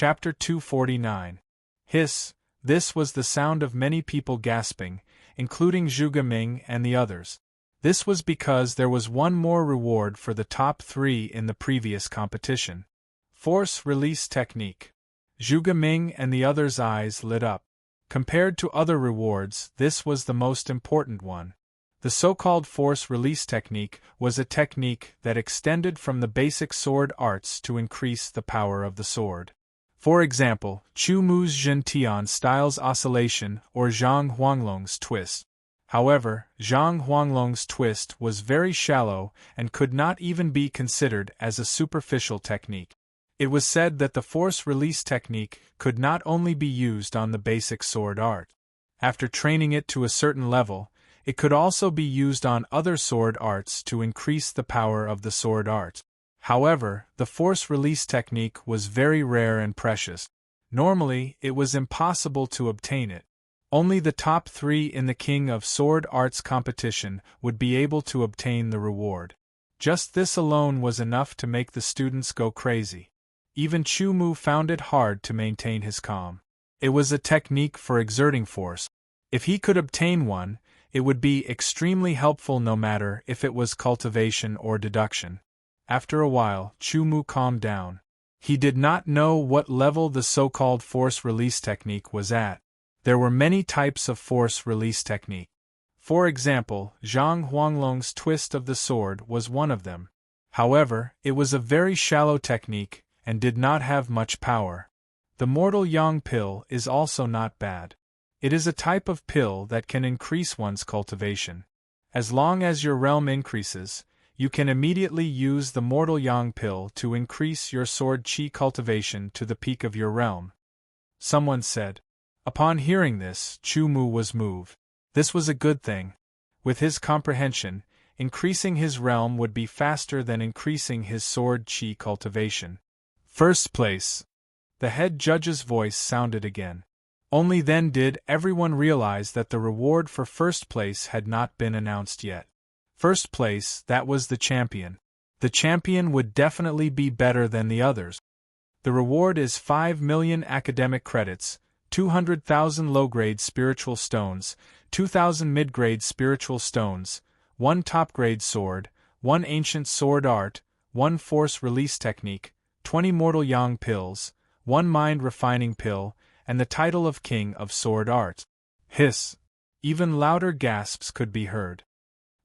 Chapter 249. Hiss. This was the sound of many people gasping, including Zhuge Ming and the others. This was because there was one more reward for the top 3 in the previous competition. Force release technique. Zhuge Ming and the others' eyes lit up. Compared to other rewards, this was the most important one. The so-called force release technique was a technique that extended from the basic sword arts to increase the power of the sword. For example, Chu Mu's Zhen Tian style's oscillation or Zhang Huanglong's twist. However, Zhang Huanglong's twist was very shallow and could not even be considered as a superficial technique. It was said that the force release technique could not only be used on the basic sword art. After training it to a certain level, it could also be used on other sword arts to increase the power of the sword art. However, the force release technique was very rare and precious. Normally, it was impossible to obtain it. Only the top 3 in the King of Sword Arts competition would be able to obtain the reward. Just this alone was enough to make the students go crazy. Even Chu Mu found it hard to maintain his calm. It was a technique for exerting force. If he could obtain one, it would be extremely helpful no matter if it was cultivation or deduction. After a while, Chu Mu calmed down. He did not know what level the so-called force release technique was at. There were many types of force release technique. For example, Zhang Huanglong's twist of the sword was one of them. However, it was a very shallow technique and did not have much power. The mortal yang pill is also not bad. It is a type of pill that can increase one's cultivation. As long as your realm increases, you can immediately use the mortal yang pill to increase your sword chi cultivation to the peak of your realm. Someone said. Upon hearing this, Chu Mu was moved. This was a good thing. With his comprehension, increasing his realm would be faster than increasing his sword chi cultivation. First place. The head judge's voice sounded again. Only then did everyone realize that the reward for first place had not been announced yet. First place, that was the champion. The champion would definitely be better than the others. The reward is 5 million academic credits, 200,000 low-grade spiritual stones, 2,000 mid-grade spiritual stones, 1 top-grade sword, 1 ancient sword art, 1 force release technique, 20 mortal yang pills, 1 mind-refining pill, and the title of King of Sword Art. Hiss. Even louder gasps could be heard.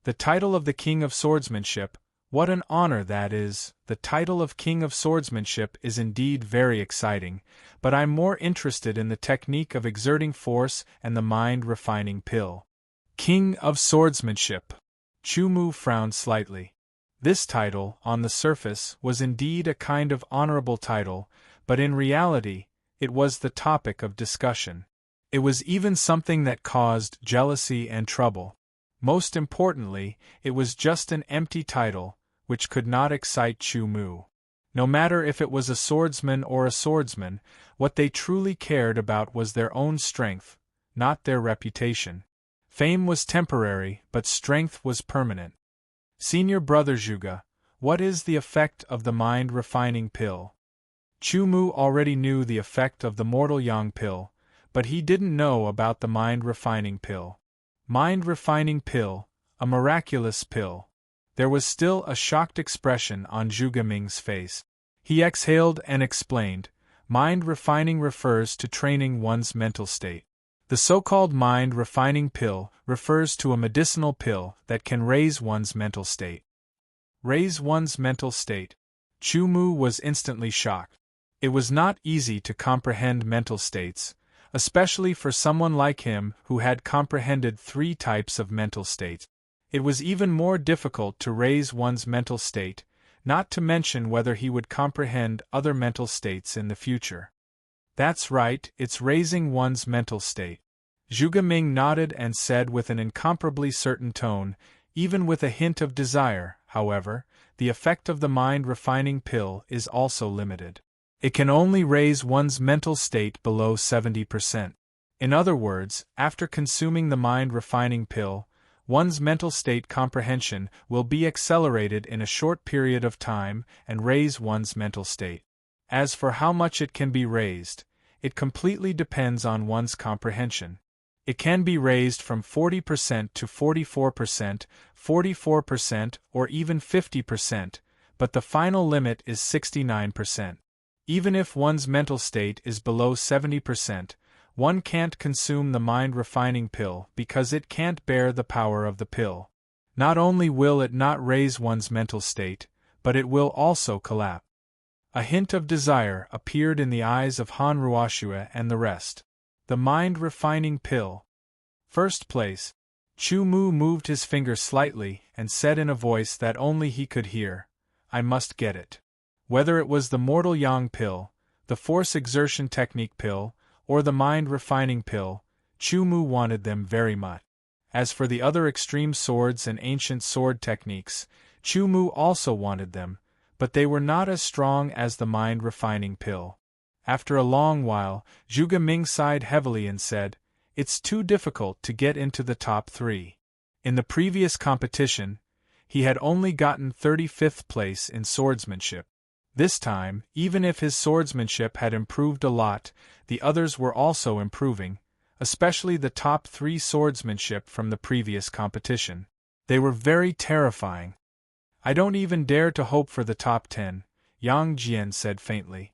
The title of the King of Swordsmanship, what an honor that is! The title of King of Swordsmanship is indeed very exciting, but I'm more interested in the technique of exerting force and the mind-refining pill. King of Swordsmanship. Chu Mu frowned slightly. This title, on the surface, was indeed a kind of honorable title, but in reality, it was the topic of discussion. It was even something that caused jealousy and trouble. Most importantly, it was just an empty title, which could not excite Chu Mu. No matter if it was a swordsman or a swordsman, what they truly cared about was their own strength, not their reputation. Fame was temporary, but strength was permanent. Senior Brother Zhuge, what is the effect of the mind-refining pill? Chu Mu already knew the effect of the mortal yang pill, but he didn't know about the mind-refining pill. Mind-refining pill, a miraculous pill. There was still a shocked expression on Zhuge Ming's face. He exhaled and explained, mind-refining refers to training one's mental state. The so-called mind-refining pill refers to a medicinal pill that can raise one's mental state. Raise one's mental state. Chu Mu was instantly shocked. It was not easy to comprehend mental states, especially for someone like him who had comprehended 3 types of mental states. It was even more difficult to raise one's mental state, not to mention whether he would comprehend other mental states in the future. That's right, it's raising one's mental state. Zhuge Ming nodded and said with an incomparably certain tone, even with a hint of desire, however, the effect of the mind-refining pill is also limited. It can only raise one's mental state below 70%. In other words, after consuming the mind-refining pill, one's mental state comprehension will be accelerated in a short period of time and raise one's mental state. As for how much it can be raised, it completely depends on one's comprehension. It can be raised from 40% to 44%, 44%, or even 50%, but the final limit is 69%. Even if one's mental state is below 70%, one can't consume the mind-refining pill because it can't bear the power of the pill. Not only will it not raise one's mental state, but it will also collapse. A hint of desire appeared in the eyes of Han Ruoxue and the rest. The mind-refining pill. First place. Chu Mu moved his finger slightly and said in a voice that only he could hear, "I must get it." Whether it was the mortal yang pill, the force exertion technique pill, or the mind-refining pill, Chu Mu wanted them very much. As for the other extreme swords and ancient sword techniques, Chu Mu also wanted them, but they were not as strong as the mind-refining pill. After a long while, Zhuge Ming sighed heavily and said, "It's too difficult to get into the top 3. In the previous competition, he had only gotten 35th place in swordsmanship. This time, even if his swordsmanship had improved a lot, the others were also improving, especially the top 3 swordsmanship from the previous competition. They were very terrifying. I don't even dare to hope for the top 10, Yang Jian said faintly.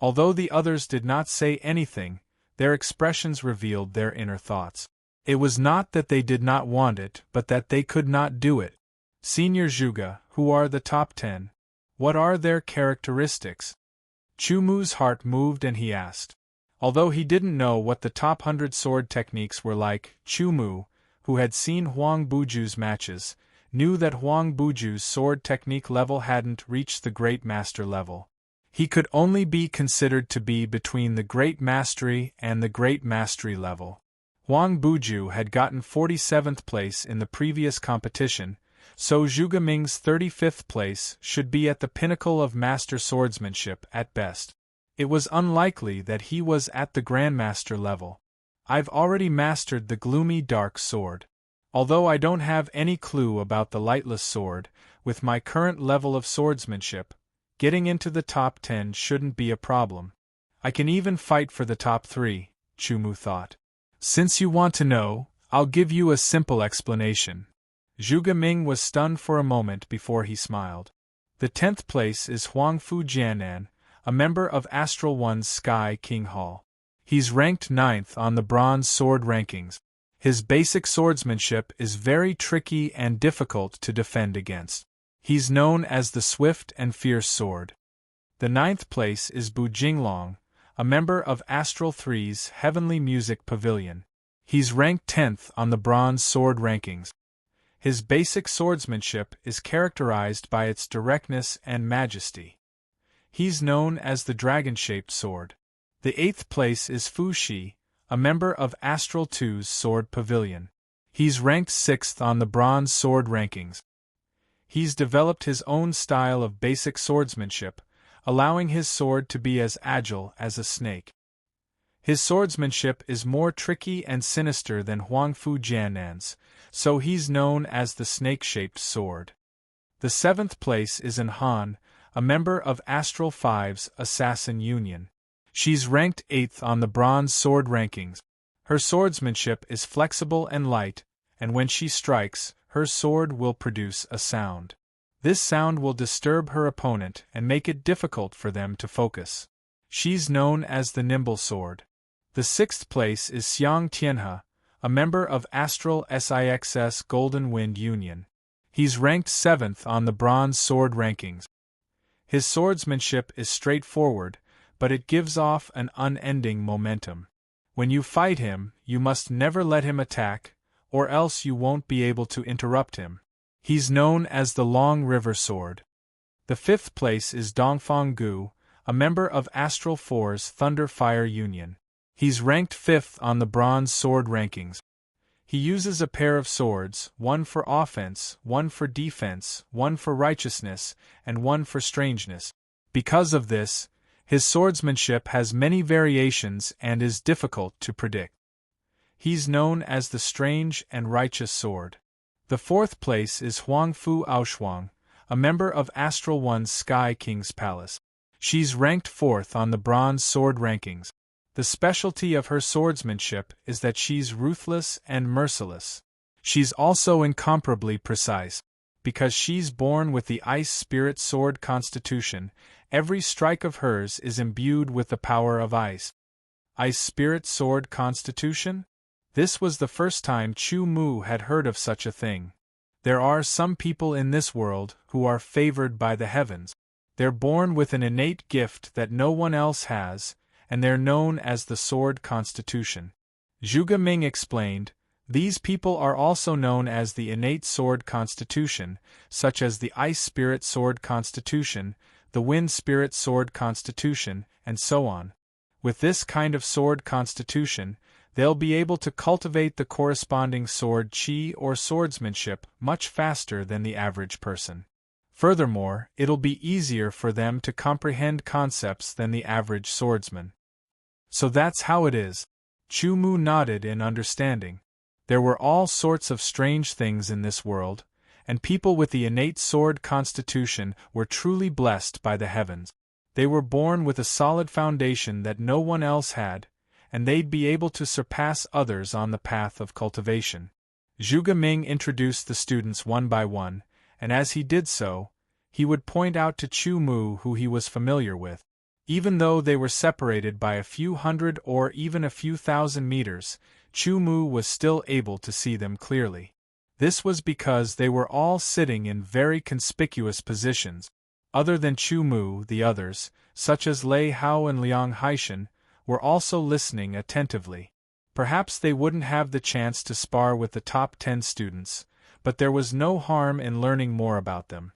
Although the others did not say anything, their expressions revealed their inner thoughts. It was not that they did not want it, but that they could not do it. Senior Zhuge, who are the top 10? What are their characteristics? Chu Mu's heart moved and he asked. Although he didn't know what the top 100 sword techniques were like, Chu Mu, who had seen Huang Buju's matches, knew that Huang Buju's sword technique level hadn't reached the Great Master level. He could only be considered to be between the Great Mastery and the Great Mastery level. Huang Buju had gotten 47th place in the previous competition, so Zhuge Ming's 35th place should be at the pinnacle of master swordsmanship at best. It was unlikely that he was at the Grandmaster level. I've already mastered the gloomy dark sword. Although I don't have any clue about the lightless sword, with my current level of swordsmanship, getting into the top 10 shouldn't be a problem. I can even fight for the top 3, Chu Mu thought. Since you want to know, I'll give you a simple explanation. Zhuge Ming was stunned for a moment before he smiled. The 10th place is Huang Fu Jianan, a member of Astral One's Sky King Hall. He's ranked 9th on the bronze sword rankings. His basic swordsmanship is very tricky and difficult to defend against. He's known as the Swift and Fierce Sword. The 9th place is Bu Jinglong, a member of Astral 3's Heavenly Music Pavilion. He's ranked 10th on the bronze sword rankings. His basic swordsmanship is characterized by its directness and majesty. He's known as the dragon-shaped sword. The 8th place is Fu Shi, a member of Astral 2's Sword Pavilion. He's ranked 6th on the bronze sword rankings. He's developed his own style of basic swordsmanship, allowing his sword to be as agile as a snake. His swordsmanship is more tricky and sinister than Huang Fu Jianan's, so he's known as the snake-shaped sword. The 7th place is in Han, a member of Astral 5's Assassin Union. She's ranked 8th on the bronze sword rankings. Her swordsmanship is flexible and light, and when she strikes, her sword will produce a sound. This sound will disturb her opponent and make it difficult for them to focus. She's known as the nimble sword. The 6th place is Xiang Tianhe, a member of Astral Six's Golden Wind Union. He's ranked 7th on the bronze sword rankings. His swordsmanship is straightforward, but it gives off an unending momentum. When you fight him, you must never let him attack, or else you won't be able to interrupt him. He's known as the Long River Sword. The 5th place is Dongfang Gu, a member of Astral 4's Thunder Fire Union. He's ranked 5th on the bronze sword rankings. He uses a pair of swords, one for offense, one for defense, one for righteousness, and one for strangeness. Because of this, his swordsmanship has many variations and is difficult to predict. He's known as the Strange and Righteous Sword. The 4th place is Huang Fu Aoshuang, a member of Astral One's Sky King's Palace. She's ranked 4th on the bronze sword rankings. The specialty of her swordsmanship is that she's ruthless and merciless. She's also incomparably precise. Because she's born with the Ice Spirit Sword constitution, every strike of hers is imbued with the power of ice. Ice Spirit Sword constitution? This was the first time Chu Mu had heard of such a thing. There are some people in this world who are favored by the heavens. They're born with an innate gift that no one else has, and they're known as the Sword Constitution. Zhuge Ming explained, these people are also known as the innate sword constitution, such as the Ice Spirit Sword constitution, the Wind Spirit Sword constitution, and so on. With this kind of sword constitution, they'll be able to cultivate the corresponding sword chi or swordsmanship much faster than the average person. Furthermore, it'll be easier for them to comprehend concepts than the average swordsman. So that's how it is. Chu Mu nodded in understanding. There were all sorts of strange things in this world, and people with the innate sword constitution were truly blessed by the heavens. They were born with a solid foundation that no one else had, and they'd be able to surpass others on the path of cultivation. Zhuge Ming introduced the students one by one, and as he did so, he would point out to Chu Mu who he was familiar with. Even though they were separated by a few hundred or even a few thousand meters, Chu Mu was still able to see them clearly. This was because they were all sitting in very conspicuous positions. Other than Chu Mu, the others, such as Lei Hao and Liang Haishan, were also listening attentively. Perhaps they wouldn't have the chance to spar with the top 10 students, but there was no harm in learning more about them.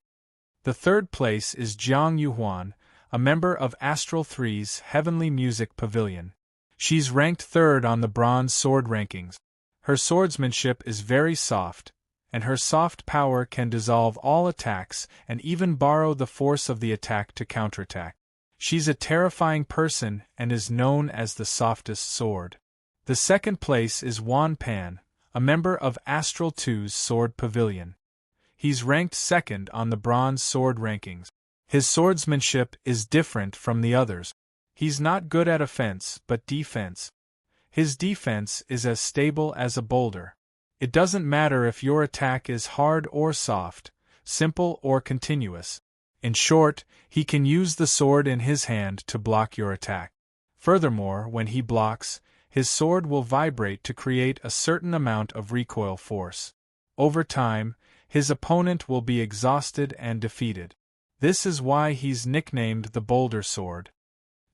The third place is Jiang Yuhuan, a member of Astral 3's Heavenly Music Pavilion. She's ranked 3rd on the bronze sword rankings. Her swordsmanship is very soft, and her soft power can dissolve all attacks and even borrow the force of the attack to counterattack. She's a terrifying person and is known as the softest sword. The second place is Wan Pan, a member of Astral 2's Sword Pavilion. He's ranked 2nd on the bronze sword rankings. His swordsmanship is different from the others. He's not good at offense but defense. His defense is as stable as a boulder. It doesn't matter if your attack is hard or soft, simple or continuous. In short, he can use the sword in his hand to block your attack. Furthermore, when he blocks, his sword will vibrate to create a certain amount of recoil force. Over time, his opponent will be exhausted and defeated. This is why he's nicknamed the Boulder Sword.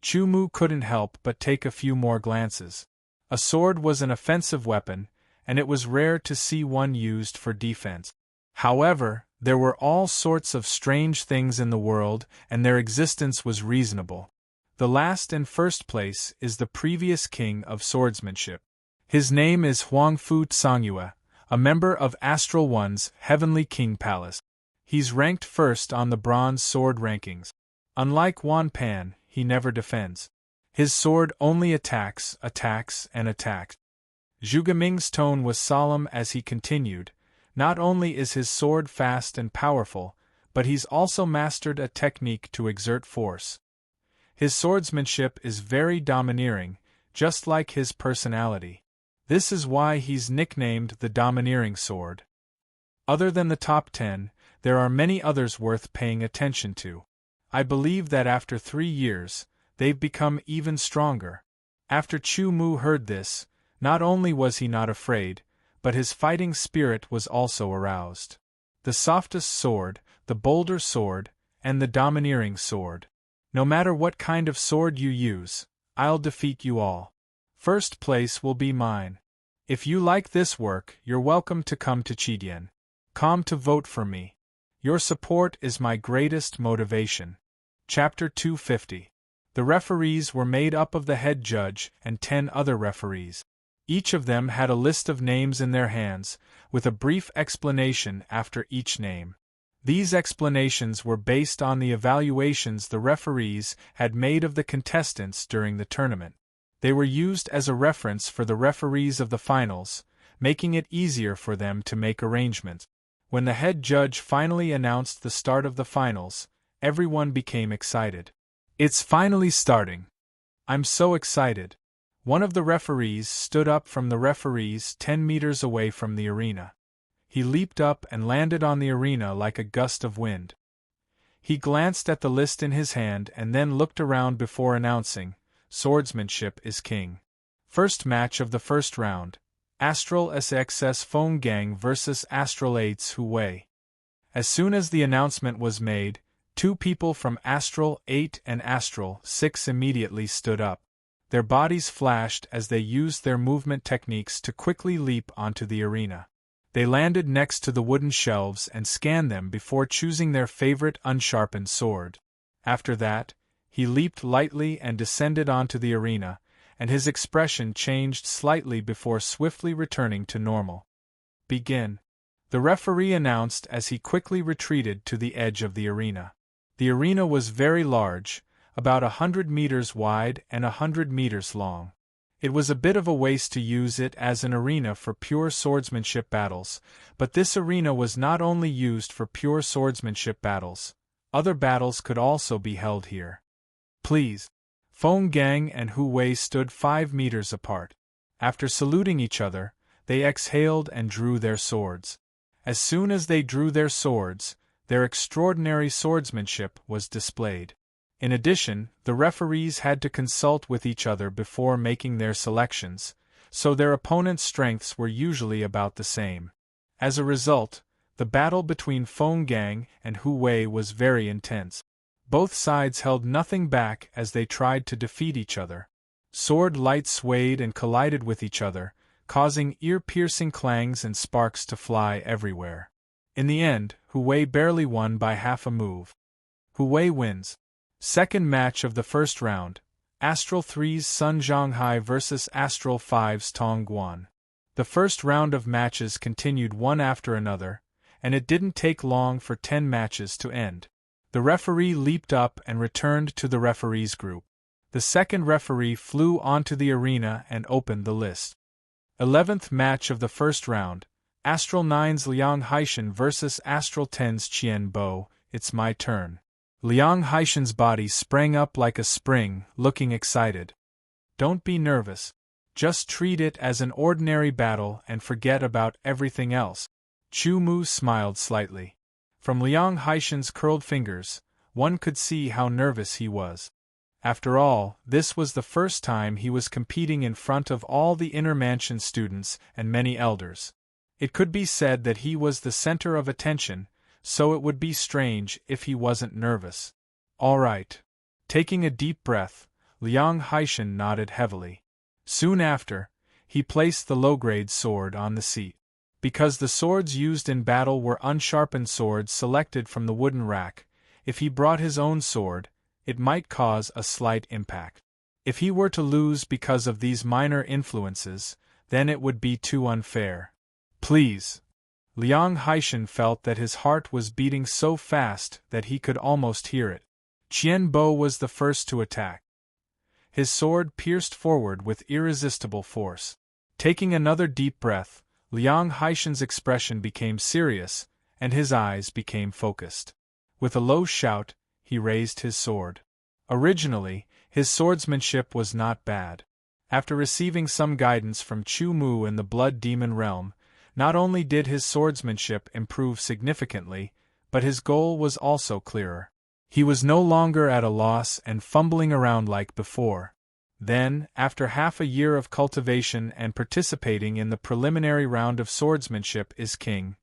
Chu Mu couldn't help but take a few more glances. A sword was an offensive weapon, and it was rare to see one used for defense. However, there were all sorts of strange things in the world, and their existence was reasonable. The last and first place is the previous king of swordsmanship. His name is Huangfu Tsangyue, a member of Astral One's Heavenly King Palace. He's ranked 1st on the bronze sword rankings. Unlike Wan Pan, he never defends. His sword only attacks, and attacks. Zhuge Ming's tone was solemn as he continued, not only is his sword fast and powerful, but he's also mastered a technique to exert force. His swordsmanship is very domineering, just like his personality. This is why he's nicknamed the Domineering Sword. Other than the top 10, there are many others worth paying attention to. I believe that after 3 years, they've become even stronger. After Chu Mu heard this, not only was he not afraid, but his fighting spirit was also aroused. The softest sword, the Boulder Sword, and the Domineering Sword. No matter what kind of sword you use, I'll defeat you all. First place will be mine. If you like this work, you're welcome to come to Chidian. Come to vote for me. Your support is my greatest motivation. Chapter 250. The referees were made up of the head judge and 10 other referees. Each of them had a list of names in their hands, with a brief explanation after each name. These explanations were based on the evaluations the referees had made of the contestants during the tournament. They were used as a reference for the referees of the finals, making it easier for them to make arrangements. When the head judge finally announced the start of the finals, everyone became excited. It's finally starting. I'm so excited. One of the referees stood up from the referees 10 meters away from the arena. He leaped up and landed on the arena like a gust of wind. He glanced at the list in his hand and then looked around before announcing, "Swordsmanship is king." First match of the first round, Astral SXS Phone Gang vs Astral 8's Hu Wei. As soon as the announcement was made, two people from Astral 8 and Astral 6 immediately stood up. Their bodies flashed as they used their movement techniques to quickly leap onto the arena. They landed next to the wooden shelves and scanned them before choosing their favorite unsharpened sword. After that, he leaped lightly and descended onto the arena, and his expression changed slightly before swiftly returning to normal. "Begin," the referee announced as he quickly retreated to the edge of the arena. The arena was very large, about 100 meters wide and 100 meters long. It was a bit of a waste to use it as an arena for pure swordsmanship battles, but this arena was not only used for pure swordsmanship battles. Other battles could also be held here. "Please." Phone Gang and Hu Wei stood 5 meters apart. After saluting each other, they exhaled and drew their swords. As soon as they drew their swords, their extraordinary swordsmanship was displayed. In addition, the referees had to consult with each other before making their selections, so their opponents' strengths were usually about the same. As a result, the battle between Phone Gang and Hu Wei was very intense. Both sides held nothing back as they tried to defeat each other. Sword light swayed and collided with each other, causing ear-piercing clangs and sparks to fly everywhere. In the end, Hu Wei barely won by half a move. Hu Wei wins. Second match of the first round, Astral 3's Sun Zhonghai vs Astral 5's Tong Guan. The first round of matches continued one after another, and it didn't take long for 10 matches to end. The referee leaped up and returned to the referees group. The second referee flew onto the arena and opened the list. 11th match of the first round, Astral 9's Liang Haishan vs Astral 10's Qian Bo. It's my turn. Liang Haishan's body sprang up like a spring, looking excited. "Don't be nervous. Just treat it as an ordinary battle and forget about everything else." Chu Mu smiled slightly. From Liang Haishan's curled fingers, one could see how nervous he was. After all, this was the first time he was competing in front of all the inner mansion students and many elders. It could be said that he was the center of attention, so it would be strange if he wasn't nervous. "All right." Taking a deep breath, Liang Haishan nodded heavily. Soon after, he placed the low-grade sword on the seat. Because the swords used in battle were unsharpened swords selected from the wooden rack, if he brought his own sword, it might cause a slight impact. If he were to lose because of these minor influences, then it would be too unfair. "Please." Liang Haishan felt that his heart was beating so fast that he could almost hear it. Qian Bo was the first to attack. His sword pierced forward with irresistible force. Taking another deep breath, Liang Haishan's expression became serious, and his eyes became focused. With a low shout, he raised his sword. Originally, his swordsmanship was not bad. After receiving some guidance from Chu Mu in the Blood Demon realm, not only did his swordsmanship improve significantly, but his goal was also clearer. He was no longer at a loss and fumbling around like before. Then, after half a year of cultivation and participating in the preliminary round of Swordsmanship is King,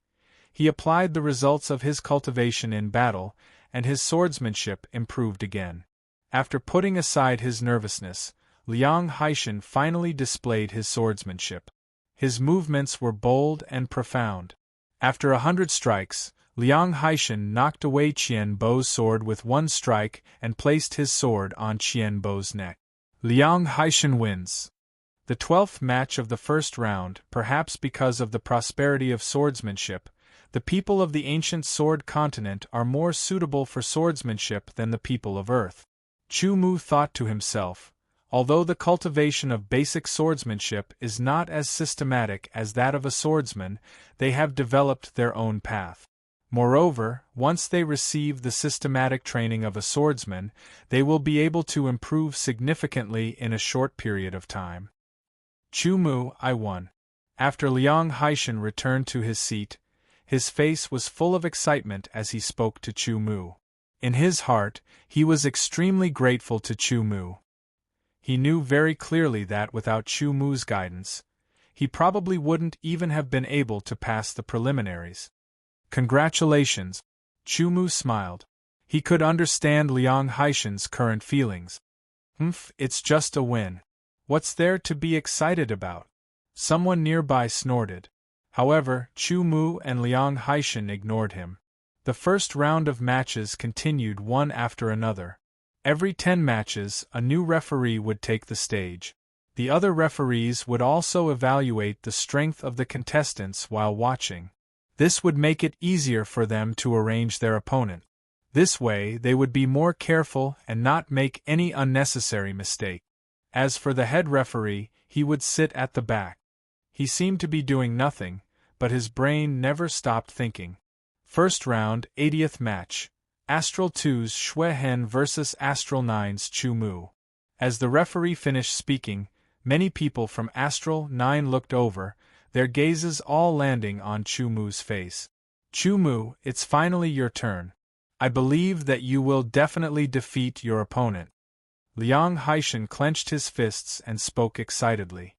he applied the results of his cultivation in battle, and his swordsmanship improved again. After putting aside his nervousness, Liang Haishan finally displayed his swordsmanship. His movements were bold and profound. After 100 strikes, Liang Haishan knocked away Qian Bo's sword with one strike and placed his sword on Qian Bo's neck. Liang Haishan wins. The 12th match of the first round, perhaps because of the prosperity of swordsmanship, the people of the ancient sword continent are more suitable for swordsmanship than the people of Earth. Chu Mu thought to himself, although the cultivation of basic swordsmanship is not as systematic as that of a swordsman, they have developed their own path. Moreover, once they receive the systematic training of a swordsman, they will be able to improve significantly in a short period of time. Chu Mu, I won. After Liang Haishan returned to his seat, his face was full of excitement as he spoke to Chu Mu. In his heart, he was extremely grateful to Chu Mu. He knew very clearly that without Chu Mu's guidance, he probably wouldn't even have been able to pass the preliminaries. Congratulations, Chu Mu smiled. He could understand Liang Haishan's current feelings. It's just a win. What's there to be excited about? Someone nearby snorted. However, Chu Mu and Liang Haishan ignored him. The first round of matches continued one after another. Every 10 matches, a new referee would take the stage. The other referees would also evaluate the strength of the contestants while watching. This would make it easier for them to arrange their opponent. This way, they would be more careful and not make any unnecessary mistake. As for the head referee, he would sit at the back. He seemed to be doing nothing, but his brain never stopped thinking. First round, 80th match. Astral 2's Shui Hen vs Astral 9's Chu Mu. As the referee finished speaking, many people from Astral 9 looked over, their gazes all landing on Chu Mu's face. Chu Mu, it's finally your turn. I believe that you will definitely defeat your opponent. Liang Haishan clenched his fists and spoke excitedly.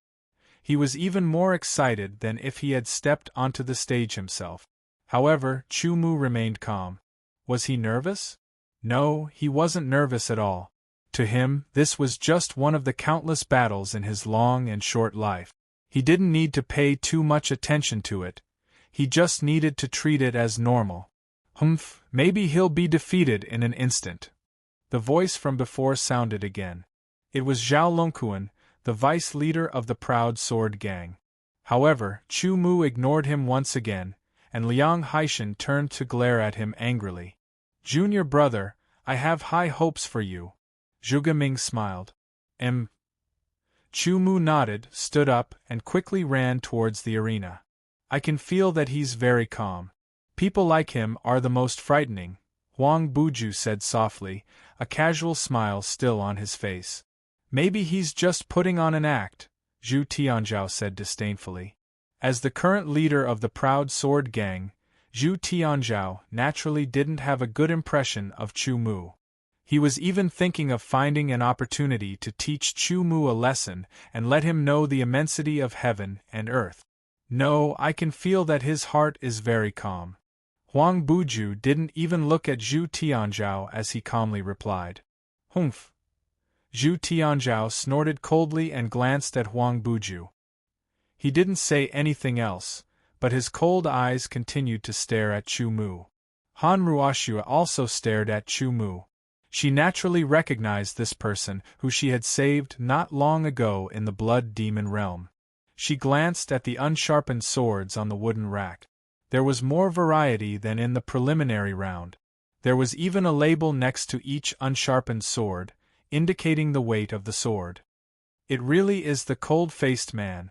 He was even more excited than if he had stepped onto the stage himself. However, Chu Mu remained calm. Was he nervous? No, he wasn't nervous at all. To him, this was just one of the countless battles in his long and short life. He didn't need to pay too much attention to it. He just needed to treat it as normal. Maybe he'll be defeated in an instant. The voice from before sounded again. It was Zhao Longquan, the vice leader of the Proud Sword Gang. However, Chu Mu ignored him once again, and Liang Haishan turned to glare at him angrily. Junior brother, I have high hopes for you. Zhuge Ming smiled. Chu Mu nodded, stood up, and quickly ran towards the arena. I can feel that he's very calm. People like him are the most frightening, Huang Buju said softly, a casual smile still on his face. Maybe he's just putting on an act, Zhu Tianzhao said disdainfully. As the current leader of the Proud Sword Gang, Zhu Tianzhao naturally didn't have a good impression of Chu Mu. He was even thinking of finding an opportunity to teach Chu Mu a lesson and let him know the immensity of heaven and earth. No, I can feel that his heart is very calm. Huang Buju didn't even look at Zhu Tianzhao as he calmly replied. Humph. Zhu Tianzhao snorted coldly and glanced at Huang Buju. He didn't say anything else, but his cold eyes continued to stare at Chu Mu. Han Ruoxue also stared at Chu Mu. She naturally recognized this person who she had saved not long ago in the Blood Demon realm. She glanced at the unsharpened swords on the wooden rack. There was more variety than in the preliminary round. There was even a label next to each unsharpened sword, indicating the weight of the sword. It really is the cold-faced man.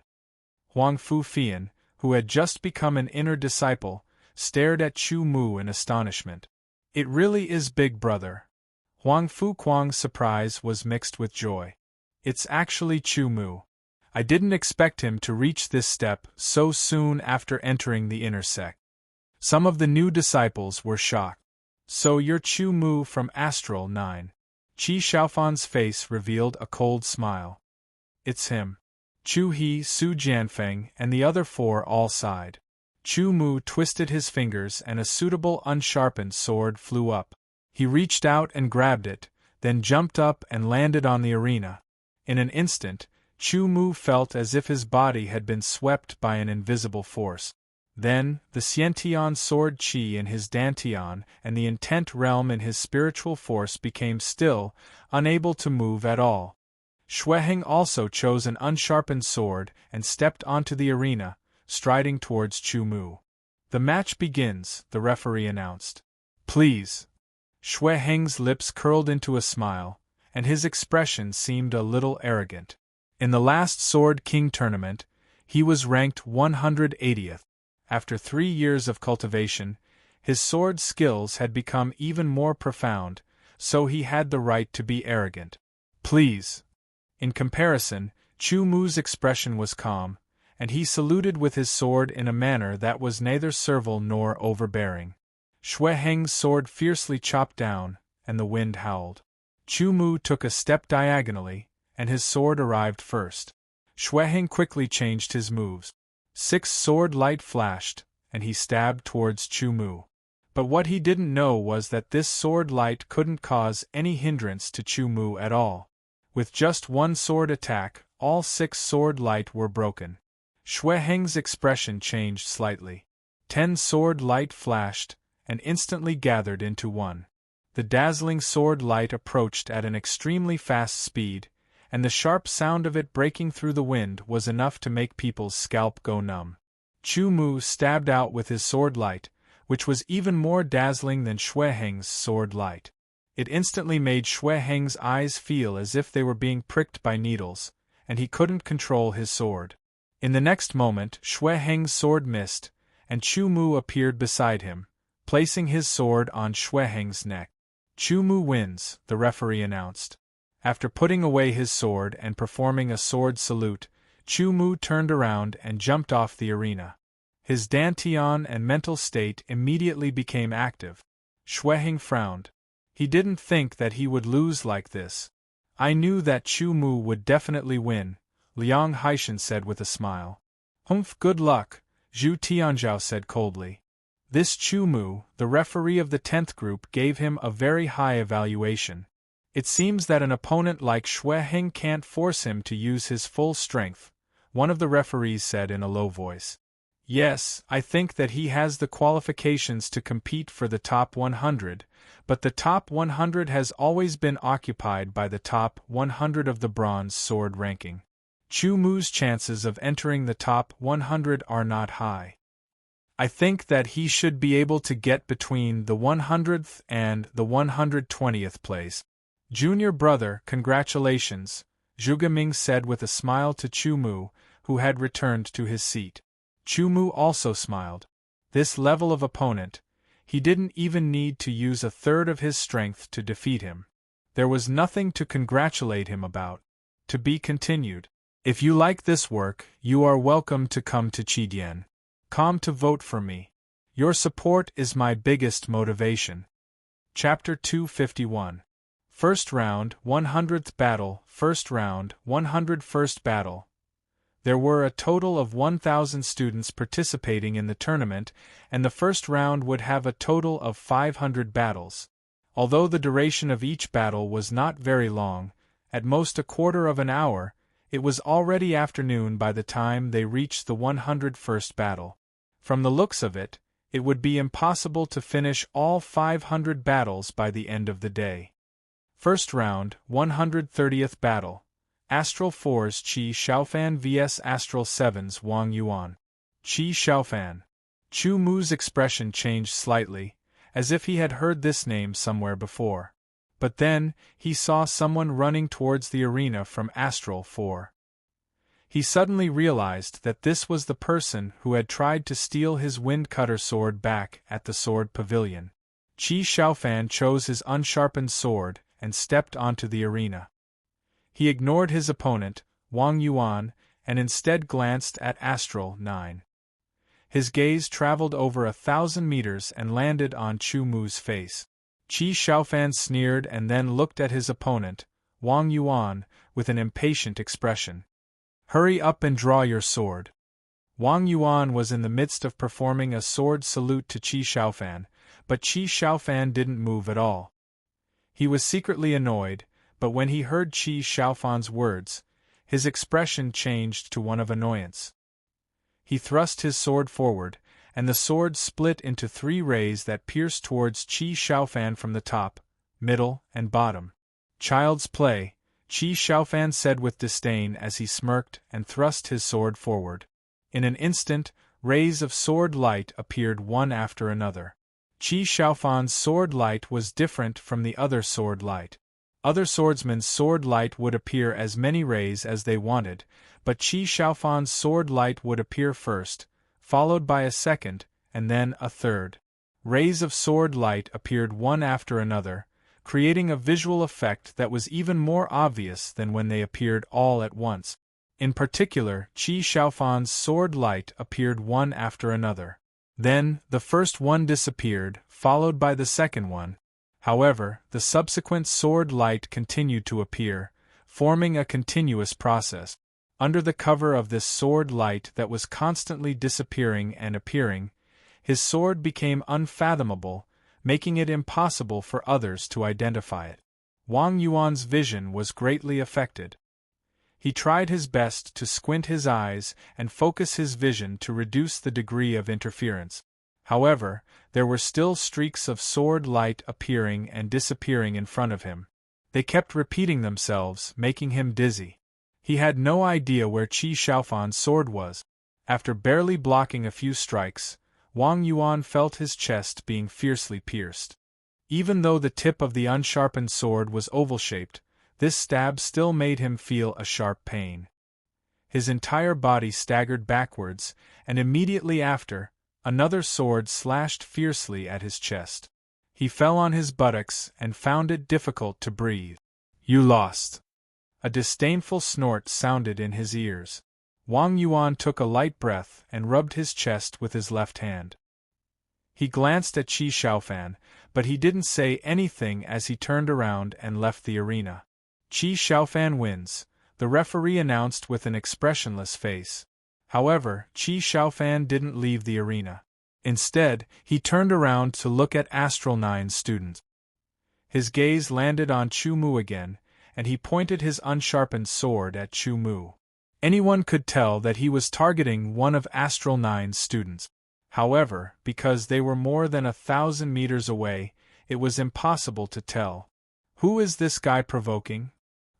Huang Fufian, who had just become an inner disciple, stared at Chu Mu in astonishment. It really is Big Brother. Huang Fuquang's surprise was mixed with joy. It's actually Chu Mu. I didn't expect him to reach this step so soon after entering the inner sect. Some of the new disciples were shocked. So you're Chu Mu from Astral 9. Qi Xiaofan's face revealed a cold smile. It's him. Chu He, Su Jianfeng, and the other 4 all sighed. Chu Mu twisted his fingers and a suitable unsharpened sword flew up. He reached out and grabbed it, then jumped up and landed on the arena. In an instant, Chu Mu felt as if his body had been swept by an invisible force. Then, the Xiantian sword qi in his dantian and the intent realm in his spiritual force became still, unable to move at all. Xueheng also chose an unsharpened sword and stepped onto the arena, striding towards Chu Mu. The match begins, the referee announced. Please. Xueheng's lips curled into a smile, and his expression seemed a little arrogant. In the last Sword King tournament, he was ranked 180th. After 3 years of cultivation, His sword skills had become even more profound, so he had the right to be arrogant. Please. In comparison, Chu Mu's expression was calm, and he saluted with his sword in a manner that was neither servile nor overbearing. Xue Heng's sword fiercely chopped down, and the wind howled. Chu Mu took a step diagonally, and his sword arrived first. Xue Heng quickly changed his moves. 6 sword light flashed, and he stabbed towards Chu Mu. But what he didn't know was that this sword light couldn't cause any hindrance to Chu Mu at all. With just one sword attack, all 6 sword light were broken. Xue Heng's expression changed slightly. 10 sword light flashed, and instantly gathered into one. The dazzling sword light approached at an extremely fast speed, and the sharp sound of it breaking through the wind was enough to make people's scalp go numb. Chu Mu stabbed out with his sword light, which was even more dazzling than Xue Heng's sword light. It instantly made Xue Heng's eyes feel as if they were being pricked by needles, and he couldn't control his sword. In the next moment, Xue Heng's sword missed, and Chu Mu appeared beside him, placing his sword on Xue Heng's neck. Chu Mu wins, the referee announced. After putting away his sword and performing a sword salute, Chu Mu turned around and jumped off the arena. His dantian and mental state immediately became active. Xue Heng frowned. He didn't think that he would lose like this. I knew that Chu Mu would definitely win, Liang Haishan said with a smile. Humph, good luck, Zhu Tianzhao said coldly. This Chu Mu, the referee of the 10th group, gave him a very high evaluation. It seems that an opponent like Xue Heng can't force him to use his full strength, one of the referees said in a low voice. Yes, I think that he has the qualifications to compete for the top 100, but the top 100 has always been occupied by the top 100 of the bronze sword ranking. Chu Mu's chances of entering the top 100 are not high. I think that he should be able to get between the 100th and the 120th place. Junior brother, congratulations, Zhuge Ming said with a smile to Chu Mu, who had returned to his seat. Chu Mu also smiled. This level of opponent, he didn't even need to use a third of his strength to defeat him. There was nothing to congratulate him about. To be continued. If you like this work, you are welcome to come to Chidian.com to vote for me. Your support is my biggest motivation. Chapter 251. First round, 100th battle, first round, 101st battle. There were a total of 1,000 students participating in the tournament, and the first round would have a total of 500 battles. Although the duration of each battle was not very long, at most a quarter of an hour, it was already afternoon by the time they reached the 101st battle. From the looks of it, it would be impossible to finish all 500 battles by the end of the day. First round, 130th battle. Astral 4's Qi Xiaofan vs Astral 7's Wang Yuan. Qi Xiaofan. Chu Mu's expression changed slightly, as if he had heard this name somewhere before. But then, he saw someone running towards the arena from Astral 4. He suddenly realized that this was the person who had tried to steal his wind-cutter sword back at the sword pavilion. Qi Xiaofan chose his unsharpened sword and stepped onto the arena. He ignored his opponent, Wang Yuan, and instead glanced at Astral 9. His gaze traveled over 1,000 meters and landed on Chu Mu's face. Qi Xiaofan sneered and then looked at his opponent, Wang Yuan, with an impatient expression. Hurry up and draw your sword. Wang Yuan was in the midst of performing a sword salute to Qi Xiaofan, but Qi Xiaofan didn't move at all. He was secretly annoyed, but when he heard Qi Xiaofan's words, his expression changed to one of annoyance. He thrust his sword forward, and the sword split into 3 rays that pierced towards Qi Xiaofan from the top, middle, and bottom. Child's play, Qi Xiaofan said with disdain as he smirked and thrust his sword forward. In an instant, rays of sword light appeared one after another. Qi Xiaofan's sword light was different from the other sword light. Other swordsmen's sword light would appear as many rays as they wanted, but Qi Xiaofan's sword light would appear first, followed by a second, and then a third. Rays of sword light appeared one after another, creating a visual effect that was even more obvious than when they appeared all at once. In particular, Qi Xiaofan's sword light appeared one after another. Then, the first one disappeared, followed by the second one. However, the subsequent sword light continued to appear, forming a continuous process. Under the cover of this sword light that was constantly disappearing and appearing, his sword became unfathomable, making it impossible for others to identify it. Wang Yuan's vision was greatly affected. He tried his best to squint his eyes and focus his vision to reduce the degree of interference. However, there were still streaks of sword light appearing and disappearing in front of him. They kept repeating themselves, making him dizzy. He had no idea where Qi Xiaofan's sword was. After barely blocking a few strikes, Wang Yuan felt his chest being fiercely pierced. Even though the tip of the unsharpened sword was oval-shaped, this stab still made him feel a sharp pain. His entire body staggered backwards, and immediately after, another sword slashed fiercely at his chest. He fell on his buttocks and found it difficult to breathe. "You lost." A disdainful snort sounded in his ears. Wang Yuan took a light breath and rubbed his chest with his left hand. He glanced at Qi Xiaofan, but he didn't say anything as he turned around and left the arena. "Qi Xiaofan wins," the referee announced with an expressionless face. However, Qi Xiaofan didn't leave the arena. Instead, he turned around to look at Astral Nine's students. His gaze landed on Chu Mu again, and he pointed his unsharpened sword at Chu Mu. Anyone could tell that he was targeting one of Astral Nine's students. However, because they were more than 1,000 meters away, it was impossible to tell. "Who is this guy provoking?"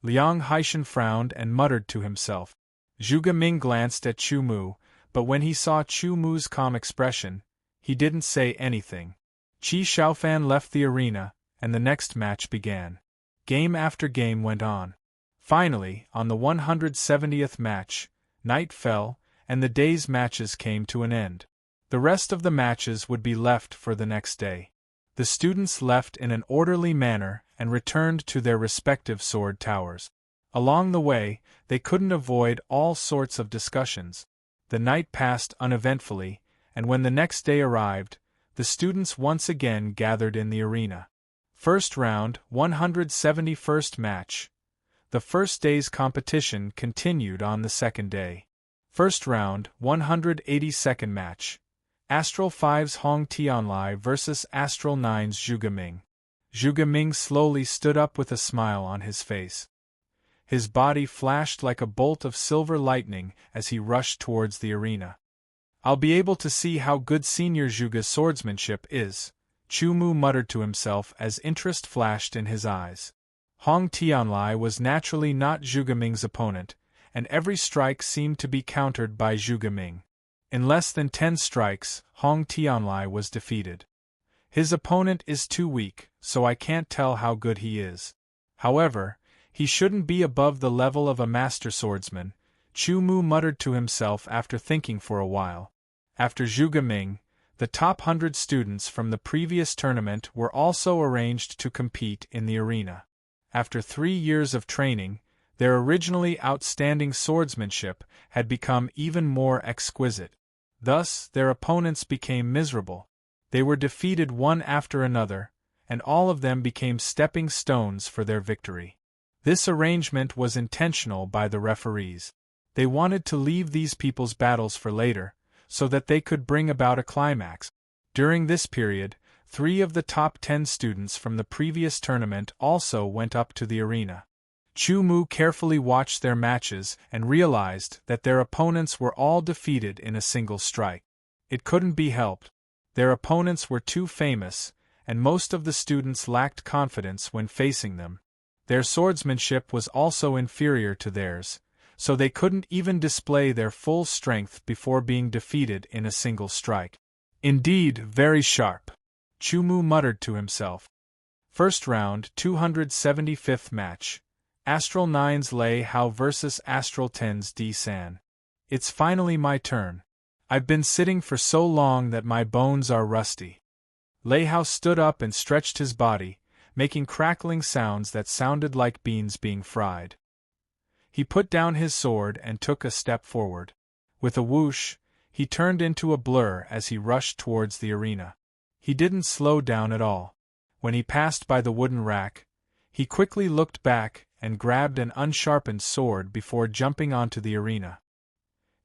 Liang Haishan frowned and muttered to himself. Zhuge Ming glanced at Chu Mu, but when he saw Chu Mu's calm expression, he didn't say anything. Qi Xiaofan left the arena, and the next match began. Game after game went on. Finally, on the 170th match, night fell, and the day's matches came to an end. The rest of the matches would be left for the next day. The students left in an orderly manner and returned to their respective sword towers. Along the way, they couldn't avoid all sorts of discussions. The night passed uneventfully, and when the next day arrived, the students once again gathered in the arena. First round, 171st match. The first day's competition continued on the second day. First round, 182nd match. Astral 5's Hong Tianlai versus Astral 9's Zhuge Ming. Zhuge Ming slowly stood up with a smile on his face. His body flashed like a bolt of silver lightning as he rushed towards the arena. "I'll be able to see how good Senior Zhuge's swordsmanship is," Chu Mu muttered to himself as interest flashed in his eyes. Hong Tianlai was naturally not Zhuge Ming's opponent, and every strike seemed to be countered by Zhuge Ming. In less than 10 strikes, Hong Tianlai was defeated. "His opponent is too weak, so I can't tell how good he is. However, he shouldn't be above the level of a master swordsman," Chu Mu muttered to himself after thinking for a while. After Zhuge Ming, the top 100 students from the previous tournament were also arranged to compete in the arena. After 3 years of training, their originally outstanding swordsmanship had become even more exquisite. Thus, their opponents became miserable. They were defeated one after another, and all of them became stepping stones for their victory. This arrangement was intentional by the referees. They wanted to leave these people's battles for later, so that they could bring about a climax. During this period, 3 of the top 10 students from the previous tournament also went up to the arena. Chu Mu carefully watched their matches and realized that their opponents were all defeated in a single strike. It couldn't be helped. Their opponents were too famous, and most of the students lacked confidence when facing them. Their swordsmanship was also inferior to theirs, so they couldn't even display their full strength before being defeated in a single strike. "Indeed, very sharp," Chu Mu muttered to himself. First round, 275th match. Astral 9's Lei Hao versus Astral 10's D San. "It's finally my turn. I've been sitting for so long that my bones are rusty." Lei Hao stood up and stretched his body, making crackling sounds that sounded like beans being fried. He put down his sword and took a step forward. With a whoosh, he turned into a blur as he rushed towards the arena. He didn't slow down at all. When he passed by the wooden rack, he quickly looked back and grabbed an unsharpened sword before jumping onto the arena.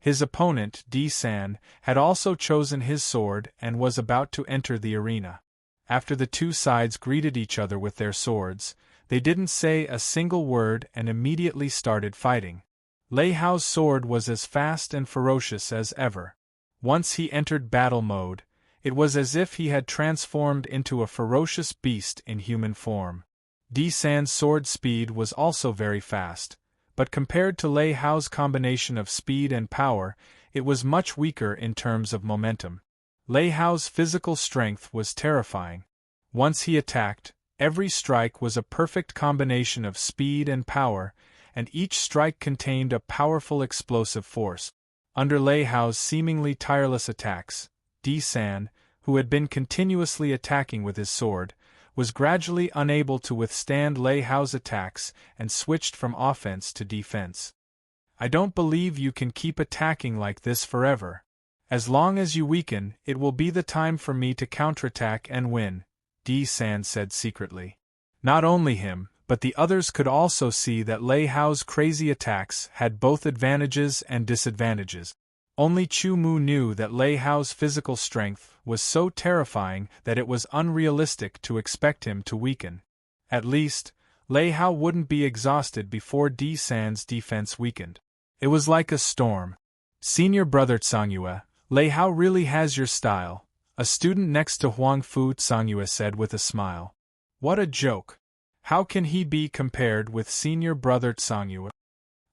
His opponent, D-San, had also chosen his sword and was about to enter the arena. After the two sides greeted each other with their swords, they didn't say a single word and immediately started fighting. Lei Hao's sword was as fast and ferocious as ever. Once he entered battle mode, it was as if he had transformed into a ferocious beast in human form. D-San's sword speed was also very fast, but compared to Lei Hao's combination of speed and power, it was much weaker in terms of momentum. Lei Hao's physical strength was terrifying. Once he attacked, every strike was a perfect combination of speed and power, and each strike contained a powerful explosive force. Under Lei Hao's seemingly tireless attacks, D-San, who had been continuously attacking with his sword, was gradually unable to withstand Lei Hao's attacks and switched from offense to defense. "I don't believe you can keep attacking like this forever. As long as you weaken, it will be the time for me to counterattack and win," D-San said secretly. Not only him, but the others could also see that Lei Hao's crazy attacks had both advantages and disadvantages. Only Chu Mu knew that Lei Hao's physical strength was so terrifying that it was unrealistic to expect him to weaken. At least, Lei Hao wouldn't be exhausted before D-San's defense weakened. It was like a storm. "Senior brother Tsangyue, Lei Hao really has your style," a student next to Huang Fu Tsangyue said with a smile. "What a joke! How can he be compared with senior brother Tsangyue?"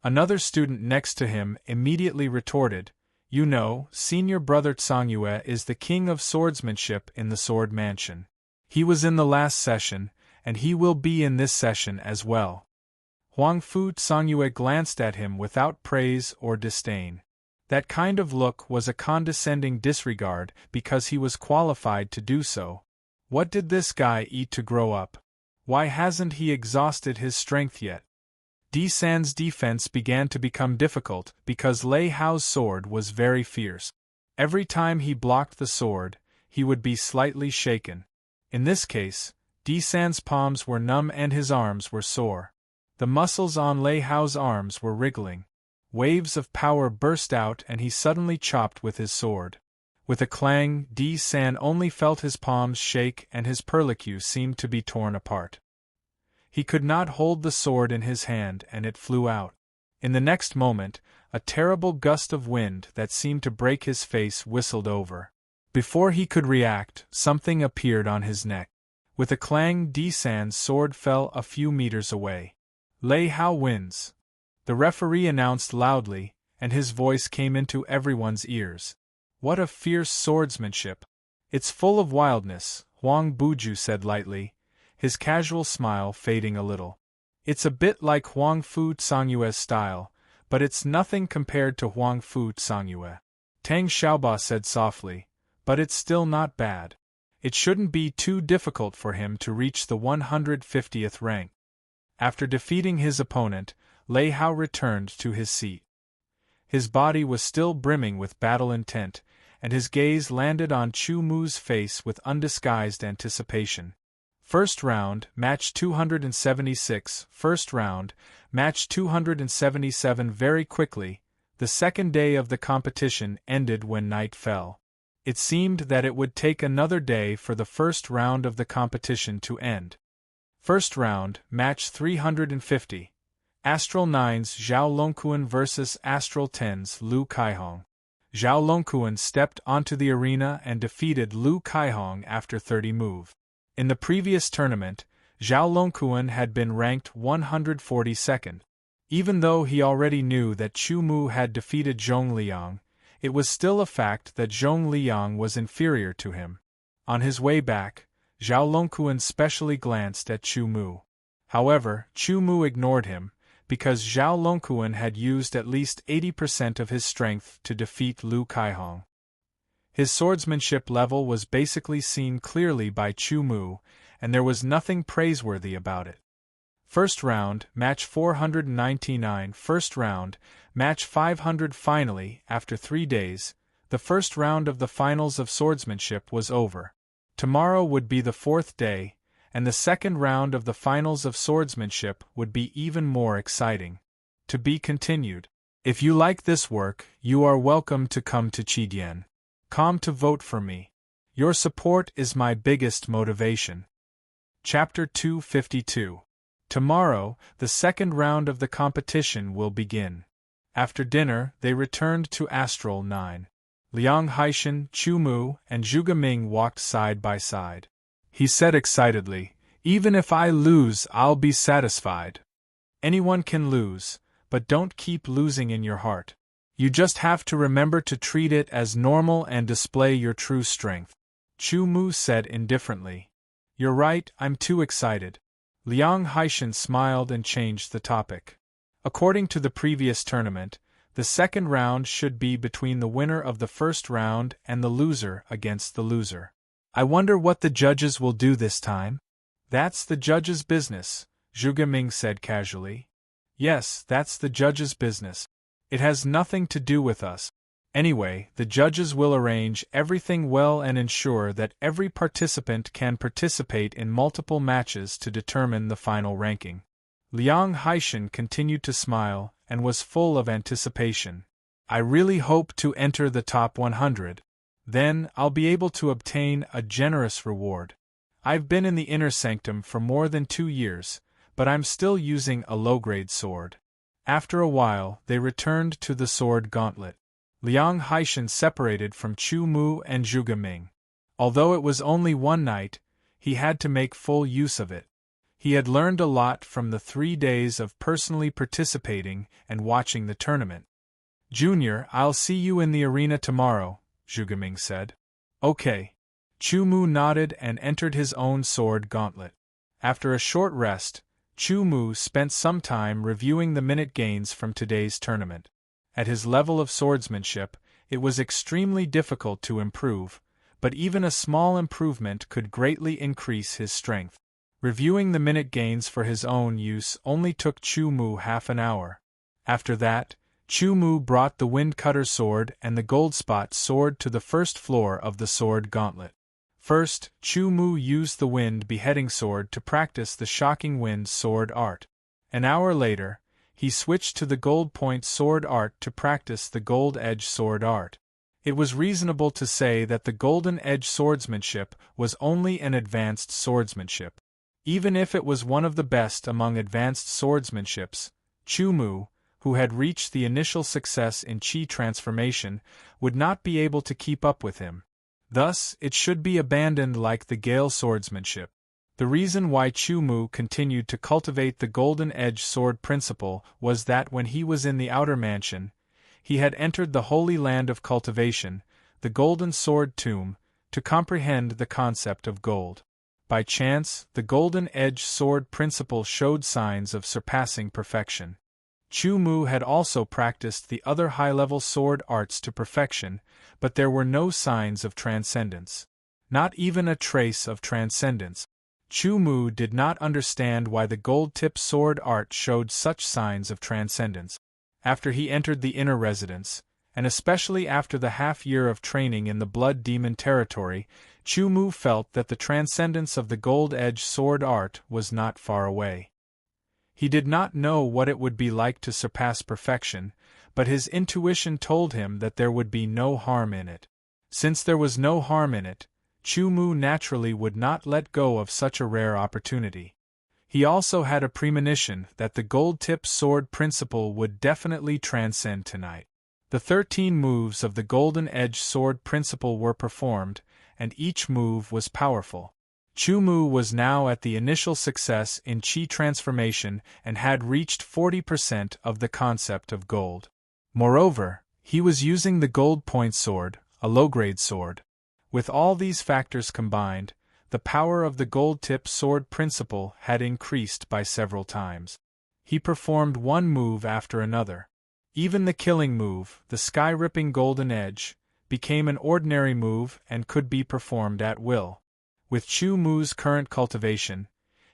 Another student next to him immediately retorted, "You know, senior brother Tsangyue is the king of swordsmanship in the Sword Mansion. He was in the last session, and he will be in this session as well." Huang Fu Tsangyue glanced at him without praise or disdain. That kind of look was a condescending disregard because he was qualified to do so. What did this guy eat to grow up? Why hasn't he exhausted his strength yet? D-San's defense began to become difficult because Lei Hao's sword was very fierce. Every time he blocked the sword, he would be slightly shaken. In this case, D-San's palms were numb and his arms were sore. The muscles on Lei Hao's arms were wriggling. Waves of power burst out and he suddenly chopped with his sword. With a clang, D-San only felt his palms shake and his perlicue seemed to be torn apart. He could not hold the sword in his hand and it flew out. In the next moment, a terrible gust of wind that seemed to break his face whistled over. Before he could react, something appeared on his neck. With a clang, D-San's sword fell a few meters away. "Lei Hao wins," the referee announced loudly, and his voice came into everyone's ears. "What a fierce swordsmanship! It's full of wildness," Huang Buju said lightly, his casual smile fading a little. "It's a bit like Huang Fu Tsangyue's style, but it's nothing compared to Huang Fu Tsangyue." Tang Xiaoba said softly, "But it's still not bad. It shouldn't be too difficult for him to reach the 150th rank." After defeating his opponent, Lei Hao returned to his seat. His body was still brimming with battle intent, and his gaze landed on Chu Mu's face with undisguised anticipation. First round, match 276. First round, match 277. Very quickly, the second day of the competition ended when night fell. It seemed that it would take another day for the first round of the competition to end. First round, match 350. Astral 9's Zhao Longquan vs. Astral 10's Lu Kaihong. Zhao Longquan stepped onto the arena and defeated Lu Kaihong after 30 moves. In the previous tournament, Zhao Longquan had been ranked 142nd. Even though he already knew that Chu Mu had defeated Zhong Liang, it was still a fact that Zhong Liang was inferior to him. On his way back, Zhao Longquan specially glanced at Chu Mu. However, Chu Mu ignored him, because Zhao Longquan had used at least 80% of his strength to defeat Lu Kaihong. His swordsmanship level was basically seen clearly by Chu Mu, and there was nothing praiseworthy about it. First round, match 499. First round, match 500. Finally, after 3 days, the first round of the finals of swordsmanship was over. Tomorrow would be the 4th day, and the second round of the finals of swordsmanship would be even more exciting. To be continued. If you like this work, you are welcome to come to Chidien.com to vote for me. Your support is my biggest motivation. Chapter 252. Tomorrow, the second round of the competition will begin. After dinner, they returned to Astral 9. Liang Haishan, Chu Mu, and Zhuge Ming walked side by side. He said excitedly, "Even if I lose, I'll be satisfied. Anyone can lose, but don't keep losing in your heart. You just have to remember to treat it as normal and display your true strength." Chu Mu said indifferently, "You're right, I'm too excited." Liang Haishan smiled and changed the topic. According to the previous tournament, the second round should be between the winner of the first round and the loser against the loser. I wonder what the judges will do this time? That's the judges' business, Zhuge Ming said casually. Yes, that's the judges' business. It has nothing to do with us. Anyway, the judges will arrange everything well and ensure that every participant can participate in multiple matches to determine the final ranking. Liang Haishan continued to smile and was full of anticipation. I really hope to enter the top 100. Then, I'll be able to obtain a generous reward. I've been in the inner sanctum for more than 2 years, but I'm still using a low-grade sword. After a while, they returned to the sword gauntlet. Liang Haishan separated from Chu Mu and Zhuge Ming. Although it was only one night, he had to make full use of it. He had learned a lot from the 3 days of personally participating and watching the tournament. "Junior, I'll see you in the arena tomorrow," Zhuge Ming said. "Okay." Chu Mu nodded and entered his own sword gauntlet. After a short rest, Chu Mu spent some time reviewing the minute gains from today's tournament. At his level of swordsmanship, it was extremely difficult to improve, but even a small improvement could greatly increase his strength. Reviewing the minute gains for his own use only took Chu Mu half an hour. After that, Chu Mu brought the Wind Cutter sword and the Goldspot sword to the first floor of the sword gauntlet. First, Chu Mu used the Wind Beheading sword to practice the Shocking Wind sword art. An hour later, he switched to the Gold Point sword art to practice the Gold Edge sword art. It was reasonable to say that the Golden Edge swordsmanship was only an advanced swordsmanship. Even if it was one of the best among advanced swordsmanships, Chu Mu, who had reached the initial success in Qi transformation, would not be able to keep up with him. Thus, it should be abandoned like the Gale swordsmanship. The reason why Chu Mu continued to cultivate the Golden Edge sword principle was that when he was in the Outer Mansion, he had entered the Holy Land of Cultivation, the Golden Sword Tomb, to comprehend the concept of gold. By chance, the Golden Edge sword principle showed signs of surpassing perfection. Chu Mu had also practiced the other high-level sword arts to perfection, but there were no signs of transcendence. Not even a trace of transcendence. Chu Mu did not understand why the gold-tip sword art showed such signs of transcendence. After he entered the inner residence, and especially after the half-year of training in the Blood Demon territory, Chu Mu felt that the transcendence of the Gold Edge sword art was not far away. He did not know what it would be like to surpass perfection, but his intuition told him that there would be no harm in it. Since there was no harm in it, Chu Mu naturally would not let go of such a rare opportunity. He also had a premonition that the gold-tip sword principle would definitely transcend tonight. The 13 moves of the Golden Edge sword principle were performed, and each move was powerful. Chu Mu was now at the initial success in Qi transformation and had reached 40% of the concept of gold. Moreover, he was using the Gold Point sword, a low-grade sword. With all these factors combined, the power of the gold-tip sword principle had increased by several times. He performed one move after another. Even the killing move, the sky-ripping Golden Edge, became an ordinary move and could be performed at will. With Chu Mu's current cultivation,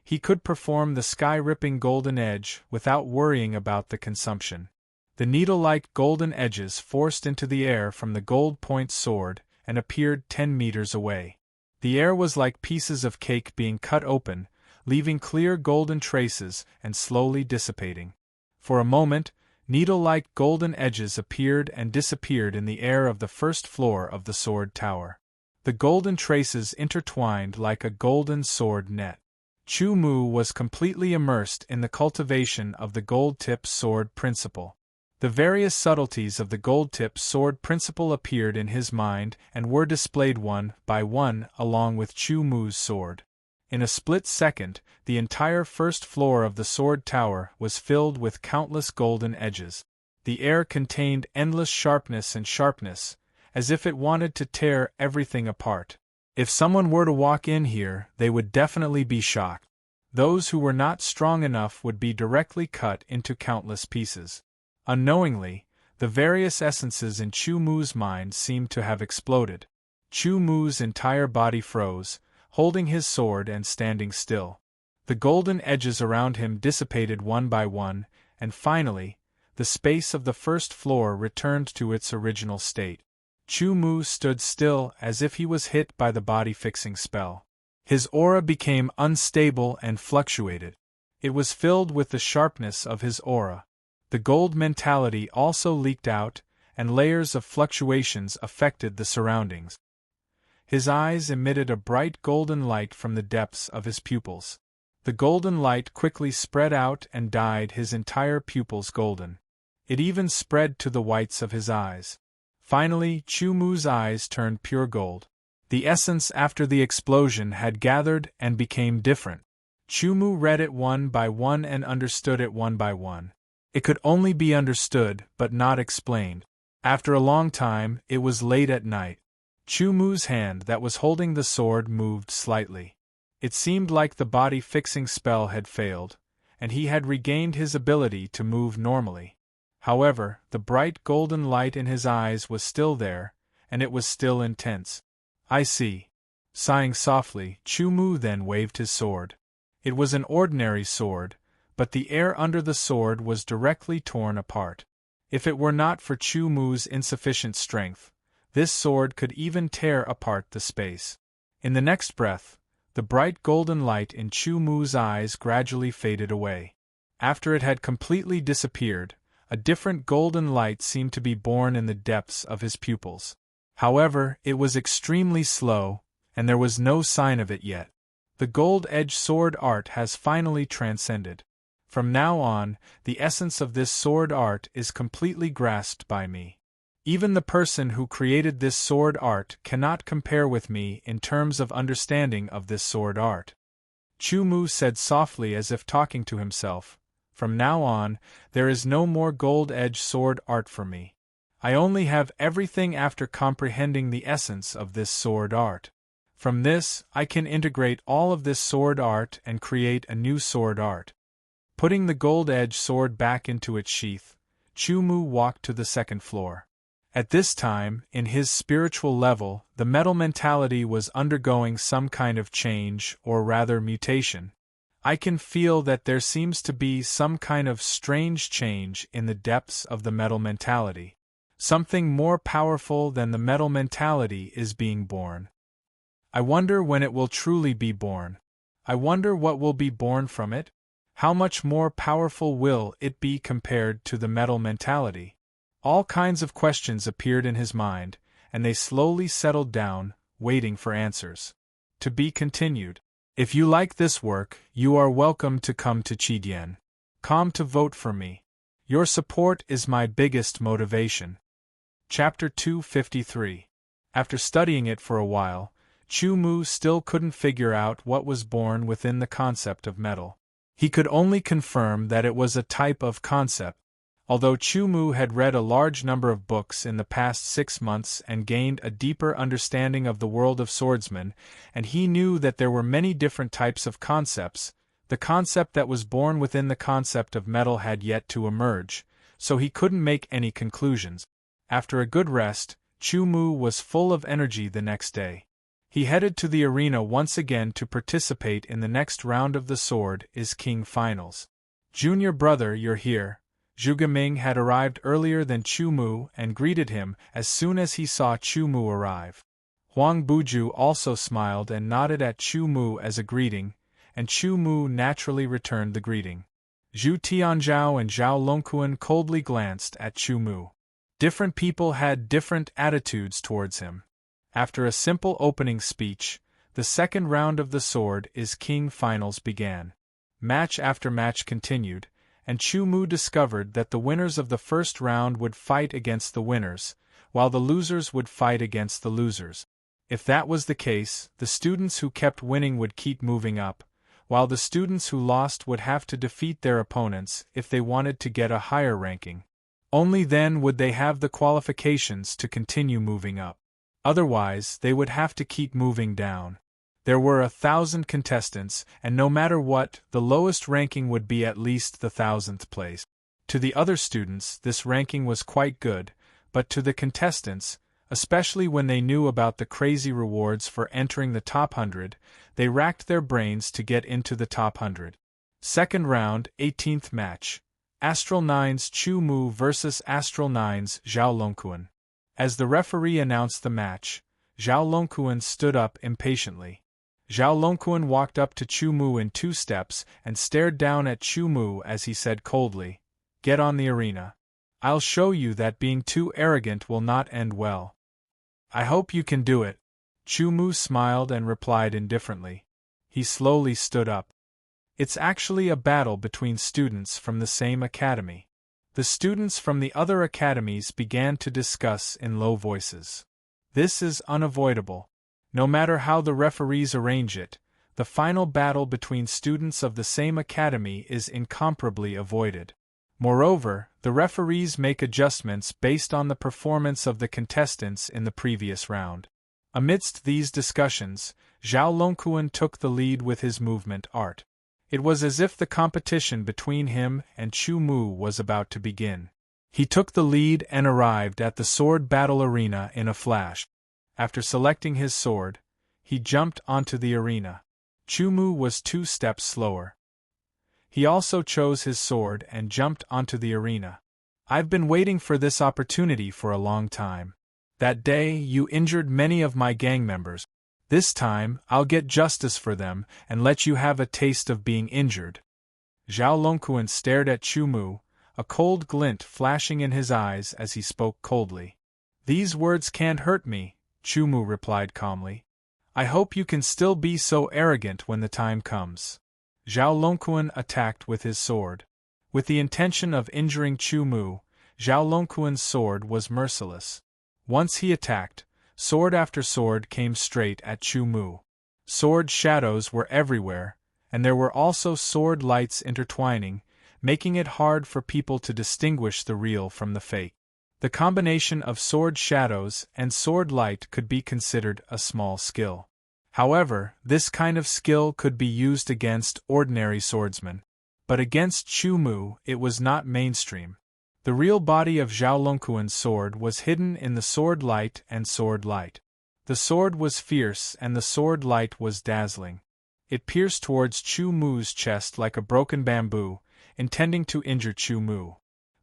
he could perform the sky-ripping golden edge without worrying about the consumption. The needle-like golden edges forced into the air from the gold point sword and appeared 10 meters away. The air was like pieces of cake being cut open, leaving clear golden traces and slowly dissipating. For a moment, needle-like golden edges appeared and disappeared in the air of the first floor of the sword tower. The golden traces intertwined like a golden sword net. Chu Mu was completely immersed in the cultivation of the gold-tip sword principle. The various subtleties of the gold-tip sword principle appeared in his mind and were displayed one by one along with Chu Mu's sword. In a split second, the entire first floor of the sword tower was filled with countless golden edges. The air contained endless sharpness, as if it wanted to tear everything apart. If someone were to walk in here, they would definitely be shocked. Those who were not strong enough would be directly cut into countless pieces. Unknowingly, the various essences in Chu Mu's mind seemed to have exploded. Chu Mu's entire body froze, holding his sword and standing still. The golden edges around him dissipated one by one, and finally, the space of the first floor returned to its original state. Chu Mu stood still as if he was hit by the body-fixing spell. His aura became unstable and fluctuated. It was filled with the sharpness of his aura. The gold mentality also leaked out, and layers of fluctuations affected the surroundings. His eyes emitted a bright golden light from the depths of his pupils. The golden light quickly spread out and dyed his entire pupils golden. It even spread to the whites of his eyes. Finally, Chu Mu's eyes turned pure gold. The essence after the explosion had gathered and became different. Chu Mu read it one by one and understood it one by one. It could only be understood but not explained. After a long time, it was late at night. Chu Mu's hand that was holding the sword moved slightly. It seemed like the body-fixing spell had failed, and he had regained his ability to move normally. However, the bright golden light in his eyes was still there, and it was still intense. "I see." Sighing softly, Chu Mu then waved his sword. It was an ordinary sword, but the air under the sword was directly torn apart. If it were not for Chu Mu's insufficient strength, this sword could even tear apart the space. In the next breath, the bright golden light in Chu Mu's eyes gradually faded away. After it had completely disappeared, a different golden light seemed to be born in the depths of his pupils. However, it was extremely slow, and there was no sign of it yet. The gold-edged sword art has finally transcended. From now on, the essence of this sword art is completely grasped by me. Even the person who created this sword art cannot compare with me in terms of understanding of this sword art. Chu Mu said softly as if talking to himself, "From now on, there is no more gold-edged sword art for me. I only have everything after comprehending the essence of this sword art. From this, I can integrate all of this sword art and create a new sword art." Putting the gold-edged sword back into its sheath, Chu Mu walked to the second floor. At this time, in his spiritual level, the metal mentality was undergoing some kind of change, or rather mutation. I can feel that there seems to be some kind of strange change in the depths of the metal mentality. Something more powerful than the metal mentality is being born. I wonder when it will truly be born. I wonder what will be born from it? How much more powerful will it be compared to the metal mentality? All kinds of questions appeared in his mind, and they slowly settled down, waiting for answers. To be continued. If you like this work, you are welcome to come to Chidien.com to vote for me. Your support is my biggest motivation. Chapter 253. After studying it for a while, Chu Mu still couldn't figure out what was born within the concept of metal. He could only confirm that it was a type of concept. Although Chu Mu had read a large number of books in the past 6 months and gained a deeper understanding of the world of swordsmen, and he knew that there were many different types of concepts, the concept that was born within the concept of metal had yet to emerge, so he couldn't make any conclusions. After a good rest, Chu Mu was full of energy the next day. He headed to the arena once again to participate in the next round of the Sword is King finals. Junior brother, you're here. Zhuge Ming had arrived earlier than Chu Mu and greeted him as soon as he saw Chu Mu arrive. Huang Buju also smiled and nodded at Chu Mu as a greeting, and Chu Mu naturally returned the greeting. Zhu Tianzhao and Zhao Longquan coldly glanced at Chu Mu. Different people had different attitudes towards him. After a simple opening speech, the second round of the Sword is King finals began. Match after match continued, and Chu Mu discovered that the winners of the first round would fight against the winners, while the losers would fight against the losers. If that was the case, the students who kept winning would keep moving up, while the students who lost would have to defeat their opponents if they wanted to get a higher ranking. Only then would they have the qualifications to continue moving up. Otherwise, they would have to keep moving down. There were 1,000 contestants, and no matter what, the lowest ranking would be at least the 1,000th place. To the other students, this ranking was quite good, but to the contestants, especially when they knew about the crazy rewards for entering the top 100, they racked their brains to get into the top 100. Second round, 18th match. Astral Nine's Chu Mu vs. Astral Nine's Zhao Longquan. As the referee announced the match, Zhao Longquan stood up impatiently. Zhao Longquan walked up to Chu Mu in 2 steps and stared down at Chu Mu as he said coldly, "Get on the arena. I'll show you that being too arrogant will not end well." "I hope you can do it." Chu Mu smiled and replied indifferently. He slowly stood up. "It's actually a battle between students from the same academy." The students from the other academies began to discuss in low voices. This is unavoidable. No matter how the referees arrange it, the final battle between students of the same academy is incomparably avoided. Moreover, the referees make adjustments based on the performance of the contestants in the previous round. Amidst these discussions, Zhao Longquan took the lead with his movement art. It was as if the competition between him and Chu Mu was about to begin. He took the lead and arrived at the sword battle arena in a flash. After selecting his sword, he jumped onto the arena. Chu Mu was 2 steps slower. He also chose his sword and jumped onto the arena. "I've been waiting for this opportunity for a long time. That day, you injured many of my gang members. This time, I'll get justice for them and let you have a taste of being injured." Zhao Longquan stared at Chu Mu, a cold glint flashing in his eyes as he spoke coldly. "These words can't hurt me," Chu Mu replied calmly. "I hope you can still be so arrogant when the time comes." Zhao Longquan attacked with his sword. With the intention of injuring Chu Mu, Zhao Longquan's sword was merciless. Once he attacked, sword after sword came straight at Chu Mu. Sword shadows were everywhere, and there were also sword lights intertwining, making it hard for people to distinguish the real from the fake. The combination of sword shadows and sword light could be considered a small skill. However, this kind of skill could be used against ordinary swordsmen. But against Chu Mu, it was not mainstream. The real body of Zhao Longquan's sword was hidden in the sword light and sword light. The sword was fierce and the sword light was dazzling. It pierced towards Chu Mu's chest like a broken bamboo, intending to injure Chu Mu.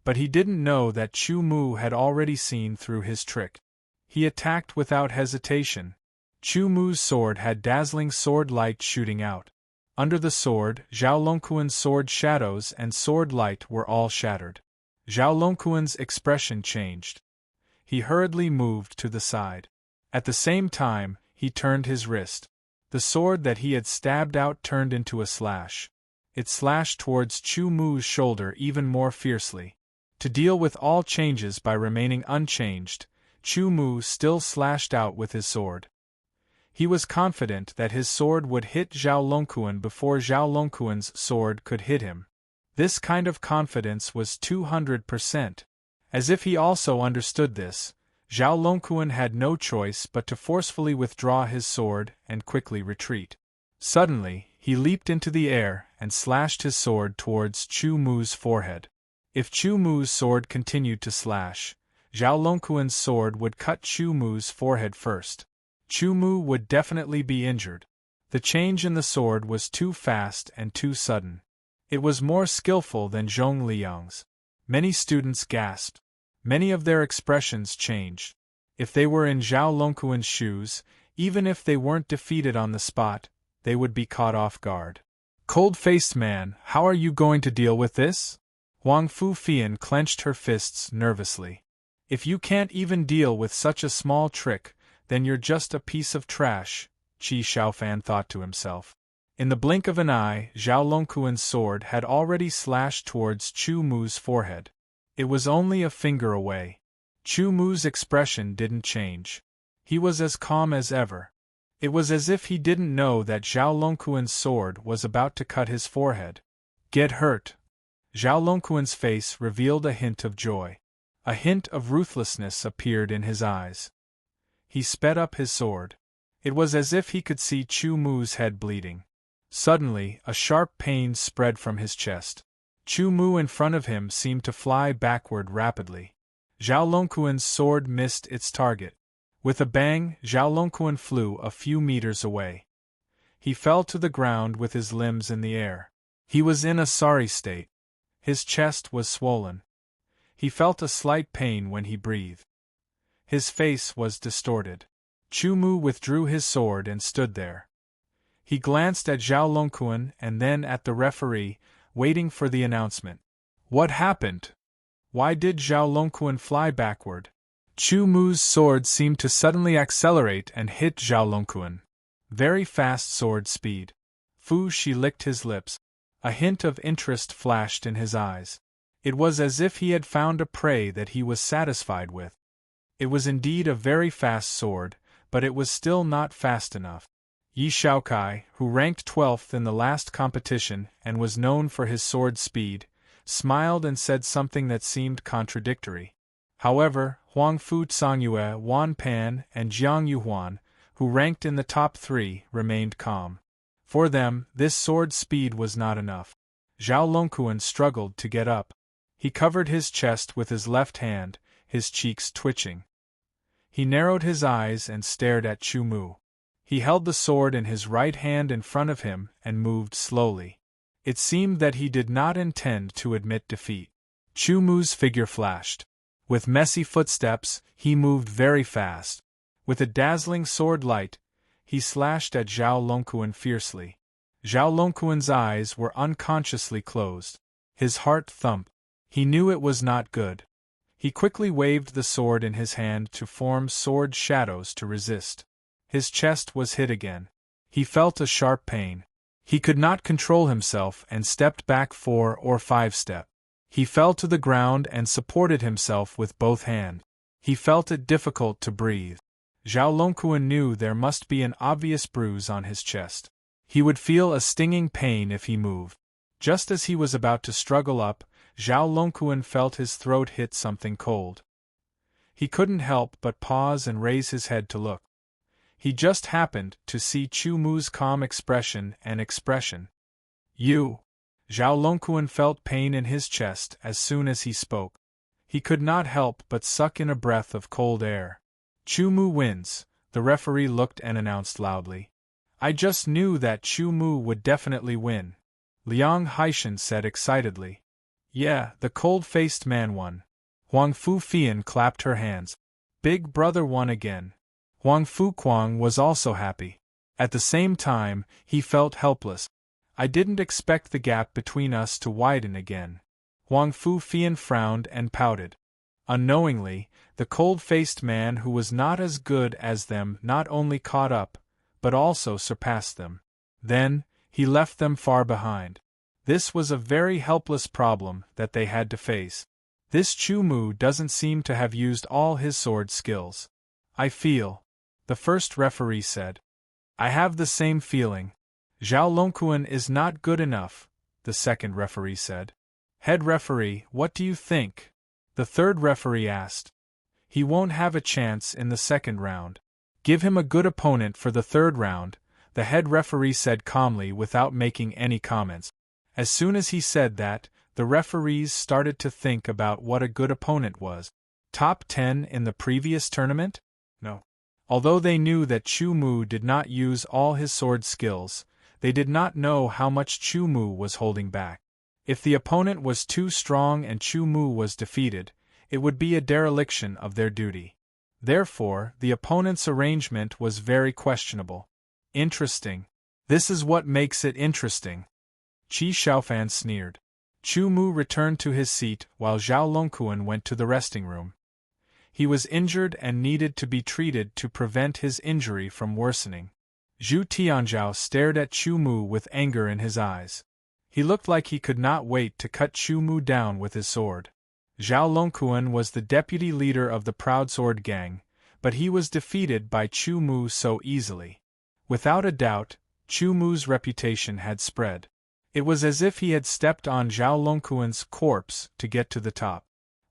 But he didn't know that Chu Mu had already seen through his trick. He attacked without hesitation. Chu Mu's sword had dazzling sword light shooting out. Under the sword, Zhao Longquan's sword shadows and sword light were all shattered. Zhao Longquan's expression changed. He hurriedly moved to the side. At the same time, he turned his wrist. The sword that he had stabbed out turned into a slash. It slashed towards Chu Mu's shoulder even more fiercely. To deal with all changes by remaining unchanged, Chu Mu still slashed out with his sword. He was confident that his sword would hit Zhao Longquan before Zhao Longquan's sword could hit him. This kind of confidence was 200%. As if he also understood this, Zhao Longquan had no choice but to forcefully withdraw his sword and quickly retreat. Suddenly, he leaped into the air and slashed his sword towards Chu Mu's forehead. If Chu Mu's sword continued to slash, Zhao Longquan's sword would cut Chu Mu's forehead first. Chu Mu would definitely be injured. The change in the sword was too fast and too sudden. It was more skillful than Zhong Liang's. Many students gasped. Many of their expressions changed. If they were in Zhao Longquan's shoes, even if they weren't defeated on the spot, they would be caught off guard. Cold-faced man, how are you going to deal with this? Huang Fu Fian clenched her fists nervously. If you can't even deal with such a small trick, then you're just a piece of trash, Qi Xiaofan thought to himself. In the blink of an eye, Zhao Longquan's sword had already slashed towards Chu Mu's forehead. It was only a finger away. Chu Mu's expression didn't change. He was as calm as ever. It was as if he didn't know that Zhao Longquan's sword was about to cut his forehead. Get hurt. Zhao Longquan's face revealed a hint of joy. A hint of ruthlessness appeared in his eyes. He sped up his sword. It was as if he could see Chu Mu's head bleeding. Suddenly, a sharp pain spread from his chest. Chu Mu in front of him seemed to fly backward rapidly. Zhao Longquan's sword missed its target. With a bang, Zhao Longquan flew a few meters away. He fell to the ground with his limbs in the air. He was in a sorry state. His chest was swollen. He felt a slight pain when he breathed. His face was distorted. Chu Mu withdrew his sword and stood there. He glanced at Zhao Longquan and then at the referee, waiting for the announcement. What happened? Why did Zhao Longquan fly backward? Chu Mu's sword seemed to suddenly accelerate and hit Zhao Longquan. Very fast sword speed. Fu Shi licked his lips. A hint of interest flashed in his eyes. It was as if he had found a prey that he was satisfied with. It was indeed a very fast sword, but it was still not fast enough. Yi Shaokai, who ranked 12th in the last competition and was known for his sword speed, smiled and said something that seemed contradictory. However, Huang Fu Cangyue, Wan Pan, and Jiang Yuhuan, who ranked in the top 3, remained calm. For them, this sword speed was not enough. Zhao Longquan struggled to get up. He covered his chest with his left hand, his cheeks twitching. He narrowed his eyes and stared at Chu Mu. He held the sword in his right hand in front of him and moved slowly. It seemed that he did not intend to admit defeat. Chu Mu's figure flashed. With messy footsteps, he moved very fast. With a dazzling sword light, he slashed at Zhao Longquan fiercely. Zhao Longquan's eyes were unconsciously closed. His heart thumped. He knew it was not good. He quickly waved the sword in his hand to form sword shadows to resist. His chest was hit again. He felt a sharp pain. He could not control himself and stepped back 4 or 5 steps. He fell to the ground and supported himself with both hands. He felt it difficult to breathe. Zhao Longquan knew there must be an obvious bruise on his chest. He would feel a stinging pain if he moved. Just as he was about to struggle up, Zhao Longquan felt his throat hit something cold. He couldn't help but pause and raise his head to look. He just happened to see Chu Mu's calm expression and expression. You! Zhao Longquan felt pain in his chest as soon as he spoke. He could not help but suck in a breath of cold air. Chu Mu wins, the referee looked and announced loudly. I just knew that Chu Mu would definitely win, Liang Haishan said excitedly. Yeah, the cold-faced man won. Huang Fu Fian clapped her hands. Big brother won again. Huang Fu Kuang was also happy. At the same time, he felt helpless. I didn't expect the gap between us to widen again. Huang Fu Fian frowned and pouted. Unknowingly, the cold-faced man who was not as good as them not only caught up, but also surpassed them. Then, he left them far behind. This was a very helpless problem that they had to face. This Chu Mu doesn't seem to have used all his sword skills. I feel, the first referee said. I have the same feeling. Zhao Longquan is not good enough, the second referee said. Head referee, what do you think? The third referee asked. He won't have a chance in the second round. Give him a good opponent for the third round, the head referee said calmly without making any comments. As soon as he said that, the referees started to think about what a good opponent was. Top 10 in the previous tournament? No. Although they knew that Chu Mu did not use all his sword skills, they did not know how much Chu Mu was holding back. If the opponent was too strong and Chu Mu was defeated, it would be a dereliction of their duty. Therefore, the opponent's arrangement was very questionable. Interesting. This is what makes it interesting. Qi Xiaofan sneered. Chu Mu returned to his seat while Zhao Longquan went to the resting room. He was injured and needed to be treated to prevent his injury from worsening. Zhu Tianzhao stared at Chu Mu with anger in his eyes. He looked like he could not wait to cut Chu Mu down with his sword. Zhao Longquan was the deputy leader of the Proud Sword Gang, but he was defeated by Chu Mu so easily. Without a doubt, Chu Mu's reputation had spread. It was as if he had stepped on Zhao Longquan's corpse to get to the top.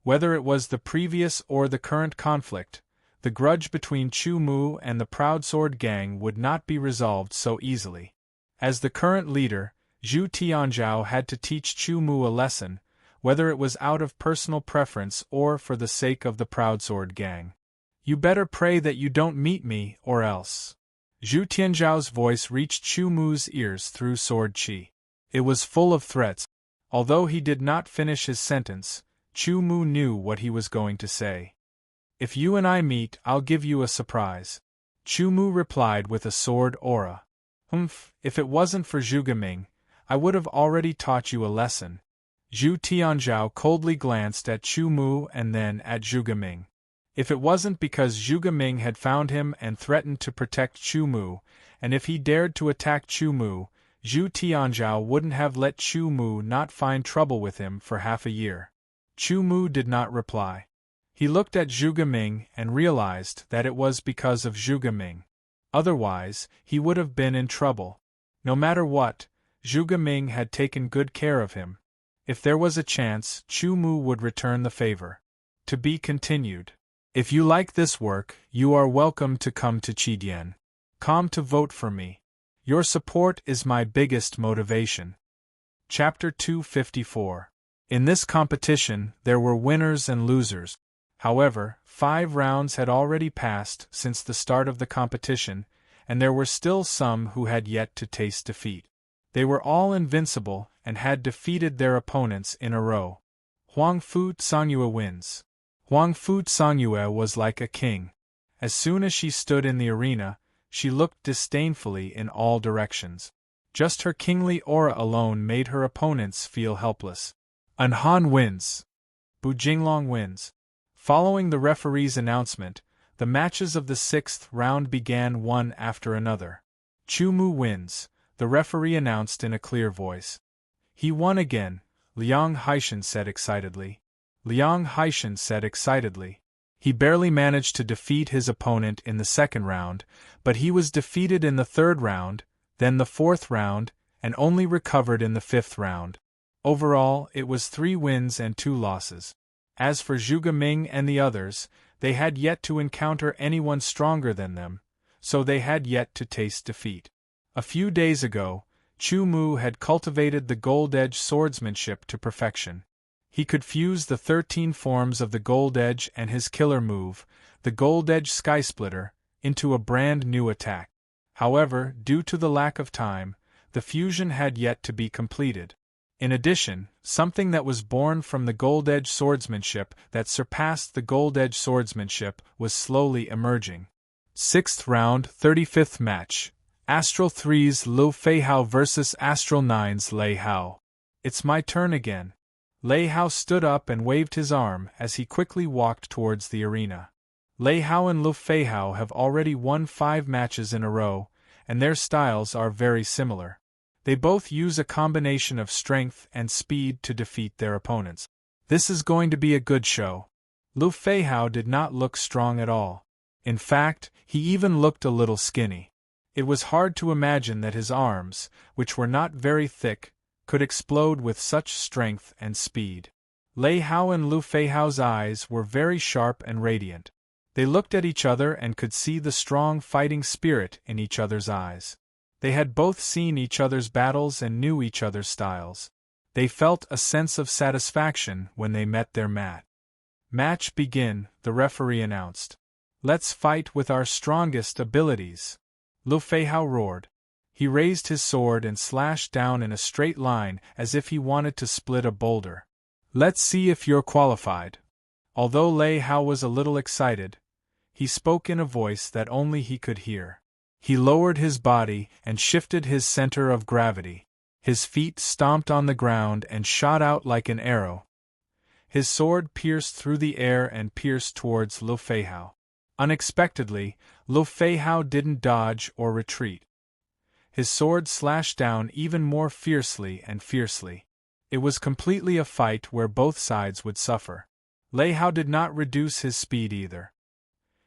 Whether it was the previous or the current conflict, the grudge between Chu Mu and the Proud Sword Gang would not be resolved so easily. As the current leader, Zhu Tianzhao had to teach Chu Mu a lesson, whether it was out of personal preference or for the sake of the Proud Sword Gang. You better pray that you don't meet me, or else. Zhu Tianzhao's voice reached Chu Mu's ears through sword qi. It was full of threats. Although he did not finish his sentence, Chu Mu knew what he was going to say. If you and I meet, I'll give you a surprise. Chu Mu replied with a sword aura. If it wasn't for Zhuge Ming, I would have already taught you a lesson. Zhu Tianzhao coldly glanced at Chu Mu and then at Zhuge Ming. If it wasn't because Zhuge Ming had found him and threatened to protect Chu Mu, and if he dared to attack Chu Mu, Zhu Tianzhao wouldn't have let Chu Mu not find trouble with him for half a year. Chu Mu did not reply. He looked at Zhuge Ming and realized that it was because of Zhuge Ming. Otherwise, he would have been in trouble. No matter what, Zhuge Ming had taken good care of him. If there was a chance, Chu Mu would return the favor. To be continued. If you like this work, you are welcome to come to Qidian.com to vote for me. Your support is my biggest motivation. Chapter 254. In this competition, there were winners and losers. However, 5 rounds had already passed since the start of the competition, and there were still some who had yet to taste defeat. They were all invincible and had defeated their opponents in a row. Huang Fu Songyue wins. Huang Fu Songyue was like a king. As soon as she stood in the arena, she looked disdainfully in all directions. Just her kingly aura alone made her opponents feel helpless. An Han wins. Bu Jinglong wins. Following the referee's announcement, the matches of the 6th round began one after another. Chu Mu wins, the referee announced in a clear voice. He won again, Liang Haishan said excitedly. Liang Haishan said excitedly. He barely managed to defeat his opponent in the 2nd round, but he was defeated in the 3rd round, then the 4th round, and only recovered in the 5th round. Overall, it was 3 wins and 2 losses. As for Zhuge Ming and the others, they had yet to encounter anyone stronger than them, so they had yet to taste defeat. A few days ago, Chu Mu had cultivated the gold-edge swordsmanship to perfection. He could fuse the 13 forms of the Gold Edge and his killer move, the Gold Edge Skysplitter, into a brand new attack. However, due to the lack of time, the fusion had yet to be completed. In addition, something that was born from the Gold Edge swordsmanship that surpassed the Gold Edge swordsmanship was slowly emerging. 6th round, 35th match. Astral 3's Liu Feihao vs Astral 9's Lei Hao. It's my turn again. Lei Hao stood up and waved his arm as he quickly walked towards the arena. Lei Hao and Liu Feihao have already won 5 matches in a row, and their styles are very similar. They both use a combination of strength and speed to defeat their opponents. This is going to be a good show. Liu Feihao did not look strong at all. In fact, he even looked a little skinny. It was hard to imagine that his arms, which were not very thick, could explode with such strength and speed. Lei Hao and Liu Feihao's eyes were very sharp and radiant. They looked at each other and could see the strong fighting spirit in each other's eyes. They had both seen each other's battles and knew each other's styles. They felt a sense of satisfaction when they met their match. Match begin, the referee announced. Let's fight with our strongest abilities. Lu Feihao roared. He raised his sword and slashed down in a straight line as if he wanted to split a boulder. Let's see if you're qualified. Although Lei Hao was a little excited, he spoke in a voice that only he could hear. He lowered his body and shifted his center of gravity. His feet stomped on the ground and shot out like an arrow. His sword pierced through the air and pierced towards Lu Feihao. Unexpectedly, Lu Feihao didn't dodge or retreat. His sword slashed down even more fiercely and fiercely. It was completely a fight where both sides would suffer. Lei Hao did not reduce his speed either.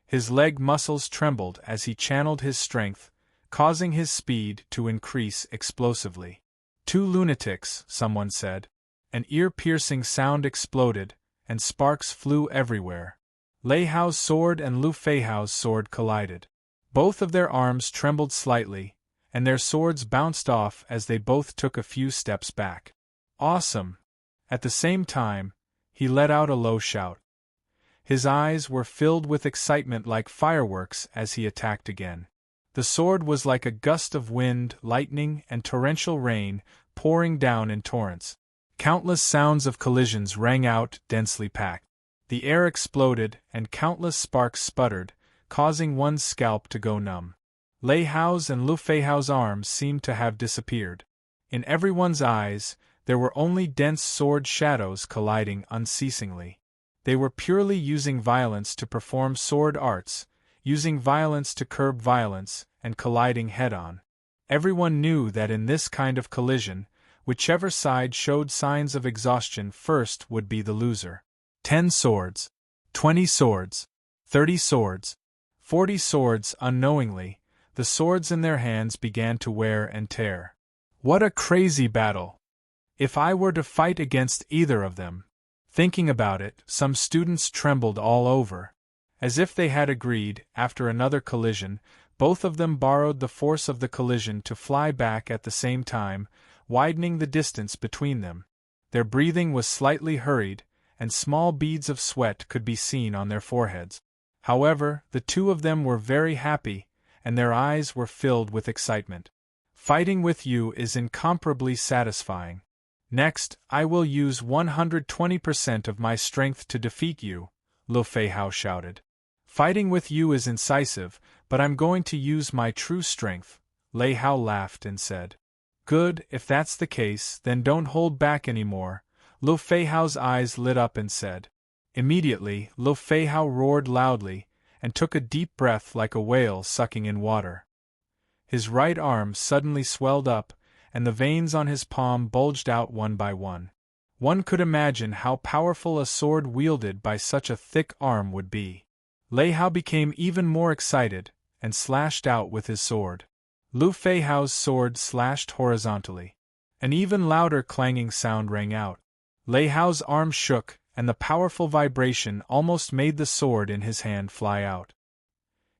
His leg muscles trembled as he channeled his strength, causing his speed to increase explosively. Two lunatics, someone said. An ear-piercing sound exploded, and sparks flew everywhere. Lei Hao's sword and Lu Feihao's sword collided. Both of their arms trembled slightly, and their swords bounced off as they both took a few steps back. Awesome! At the same time, he let out a low shout. His eyes were filled with excitement like fireworks as he attacked again. The sword was like a gust of wind, lightning, and torrential rain, pouring down in torrents. Countless sounds of collisions rang out, densely packed. The air exploded, and countless sparks sputtered, causing one's scalp to go numb. Lei Hao's and Lu Feihao's arms seemed to have disappeared. In everyone's eyes, there were only dense sword shadows colliding unceasingly. They were purely using violence to perform sword arts, using violence to curb violence, and colliding head-on. Everyone knew that in this kind of collision, whichever side showed signs of exhaustion first would be the loser. 10 swords, 20 swords, 30 swords, 40 swords. Unknowingly, the swords in their hands began to wear and tear. What a crazy battle! If I were to fight against either of them. Thinking about it, some students trembled all over. As if they had agreed, after another collision, both of them borrowed the force of the collision to fly back at the same time, widening the distance between them. Their breathing was slightly hurried, and small beads of sweat could be seen on their foreheads. However, the two of them were very happy, and their eyes were filled with excitement. Fighting with you is incomparably satisfying. Next, I will use 120% of my strength to defeat you, Lu Feihao shouted. Fighting with you is incisive, but I'm going to use my true strength, Lei Hao laughed and said. Good, if that's the case, then don't hold back anymore, Lu Feihao's eyes lit up and said. Immediately, Lu Feihao roared loudly, and took a deep breath like a whale sucking in water. His right arm suddenly swelled up, and the veins on his palm bulged out one by one. One could imagine how powerful a sword wielded by such a thick arm would be. Lei Hao became even more excited, and slashed out with his sword. Lu Feihao's sword slashed horizontally. An even louder clanging sound rang out. Lei Hao's arm shook, and the powerful vibration almost made the sword in his hand fly out.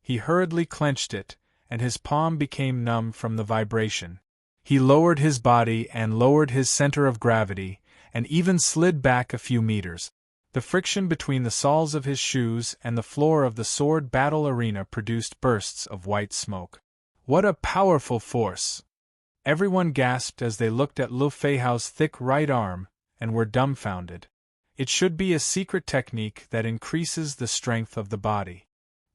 He hurriedly clenched it, and his palm became numb from the vibration. He lowered his body and lowered his center of gravity, and even slid back a few meters. The friction between the soles of his shoes and the floor of the sword battle arena produced bursts of white smoke. What a powerful force! Everyone gasped as they looked at Lu Feihao's thick right arm, and were dumbfounded. It should be a secret technique that increases the strength of the body.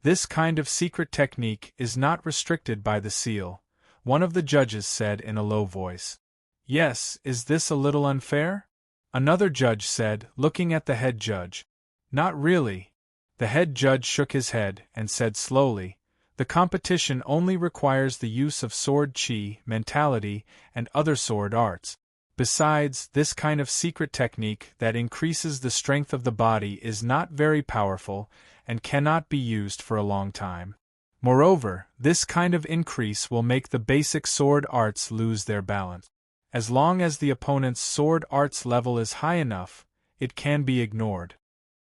This kind of secret technique is not restricted by the seal, one of the judges said in a low voice. Yes, is this a little unfair? Another judge said, looking at the head judge. Not really. The head judge shook his head and said slowly, the competition only requires the use of sword chi, mentality, and other sword arts. Besides, this kind of secret technique that increases the strength of the body is not very powerful and cannot be used for a long time. Moreover, this kind of increase will make the basic sword arts lose their balance. As long as the opponent's sword arts level is high enough, it can be ignored.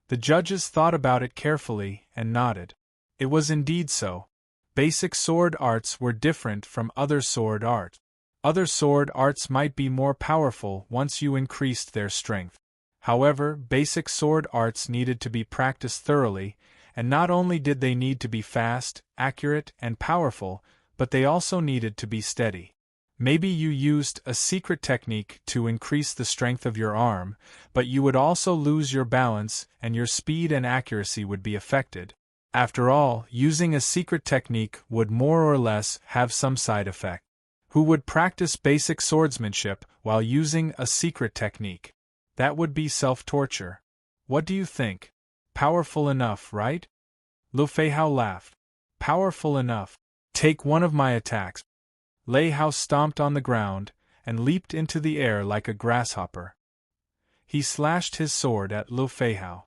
The judges thought about it carefully and nodded. It was indeed so. Basic sword arts were different from other sword arts. Other sword arts might be more powerful once you increased their strength. However, basic sword arts needed to be practiced thoroughly, and not only did they need to be fast, accurate, and powerful, but they also needed to be steady. Maybe you used a secret technique to increase the strength of your arm, but you would also lose your balance and your speed and accuracy would be affected. After all, using a secret technique would more or less have some side effect. Who would practice basic swordsmanship while using a secret technique? That would be self-torture. What do you think? Powerful enough, right? Lu Feihao laughed. Powerful enough. Take one of my attacks. Lei Hao stomped on the ground and leaped into the air like a grasshopper. He slashed his sword at Lu Feihao.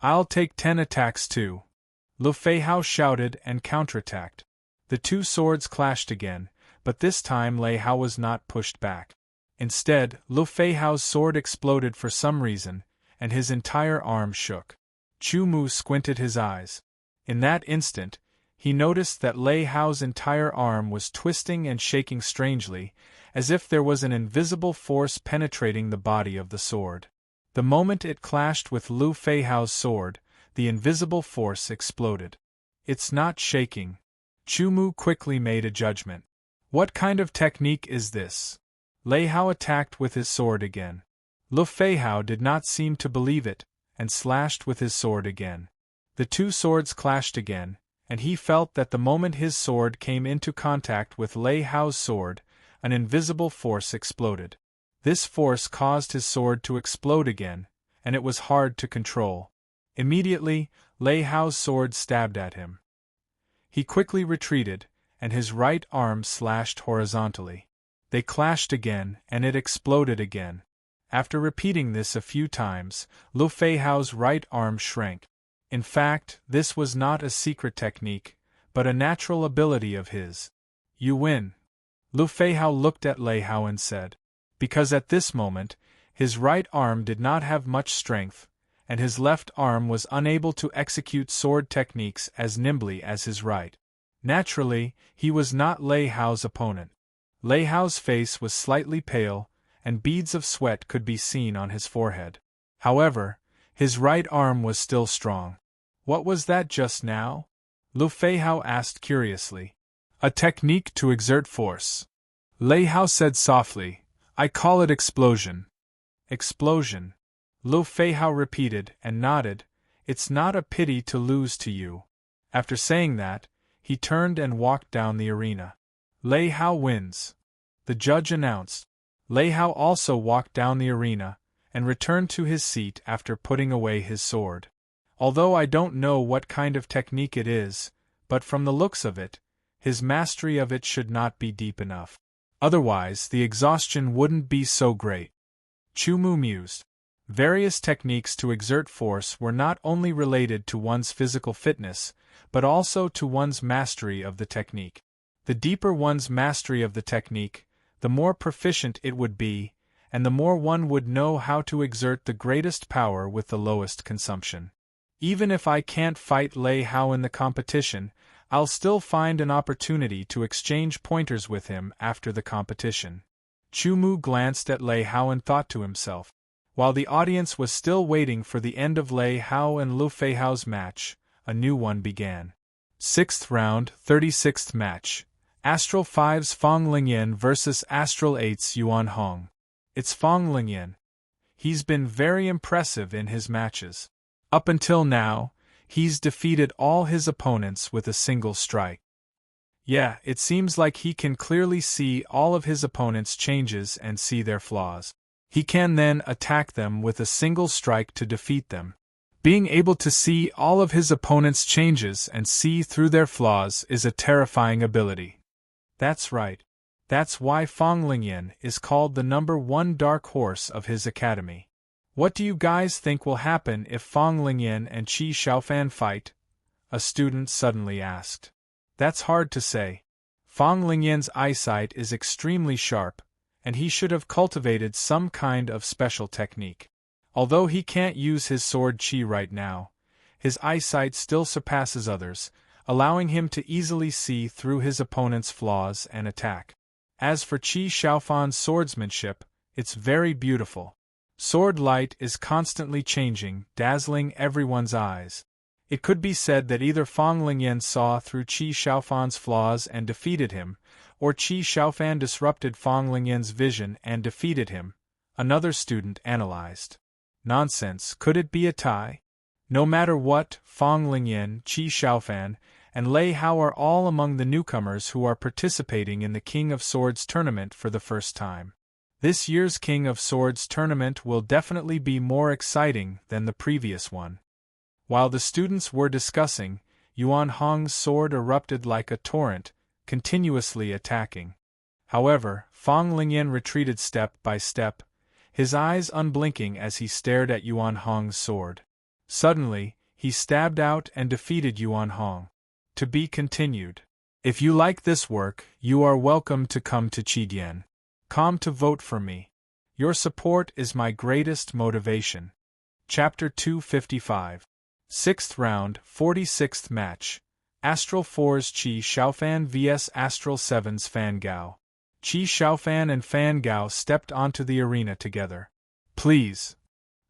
I'll take 10 attacks too. Lu Feihao shouted and counterattacked. The two swords clashed again, but this time Lei Hao was not pushed back. Instead, Lu Feihao's sword exploded for some reason, and his entire arm shook. Chu Mu squinted his eyes. In that instant, he noticed that Lei Hao's entire arm was twisting and shaking strangely, as if there was an invisible force penetrating the body of the sword. The moment it clashed with Lu Feihao's sword, the invisible force exploded. It's not shaking. Chu Mu quickly made a judgment. What kind of technique is this? Lei Hao attacked with his sword again. Lu Feihao did not seem to believe it, and slashed with his sword again. The two swords clashed again, and he felt that the moment his sword came into contact with Lei Hao's sword, an invisible force exploded. This force caused his sword to explode again, and it was hard to control. Immediately, Lei Hao's sword stabbed at him. He quickly retreated, and his right arm slashed horizontally. They clashed again, and it exploded again. After repeating this a few times, Lu Feihao's right arm shrank. In fact, this was not a secret technique, but a natural ability of his. You win. Lu Feihao looked at Lei Hao and said. Because at this moment, his right arm did not have much strength, and his left arm was unable to execute sword techniques as nimbly as his right. Naturally, he was not Lei Hao's opponent. Lei Hao's face was slightly pale, and beads of sweat could be seen on his forehead. However, his right arm was still strong. What was that just now? Lu Feihao asked curiously. A technique to exert force. Lei Hao said softly, I call it explosion. Explosion. Lu Feihao repeated and nodded. It's not a pity to lose to you. After saying that, he turned and walked down the arena. Lei Hao wins. The judge announced. Lei Hao also walked down the arena, and returned to his seat after putting away his sword. Although I don't know what kind of technique it is, but from the looks of it, his mastery of it should not be deep enough. Otherwise, the exhaustion wouldn't be so great. Chu Mu mused. Various techniques to exert force were not only related to one's physical fitness, but also to one's mastery of the technique. The deeper one's mastery of the technique, the more proficient it would be, and the more one would know how to exert the greatest power with the lowest consumption. Even if I can't fight Lei Hao in the competition, I'll still find an opportunity to exchange pointers with him after the competition. Chu Mu glanced at Lei Hao and thought to himself. While the audience was still waiting for the end of Lei Hao and Lu Feihao's match, a new one began. 6th round, 36th match. Astral 5's Fong Lingyan vs Astral 8's Yuan Hong. It's Fong Lingyan. He's been very impressive in his matches. Up until now, he's defeated all his opponents with a single strike. Yeah, it seems like he can clearly see all of his opponents' changes and see their flaws. He can then attack them with a single strike to defeat them. Being able to see all of his opponents' changes and see through their flaws is a terrifying ability. That's right. That's why Fong Lingyan is called the #1 dark horse of his academy. What do you guys think will happen if Fong Lingyan and Qi Xiaofan fight? A student suddenly asked. That's hard to say. Fong Lingyan's eyesight is extremely sharp, and he should have cultivated some kind of special technique. Although he can't use his sword Qi right now, his eyesight still surpasses others, allowing him to easily see through his opponent's flaws and attack. As for Qi Xiaofan's swordsmanship, it's very beautiful. Sword light is constantly changing, dazzling everyone's eyes. It could be said that either Fang Lingyan saw through Qi Xiaofan's flaws and defeated him, or Qi Xiaofan disrupted Fang Lingyan's vision and defeated him, another student analyzed. Nonsense, could it be a tie? No matter what, Fang Lingyan, Qi Xiaofan, and Lei Hao are all among the newcomers who are participating in the King of Swords tournament for the first time. This year's King of Swords tournament will definitely be more exciting than the previous one. While the students were discussing, Yuan Hong's sword erupted like a torrent, continuously attacking. However, Fang Lingyan retreated step by step, his eyes unblinking as he stared at Yuan Hong's sword. Suddenly, he stabbed out and defeated Yuan Hong. To be continued. If you like this work, you are welcome to come to Chidian.com to vote for me. Your support is my greatest motivation. Chapter 255. 6th Round, 46th Match. Astral 4's Qi Xiaofan vs Astral 7's Fan Gao. Qi Xiaofan and Fan Gao stepped onto the arena together. Please.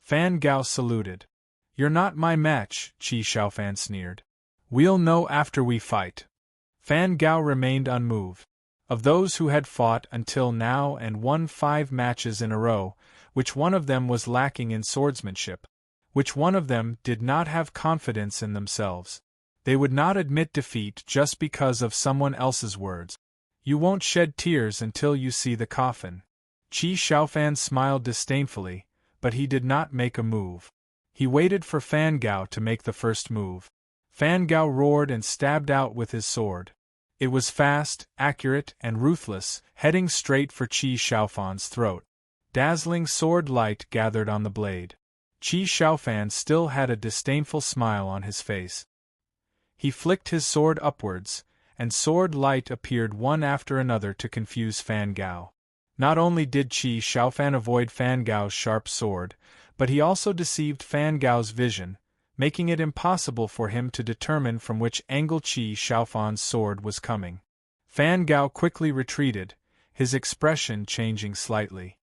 Fan Gao saluted. You're not my match, Qi Xiaofan sneered. We'll know after we fight. Fan Gao remained unmoved. Of those who had fought until now and won 5 matches in a row, which one of them was lacking in swordsmanship? Which one of them did not have confidence in themselves? They would not admit defeat just because of someone else's words. You won't shed tears until you see the coffin. Qi Xiaofan smiled disdainfully, but he did not make a move. He waited for Fan Gao to make the first move. Fan Gao roared and stabbed out with his sword. It was fast, accurate, and ruthless, heading straight for Qi Xiaofan's throat. Dazzling sword light gathered on the blade. Qi Xiaofan still had a disdainful smile on his face. He flicked his sword upwards, and sword light appeared one after another to confuse Fan Gao. Not only did Qi Xiaofan avoid Fan Gao's sharp sword, but he also deceived Fan Gao's vision, making it impossible for him to determine from which angle Qi Xiaofan's sword was coming. Fan Gao quickly retreated, his expression changing slightly.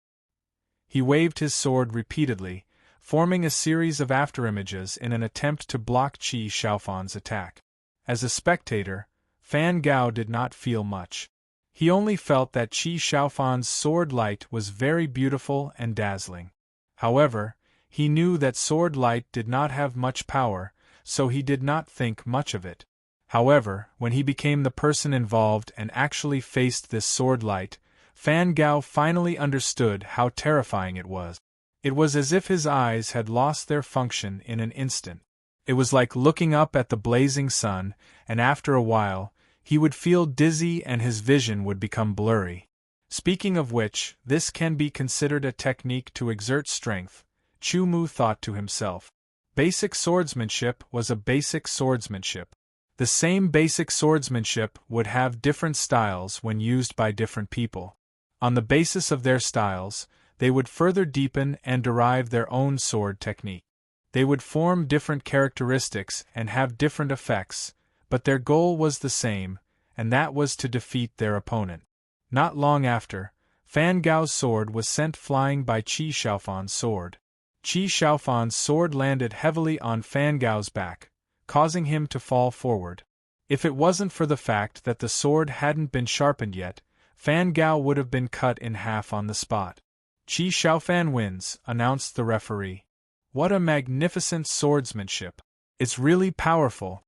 He waved his sword repeatedly, forming a series of afterimages in an attempt to block Qi Xiaofan's attack. As a spectator, Fan Gao did not feel much. He only felt that Qi Xiaofan's sword light was very beautiful and dazzling. However, he knew that sword light did not have much power, so he did not think much of it. However, when he became the person involved and actually faced this sword light, Fan Gao finally understood how terrifying it was. It was as if his eyes had lost their function in an instant. It was like looking up at the blazing sun, and after a while, he would feel dizzy and his vision would become blurry. Speaking of which, this can be considered a technique to exert strength, Chu Mu thought to himself. Basic swordsmanship was a basic swordsmanship. The same basic swordsmanship would have different styles when used by different people. On the basis of their styles, they would further deepen and derive their own sword technique. They would form different characteristics and have different effects, but their goal was the same, and that was to defeat their opponent. Not long after, Fan Gao's sword was sent flying by Qi Xiaofan's sword. Qi Xiaofan's sword landed heavily on Fan Gao's back, causing him to fall forward. If it wasn't for the fact that the sword hadn't been sharpened yet, Fan Gao would have been cut in half on the spot. Qi Xiaofan wins, announced the referee. What a magnificent swordsmanship! It's really powerful.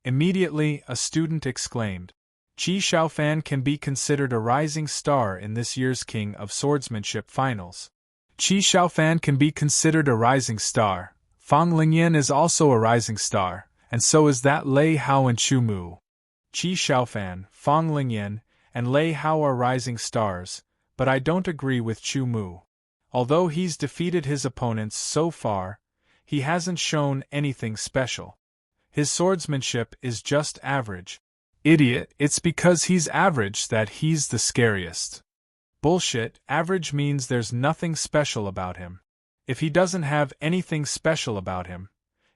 Immediately, a student exclaimed. Qi Xiaofan can be considered a rising star in this year's King of Swordsmanship finals. Qi Xiaofan can be considered a rising star. Fang Lingyan is also a rising star, and so is that Lei Hao and Chu Mu. Qi Xiaofan, Fang Lingyan, and Lei Hao are rising stars, but I don't agree with Chu Mu. Although he's defeated his opponents so far, he hasn't shown anything special. His swordsmanship is just average. Idiot, it's because he's average that he's the scariest. Bullshit, average means there's nothing special about him. If he doesn't have anything special about him,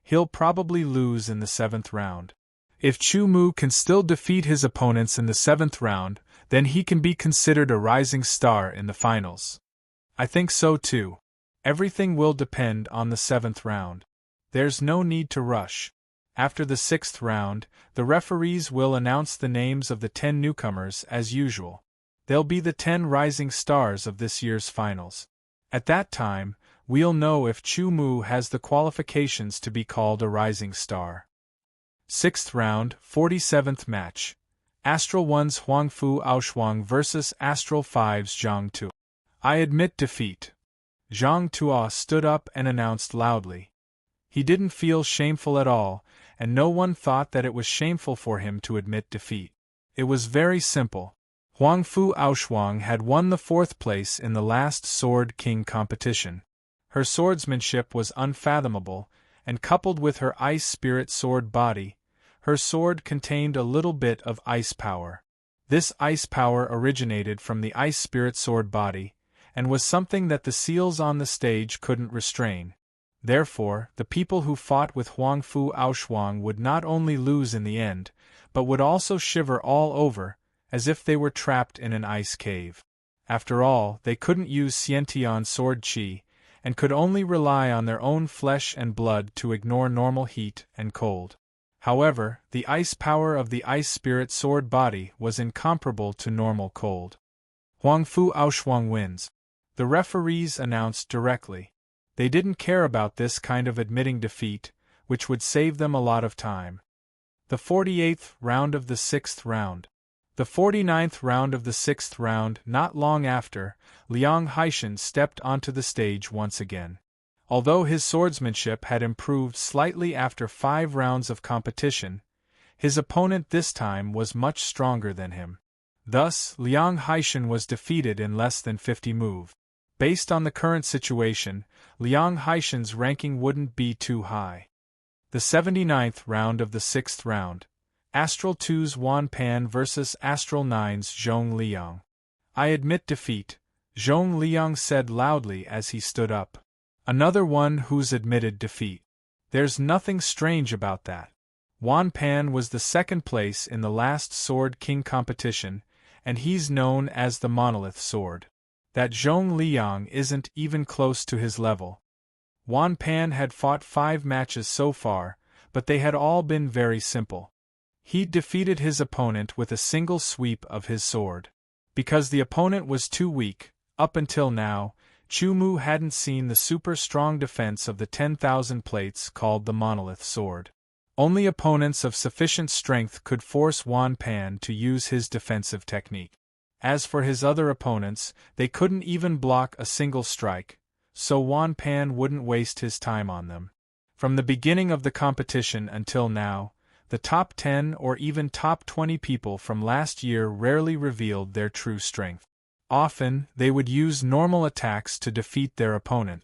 he'll probably lose in the 7th round. If Chu Mu can still defeat his opponents in the 7th round, then he can be considered a rising star in the finals. I think so too. Everything will depend on the 7th round. There's no need to rush. After the 6th round, the referees will announce the names of the 10 newcomers as usual. They'll be the 10 rising stars of this year's finals. At that time, we'll know if Chu Mu has the qualifications to be called a rising star. 6th round, 47th match. Astral 1's Huangfu Aoshuang vs Astral 5's Zhang Tu. I admit defeat. Zhang Tuo stood up and announced loudly. He didn't feel shameful at all, and no one thought that it was shameful for him to admit defeat. It was very simple. Huangfu Aoshuang had won the 4th place in the last Sword King competition. Her swordsmanship was unfathomable, and coupled with her ice spirit sword body, her sword contained a little bit of ice power. This ice power originated from the ice spirit sword body, and was something that the seals on the stage couldn't restrain. Therefore, the people who fought with Huangfu Aoshuang would not only lose in the end, but would also shiver all over, as if they were trapped in an ice cave. After all, they couldn't use Xiantian sword qi, and could only rely on their own flesh and blood to ignore normal heat and cold. However, the ice power of the ice spirit sword body was incomparable to normal cold. Huangfu Aoshuang wins. The referees announced directly. They didn't care about this kind of admitting defeat, which would save them a lot of time. The 48th round of the 6th round. The 49th round of the 6th round. Not long after, Liang Haishan stepped onto the stage once again. Although his swordsmanship had improved slightly after 5 rounds of competition, his opponent this time was much stronger than him. Thus, Liang Haishan was defeated in less than 50 moves. Based on the current situation, Liang Haishan's ranking wouldn't be too high. The 79th round of the 6th round. Astral 2's Wan Pan vs Astral 9's Zhong Liang. I admit defeat, Zhong Liang said loudly as he stood up. Another one who's admitted defeat. There's nothing strange about that. Wan Pan was the 2nd place in the last Sword King competition, and he's known as the Monolith Sword. That Zhong Liang isn't even close to his level. Wan Pan had fought 5 matches so far, but they had all been very simple. He defeated his opponent with a single sweep of his sword. Because the opponent was too weak, up until now, Chu Mu hadn't seen the super strong defense of the 10,000 plates called the Monolith Sword. Only opponents of sufficient strength could force Wan Pan to use his defensive technique. As for his other opponents, they couldn't even block a single strike, so Wan Pan wouldn't waste his time on them. From the beginning of the competition until now, the top 10 or even top 20 people from last year rarely revealed their true strength. Often, they would use normal attacks to defeat their opponent.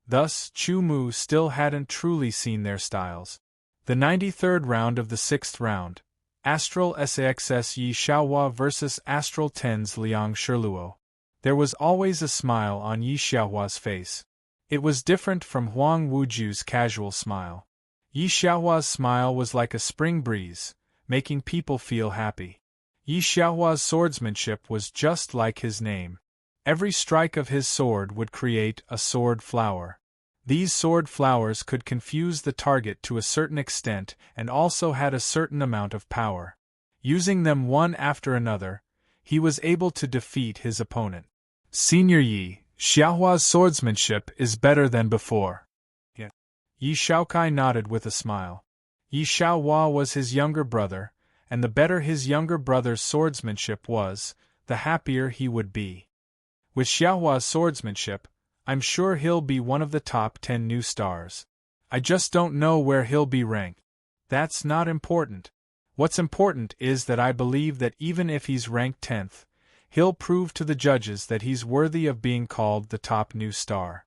Thus, Chu Mu still hadn't truly seen their styles. The 93rd round of the 6th round. Astral SAXS Yi Xiaohua vs Astral 10's Liang Shiluo. There was always a smile on Yi Xiaohua's face. It was different from Huang Wuju's casual smile. Yi Xiaohua's smile was like a spring breeze, making people feel happy. Yi Xiaohua's swordsmanship was just like his name. Every strike of his sword would create a sword flower. These sword flowers could confuse the target to a certain extent and also had a certain amount of power. Using them one after another, he was able to defeat his opponent. Senior Yi, Xiaohua's swordsmanship is better than before. Yi Xiaokai nodded with a smile. Yi Xiaohua was his younger brother, and the better his younger brother's swordsmanship was, the happier he would be. With Xiaohua's swordsmanship, I'm sure he'll be one of the top 10 new stars. I just don't know where he'll be ranked. That's not important. What's important is that I believe that even if he's ranked 10th, he'll prove to the judges that he's worthy of being called the top new star.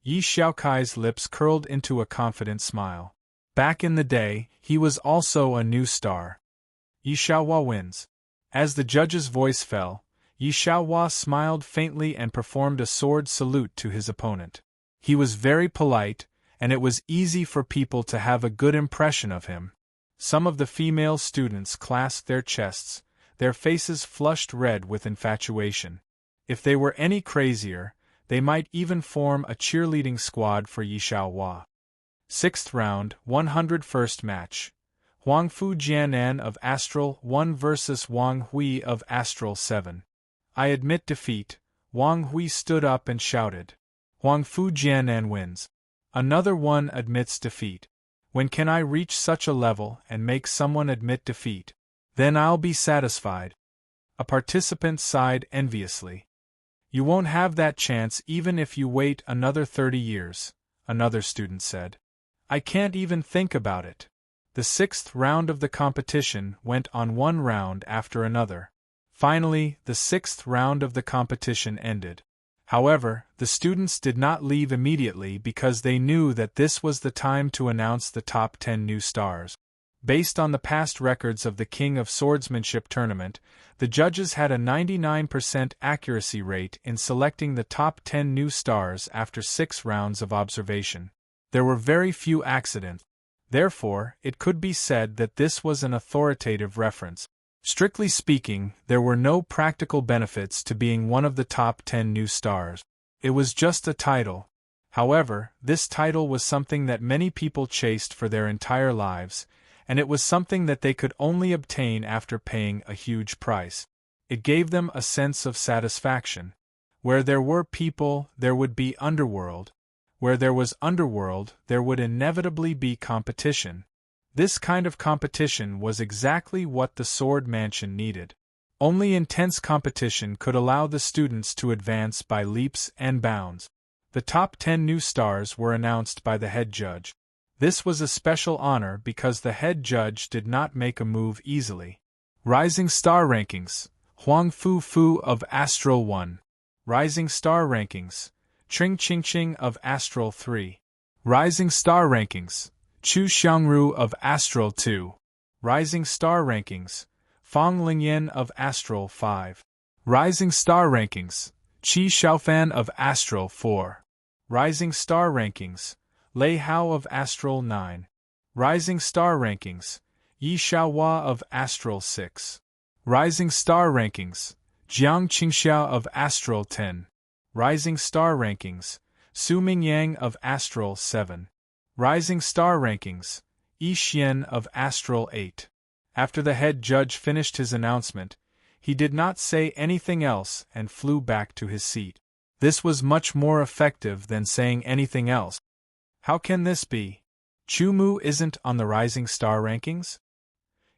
Yi Xiaokai's lips curled into a confident smile. Back in the day, he was also a new star. Yi Xiaohua wins. As the judge's voice fell, Yi Xiaohua smiled faintly and performed a sword salute to his opponent. He was very polite, and it was easy for people to have a good impression of him. Some of the female students clasped their chests, their faces flushed red with infatuation. If they were any crazier, they might even form a cheerleading squad for Yishaohua. 6th round, 101st match. Huang Fu Jianan of Astral 1 vs Wang Hui of Astral 7. I admit defeat. Wang Hui stood up and shouted. Huang Fu Jianan wins. Another one admits defeat. When can I reach such a level and make someone admit defeat? Then I'll be satisfied. A participant sighed enviously. You won't have that chance even if you wait another 30 years, another student said. I can't even think about it. The 6th round of the competition went on one round after another. Finally, the 6th round of the competition ended. However, the students did not leave immediately because they knew that this was the time to announce the top 10 new stars. Based on the past records of the King of Swordsmanship tournament, the judges had a 99% accuracy rate in selecting the top 10 new stars after 6 rounds of observation. There were very few accidents. Therefore, it could be said that this was an authoritative reference. Strictly speaking, there were no practical benefits to being one of the top 10 new stars. It was just a title. However, this title was something that many people chased for their entire lives, and it was something that they could only obtain after paying a huge price. It gave them a sense of satisfaction. Where there were people, there would be underworld. Where there was underworld, there would inevitably be competition. This kind of competition was exactly what the Sword Mansion needed. Only intense competition could allow the students to advance by leaps and bounds. The top 10 new stars were announced by the head judge. This was a special honor because the head judge did not make a move easily. Rising Star Rankings. Huang Fu Fu of Astral 1. Rising Star Rankings. Ching Ching Ching of Astral 3. Rising Star Rankings. Chu Xiangru of Astral 2. Rising Star Rankings. Fang Lingyan of Astral 5. Rising Star Rankings. Qi Xiaofan of Astral 4. Rising Star Rankings. Lei Hao of Astral 9. Rising Star Rankings. Yi Xiaohua of Astral 6. Rising Star Rankings. Jiang Qingxiao of Astral 10. Rising Star Rankings. Su Mingyang of Astral 7. Rising Star Rankings. Yi Xian of Astral 8. After the head judge finished his announcement, he did not say anything else and flew back to his seat. This was much more effective than saying anything else. How can this be? Chu Mu isn't on the Rising Star Rankings?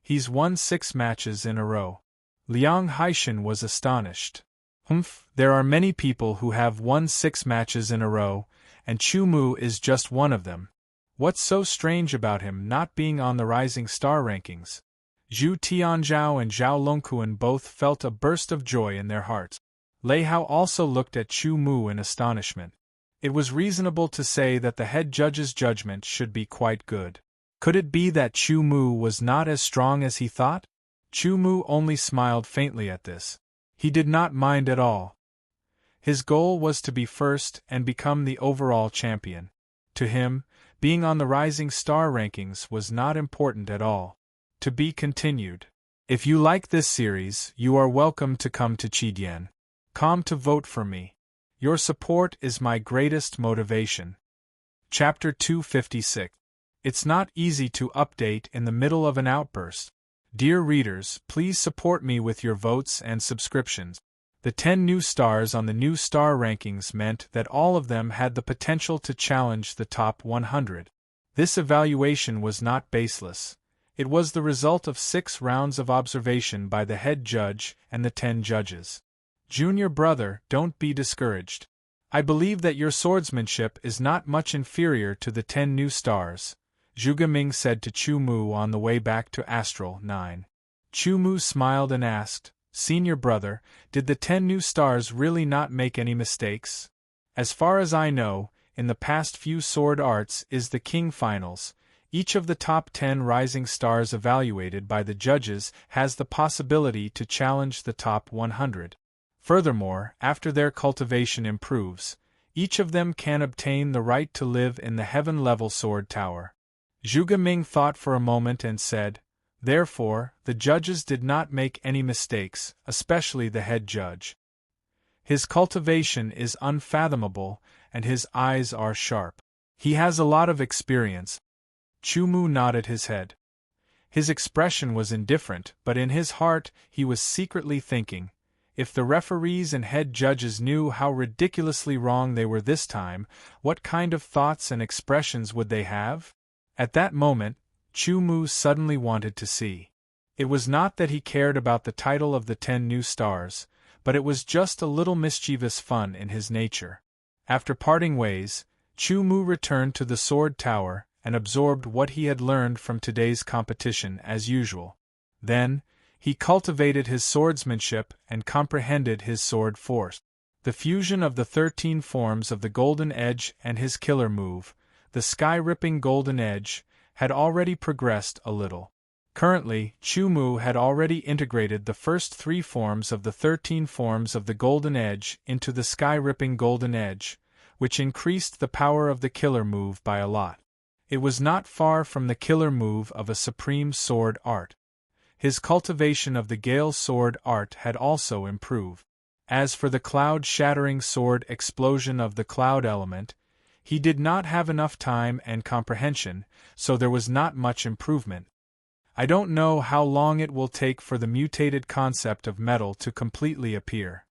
He's won 6 matches in a row. Liang Haishan was astonished. There are many people who have won 6 matches in a row, and Chu Mu is just one of them. What's so strange about him not being on the Rising Star Rankings? Zhu Tianzhao and Zhao Longquan both felt a burst of joy in their hearts. Lei Hao also looked at Chu Mu in astonishment. It was reasonable to say that the head judge's judgment should be quite good. Could it be that Chu Mu was not as strong as he thought? Chu Mu only smiled faintly at this. He did not mind at all. His goal was to be first and become the overall champion. To him, being on the Rising Star Rankings was not important at all. To be continued. If you like this series, you are welcome to come to Chidian.com to vote for me. Your support is my greatest motivation. Chapter 256. It's not easy to update in the middle of an outburst. Dear readers, please support me with your votes and subscriptions. The 10 new stars on the new star rankings meant that all of them had the potential to challenge the top 100. This evaluation was not baseless. It was the result of 6 rounds of observation by the head judge and the 10 judges. Junior brother, don't be discouraged. I believe that your swordsmanship is not much inferior to the 10 new stars, Zhuge Ming said to Chu Mu on the way back to Astral 9. Chu Mu smiled and asked, Senior brother, did the 10 new stars really not make any mistakes? As far as I know, in the past few sword arts is the King Finals. Each of the top 10 rising stars evaluated by the judges has the possibility to challenge the top 100. Furthermore, after their cultivation improves, each of them can obtain the right to live in the heaven-level sword tower. Zhuge Ming thought for a moment and said, Therefore, the judges did not make any mistakes, especially the head judge. His cultivation is unfathomable, and his eyes are sharp. He has a lot of experience. Chu Mu nodded his head. His expression was indifferent, but in his heart he was secretly thinking, if the referees and head judges knew how ridiculously wrong they were this time, what kind of thoughts and expressions would they have? At that moment, Chu Mu suddenly wanted to see. It was not that he cared about the title of the 10 new stars, but it was just a little mischievous fun in his nature. After parting ways, Chu Mu returned to the sword tower and absorbed what he had learned from today's competition as usual. Then, he cultivated his swordsmanship and comprehended his sword force. The fusion of the 13 forms of the Golden Edge and his killer move, the sky-ripping Golden Edge, had already progressed a little. Currently, Chu Mu had already integrated the first 3 forms of the 13 forms of the Golden Edge into the sky-ripping Golden Edge, which increased the power of the killer move by a lot. It was not far from the killer move of a supreme sword art. His cultivation of the Gale sword art had also improved. As for the cloud-shattering sword explosion of the cloud element, he did not have enough time and comprehension, so there was not much improvement. I don't know how long it will take for the mutated concept of metal to completely appear.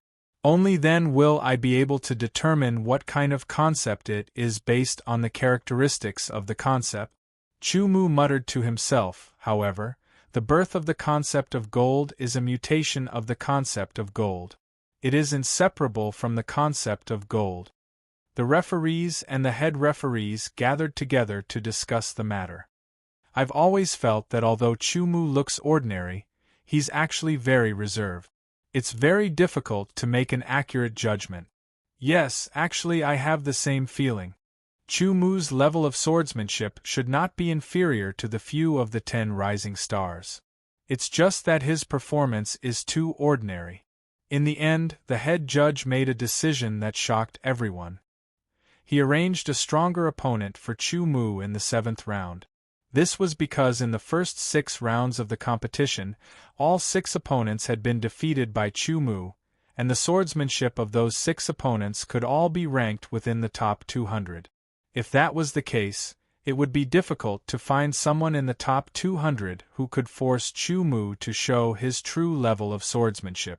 Only then will I be able to determine what kind of concept it is based on the characteristics of the concept. Chu Mu muttered to himself, however, the birth of the concept of gold is a mutation of the concept of gold. It is inseparable from the concept of gold. The referees and the head referees gathered together to discuss the matter. I've always felt that although Chu Mu looks ordinary, he's actually very reserved. It's very difficult to make an accurate judgment. Yes, actually I have the same feeling. Chu Mu's level of swordsmanship should not be inferior to the few of the 10 rising stars. It's just that his performance is too ordinary. In the end, the head judge made a decision that shocked everyone. He arranged a stronger opponent for Chu Mu in the 7th round. This was because in the first 6 rounds of the competition, all 6 opponents had been defeated by Chu Mu, and the swordsmanship of those 6 opponents could all be ranked within the top 200. If that was the case, it would be difficult to find someone in the top 200 who could force Chu Mu to show his true level of swordsmanship.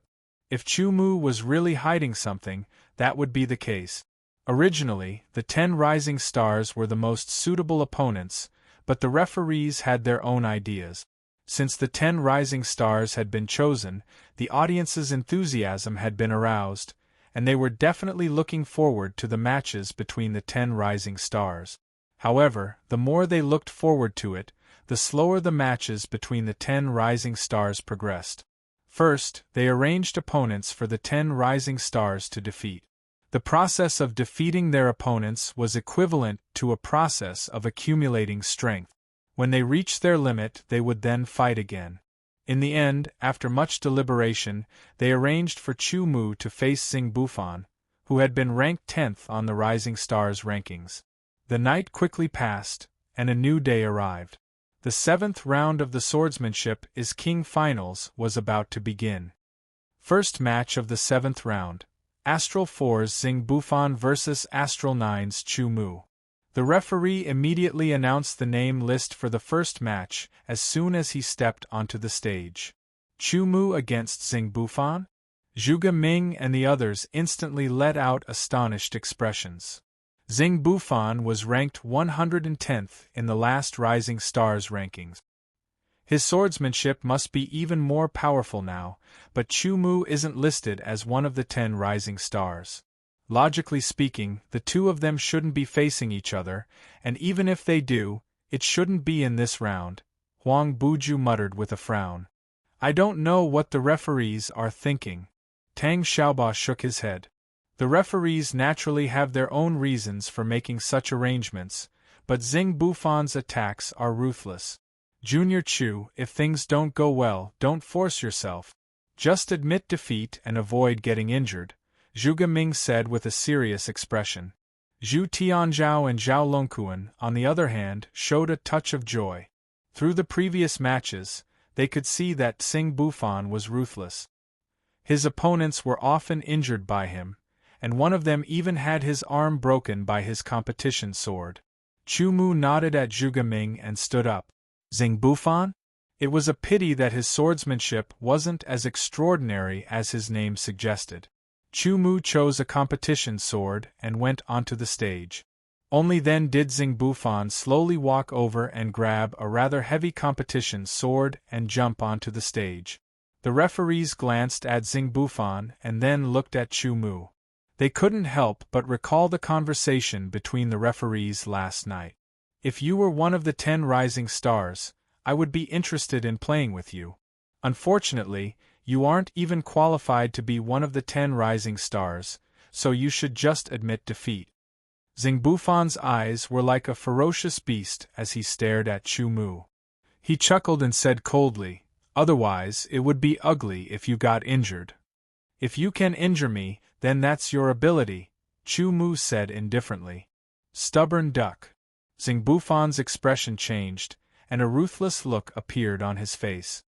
If Chu Mu was really hiding something, that would be the case. Originally, the 10 rising stars were the most suitable opponents, but the referees had their own ideas. Since the 10 rising stars had been chosen, the audience's enthusiasm had been aroused, and they were definitely looking forward to the matches between the 10 rising stars. However, the more they looked forward to it, the slower the matches between the 10 rising stars progressed. First, they arranged opponents for the 10 rising stars to defeat. The process of defeating their opponents was equivalent to a process of accumulating strength. When they reached their limit, they would then fight again. In the end, after much deliberation, they arranged for Chu Mu to face Xing Bufan, who had been ranked 10th on the Rising Stars rankings. The night quickly passed, and a new day arrived. The 7th round of the swordsmanship is King Finals was about to begin. First match of the 7th round, Astral 4's Xing Bufan vs Astral 9's Chu Mu. The referee immediately announced the name list for the first match as soon as he stepped onto the stage. Chu Mu against Xing Bufan? Zhuge Ming and the others instantly let out astonished expressions. Xing Bufan was ranked 110th in the last Rising Stars rankings. His swordsmanship must be even more powerful now, but Chu Mu isn't listed as one of the 10 Rising Stars. Logically speaking, the two of them shouldn't be facing each other, and even if they do, it shouldn't be in this round, Huang Buju muttered with a frown. I don't know what the referees are thinking. Tang Xiaoba shook his head. The referees naturally have their own reasons for making such arrangements, but Xing Bufan's attacks are ruthless. Junior Chu, if things don't go well, don't force yourself. Just admit defeat and avoid getting injured, Zhuge Ming said with a serious expression. Zhu Tianzhao and Zhao Longquan, on the other hand, showed a touch of joy. Through the previous matches, they could see that Xing Bufan was ruthless. His opponents were often injured by him, and one of them even had his arm broken by his competition sword. Chu Mu nodded at Zhuge Ming and stood up. Xing Bufan? It was a pity that his swordsmanship wasn't as extraordinary as his name suggested. Chu Mu chose a competition sword and went onto the stage. Only then did Xing Bufan slowly walk over and grab a rather heavy competition sword and jump onto the stage. The referees glanced at Xing Bufan and then looked at Chu Mu. They couldn't help but recall the conversation between the referees last night. If you were one of the 10 rising stars, I would be interested in playing with you. Unfortunately, you aren't even qualified to be one of the 10 rising stars, so you should just admit defeat. Xing Bufan's eyes were like a ferocious beast as he stared at Chu Mu. He chuckled and said coldly, "Otherwise, it would be ugly if you got injured." "If you can injure me, then that's your ability," Chu Mu said indifferently. "Stubborn duck." Xing Bufan's expression changed, and a ruthless look appeared on his face.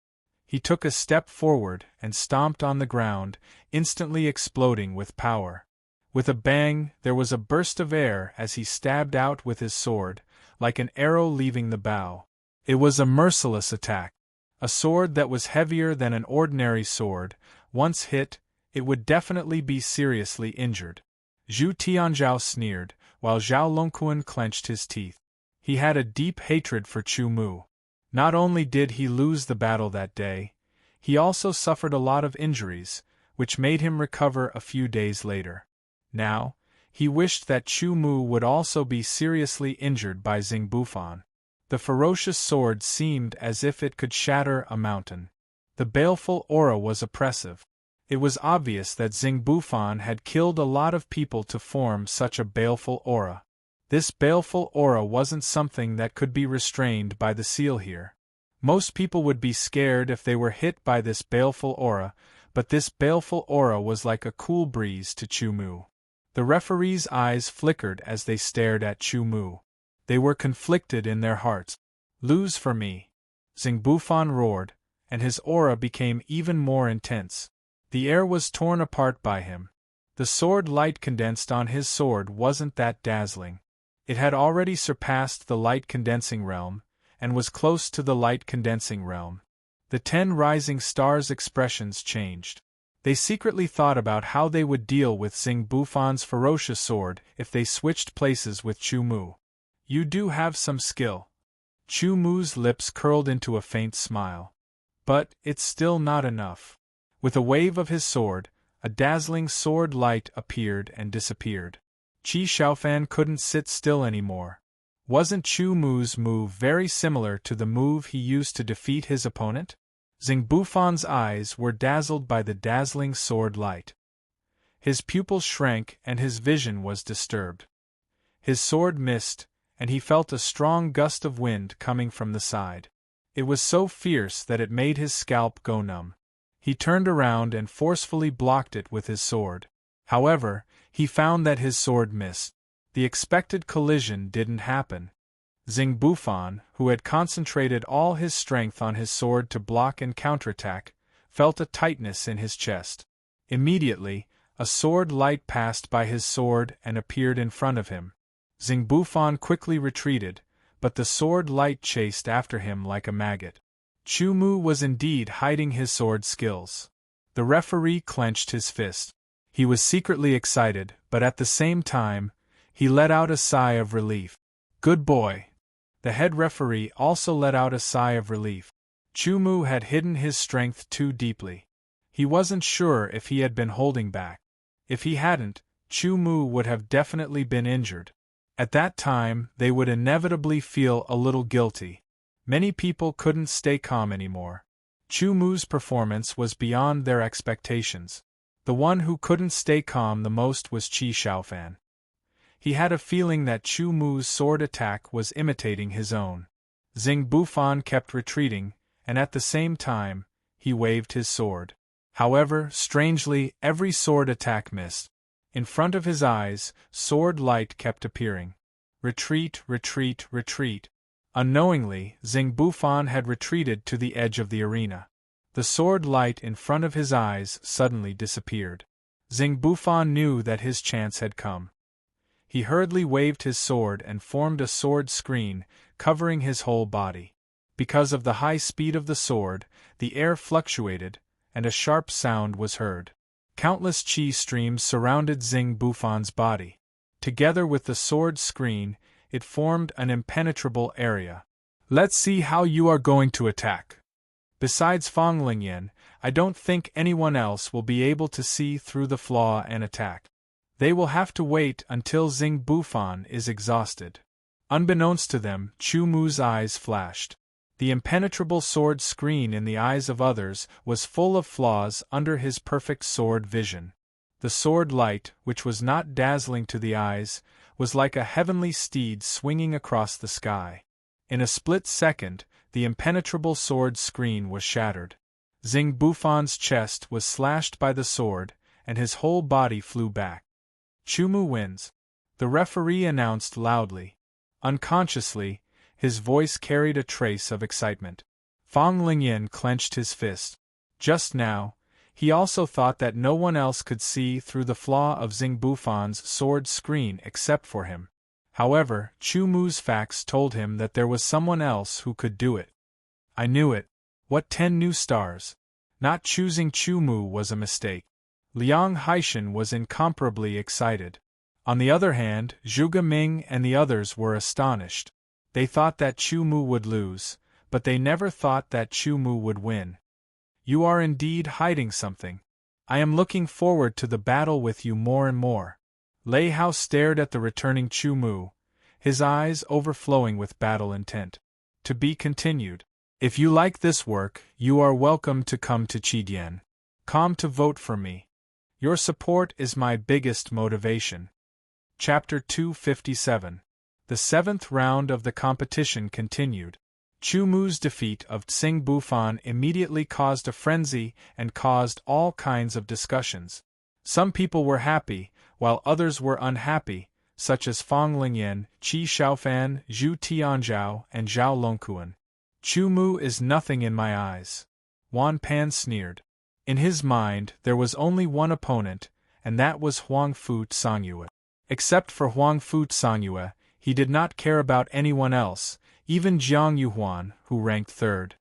He took a step forward and stomped on the ground, instantly exploding with power. With a bang, there was a burst of air as he stabbed out with his sword, like an arrow leaving the bow. It was a merciless attack. A sword that was heavier than an ordinary sword, once hit, it would definitely be seriously injured. Zhu Tianzhao sneered, while Zhao Longquan clenched his teeth. He had a deep hatred for Chu Mu. Not only did he lose the battle that day, he also suffered a lot of injuries, which made him recover a few days later. Now, he wished that Chu Mu would also be seriously injured by Xing Bufan. The ferocious sword seemed as if it could shatter a mountain. The baleful aura was oppressive. It was obvious that Xing Bufan had killed a lot of people to form such a baleful aura. This baleful aura wasn't something that could be restrained by the seal here. Most people would be scared if they were hit by this baleful aura, but this baleful aura was like a cool breeze to Chu Mu. The referees' eyes flickered as they stared at Chu Mu. They were conflicted in their hearts. "Lose for me," Xing Bufan roared, and his aura became even more intense. The air was torn apart by him. The sword light condensed on his sword wasn't that dazzling. It had already surpassed the light condensing realm, and was close to the light condensing realm. The 10 rising stars' expressions changed. They secretly thought about how they would deal with Xing Bufan's ferocious sword if they switched places with Chu Mu. "You do have some skill." Chu Mu's lips curled into a faint smile. "But it's still not enough." With a wave of his sword, a dazzling sword light appeared and disappeared. Qi Xiaofan couldn't sit still anymore. Wasn't Chu Mu's move very similar to the move he used to defeat his opponent? Xing Bufan's eyes were dazzled by the dazzling sword light. His pupils shrank and his vision was disturbed. His sword missed, and he felt a strong gust of wind coming from the side. It was so fierce that it made his scalp go numb. He turned around and forcefully blocked it with his sword. However, he found that his sword missed. The expected collision didn't happen. Xing Bufan, who had concentrated all his strength on his sword to block and counterattack, felt a tightness in his chest. Immediately, a sword light passed by his sword and appeared in front of him. Xing Bufan quickly retreated, but the sword light chased after him like a maggot. Chu Mu was indeed hiding his sword skills. The referee clenched his fist. He was secretly excited, but at the same time, he let out a sigh of relief. "Good boy." The head referee also let out a sigh of relief. Chu Mu had hidden his strength too deeply. He wasn't sure if he had been holding back. If he hadn't, Chu Mu would have definitely been injured. At that time, they would inevitably feel a little guilty. Many people couldn't stay calm anymore. Chu Mu's performance was beyond their expectations. The one who couldn't stay calm the most was Qi Xiaofan. He had a feeling that Chu Mu's sword attack was imitating his own. Xing Bufan kept retreating, and at the same time, he waved his sword. However, strangely, every sword attack missed. In front of his eyes, sword light kept appearing. Retreat, retreat, retreat. Unknowingly, Xing Bufan had retreated to the edge of the arena. The sword light in front of his eyes suddenly disappeared. Xing Bufan knew that his chance had come. He hurriedly waved his sword and formed a sword screen, covering his whole body. Because of the high speed of the sword, the air fluctuated, and a sharp sound was heard. Countless chi streams surrounded Xing Bufan's body. Together with the sword screen, it formed an impenetrable area. Let's see how you are going to attack. Besides Fang Lingyan, I don't think anyone else will be able to see through the flaw and attack. They will have to wait until Xing Bufan is exhausted. Unbeknownst to them, Chu Mu's eyes flashed. The impenetrable sword screen in the eyes of others was full of flaws under his perfect sword vision. The sword light, which was not dazzling to the eyes, was like a heavenly steed swinging across the sky. In a split second, the impenetrable sword screen was shattered. Xing Bufan's chest was slashed by the sword, and his whole body flew back. Chu Mu wins, the referee announced loudly. Unconsciously, his voice carried a trace of excitement. Fang Lingyan clenched his fist. Just now, he also thought that no one else could see through the flaw of Xing Bufan's sword screen except for him. However, Chu Mu's facts told him that there was someone else who could do it. I knew it. What 10 new stars? Not choosing Chu Mu was a mistake. Liang Haishan was incomparably excited. On the other hand, Zhuge Ming and the others were astonished. They thought that Chu Mu would lose, but they never thought that Chu Mu would win. You are indeed hiding something. I am looking forward to the battle with you more and more. Lei Hao stared at the returning Chu Mu, his eyes overflowing with battle intent. To be continued. If you like this work, you are welcome to come to Qidian. Come to vote for me. Your support is my biggest motivation. Chapter 257. The 7th round of the competition continued. Chu Mu's defeat of Xing Bufan immediately caused a frenzy and caused all kinds of discussions. Some people were happy, while others were unhappy, such as Fang Lingyan, Qi Xiaofan, Zhu Tianzhao, and Zhao Longquan. Chu Mu is nothing in my eyes. Wan Pan sneered. In his mind, there was only one opponent, and that was Huang Fu Cangyue. Except for Huang Fu Cangyue, he did not care about anyone else, even Jiang Yuhuan, who ranked 3rd.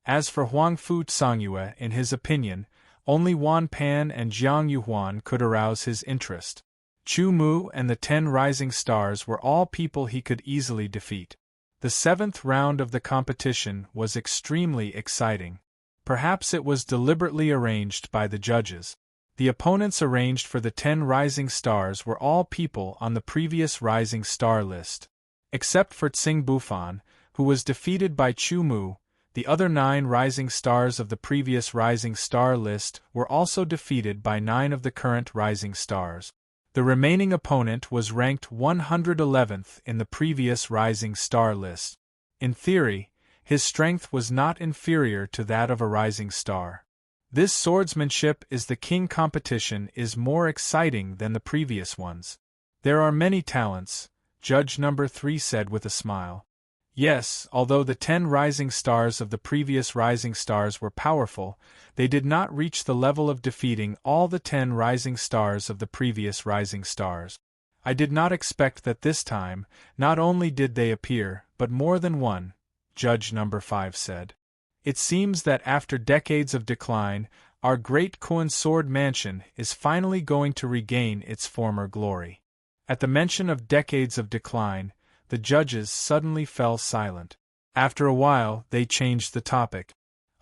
As for Huang Fu Cangyue, in his opinion, only Wan Pan and Jiang Yuhuan could arouse his interest. Chu Mu and the 10 rising stars were all people he could easily defeat. The 7th round of the competition was extremely exciting. Perhaps it was deliberately arranged by the judges. The opponents arranged for the 10 rising stars were all people on the previous rising star list. Except for Xing Bufan, who was defeated by Chu Mu, the other 9 rising stars of the previous rising star list were also defeated by 9 of the current rising stars. The remaining opponent was ranked 111th in the previous rising star list. In theory, his strength was not inferior to that of a rising star. This swordsmanship is the king competition is more exciting than the previous ones. There are many talents, Judge number 3 said with a smile. Yes, although the 10 rising stars of the previous rising stars were powerful, they did not reach the level of defeating all the 10 rising stars of the previous rising stars. I did not expect that this time, not only did they appear, but more than one, Judge number 5 said. It seems that after decades of decline, our great Kuan Sword Mansion is finally going to regain its former glory. At the mention of decades of decline, the judges suddenly fell silent. After a while, they changed the topic.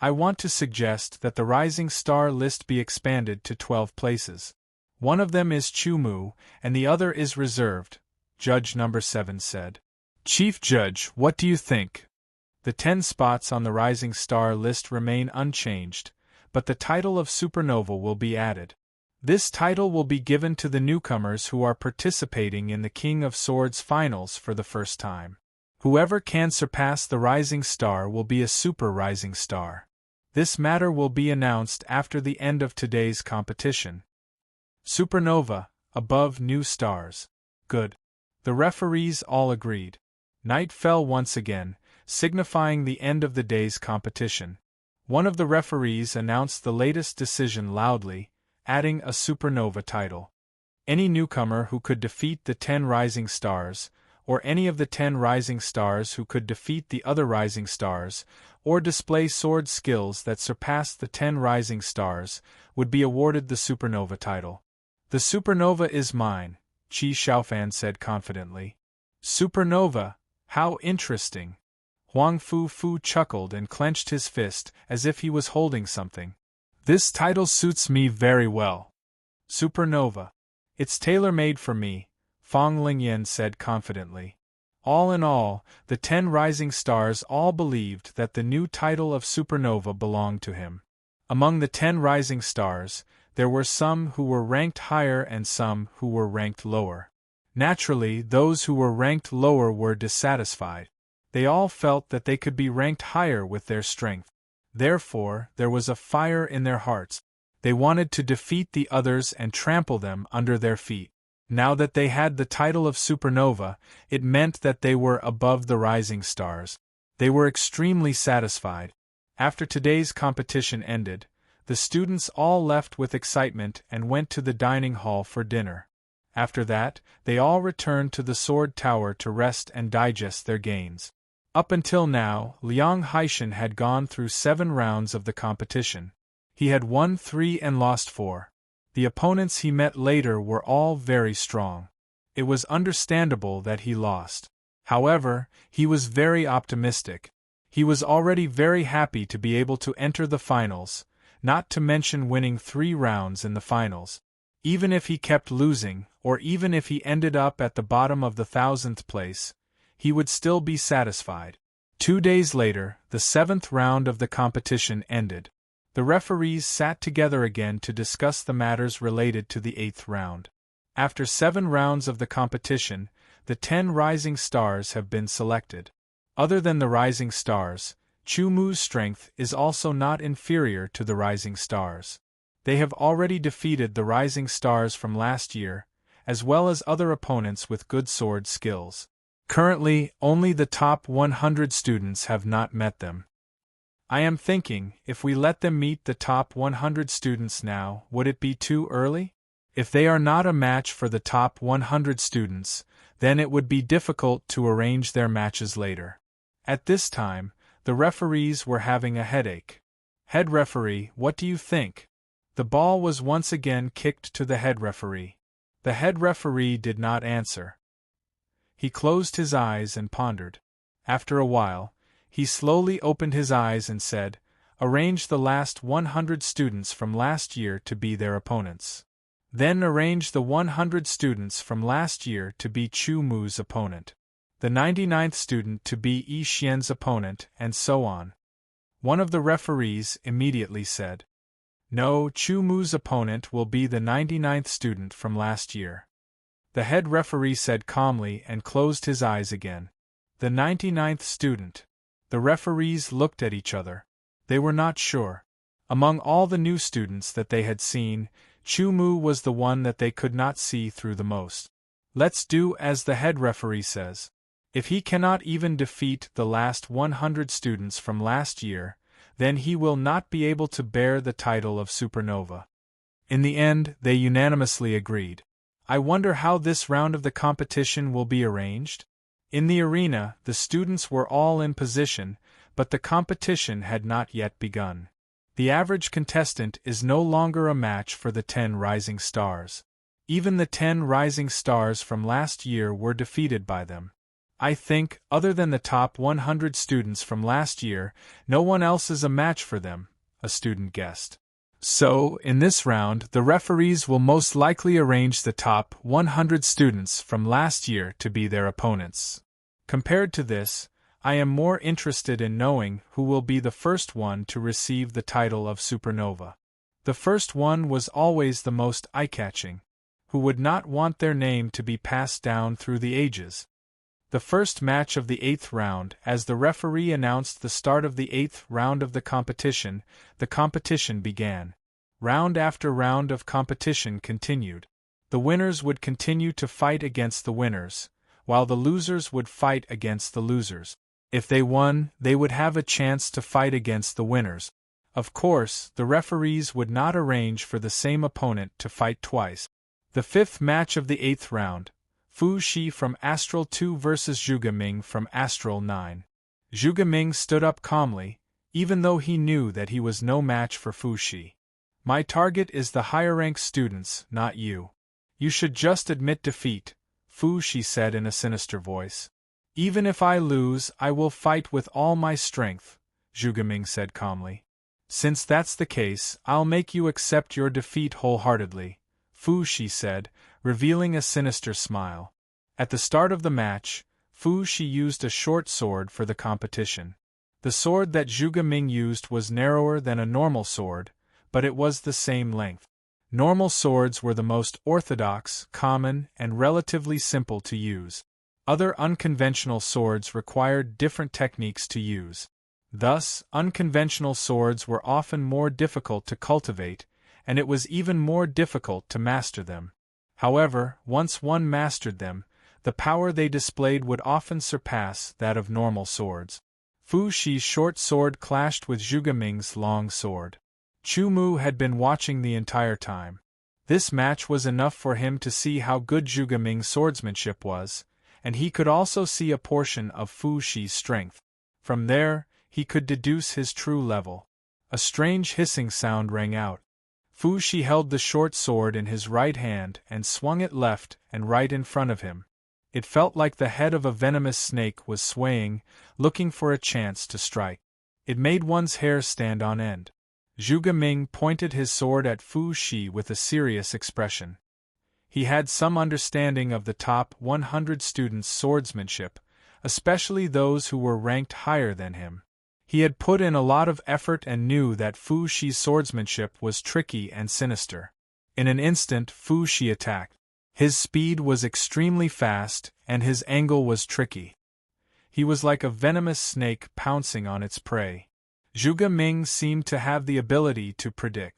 I want to suggest that the rising star list be expanded to 12 places. One of them is Chu Mu, and the other is reserved, Judge number 7 said. Chief Judge, what do you think? The 10 spots on the rising star list remain unchanged, but the title of supernova will be added. This title will be given to the newcomers who are participating in the King of Swords finals for the first time. Whoever can surpass the rising star will be a super rising star. This matter will be announced after the end of today's competition. Supernova, above new stars. Good. The referees all agreed. Night fell once again, signifying the end of the day's competition. One of the referees announced the latest decision loudly, adding a supernova title. Any newcomer who could defeat the 10 rising stars, or any of the 10 rising stars who could defeat the other rising stars, or display sword skills that surpassed the 10 rising stars, would be awarded the supernova title. The supernova is mine, Qi Xiaofan said confidently. Supernova, how interesting! Huang Fu chuckled and clenched his fist as if he was holding something. This title suits me very well. Supernova. It's tailor-made for me, Fong Lingyan said confidently. All in all, the 10 rising stars all believed that the new title of supernova belonged to him. Among the 10 rising stars, there were some who were ranked higher and some who were ranked lower. Naturally, those who were ranked lower were dissatisfied. They all felt that they could be ranked higher with their strength. Therefore, there was a fire in their hearts. They wanted to defeat the others and trample them under their feet. Now that they had the title of supernova, it meant that they were above the rising stars. They were extremely satisfied. After today's competition ended, the students all left with excitement and went to the dining hall for dinner. After that, they all returned to the sword tower to rest and digest their gains. Up until now, Liang Haishan had gone through 7 rounds of the competition. He had won 3 and lost 4. The opponents he met later were all very strong. It was understandable that he lost. However, he was very optimistic. He was already very happy to be able to enter the finals, not to mention winning 3 rounds in the finals. Even if he kept losing, or even if he ended up at the bottom of the 1000th place, he would still be satisfied. 2 days later, the 7th round of the competition ended. The referees sat together again to discuss the matters related to the 8th round. After 7 rounds of the competition, the 10 rising stars have been selected. Other than the rising stars, Chu Mu's strength is also not inferior to the rising stars. They have already defeated the rising stars from last year, as well as other opponents with good sword skills. Currently, only the top 100 students have not met them. I am thinking, if we let them meet the top 100 students now, would it be too early? If they are not a match for the top 100 students, then it would be difficult to arrange their matches later. At this time, the referees were having a headache. Head referee, what do you think? The ball was once again kicked to the head referee. The head referee did not answer. He closed his eyes and pondered. After a while, he slowly opened his eyes and said, "Arrange the last 100 students from last year to be their opponents. Then arrange the 100 students from last year to be Chu Mu's opponent. The 99th student to be Yi Xian's opponent, and so on." One of the referees immediately said, "No, Chu Mu's opponent will be the 99th student from last year." The head referee said calmly and closed his eyes again. The 99th student. The referees looked at each other. They were not sure. Among all the new students that they had seen, Chu Mu was the one that they could not see through the most. Let's do as the head referee says. If he cannot even defeat the last 100 students from last year, then he will not be able to bear the title of supernova. In the end, they unanimously agreed. I wonder how this round of the competition will be arranged? In the arena, the students were all in position, but the competition had not yet begun. The average contestant is no longer a match for the 10 rising stars. Even the 10 rising stars from last year were defeated by them. I think, other than the top 100 students from last year, no one else is a match for them, a student guessed. So, in this round, the referees will most likely arrange the top 100 students from last year to be their opponents. Compared to this, I am more interested in knowing who will be the first one to receive the title of supernova. The first one was always the most eye-catching. Who would not want their name to be passed down through the ages? The first match of the 8th round, as the referee announced the start of the 8th round of the competition began. Round after round of competition continued. The winners would continue to fight against the winners, while the losers would fight against the losers. If they won, they would have a chance to fight against the winners. Of course, the referees would not arrange for the same opponent to fight twice. The fifth match of the 8th round, Fu Shi from Astral 2 vs. Zhuge Ming from Astral 9. Zhuge Ming stood up calmly, even though he knew that he was no match for Fu Shi. My target is the higher-ranked students, not you. You should just admit defeat, Fu Shi said in a sinister voice. Even if I lose, I will fight with all my strength, Zhuge Ming said calmly. Since that's the case, I'll make you accept your defeat wholeheartedly, Fu Shi said, revealing a sinister smile. At the start of the match, Fu Shi used a short sword for the competition. The sword that Zhuge Ming used was narrower than a normal sword, but it was the same length. Normal swords were the most orthodox, common, and relatively simple to use. Other unconventional swords required different techniques to use. Thus, unconventional swords were often more difficult to cultivate, and it was even more difficult to master them. However, once one mastered them, the power they displayed would often surpass that of normal swords. Fu Shi's short sword clashed with Zhuge Ming's long sword. Chu Mu had been watching the entire time. This match was enough for him to see how good Zhuge Ming's swordsmanship was, and he could also see a portion of Fu Shi's strength. From there, he could deduce his true level. A strange hissing sound rang out. Fu Shi held the short sword in his right hand and swung it left and right in front of him. It felt like the head of a venomous snake was swaying, looking for a chance to strike. It made one's hair stand on end. Zhuge Ming pointed his sword at Fu Shi with a serious expression. He had some understanding of the top 100 students' swordsmanship, especially those who were ranked higher than him. He had put in a lot of effort and knew that Fu Shi's swordsmanship was tricky and sinister. In an instant, Fu Shi attacked. His speed was extremely fast, and his angle was tricky. He was like a venomous snake pouncing on its prey. Zhuge Ming seemed to have the ability to predict.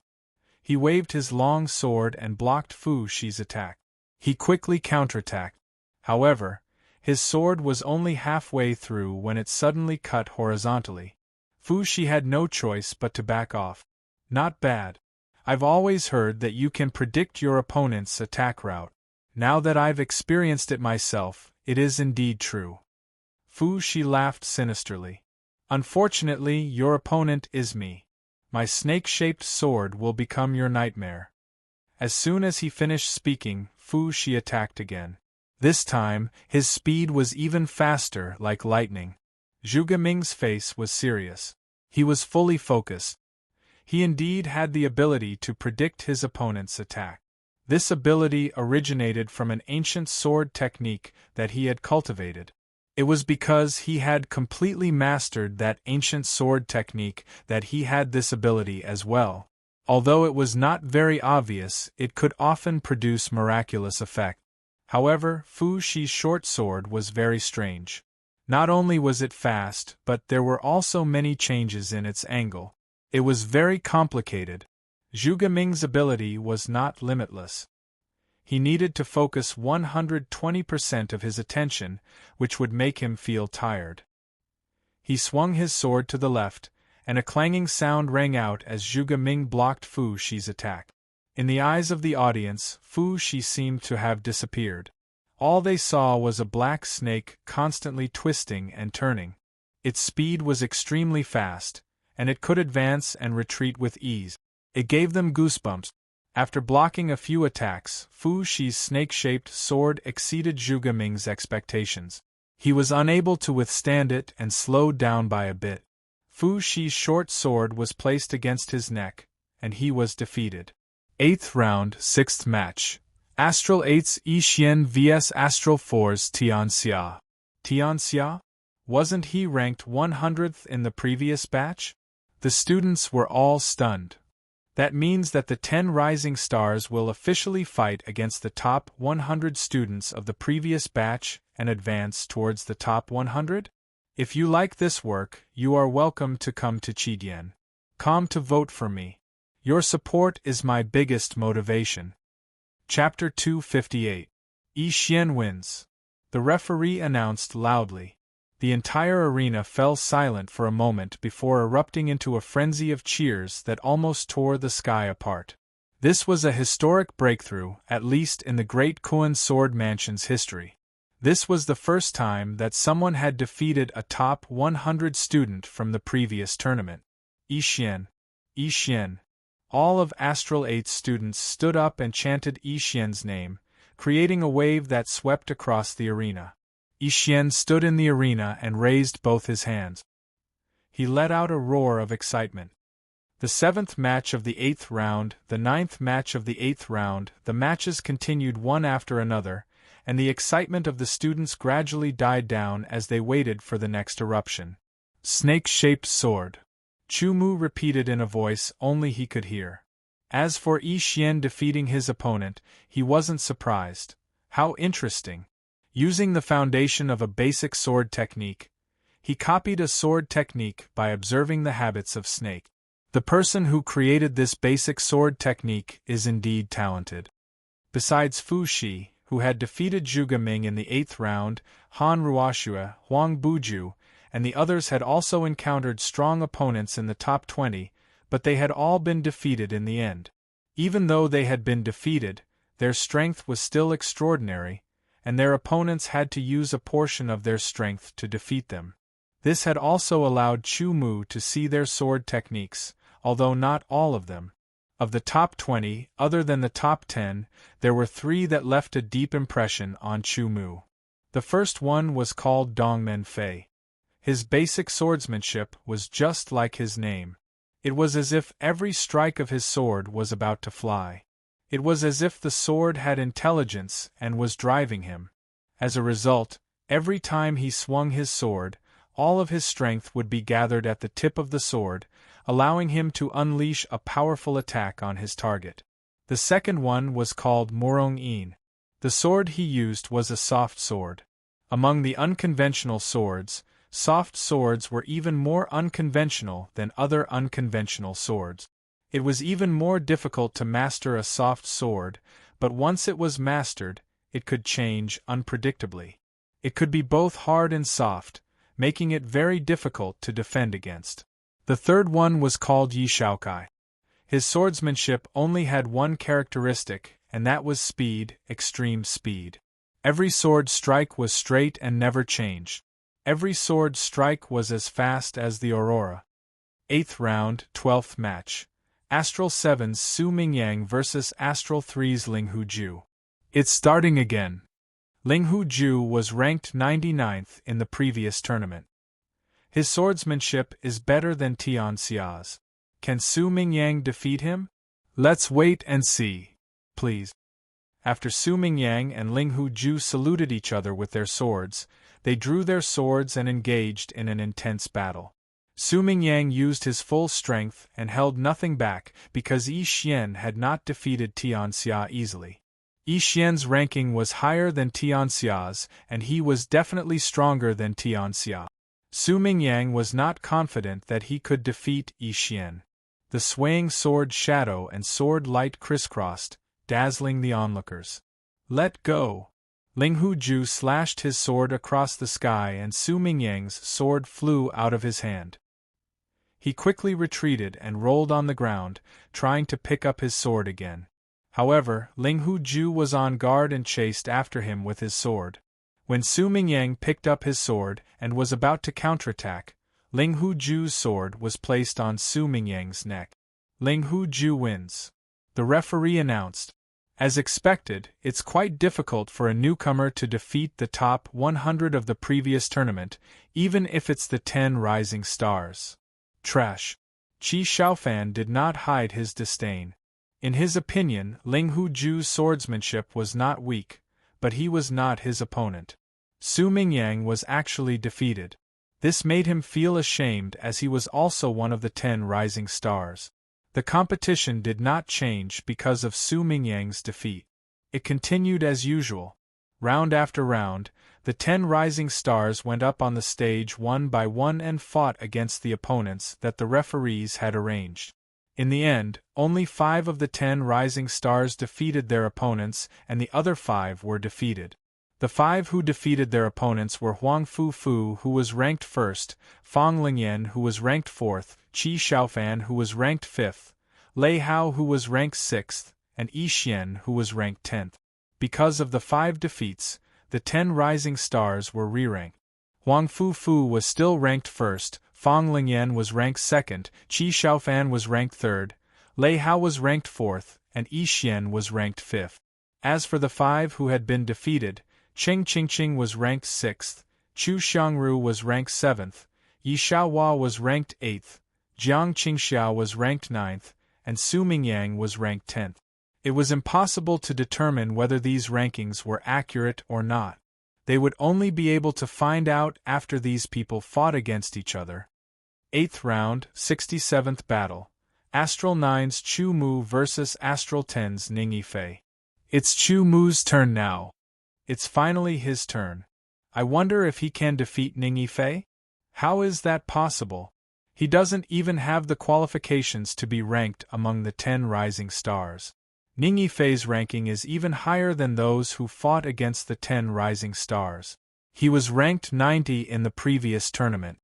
He waved his long sword and blocked Fu Shi's attack. He quickly counterattacked. However, his sword was only halfway through when it suddenly cut horizontally. Fu Shi had no choice but to back off. Not bad. I've always heard that you can predict your opponent's attack route. Now that I've experienced it myself, it is indeed true. Fu Shi laughed sinisterly. Unfortunately, your opponent is me. My snake-shaped sword will become your nightmare. As soon as he finished speaking, Fu Shi attacked again. This time, his speed was even faster, like lightning. Zhuge Ming's face was serious. He was fully focused. He indeed had the ability to predict his opponent's attack. This ability originated from an ancient sword technique that he had cultivated. It was because he had completely mastered that ancient sword technique that he had this ability as well. Although it was not very obvious, it could often produce miraculous effect. However, Fu Shi's short sword was very strange. Not only was it fast, but there were also many changes in its angle. It was very complicated. Zhuge Ming's ability was not limitless. He needed to focus 120% of his attention, which would make him feel tired. He swung his sword to the left, and a clanging sound rang out as Zhuge Ming blocked Fu Shi's attack. In the eyes of the audience, Fu Shi seemed to have disappeared. All they saw was a black snake constantly twisting and turning. Its speed was extremely fast, and it could advance and retreat with ease. It gave them goosebumps. After blocking a few attacks, Fu Shi's snake-shaped sword exceeded Zhuge Ming's expectations. He was unable to withstand it and slowed down by a bit. Fu Shi's short sword was placed against his neck, and he was defeated. 8th round, 6th match. Astral 8's Yi Xian vs Astral 4's Tianxia. Tianxia? Wasn't he ranked 100th in the previous batch? The students were all stunned. That means that the 10 rising stars will officially fight against the top 100 students of the previous batch and advance towards the top 100? If you like this work, you are welcome to come to Qidian. Come to vote for me. Your support is my biggest motivation. Chapter 258. Yi Xian wins. The referee announced loudly. The entire arena fell silent for a moment before erupting into a frenzy of cheers that almost tore the sky apart. This was a historic breakthrough, at least in the Great Kuan Sword Mansion's history. This was the first time that someone had defeated a top 100 student from the previous tournament. Yixian! Yixian! All of Astral 8's students stood up and chanted Yixian's name, creating a wave that swept across the arena. Yixian stood in the arena and raised both his hands. He let out a roar of excitement. The 7th match of the 8th round, the 9th match of the 8th round, the matches continued one after another, and the excitement of the students gradually died down as they waited for the next eruption. Snake-shaped sword. Chu Mu repeated in a voice only he could hear. As for Yixian defeating his opponent, he wasn't surprised. How interesting. Using the foundation of a basic sword technique, he copied a sword technique by observing the habits of snake. The person who created this basic sword technique is indeed talented. Besides Fu Shi, who had defeated Zhu Gaming in the 8th round, Han Ruoxue, Huang Buju, and the others had also encountered strong opponents in the top 20, but they had all been defeated in the end. Even though they had been defeated, their strength was still extraordinary, and their opponents had to use a portion of their strength to defeat them. This had also allowed Chu Mu to see their sword techniques, although not all of them. Of the top 20, other than the top 10, there were 3 that left a deep impression on Chu Mu. The first one was called Dongmen Fei. His basic swordsmanship was just like his name. It was as if every strike of his sword was about to fly. It was as if the sword had intelligence and was driving him. As a result, every time he swung his sword, all of his strength would be gathered at the tip of the sword, allowing him to unleash a powerful attack on his target. The second one was called Morong In. The sword he used was a soft sword. Among the unconventional swords, soft swords were even more unconventional than other unconventional swords. It was even more difficult to master a soft sword, but once it was mastered, it could change unpredictably. It could be both hard and soft, making it very difficult to defend against. The third one was called Yi Shaokai. His swordsmanship only had one characteristic, and that was speed, extreme speed. Every sword strike was straight and never changed. Every sword strike was as fast as the aurora. 8th round, 12th match. Astral 7's Su Mingyang vs Astral 3's Ling Huju. It's starting again. Ling Huju was ranked 99th in the previous tournament. His swordsmanship is better than Tian Xia's. Can Su Mingyang defeat him? Let's wait and see, please. After Su Mingyang and Ling Huju saluted each other with their swords, they drew their swords and engaged in an intense battle. Su Mingyang used his full strength and held nothing back because Yixian had not defeated Tian Xia easily. Yixian's ranking was higher than Tian Xia's, and he was definitely stronger than Tian Xia. Su Mingyang was not confident that he could defeat Yixian. The swaying sword shadow and sword light crisscrossed, dazzling the onlookers. Let go! Ling Huju slashed his sword across the sky and Su Mingyang's sword flew out of his hand. He quickly retreated and rolled on the ground, trying to pick up his sword again. However, Ling Huju was on guard and chased after him with his sword. When Su Mingyang picked up his sword and was about to counterattack, Ling Huju's sword was placed on Su Mingyang's neck. Ling Huju wins. The referee announced. As expected, it's quite difficult for a newcomer to defeat the top 100 of the previous tournament, even if it's the 10 rising stars. Trash. Qi Shaofan did not hide his disdain. In his opinion, Ling Huju's swordsmanship was not weak, but he was not his opponent. Su Mingyang was actually defeated. This made him feel ashamed as he was also one of the 10 rising stars. The competition did not change because of Su Mingyang's defeat. It continued as usual. Round after round, the 10 rising stars went up on the stage one by one and fought against the opponents that the referees had arranged. In the end, only 5 of the 10 rising stars defeated their opponents and the other 5 were defeated. The 5 who defeated their opponents were Huang Fufu, who was ranked 1st, Fang Lingyan, who was ranked 4th, Qi Xiaofan, who was ranked 5th, Lei Hao, who was ranked 6th, and Yi Xian, who was ranked 10th. Because of the 5 defeats, the 10 rising stars were re-ranked. Huang Fufu was still ranked 1st, Fang Lingyan was ranked 2nd, Qi Xiaofan was ranked 3rd, Lei Hao was ranked 4th, and Yi Xian was ranked 5th. As for the 5 who had been defeated, Cheng Qingqing was ranked 6th, Chu Xiangru was ranked 7th, Yi Xiaohua was ranked 8th, Jiang Qingxiao was ranked 9th, and Su Mingyang was ranked 10th. It was impossible to determine whether these rankings were accurate or not. They would only be able to find out after these people fought against each other. 8th round, 67th battle. Astral 9's Chu Mu versus Astral 10's Ning Yifei. It's Chu Mu's turn now. It's finally his turn. I wonder if he can defeat Ning Yifei? How is that possible? He doesn't even have the qualifications to be ranked among the 10 rising stars. Ning Yifei's ranking is even higher than those who fought against the 10 rising stars. He was ranked 90 in the previous tournament.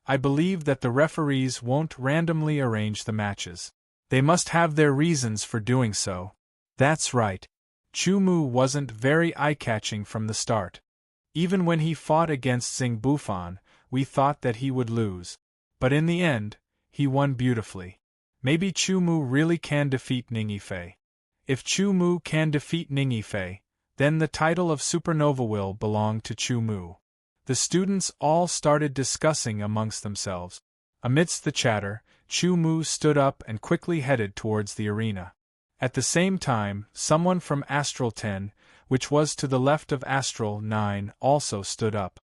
I believe that the referees won't randomly arrange the matches. They must have their reasons for doing so. That's right. Chu Mu wasn't very eye-catching from the start. Even when he fought against Xing Bufan, we thought that he would lose. But in the end, he won beautifully. Maybe Chu Mu really can defeat Ning Yifei. If Chu Mu can defeat Ning Yifei, then the title of Supernova will belong to Chu Mu. The students all started discussing amongst themselves. Amidst the chatter, Chu Mu stood up and quickly headed towards the arena. At the same time, someone from Astral 10, which was to the left of Astral 9, also stood up.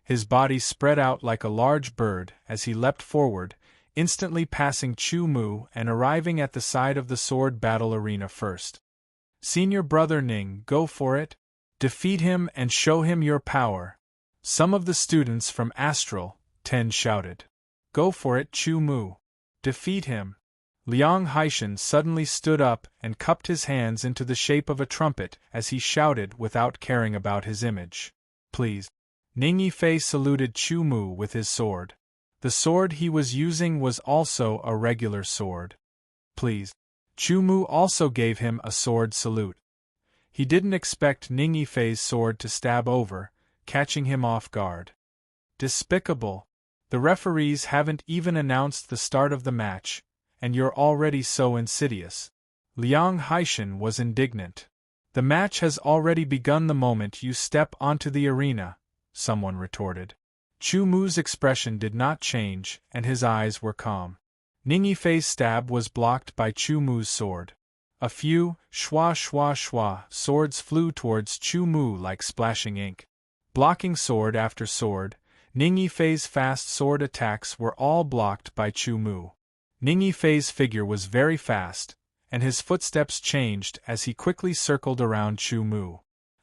His body spread out like a large bird as he leapt forward, instantly passing Chu Mu and arriving at the side of the sword battle arena first. Senior brother Ning, go for it. Defeat him and show him your power. Some of the students from Astral 10 shouted. Go for it, Chu Mu. Defeat him. Liang Haishan suddenly stood up and cupped his hands into the shape of a trumpet as he shouted without caring about his image. Please. Ning Yifei saluted Chu Mu with his sword. The sword he was using was also a regular sword. Please. Chu Mu also gave him a sword salute. He didn't expect Ning Yifei's sword to stab over, catching him off guard. Despicable. The referees haven't even announced the start of the match, and you're already so insidious. Liang Haishan was indignant. The match has already begun the moment you step onto the arena, someone retorted. Chu Mu's expression did not change, and his eyes were calm. Ning Yifei's stab was blocked by Chu Mu's sword. A few, shwa shwa shwa, swords flew towards Chu Mu like splashing ink. Blocking sword after sword, Ning Yifei's fast sword attacks were all blocked by Chu Mu. Ning Yifei's figure was very fast, and his footsteps changed as he quickly circled around Chu Mu.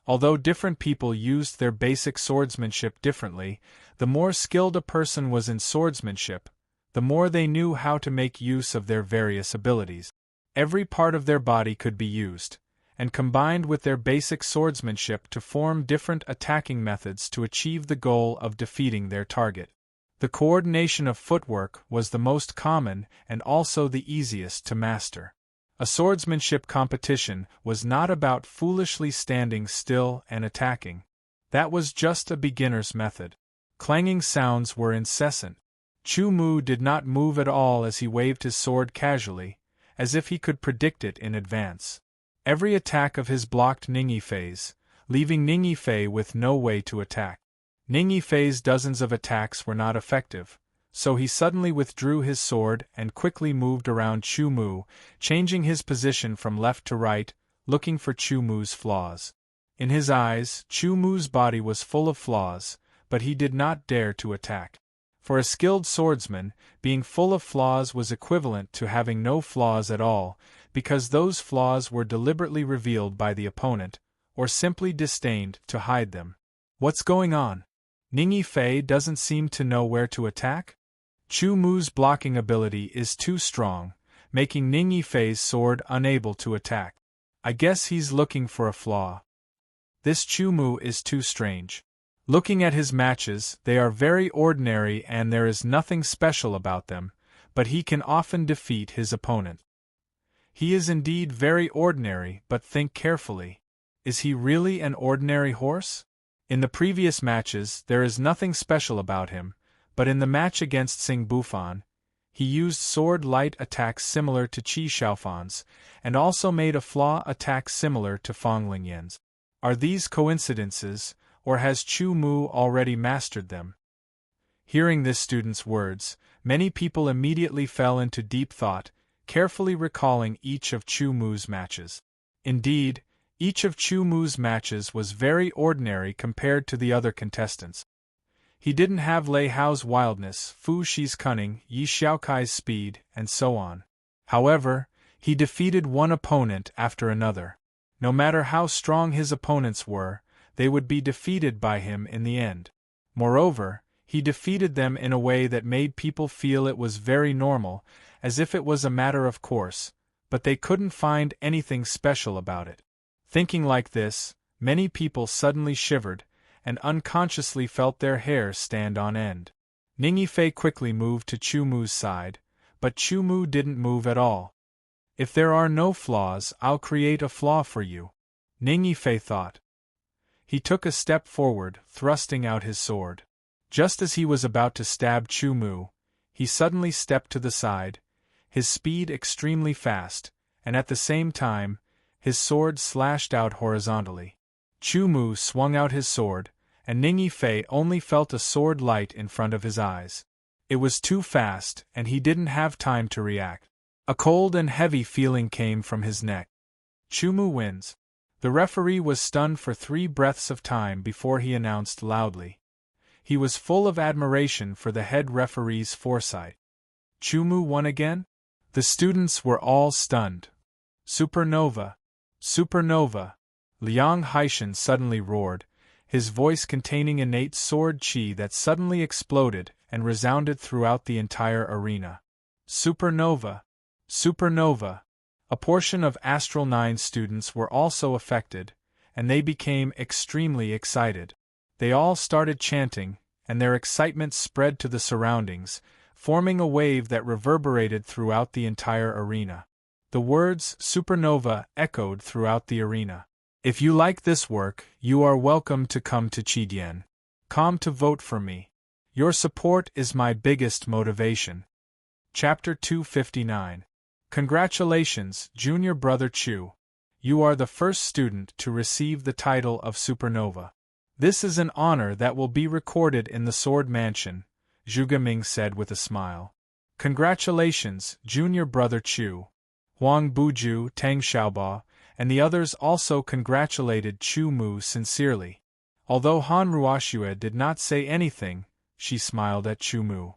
Although different people used their basic swordsmanship differently, the more skilled a person was in swordsmanship, the more they knew how to make use of their various abilities. Every part of their body could be used, and combined with their basic swordsmanship to form different attacking methods to achieve the goal of defeating their target. The coordination of footwork was the most common and also the easiest to master. A swordsmanship competition was not about foolishly standing still and attacking. That was just a beginner's method. Clanging sounds were incessant. Chu Mu did not move at all as he waved his sword casually, as if he could predict it in advance. Every attack of his blocked Ning Yifei's, leaving Ning Yifei with no way to attack. Ning Yifei's dozens of attacks were not effective, so he suddenly withdrew his sword and quickly moved around Chu Mu, changing his position from left to right, looking for Chu Mu's flaws. In his eyes, Chu Mu's body was full of flaws, but he did not dare to attack. For a skilled swordsman, being full of flaws was equivalent to having no flaws at all, because those flaws were deliberately revealed by the opponent, or simply disdained to hide them. What's going on? Ning Yifei doesn't seem to know where to attack? Chu Mu's blocking ability is too strong, making Ning Yifei's sword unable to attack. I guess he's looking for a flaw. This Chu Mu is too strange. Looking at his matches, they are very ordinary and there is nothing special about them, but he can often defeat his opponent. He is indeed very ordinary, but think carefully. Is he really an ordinary horse? In the previous matches, there is nothing special about him, but in the match against Sing Bufan, he used sword light attacks similar to Qi Xiaofan's, and also made a flaw attack similar to Fang Lingyan's. Are these coincidences, or has Chu Mu already mastered them? Hearing this student's words, many people immediately fell into deep thought, carefully recalling each of Chu Mu's matches. Indeed, each of Chu Mu's matches was very ordinary compared to the other contestants. He didn't have Lei Hao's wildness, Fu Shi's cunning, Yi Xiaokai's speed, and so on. However, he defeated one opponent after another. No matter how strong his opponents were, they would be defeated by him in the end. Moreover, he defeated them in a way that made people feel it was very normal, as if it was a matter of course, but they couldn't find anything special about it. Thinking like this, many people suddenly shivered, and unconsciously felt their hair stand on end. Ning Yifei quickly moved to Chu Mu's side, but Chu Mu didn't move at all. If there are no flaws, I'll create a flaw for you, Ning Yifei thought. He took a step forward, thrusting out his sword. Just as he was about to stab Chu Mu, he suddenly stepped to the side, his speed extremely fast, and at the same time, his sword slashed out horizontally. Chu Mu swung out his sword, and Ning Yifei only felt a sword light in front of his eyes. It was too fast, and he didn't have time to react. A cold and heavy feeling came from his neck. Chu Mu wins. The referee was stunned for 3 breaths of time before he announced loudly. He was full of admiration for the head referee's foresight. Chu Mu won again? The students were all stunned. Supernova! Supernova! Liang Haishan suddenly roared, his voice containing innate sword qi that suddenly exploded and resounded throughout the entire arena. Supernova! Supernova! A portion of Astral 9 students were also affected, and they became extremely excited. They all started chanting, and their excitement spread to the surroundings, forming a wave that reverberated throughout the entire arena. The words supernova echoed throughout the arena. If you like this work, you are welcome to come to Qidian. Come to vote for me. Your support is my biggest motivation. Chapter 259. Congratulations, Junior Brother Chu. You are the first student to receive the title of Supernova. This is an honor that will be recorded in the Sword Mansion, Zhuge Ming said with a smile. Congratulations, Junior Brother Chu. Huang Buju, Tang Xiaoba, and the others also congratulated Chu Mu sincerely. Although Han Ruoxue did not say anything, she smiled at Chu Mu.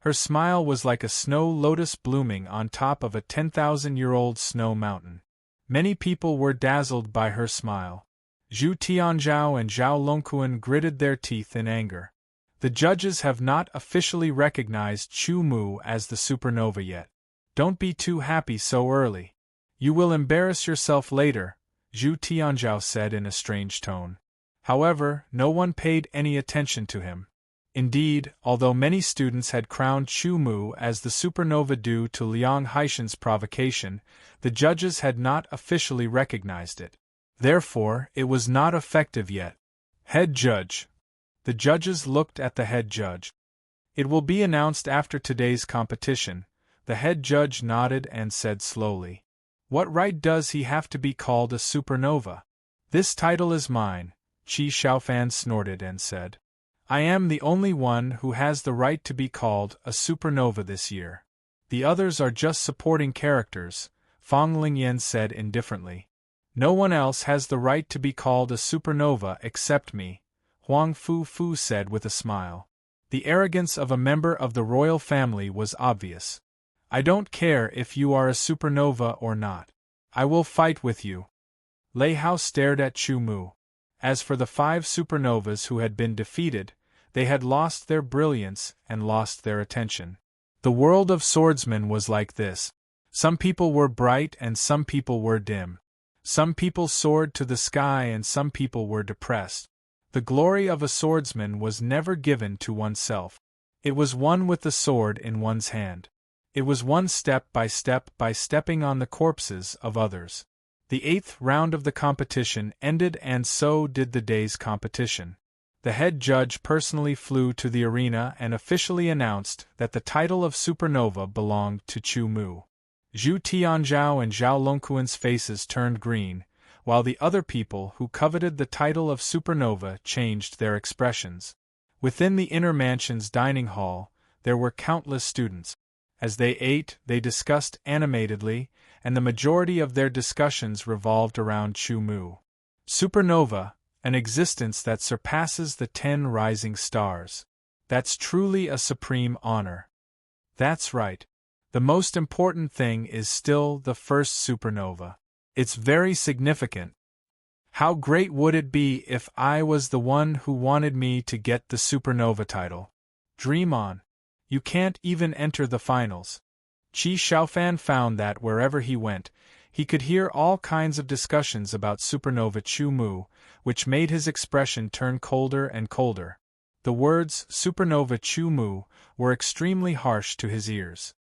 Her smile was like a snow lotus blooming on top of a 10,000-year-old snow mountain. Many people were dazzled by her smile. Zhu Tianzhao and Zhao Longquan gritted their teeth in anger. The judges have not officially recognized Chu Mu as the supernova yet. Don't be too happy so early. You will embarrass yourself later, Zhu Tianzhao said in a strange tone. However, no one paid any attention to him. Indeed, although many students had crowned Chu Mu as the supernova due to Liang Haishan's provocation, the judges had not officially recognized it. Therefore, it was not effective yet. Head Judge. The judges looked at the head judge. It will be announced after today's competition, the head judge nodded and said slowly. What right does he have to be called a supernova? This title is mine, Qi Xiaofan snorted and said. I am the only one who has the right to be called a supernova this year. The others are just supporting characters, Fang Lingyan said indifferently. No one else has the right to be called a supernova except me, Huang Fu said with a smile. The arrogance of a member of the royal family was obvious. I don't care if you are a supernova or not. I will fight with you. Lei Hao stared at Chu Mu. As for the 5 supernovas who had been defeated, they had lost their brilliance and lost their attention. The world of swordsmen was like this. Some people were bright and some people were dim. Some people soared to the sky and some people were depressed. The glory of a swordsman was never given to oneself. It was won with the sword in one's hand. It was won step by stepping on the corpses of others. The 8th round of the competition ended, and so did the day's competition. The head judge personally flew to the arena and officially announced that the title of Supernova belonged to Chu Mu. Zhu Tianzhao and Zhao Longquan's faces turned green, while the other people who coveted the title of Supernova changed their expressions. Within the inner mansion's dining hall, there were countless students. As they ate, they discussed animatedly, and the majority of their discussions revolved around Chu Mu. Supernova, an existence that surpasses the 10 rising stars. That's truly a supreme honor. That's right. The most important thing is still the first supernova. It's very significant. How great would it be if I was the one who wanted me to get the supernova title? Dream on. You can't even enter the finals. Qi Xiaofan found that wherever he went, he could hear all kinds of discussions about supernova Chu Mu, which made his expression turn colder and colder. The words supernova Chu Mu were extremely harsh to his ears.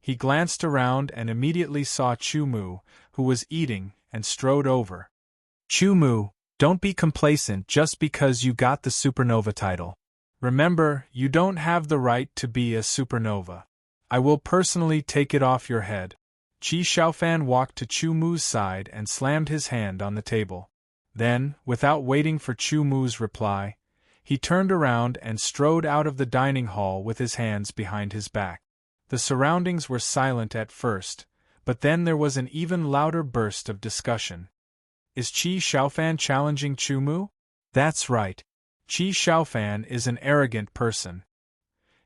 He glanced around and immediately saw Chu Mu, who was eating, and strode over. Chu Mu, don't be complacent just because you got the supernova title. Remember, you don't have the right to be a supernova. I will personally take it off your head. Qi Xiaofan walked to Chu Mu's side and slammed his hand on the table. Then, without waiting for Chu Mu's reply, he turned around and strode out of the dining hall with his hands behind his back. The surroundings were silent at first, but then there was an even louder burst of discussion. Is Qi Xiaofan challenging Chu Mu? That's right. Qi Xiaofan is an arrogant person.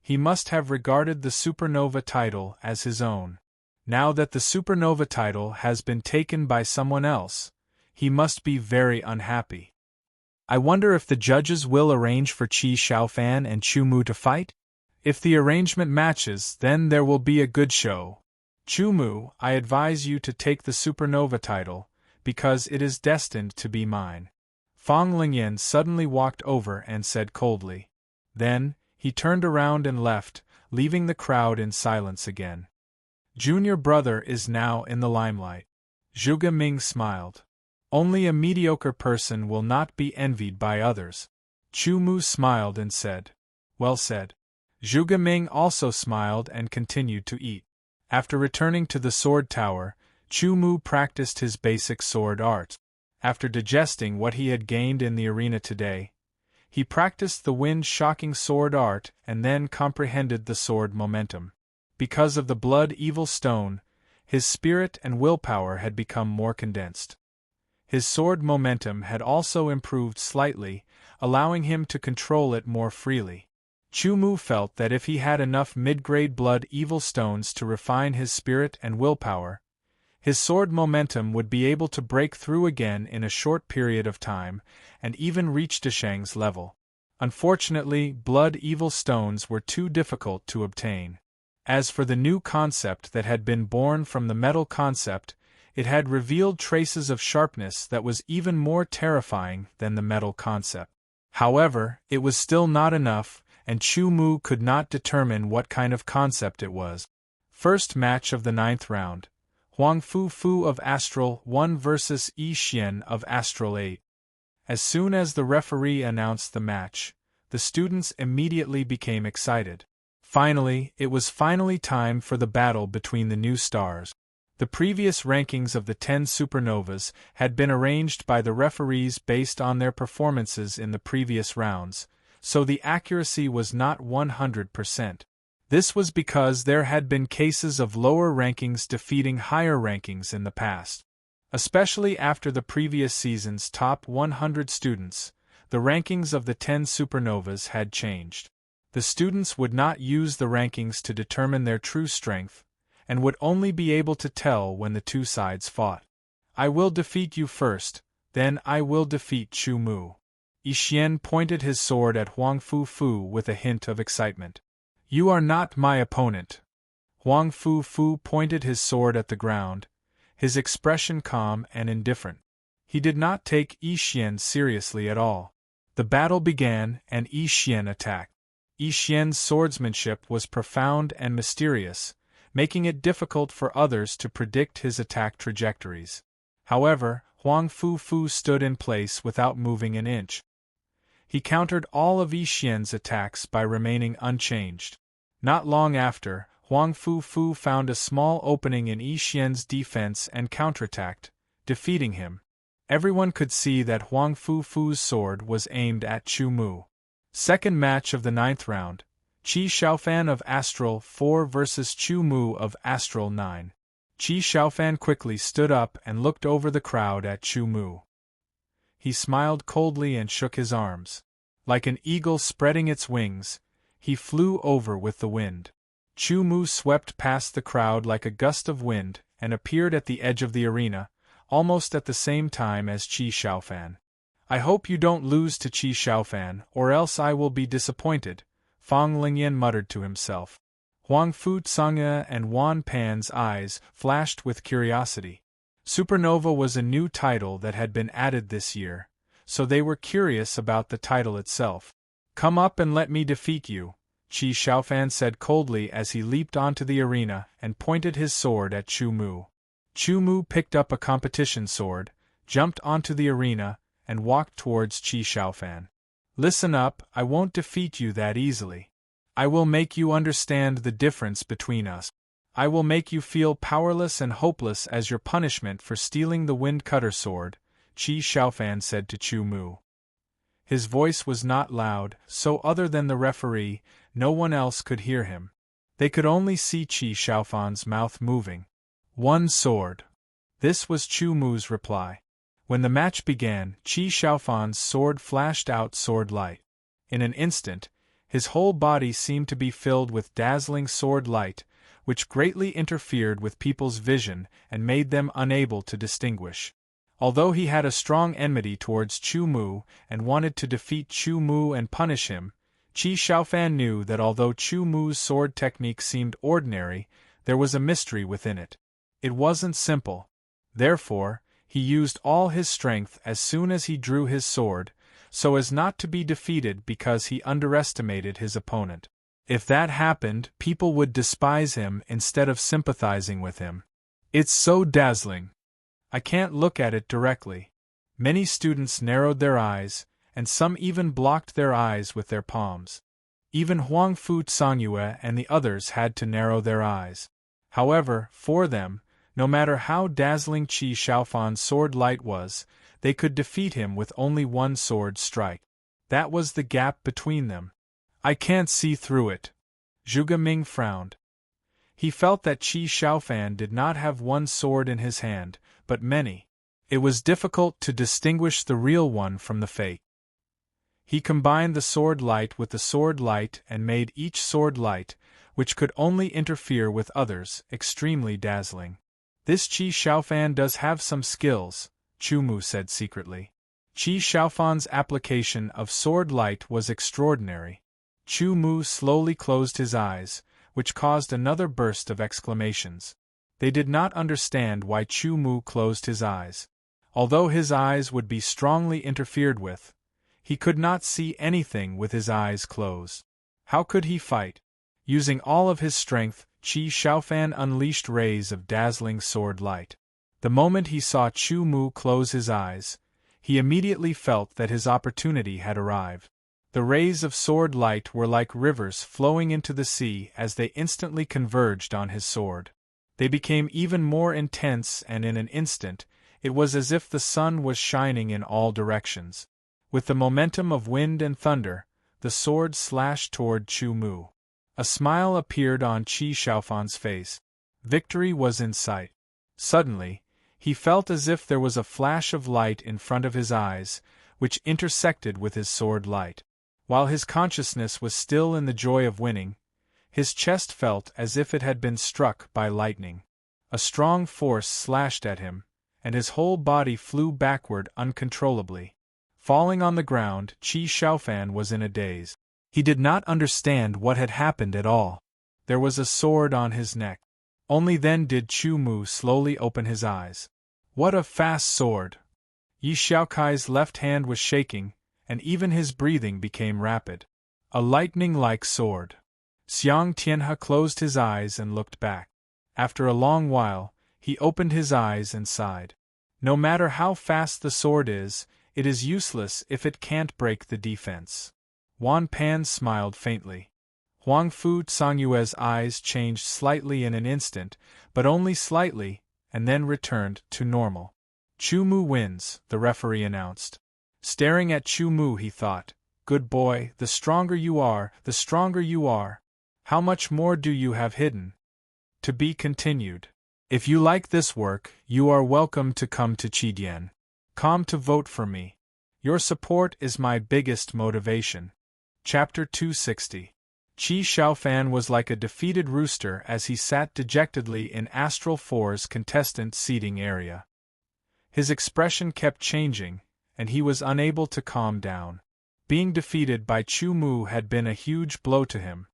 He must have regarded the supernova title as his own. Now that the supernova title has been taken by someone else, he must be very unhappy. I wonder if the judges will arrange for Qi Xiaofan and Chu Mu to fight? If the arrangement matches, then there will be a good show. Chu Mu, I advise you to take the supernova title, because it is destined to be mine. Fang Lingyan suddenly walked over and said coldly. Then, he turned around and left, leaving the crowd in silence again. Junior brother is now in the limelight. Zhuge Ming smiled. Only a mediocre person will not be envied by others. Chu Mu smiled and said, Well said. Zhuge Ming also smiled and continued to eat. After returning to the sword tower, Chu Mu practiced his basic sword art. After digesting what he had gained in the arena today, he practiced the wind-shocking sword art and then comprehended the sword momentum. Because of the blood evil stone, his spirit and willpower had become more condensed. His sword momentum had also improved slightly, allowing him to control it more freely. Chu Mu felt that if he had enough mid-grade blood evil stones to refine his spirit and willpower, his sword momentum would be able to break through again in a short period of time, and even reach Deshang's level. Unfortunately, blood evil stones were too difficult to obtain. As for the new concept that had been born from the metal concept, it had revealed traces of sharpness that was even more terrifying than the metal concept. However, it was still not enough, and Chu Mu could not determine what kind of concept it was. First match of the 9th round. Huang Fu of Astral 1 versus Yi Xian of Astral 8. As soon as the referee announced the match, the students immediately became excited. Finally, it was time for the battle between the new stars. The previous rankings of the 10 supernovas had been arranged by the referees based on their performances in the previous rounds, so the accuracy was not 100%. This was because there had been cases of lower rankings defeating higher rankings in the past. Especially after the previous season's top 100 students, the rankings of the 10 supernovas had changed. The students would not use the rankings to determine their true strength, and would only be able to tell when the two sides fought. I will defeat you first, then I will defeat Chu Mu. Yi Xian pointed his sword at Huang Fu with a hint of excitement. You are not my opponent. Huang Fu pointed his sword at the ground, his expression calm and indifferent. He did not take Yi Xian seriously at all. The battle began, and Yi Xian attacked. Yi Xian's swordsmanship was profound and mysterious, making it difficult for others to predict his attack trajectories. However, Huang Fufu stood in place without moving an inch. He countered all of Yi Xian's attacks by remaining unchanged. Not long after, Huang Fufu found a small opening in Yi Xian's defense and counterattacked, defeating him. Everyone could see that Huang Fufu's sword was aimed at Chu Mu. Second match of the 9th round, Qi Xiaofan of Astral 4 vs Chu Mu of Astral 9. Qi Xiaofan quickly stood up and looked over the crowd at Chu Mu. He smiled coldly and shook his arms. Like an eagle spreading its wings, he flew over with the wind. Chu Mu swept past the crowd like a gust of wind and appeared at the edge of the arena, almost at the same time as Qi Xiaofan. "I hope you don't lose to Qi Xiaofan, or else I will be disappointed," Fang Lingyan muttered to himself. Huang Fu Tsangye and Wan Pan's eyes flashed with curiosity. Supernova was a new title that had been added this year, so they were curious about the title itself. "Come up and let me defeat you," Qi Xiaofan said coldly as he leaped onto the arena and pointed his sword at Chu Mu. Chu Mu picked up a competition sword, jumped onto the arena, and walked towards Qi Xiaofan. "Listen up, I won't defeat you that easily. I will make you understand the difference between us. I will make you feel powerless and hopeless as your punishment for stealing the Wind Cutter sword," Qi Xiaofan said to Chu Mu. His voice was not loud, so other than the referee, no one else could hear him. They could only see Qi Xiaofan's mouth moving. "One sword." This was Chu Mu's reply. When the match began, Qi Xiaofan's sword flashed out sword light. In an instant, his whole body seemed to be filled with dazzling sword light, which greatly interfered with people's vision and made them unable to distinguish. Although he had a strong enmity towards Chu Mu and wanted to defeat Chu Mu and punish him, Qi Xiaofan knew that although Chu Mu's sword technique seemed ordinary, there was a mystery within it. It wasn't simple. Therefore, he used all his strength as soon as he drew his sword, so as not to be defeated because he underestimated his opponent. If that happened, people would despise him instead of sympathizing with him. "It's so dazzling. I can't look at it directly." Many students narrowed their eyes, and some even blocked their eyes with their palms. Even Huang Fu Tsangye and the others had to narrow their eyes. However, for them, no matter how dazzling Qi Xiaofan's sword light was, they could defeat him with only one sword strike. That was the gap between them. "I can't see through it." Zhuge Ming frowned. He felt that Qi Xiaofan did not have one sword in his hand, but many. It was difficult to distinguish the real one from the fake. He combined the sword light with the sword light and made each sword light, which could only interfere with others, extremely dazzling. "This Qi Xiaofan does have some skills," Chu Mu said secretly. Qi Xiaofan's application of sword light was extraordinary. Chu Mu slowly closed his eyes, which caused another burst of exclamations. They did not understand why Chu Mu closed his eyes. Although his eyes would be strongly interfered with, he could not see anything with his eyes closed. How could he fight? Using all of his strength, Qi Xiaofan unleashed rays of dazzling sword light. The moment he saw Chu Mu close his eyes, he immediately felt that his opportunity had arrived. The rays of sword light were like rivers flowing into the sea as they instantly converged on his sword. They became even more intense, and in an instant, it was as if the sun was shining in all directions. With the momentum of wind and thunder, the sword slashed toward Chu Mu. A smile appeared on Qi Xiaofan's face. Victory was in sight. Suddenly, he felt as if there was a flash of light in front of his eyes, which intersected with his sword light. While his consciousness was still in the joy of winning, his chest felt as if it had been struck by lightning. A strong force slashed at him, and his whole body flew backward uncontrollably. Falling on the ground, Qi Xiaofan was in a daze. He did not understand what had happened at all. There was a sword on his neck. Only then did Chu Mu slowly open his eyes. What a fast sword! Yi Xiaokai's left hand was shaking, and even his breathing became rapid. A lightning-like sword. Xiang Tianhe closed his eyes and looked back. After a long while, he opened his eyes and sighed. No matter how fast the sword is, it is useless if it can't break the defense. Wan Pan smiled faintly. Huang Fu Cangyue's eyes changed slightly in an instant, but only slightly, and then returned to normal. Chu Mu wins, the referee announced. Staring at Chu Mu, he thought, good boy, the stronger you are, the stronger you are. How much more do you have hidden? To be continued. If you like this work, you are welcome to come to Chidian.com to vote for me. Your support is my biggest motivation. Chapter 260. Qi Xiaofan was like a defeated rooster as he sat dejectedly in Astral 4's contestant seating area. His expression kept changing, and he was unable to calm down. Being defeated by Chu Mu had been a huge blow to him.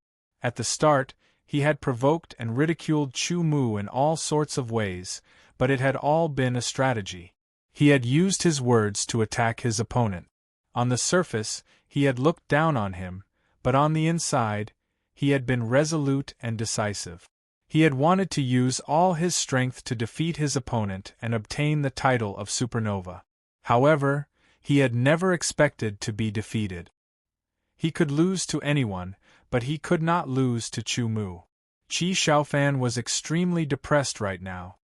At the start, he had provoked and ridiculed Chu Mu in all sorts of ways, but it had all been a strategy. He had used his words to attack his opponent. On the surface, he had looked down on him, but on the inside, he had been resolute and decisive. He had wanted to use all his strength to defeat his opponent and obtain the title of Supernova. However, he had never expected to be defeated. He could lose to anyone, but he could not lose to Chu Mu. Qi Xiaofan was extremely depressed right now.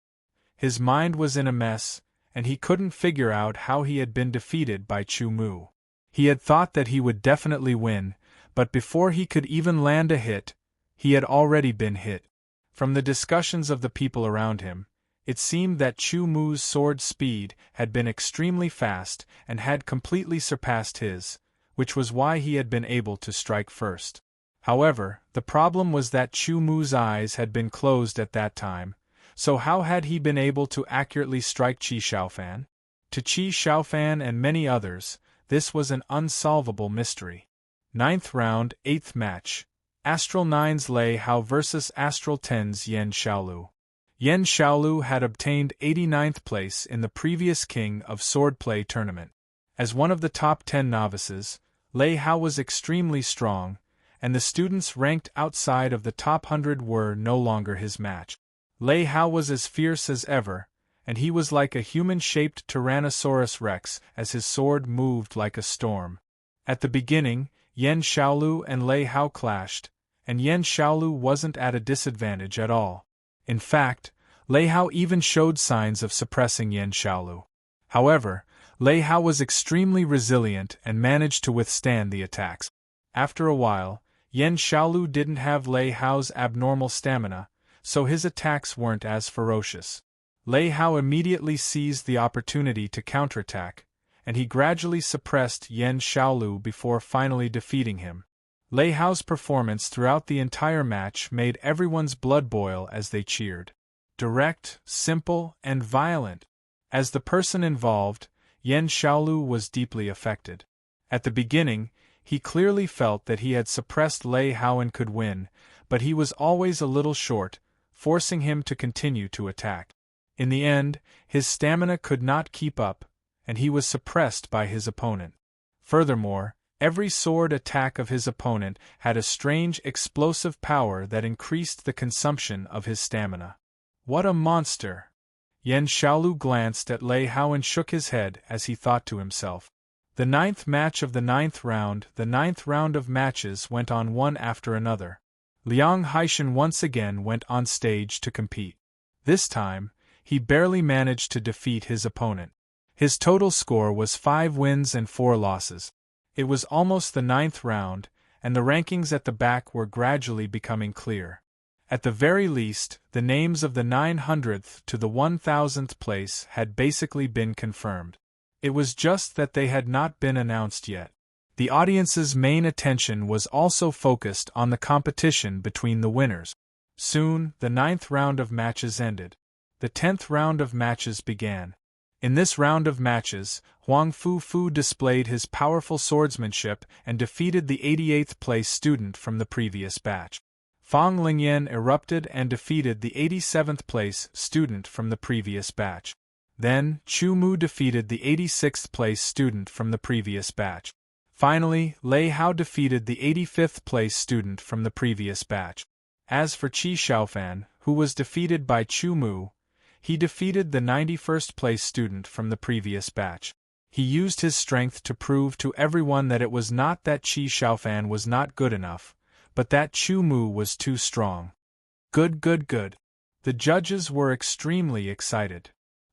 His mind was in a mess, and he couldn't figure out how he had been defeated by Chu Mu. He had thought that he would definitely win, but before he could even land a hit, he had already been hit. From the discussions of the people around him, it seemed that Chu Mu's sword speed had been extremely fast and had completely surpassed his, which was why he had been able to strike first. However, the problem was that Chu Mu's eyes had been closed at that time, so how had he been able to accurately strike Qi Xiaofan? To Qi Xiaofan and many others, this was an unsolvable mystery. 9th round, 8th match. Astral 9's Lei Hao vs Astral 10's Yan Xiaolu. Yan Xiaolu had obtained 89th place in the previous King of Swordplay tournament. As one of the top 10 novices, Lei Hao was extremely strong, and the students ranked outside of the top 100 were no longer his match. Lei Hao was as fierce as ever, and he was like a human-shaped Tyrannosaurus Rex as his sword moved like a storm. At the beginning, Yan Xiaolu and Lei Hao clashed, and Yan Xiaolu wasn't at a disadvantage at all. In fact, Lei Hao even showed signs of suppressing Yan Xiaolu. However, Lei Hao was extremely resilient and managed to withstand the attacks. After a while, Yan Xiaolu didn't have Lei Hao's abnormal stamina, so his attacks weren't as ferocious. Lei Hao immediately seized the opportunity to counterattack, and he gradually suppressed Yan Xiaolu before finally defeating him. Lei Hao's performance throughout the entire match made everyone's blood boil as they cheered. Direct, simple, and violent. As the person involved, Yan Xiaolu was deeply affected. At the beginning, he clearly felt that he had suppressed Lei Hao and could win, but he was always a little short, forcing him to continue to attack. In the end, his stamina could not keep up, and he was suppressed by his opponent. Furthermore, every sword attack of his opponent had a strange explosive power that increased the consumption of his stamina. What a monster! Yan Xiaolu glanced at Lei Hao and shook his head as he thought to himself. The 9th match of the 9th round, the 9th round of matches went on one after another. Liang Haishan once again went on stage to compete. This time, he barely managed to defeat his opponent. His total score was 5 wins and 4 losses. It was almost the 9th round, and the rankings at the back were gradually becoming clear. At the very least, the names of the 900th to the 1000th place had basically been confirmed. It was just that they had not been announced yet. The audience's main attention was also focused on the competition between the winners. Soon, the 9th round of matches ended. The 10th round of matches began. In this round of matches, Huang Fu displayed his powerful swordsmanship and defeated the 88th place student from the previous batch. Fang Lingyan erupted and defeated the 87th place student from the previous batch. Then, Chu Mu defeated the 86th place student from the previous batch. Finally, Lei Hao defeated the 85th place student from the previous batch. As for Qi Xiaofan, who was defeated by Chu Mu, he defeated the 91st place student from the previous batch. He used his strength to prove to everyone that it was not that Qi Xiaofan was not good enough, but that Chu Mu was too strong. Good. The judges were extremely excited.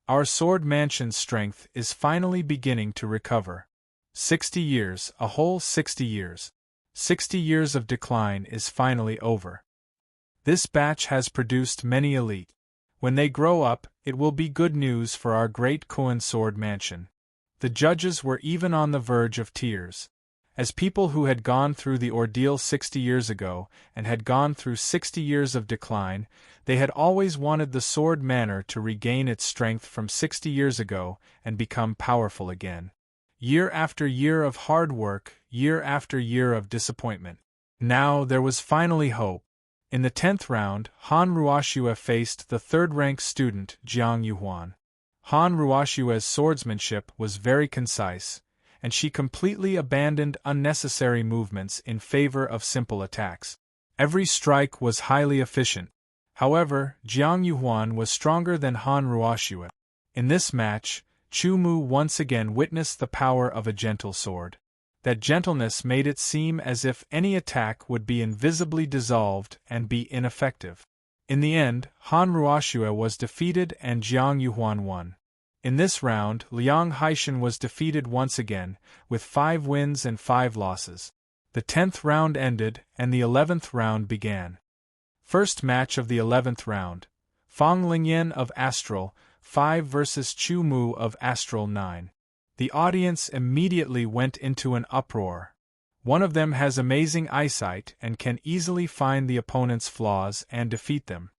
Our sword mansion's strength is finally beginning to recover. 60 years, a whole 60 years. 60 years of decline is finally over. This batch has produced many elite. When they grow up, it will be good news for our great Koan sword mansion. The judges were even on the verge of tears. As people who had gone through the ordeal 60 years ago, and had gone through 60 years of decline, they had always wanted the sword manor to regain its strength from 60 years ago and become powerful again. Year after year of hard work, year after year of disappointment. Now there was finally hope. In the 10th round, Han Ruoxue faced the third-ranked student Jiang Yuhuan. Han Ruoxue's swordsmanship was very concise, and she completely abandoned unnecessary movements in favor of simple attacks. Every strike was highly efficient. However, Jiang Yuhuan was stronger than Han Ruoxue. In this match, Chu Mu once again witnessed the power of a gentle sword. That gentleness made it seem as if any attack would be invisibly dissolved and be ineffective. In the end, Han Ruoxue was defeated and Jiang Yuhuan won. In this round, Liang Haishan was defeated once again, with 5 wins and 5 losses. The 10th round ended, and the 11th round began. First match of the 11th round. Fang Lingyan of Astral 5 versus Chu Mu of Astral 9. The audience immediately went into an uproar. One of them has amazing eyesight and can easily find the opponent's flaws and defeat them.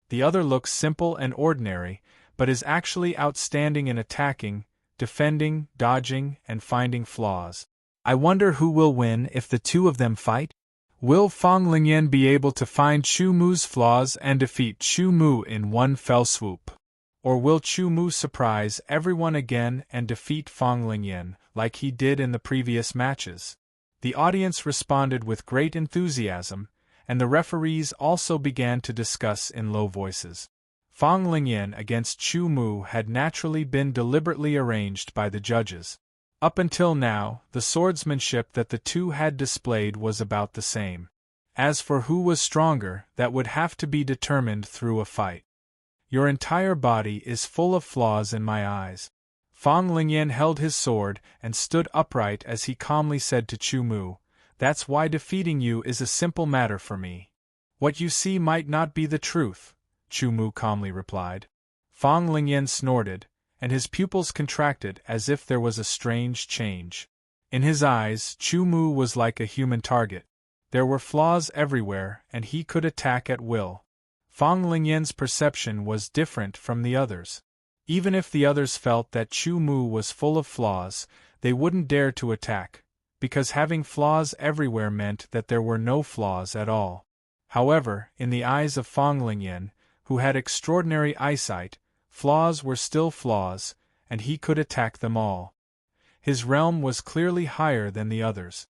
The other looks simple and ordinary, but is actually outstanding in attacking, defending, dodging, and finding flaws. I wonder who will win if the two of them fight? Will Fang Lingyan be able to find Chu Mu's flaws and defeat Chu Mu in one fell swoop? Or will Chu Mu surprise everyone again and defeat Fang Lingyan, like he did in the previous matches? The audience responded with great enthusiasm, and the referees also began to discuss in low voices. Fang Lingyan against Chu Mu had naturally been deliberately arranged by the judges. Up until now, the swordsmanship that the two had displayed was about the same. As for who was stronger, that would have to be determined through a fight. Your entire body is full of flaws in my eyes. Fang Lingyan held his sword and stood upright as he calmly said to Chu Mu, "That's why defeating you is a simple matter for me." "What you see might not be the truth," Chu Mu calmly replied. Fang Lingyan snorted, and his pupils contracted as if there was a strange change. In his eyes, Chu Mu was like a human target. There were flaws everywhere, and he could attack at will. Fang Lingyan's perception was different from the others. Even if the others felt that Chu Mu was full of flaws, they wouldn't dare to attack, because having flaws everywhere meant that there were no flaws at all. However, in the eyes of Fang Lingyan, who had extraordinary eyesight, flaws were still flaws, and he could attack them all. His realm was clearly higher than the others.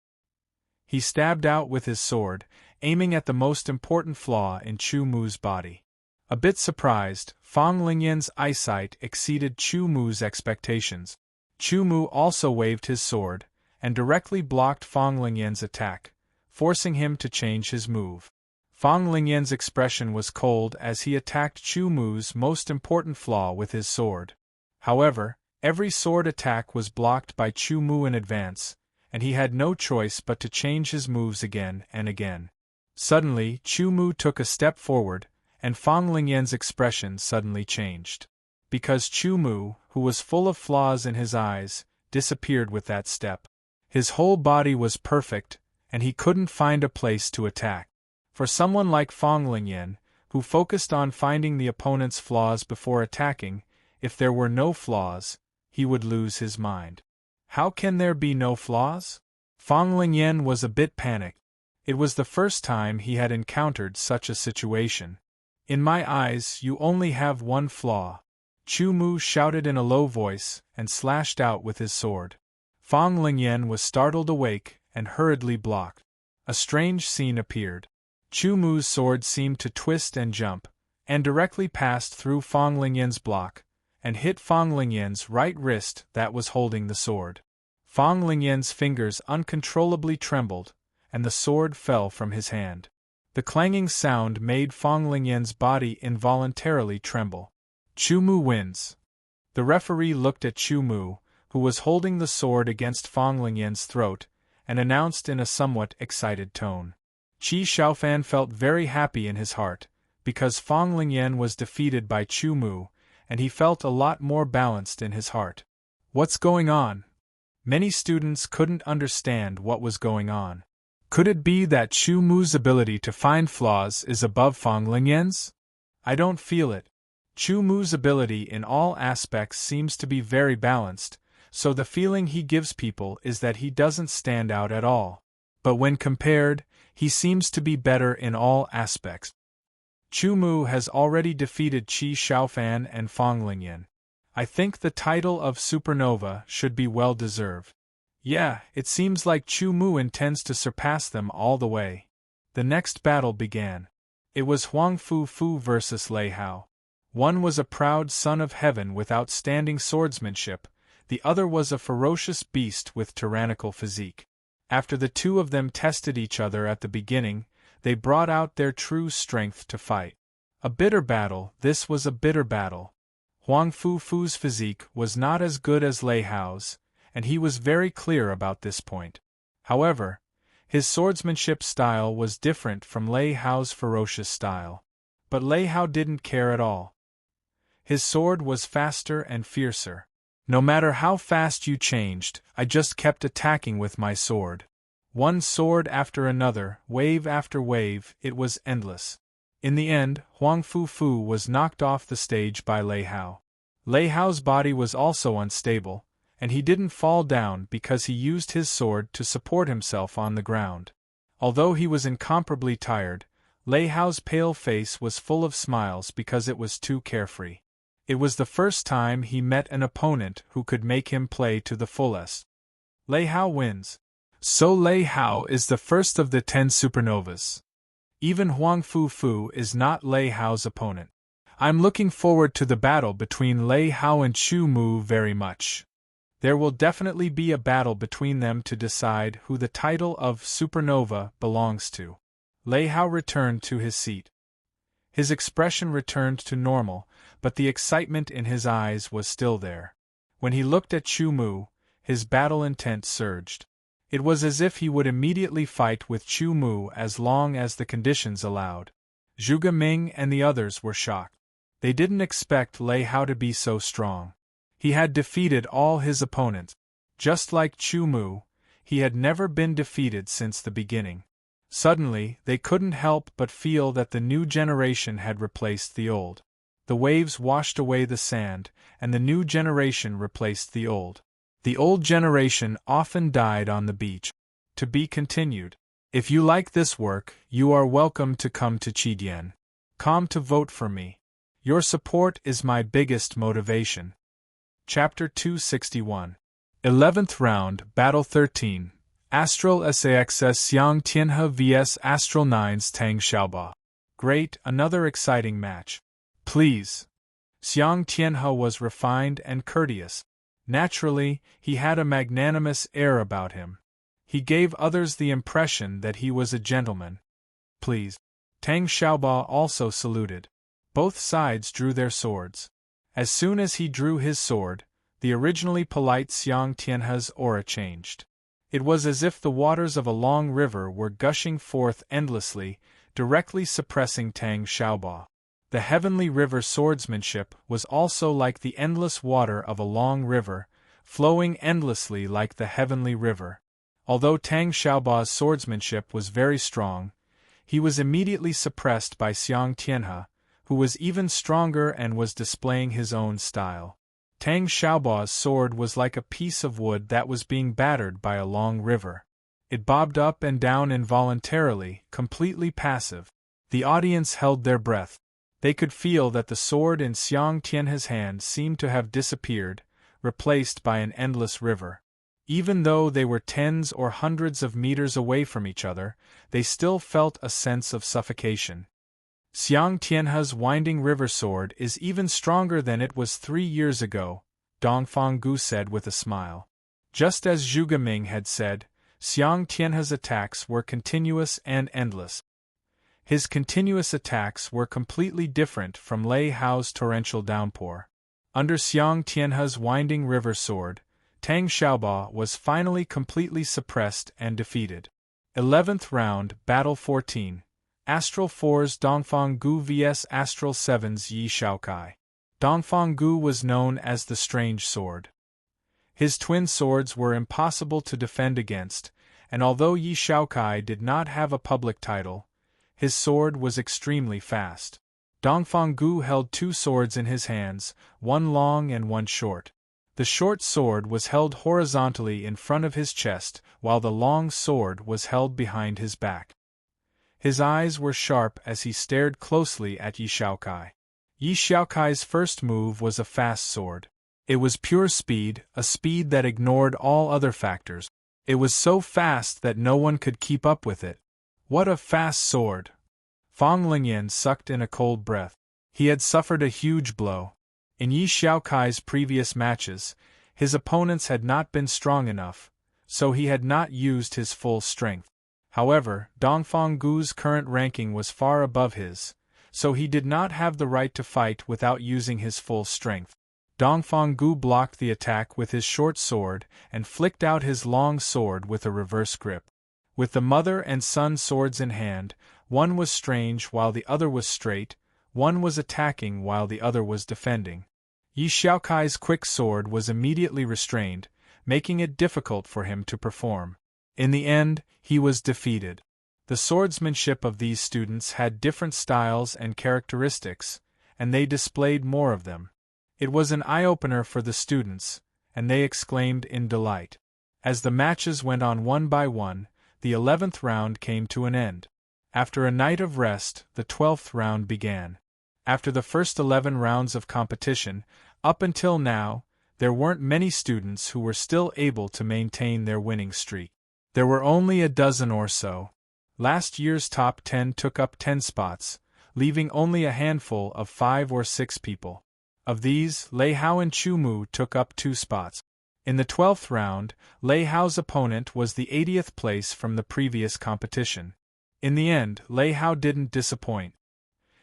He stabbed out with his sword, aiming at the most important flaw in Chu Mu's body. A bit surprised, Fang Lingyan's eyesight exceeded Chu Mu's expectations. Chu Mu also waved his sword, and directly blocked Fang Lingyan's attack, forcing him to change his move. Fang Lingyan's expression was cold as he attacked Chu Mu's most important flaw with his sword. However, every sword attack was blocked by Chu Mu in advance, and he had no choice but to change his moves again and again. Suddenly, Chu Mu took a step forward, and Fang Lingyan's expression suddenly changed. Because Chu Mu, who was full of flaws in his eyes, disappeared with that step. His whole body was perfect, and he couldn't find a place to attack. For someone like Fang Lingyan, who focused on finding the opponent's flaws before attacking, if there were no flaws, he would lose his mind. How can there be no flaws? Fang Lingyan was a bit panicked. It was the first time he had encountered such a situation. "In my eyes, you only have one flaw," Chu Mu shouted in a low voice, and slashed out with his sword. Fang Lingyan was startled awake, and hurriedly blocked. A strange scene appeared. Chu Mu's sword seemed to twist and jump, and directly passed through Fang Lingyan's block, and hit Fang Lingyan's right wrist that was holding the sword. Fang Lingyan's fingers uncontrollably trembled, and the sword fell from his hand. The clanging sound made Fang Lingyan's body involuntarily tremble. Chu Mu wins. The referee looked at Chu Mu, who was holding the sword against Fang Lingyan's throat, and announced in a somewhat excited tone. Qi Xiaofan felt very happy in his heart, because Fang Lingyan was defeated by Chu Mu, and he felt a lot more balanced in his heart. What's going on? Many students couldn't understand what was going on. Could it be that Chu Mu's ability to find flaws is above Fang Lingyan's? I don't feel it. Chu Mu's ability in all aspects seems to be very balanced, so the feeling he gives people is that he doesn't stand out at all. But when compared, he seems to be better in all aspects. Chu Mu has already defeated Qi Xiaofan and Fang Lingyan. I think the title of Supernova should be well deserved. Yeah, it seems like Chu Mu intends to surpass them all the way. The next battle began. It was Huang Fu Fu versus Lei Hao. One was a proud son of heaven with outstanding swordsmanship, the other was a ferocious beast with tyrannical physique. After the two of them tested each other at the beginning, they brought out their true strength to fight. A bitter battle, this was a bitter battle. Huang Fu Fu's physique was not as good as Lei Hao's, and he was very clear about this point. However, his swordsmanship style was different from Lei Hao's ferocious style. But Lei Hao didn't care at all. His sword was faster and fiercer. No matter how fast you changed, I just kept attacking with my sword. One sword after another, wave after wave, it was endless. In the end, Huang Fu Fu was knocked off the stage by Lei Hao. Lei Hao's body was also unstable, and he didn't fall down because he used his sword to support himself on the ground. Although he was incomparably tired, Lei Hao's pale face was full of smiles because it was too carefree. It was the first time he met an opponent who could make him play to the fullest. Lei Hao wins. So Lei Hao is the first of the 10 supernovas. Even Huang Fu Fu is not Lei Hao's opponent. I'm looking forward to the battle between Lei Hao and Chu Mu very much. There will definitely be a battle between them to decide who the title of supernova belongs to. Lei Hao returned to his seat. His expression returned to normal, but the excitement in his eyes was still there. When he looked at Chu Mu, his battle intent surged. It was as if he would immediately fight with Chu Mu as long as the conditions allowed. Zhuge Ming and the others were shocked. They didn't expect Lei Hao to be so strong. He had defeated all his opponents. Just like Chu Mu, he had never been defeated since the beginning. Suddenly, they couldn't help but feel that the new generation had replaced the old. The waves washed away the sand, and the new generation replaced the old. The old generation often died on the beach. To be continued. If you like this work, you are welcome to come to Qidian. Come to vote for me. Your support is my biggest motivation. Chapter 261. 11th Round, Battle 13. Astral SAXS Xiang Tianhe vs Astral 9's Tang Xiaoba. Great, another exciting match. Please. Xiang Tianhe was refined and courteous. Naturally, he had a magnanimous air about him. He gave others the impression that he was a gentleman. Please. Tang Xiaoba also saluted. Both sides drew their swords. As soon as he drew his sword, the originally polite Xiang Tianhe's aura changed. It was as if the waters of a long river were gushing forth endlessly, directly suppressing Tang Xiaoba. The heavenly river swordsmanship was also like the endless water of a long river, flowing endlessly like the heavenly river. Although Tang Xiaoba's swordsmanship was very strong, he was immediately suppressed by Xiang Tianhe, who was even stronger and was displaying his own style. Tang Xiaoba's sword was like a piece of wood that was being battered by a long river. It bobbed up and down involuntarily, completely passive. The audience held their breath. They could feel that the sword in Xiang Tianhe's hand seemed to have disappeared, replaced by an endless river. Even though they were tens or hundreds of meters away from each other, they still felt a sense of suffocation. Xiang Tianhe's winding river sword is even stronger than it was 3 years ago, Dongfang Gu said with a smile. Just as Zhuge Ming had said, Xiang Tianhe's attacks were continuous and endless. His continuous attacks were completely different from Lei Hao's torrential downpour. Under Xiang Tianhe's winding river sword, Tang Xiaoba was finally completely suppressed and defeated. 11th round, Battle 14. Astral 4's Dongfang Gu vs Astral 7's Yi Shaokai. Dongfang Gu was known as the Strange Sword. His twin swords were impossible to defend against, and although Yi Shaokai did not have a public title, his sword was extremely fast. Dongfang Gu held 2 swords in his hands, one long and one short. The short sword was held horizontally in front of his chest, while the long sword was held behind his back. His eyes were sharp as he stared closely at Yi Shaokai. Yi Shaokai's first move was a fast sword. It was pure speed, a speed that ignored all other factors. It was so fast that no one could keep up with it. What a fast sword! Fang Lingyan sucked in a cold breath. He had suffered a huge blow. In Yi Shaokai's previous matches, his opponents had not been strong enough, so he had not used his full strength. However, Dongfang Gu's current ranking was far above his, so he did not have the right to fight without using his full strength. Dongfang Gu blocked the attack with his short sword and flicked out his long sword with a reverse grip. With the mother and son swords in hand, one was strange while the other was straight, one was attacking while the other was defending. Yi Shaokai's quick sword was immediately restrained, making it difficult for him to perform. In the end, he was defeated. The swordsmanship of these students had different styles and characteristics, and they displayed more of them. It was an eye-opener for the students, and they exclaimed in delight. As the matches went on one by one, the 11th round came to an end. After a night of rest, the 12th round began. After the first 11 rounds of competition, up until now, there weren't many students who were still able to maintain their winning streak. There were only a dozen or so. Last year's top 10 took up 10 spots, leaving only a handful of 5 or 6 people. Of these, Lei Hao and Chu Mu took up 2 spots. In the 12th round, Lei Hao's opponent was the 80th place from the previous competition. In the end, Lei Hao didn't disappoint.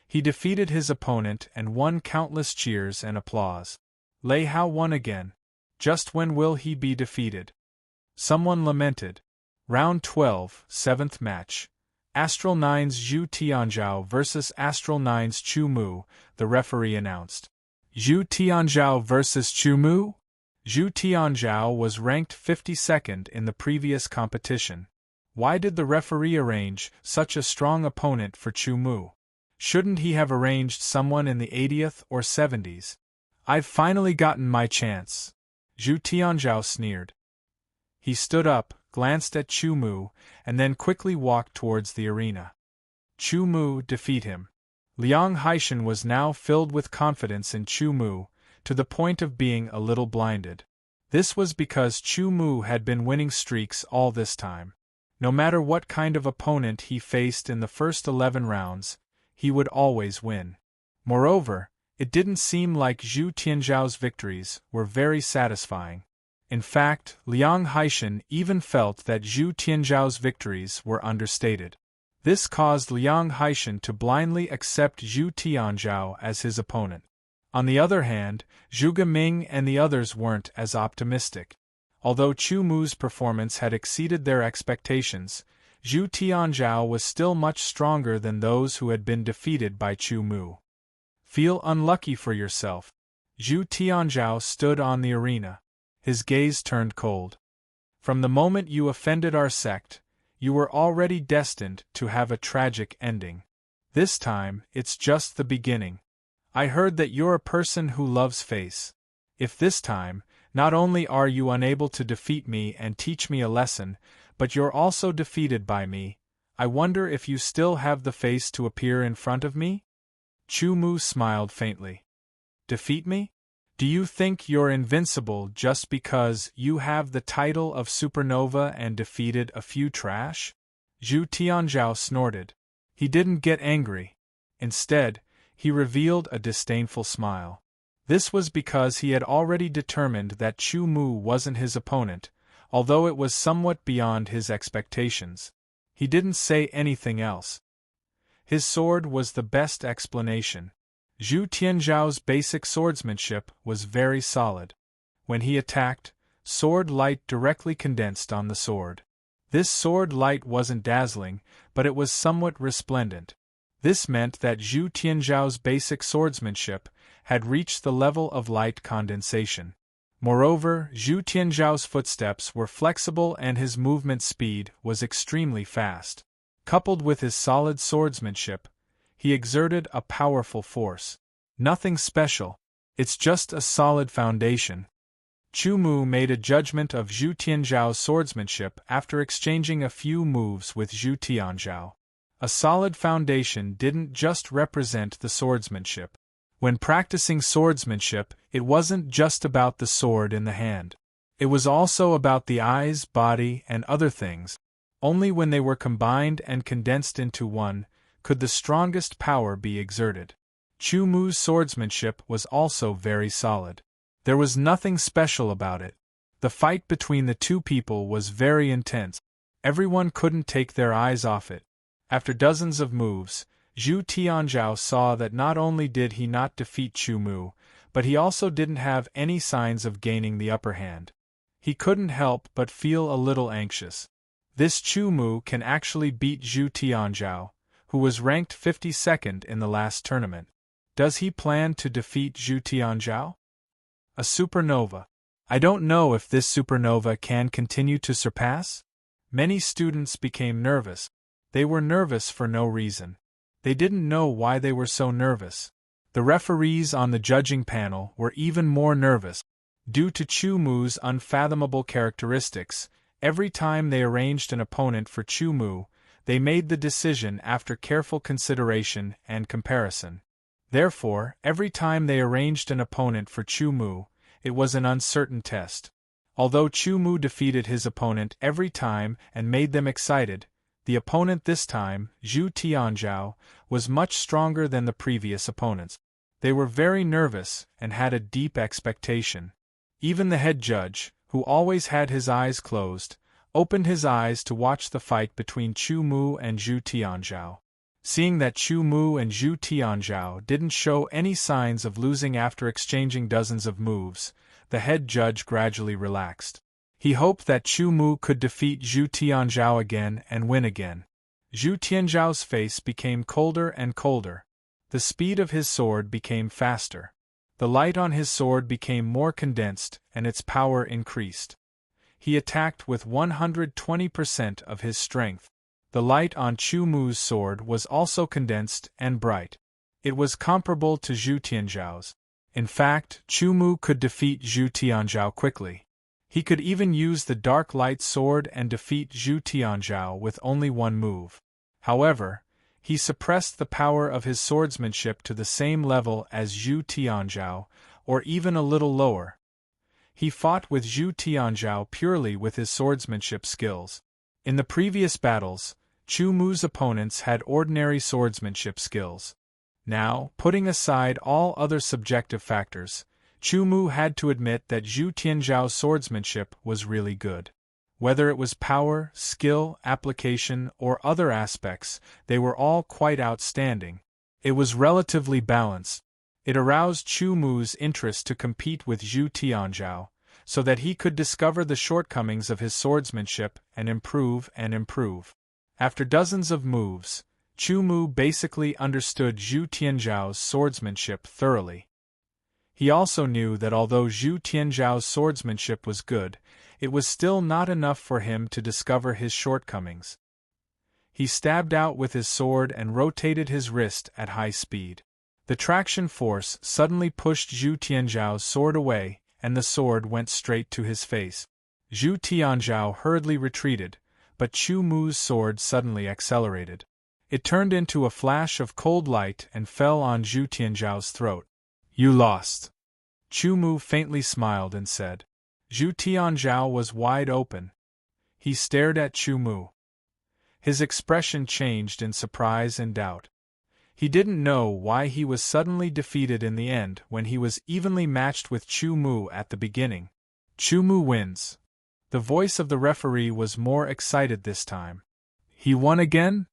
He defeated his opponent and won countless cheers and applause. Lei Hao won again. Just when will he be defeated? Someone lamented. Round 12, 7th match. Astral 9's Zhu Tianzhao vs Astral 9's Chu Mu, the referee announced. Zhu Tianzhao vs Chu Mu? Zhu Tianzhao was ranked 52nd in the previous competition. Why did the referee arrange such a strong opponent for Chu Mu? Shouldn't he have arranged someone in the 80th or 70s? I've finally gotten my chance. Zhu Tianzhao sneered. He stood up, glanced at Chu Mu, and then quickly walked towards the arena. Chu Mu defeat him. Liang Haishan was now filled with confidence in Chu Mu, to the point of being a little blinded. This was because Chu Mu had been winning streaks all this time. No matter what kind of opponent he faced in the first 11 rounds, he would always win. Moreover, it didn't seem like Zhu Tianzhao's victories were very satisfying. In fact, Liang Haishan even felt that Zhu Tianzhao's victories were understated. This caused Liang Haishan to blindly accept Zhu Tianzhao as his opponent. On the other hand, Zhuge Ming and the others weren't as optimistic. Although Chu Mu's performance had exceeded their expectations, Zhu Tianzhao was still much stronger than those who had been defeated by Chu Mu. Feel unlucky for yourself. Zhu Tianzhao stood on the arena. His gaze turned cold. From the moment you offended our sect, you were already destined to have a tragic ending. This time, it's just the beginning. I heard that you're a person who loves face. If this time, not only are you unable to defeat me and teach me a lesson, but you're also defeated by me. I wonder if you still have the face to appear in front of me? Chu Mu smiled faintly. Defeat me? Do you think you're invincible just because you have the title of supernova and defeated a few trash? Zhu Tianzhao snorted. He didn't get angry. Instead, he revealed a disdainful smile. This was because he had already determined that Chu Mu wasn't his opponent, although it was somewhat beyond his expectations. He didn't say anything else. His sword was the best explanation. Zhu Tianzhao's basic swordsmanship was very solid. When he attacked, sword light directly condensed on the sword. This sword light wasn't dazzling, but it was somewhat resplendent. This meant that Zhu Tianzhao's basic swordsmanship had reached the level of light condensation. Moreover, Zhu Tianzhao's footsteps were flexible and his movement speed was extremely fast. Coupled with his solid swordsmanship, he exerted a powerful force. Nothing special. It's just a solid foundation. Chu Mu made a judgment of Zhu Tianzhao's swordsmanship after exchanging a few moves with Zhu Tianzhao. A solid foundation didn't just represent the swordsmanship. When practicing swordsmanship, it wasn't just about the sword in the hand. It was also about the eyes, body, and other things. Only when they were combined and condensed into one could the strongest power be exerted. Chu Mu's swordsmanship was also very solid. There was nothing special about it. The fight between the two people was very intense. Everyone couldn't take their eyes off it. After dozens of moves, Zhu Tianzhao saw that not only did he not defeat Chu Mu, but he also didn't have any signs of gaining the upper hand. He couldn't help but feel a little anxious. This Chu Mu can actually beat Zhu Tianzhao, who was ranked 52nd in the last tournament. Does he plan to defeat Zhu Tianzhao? A supernova. I don't know if this supernova can continue to surpass. Many students became nervous. They were nervous for no reason. They didn't know why they were so nervous. The referees on the judging panel were even more nervous. Due to Chu Mu's unfathomable characteristics, every time they arranged an opponent for Chu Mu, they made the decision after careful consideration and comparison. Therefore, every time they arranged an opponent for Chu Mu, it was an uncertain test. Although Chu Mu defeated his opponent every time and made them excited, the opponent this time, Zhu Tianzhao, was much stronger than the previous opponents. They were very nervous and had a deep expectation. Even the head judge, who always had his eyes closed, opened his eyes to watch the fight between Chu Mu and Zhu Tianzhao. Seeing that Chu Mu and Zhu Tianzhao didn't show any signs of losing after exchanging dozens of moves, the head judge gradually relaxed. He hoped that Chu Mu could defeat Zhu Tianzhao again and win again. Zhu Tianzhao's face became colder and colder. The speed of his sword became faster. The light on his sword became more condensed and its power increased. He attacked with 120% of his strength. The light on Chu Mu's sword was also condensed and bright. It was comparable to Zhu Tianzhao's. In fact, Chu Mu could defeat Zhu Tianzhao quickly. He could even use the dark light sword and defeat Zhu Tianzhao with only one move. However, he suppressed the power of his swordsmanship to the same level as Zhu Tianzhao, or even a little lower. He fought with Zhu Tianzhao purely with his swordsmanship skills. In the previous battles, Chu Mu's opponents had ordinary swordsmanship skills. Now, putting aside all other subjective factors, Chu Mu had to admit that Zhu Tianzhao's swordsmanship was really good. Whether it was power, skill, application, or other aspects, they were all quite outstanding. It was relatively balanced. It aroused Chu Mu's interest to compete with Zhu Tianzhao, so that he could discover the shortcomings of his swordsmanship and improve. After dozens of moves, Chu Mu basically understood Zhu Tianzhao's swordsmanship thoroughly. He also knew that although Zhu Tianzhao's swordsmanship was good, it was still not enough for him to discover his shortcomings. He stabbed out with his sword and rotated his wrist at high speed. The traction force suddenly pushed Zhu Tianzhao's sword away, and the sword went straight to his face. Zhu Tianzhao hurriedly retreated, but Chu Mu's sword suddenly accelerated. It turned into a flash of cold light and fell on Zhu Tianzhao's throat. You lost. Chu Mu faintly smiled and said. Zhu Tianzhao was wide open. He stared at Chu Mu. His expression changed in surprise and doubt. He didn't know why he was suddenly defeated in the end when he was evenly matched with Chu Mu at the beginning. Chu Mu wins. The voice of the referee was more excited this time. He won again?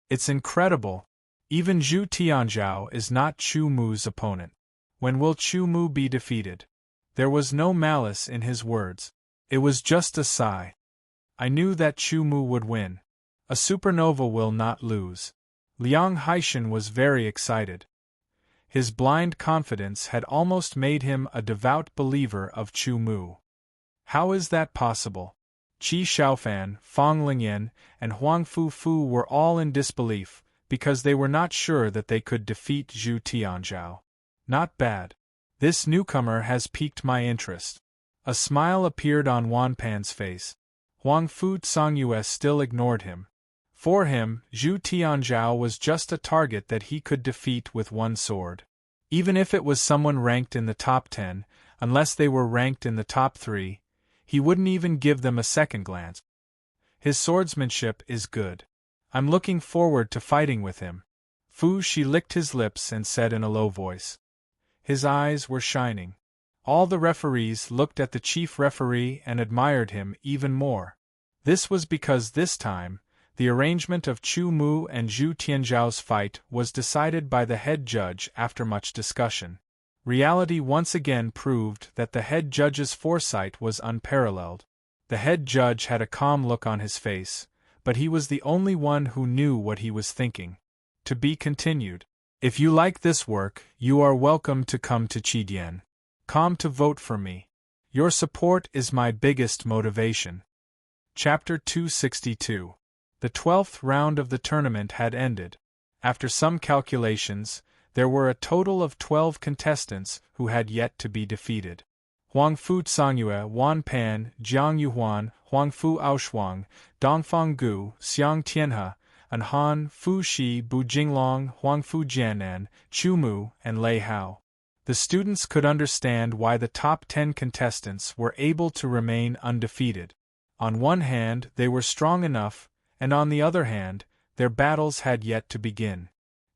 It's incredible. Even Zhu Tianzhao is not Chu Mu's opponent. When will Chu Mu be defeated? There was no malice in his words. It was just a sigh. I knew that Chu Mu would win. A supernova will not lose. Liang Haishan was very excited. His blind confidence had almost made him a devout believer of Chu Mu. How is that possible? Qi Xiaofan, Fang Lingyan, and Huang Fufu were all in disbelief, because they were not sure that they could defeat Zhu Tianzhao. Not bad. This newcomer has piqued my interest. A smile appeared on Wan Pan's face. Huang Fu Songyue still ignored him. For him, Zhu Tianzhao was just a target that he could defeat with one sword. Even if it was someone ranked in the top 10, unless they were ranked in the top 3, he wouldn't even give them a second glance. His swordsmanship is good. I'm looking forward to fighting with him. Fu Shi licked his lips and said in a low voice. His eyes were shining. All the referees looked at the chief referee and admired him even more. This was because this time, the arrangement of Chu Mu and Zhu Tianzhao's fight was decided by the head judge after much discussion. Reality once again proved that the head judge's foresight was unparalleled. The head judge had a calm look on his face, but he was the only one who knew what he was thinking. To be continued. If you like this work, you are welcome to come to Qidian. Come to vote for me. Your support is my biggest motivation. Chapter 262. The 12th round of the tournament had ended. After some calculations, there were a total of 12 contestants who had yet to be defeated. Huang Fu Songyue, Wan Pan, Jiang Yuhuan, Huang Fu Aoshuang, Dongfang Gu, Xiang Tianhe, and Han, Fu Shi, Bu Jinglong, Huang Fu Jianan, Chu Mu, and Lei Hao. The students could understand why the top 10 contestants were able to remain undefeated. On one hand, they were strong enough, and on the other hand, their battles had yet to begin.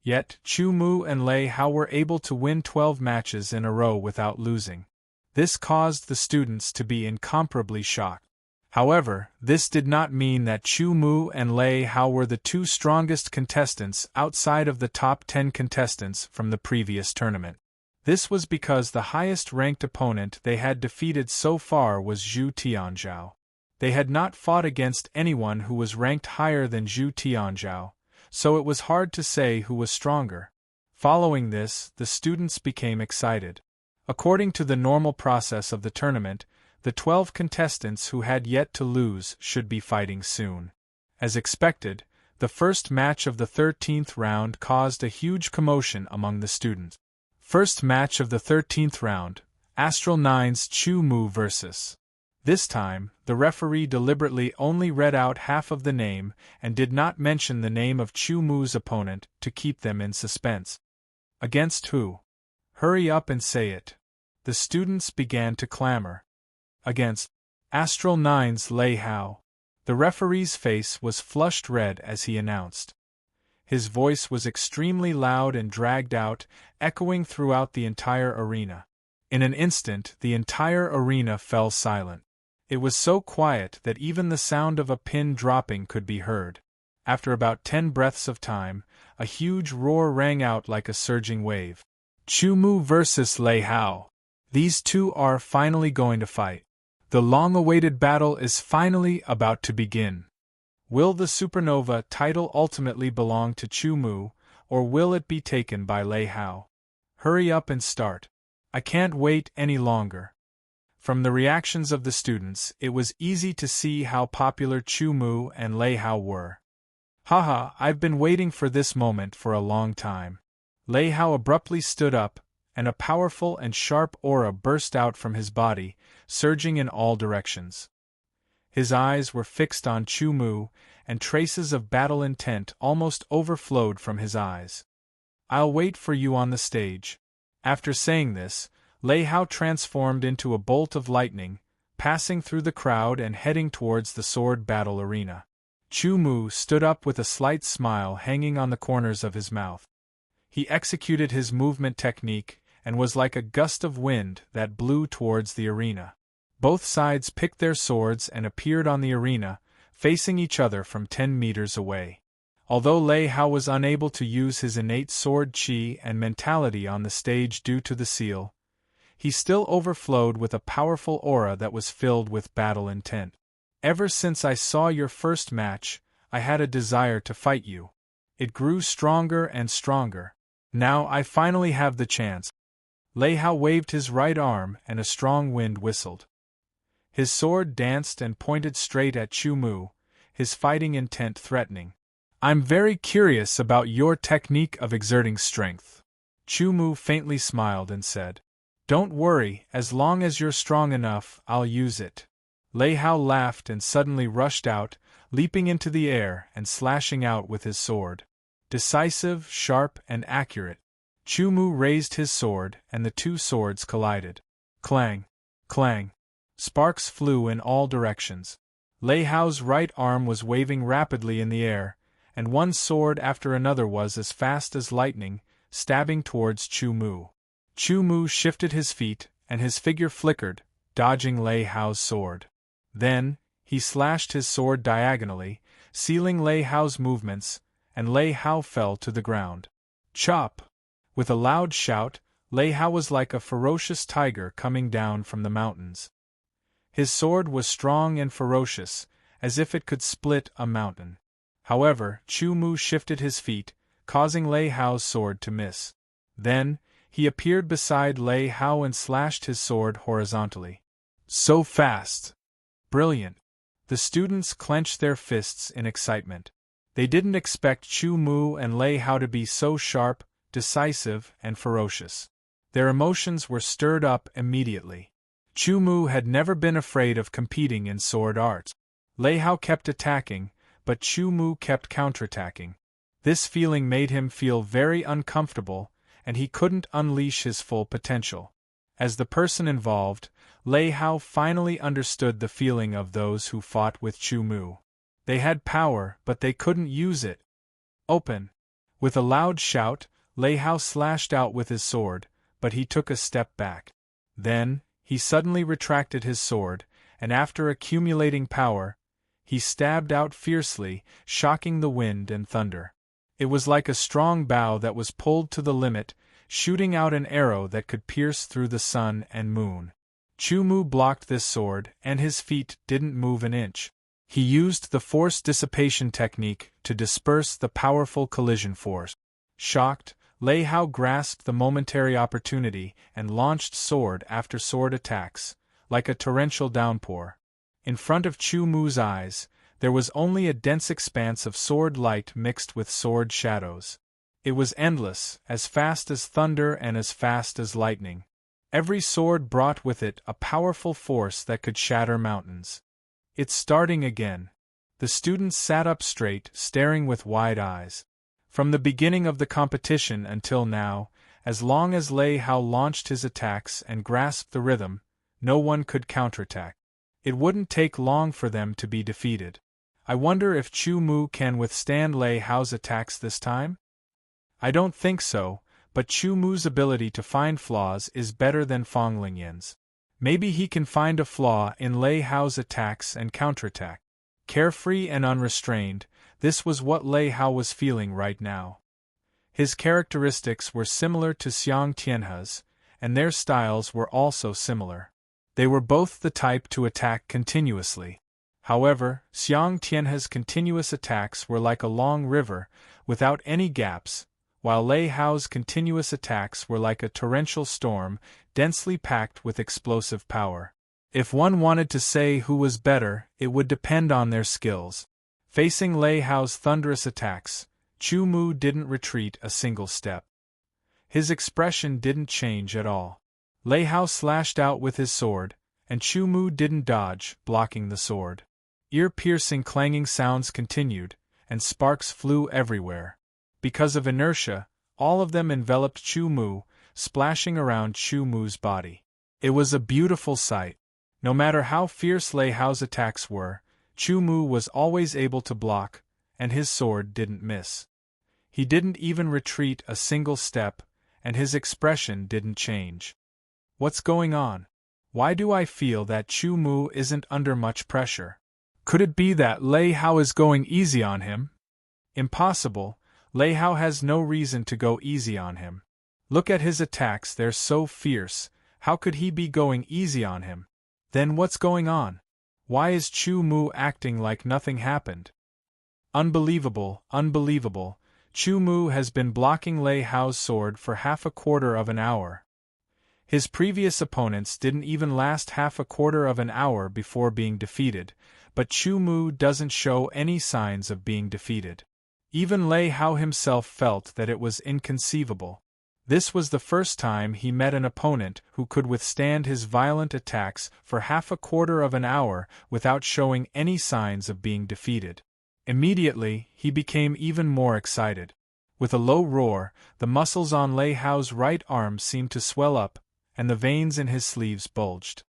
Yet, Chu Mu and Lei Hao were able to win 12 matches in a row without losing. This caused the students to be incomparably shocked. However, this did not mean that Chu Mu and Lei Hao were the two strongest contestants outside of the top 10 contestants from the previous tournament. This was because the highest-ranked opponent they had defeated so far was Zhu Tianzhao. They had not fought against anyone who was ranked higher than Zhu Tianzhao, so it was hard to say who was stronger. Following this, the students became excited. According to the normal process of the tournament, the 12 contestants who had yet to lose should be fighting soon. As expected, the first match of the 13th round caused a huge commotion among the students. First match of the 13th round, Astral Nine's Chu Mu vs. This time, the referee deliberately only read out half of the name and did not mention the name of Chu Mu's opponent to keep them in suspense. Against who? Hurry up and say it. The students began to clamor. Against Astral Nine's Lei Hao. The referee's face was flushed red as he announced. His voice was extremely loud and dragged out, echoing throughout the entire arena. In an instant, the entire arena fell silent. It was so quiet that even the sound of a pin dropping could be heard. After about 10 breaths of time, a huge roar rang out like a surging wave. Chu Mu versus Lei Hao. These two are finally going to fight. The long-awaited battle is finally about to begin. Will the supernova title ultimately belong to Chu Mu, or will it be taken by Lei Hao? Hurry up and start. I can't wait any longer. From the reactions of the students, it was easy to see how popular Chu Mu and Lei Hao were. Haha, I've been waiting for this moment for a long time. Lei Hao abruptly stood up, and a powerful and sharp aura burst out from his body, surging in all directions. His eyes were fixed on Chu Mu, and traces of battle intent almost overflowed from his eyes. "I'll wait for you on the stage." After saying this, Lei Hao transformed into a bolt of lightning, passing through the crowd and heading towards the sword battle arena. Chu Mu stood up with a slight smile hanging on the corners of his mouth. He executed his movement technique and was like a gust of wind that blew towards the arena. Both sides picked their swords and appeared on the arena, facing each other from 10 meters away. Although Lei Hao was unable to use his innate sword chi and mentality on the stage due to the seal, he still overflowed with a powerful aura that was filled with battle intent. "Ever since I saw your first match, I had a desire to fight you. It grew stronger and stronger. Now I finally have the chance." Lei Hao waved his right arm and a strong wind whistled. His sword danced and pointed straight at Chu Mu, his fighting intent threatening. "I'm very curious about your technique of exerting strength." Chu Mu faintly smiled and said, "Don't worry, as long as you're strong enough, I'll use it." Lei Hao laughed and suddenly rushed out, leaping into the air and slashing out with his sword. Decisive, sharp, and accurate. Chu Mu raised his sword, and the two swords collided. Clang! Clang! Sparks flew in all directions. Lei Hao's right arm was waving rapidly in the air, and one sword after another was as fast as lightning, stabbing towards Chu Mu. Chu Mu shifted his feet, and his figure flickered, dodging Lei Hao's sword. Then, he slashed his sword diagonally, sealing Lei Hao's movements, and Lei Hao fell to the ground. Chop! With a loud shout, Lei Hao was like a ferocious tiger coming down from the mountains. His sword was strong and ferocious, as if it could split a mountain. However, Chu Mu shifted his feet, causing Lei Hao's sword to miss. Then, he appeared beside Lei Hao and slashed his sword horizontally. So fast! Brilliant! The students clenched their fists in excitement. They didn't expect Chu Mu and Lei Hao to be so sharp, decisive, and ferocious. Their emotions were stirred up immediately. Chu Mu had never been afraid of competing in sword arts. Lei Hao kept attacking, but Chu Mu kept counterattacking. This feeling made him feel very uncomfortable, and he couldn't unleash his full potential. As the person involved, Lei Hao finally understood the feeling of those who fought with Chu Mu. They had power, but they couldn't use it. Open! With a loud shout, Lei Hao slashed out with his sword, but he took a step back. Then, he suddenly retracted his sword, and after accumulating power, he stabbed out fiercely, shocking the wind and thunder. It was like a strong bow that was pulled to the limit, shooting out an arrow that could pierce through the sun and moon. Chu Mu blocked this sword, and his feet didn't move an inch. He used the force dissipation technique to disperse the powerful collision force. Shocked, Lei Hao grasped the momentary opportunity and launched sword after sword attacks, like a torrential downpour. In front of Chu Mu's eyes, there was only a dense expanse of sword light mixed with sword shadows. It was endless, as fast as thunder and as fast as lightning. Every sword brought with it a powerful force that could shatter mountains. "It's starting again." The students sat up straight, staring with wide eyes. From the beginning of the competition until now, as long as Lei Hao launched his attacks and grasped the rhythm, no one could counterattack. It wouldn't take long for them to be defeated. I wonder if Chu Mu can withstand Lei Hao's attacks this time? I don't think so, but Chu Mu's ability to find flaws is better than Fong Lingyan's. Maybe he can find a flaw in Lei Hao's attacks and counterattack. Carefree and unrestrained, this was what Lei Hao was feeling right now. His characteristics were similar to Xiang Tianhe's, and their styles were also similar. They were both the type to attack continuously. However, Xiang Tianhe's continuous attacks were like a long river, without any gaps, while Lei Hao's continuous attacks were like a torrential storm, densely packed with explosive power. If one wanted to say who was better, it would depend on their skills. Facing Lei Hao's thunderous attacks, Chu Mu didn't retreat a single step. His expression didn't change at all. Lei Hao slashed out with his sword, and Chu Mu didn't dodge, blocking the sword. Ear-piercing clanging sounds continued, and sparks flew everywhere. Because of inertia, all of them enveloped Chu Mu, splashing around Chu Mu's body. It was a beautiful sight. No matter how fierce Lei Hao's attacks were, Chu Mu was always able to block, and his sword didn't miss. He didn't even retreat a single step, and his expression didn't change. What's going on? Why do I feel that Chu Mu isn't under much pressure? Could it be that Lei Hao is going easy on him? Impossible. Lei Hao has no reason to go easy on him. Look at his attacks, they're so fierce. How could he be going easy on him? Then what's going on? Why is Chu Mu acting like nothing happened? Unbelievable, unbelievable. Chu Mu has been blocking Lei Hao's sword for half a quarter of an hour. His previous opponents didn't even last half a quarter of an hour before being defeated, but Chu Mu doesn't show any signs of being defeated. Even Lei Hao himself felt that it was inconceivable. This was the first time he met an opponent who could withstand his violent attacks for half a quarter of an hour without showing any signs of being defeated. Immediately, he became even more excited. With a low roar, the muscles on Lei Hao's right arm seemed to swell up, and the veins in his sleeves bulged.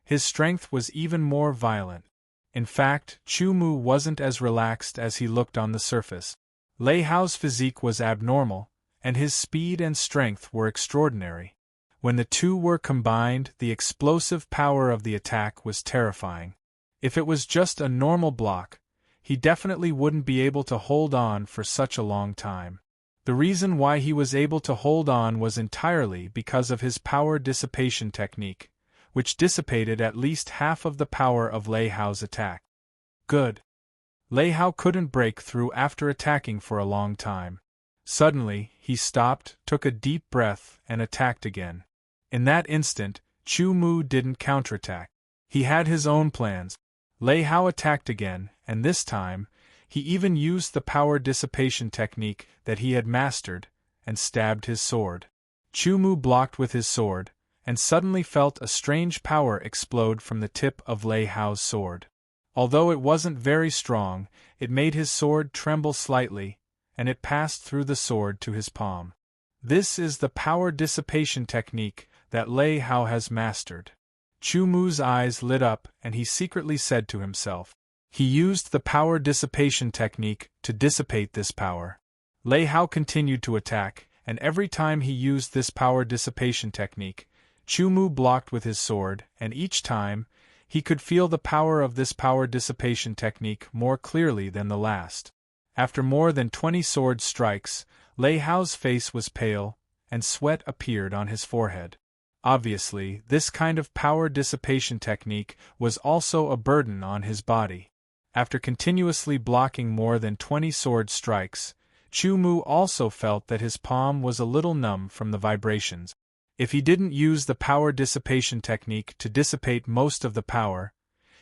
His strength was even more violent. In fact, Chu Mu wasn't as relaxed as he looked on the surface. Lei Hao's physique was abnormal, and his speed and strength were extraordinary. When the two were combined, the explosive power of the attack was terrifying. If it was just a normal block, he definitely wouldn't be able to hold on for such a long time. The reason why he was able to hold on was entirely because of his power dissipation technique, which dissipated at least half of the power of Lei Hao's attack. Good. Lei Hao couldn't break through after attacking for a long time. Suddenly, he stopped, took a deep breath, and attacked again. In that instant, Chu Mu didn't counterattack. He had his own plans. Lei Hao attacked again, and this time, he even used the power dissipation technique that he had mastered, and stabbed his sword. Chu Mu blocked with his sword, and suddenly felt a strange power explode from the tip of Lei Hao's sword. Although it wasn't very strong, it made his sword tremble slightly, and it passed through the sword to his palm. This is the power dissipation technique that Lei Hao has mastered. Chu Mu's eyes lit up, and he secretly said to himself. He used the power dissipation technique to dissipate this power. Lei Hao continued to attack, and every time he used this power dissipation technique, Chu Mu blocked with his sword, and each time, he could feel the power of this power dissipation technique more clearly than the last. After more than 20 sword strikes, Lei Hao's face was pale, and sweat appeared on his forehead. Obviously, this kind of power dissipation technique was also a burden on his body. After continuously blocking more than 20 sword strikes, Chu Mu also felt that his palm was a little numb from the vibrations. If he didn't use the power dissipation technique to dissipate most of the power,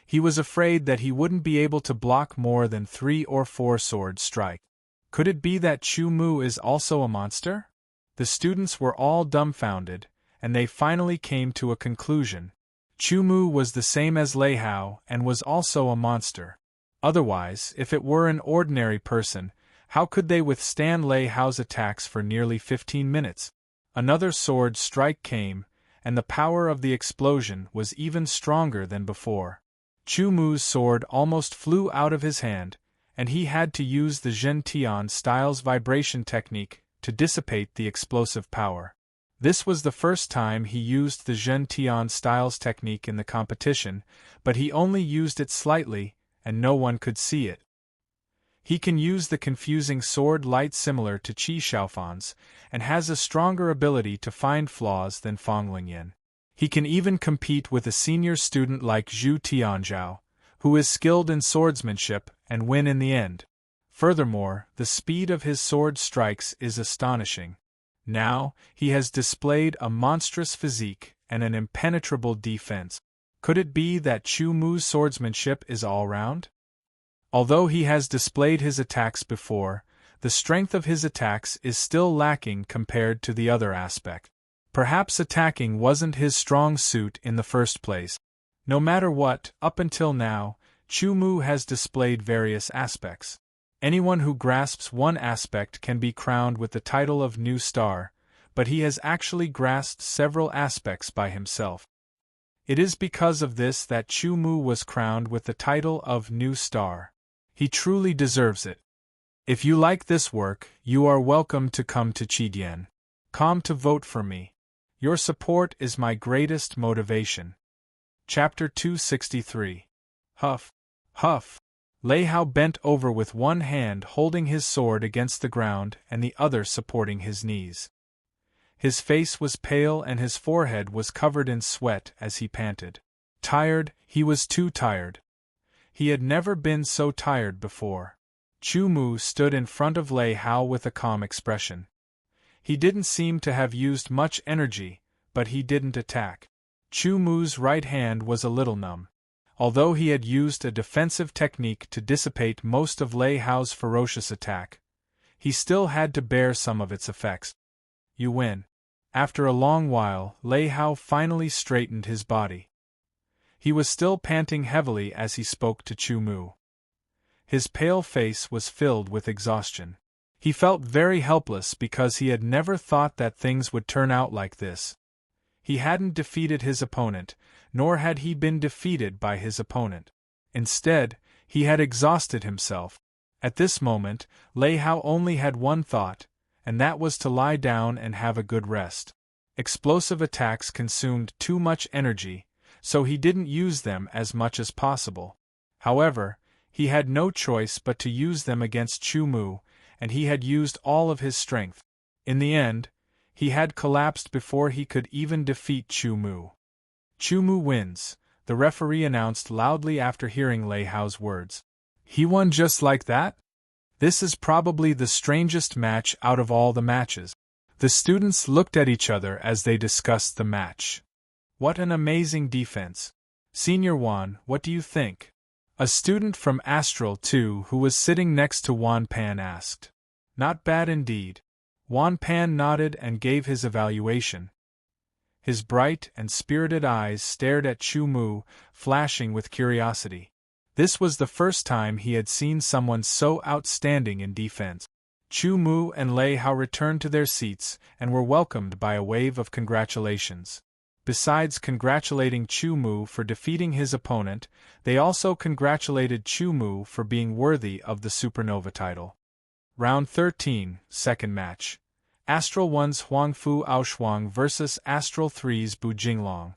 he was afraid that he wouldn't be able to block more than 3 or 4 sword strikes. Could it be that Chu Mu is also a monster? The students were all dumbfounded, and they finally came to a conclusion. Chu Mu was the same as Lei Hao and was also a monster. Otherwise, if it were an ordinary person, how could they withstand Lei Hao's attacks for nearly 15 minutes? Another sword strike came, and the power of the explosion was even stronger than before. Chu Mu's sword almost flew out of his hand, and he had to use the Zhen Tian style's vibration technique to dissipate the explosive power. This was the first time he used the Zhen Tian style's technique in the competition, but he only used it slightly, and no one could see it. He can use the confusing sword light similar to Qi Xiaofan's, and has a stronger ability to find flaws than Fang Lingyan. He can even compete with a senior student like Zhu Tianzhao, who is skilled in swordsmanship, and win in the end. Furthermore, the speed of his sword strikes is astonishing. Now, he has displayed a monstrous physique and an impenetrable defense. Could it be that Chu Mu's swordsmanship is all-round? Although he has displayed his attacks before, the strength of his attacks is still lacking compared to the other aspect. Perhaps attacking wasn't his strong suit in the first place. No matter what, up until now, Chu Mu has displayed various aspects. Anyone who grasps one aspect can be crowned with the title of New Star, but he has actually grasped several aspects by himself. It is because of this that Chu Mu was crowned with the title of New Star. He truly deserves it. If you like this work, you are welcome to come to Qidien.com to vote for me. Your support is my greatest motivation. Chapter 263. Huff. Huff. Lei Hao bent over with one hand holding his sword against the ground and the other supporting his knees. His face was pale and his forehead was covered in sweat as he panted. Tired, he was too tired. He had never been so tired before. Chu Mu stood in front of Lei Hao with a calm expression. He didn't seem to have used much energy, but he didn't attack. Chu Mu's right hand was a little numb. Although he had used a defensive technique to dissipate most of Lei Hao's ferocious attack, he still had to bear some of its effects. You win. After a long while, Lei Hao finally straightened his body. He was still panting heavily as he spoke to Chu Mu. His pale face was filled with exhaustion. He felt very helpless because he had never thought that things would turn out like this. He hadn't defeated his opponent, nor had he been defeated by his opponent. Instead, he had exhausted himself. At this moment, Lei Hao only had one thought, and that was to lie down and have a good rest. Explosive attacks consumed too much energy, so he didn't use them as much as possible. However, he had no choice but to use them against Chu Mu, and he had used all of his strength. In the end, he had collapsed before he could even defeat Chu Mu. Chu Mu wins, the referee announced loudly after hearing Lei Hao's words. He won just like that? This is probably the strangest match out of all the matches. The students looked at each other as they discussed the match. What an amazing defense. Senior Wan, what do you think? A student from Astral 2 who was sitting next to Wan Pan asked. Not bad indeed. Wan Pan nodded and gave his evaluation. His bright and spirited eyes stared at Chu Mu, flashing with curiosity. This was the first time he had seen someone so outstanding in defense. Chu Mu and Lei Hao returned to their seats and were welcomed by a wave of congratulations. Besides congratulating Chu Mu for defeating his opponent, they also congratulated Chu Mu for being worthy of the Supernova title. Round 13, second match. Astral 1's Huangfu Aoshuang vs. Astral 3's Bu Jinglong.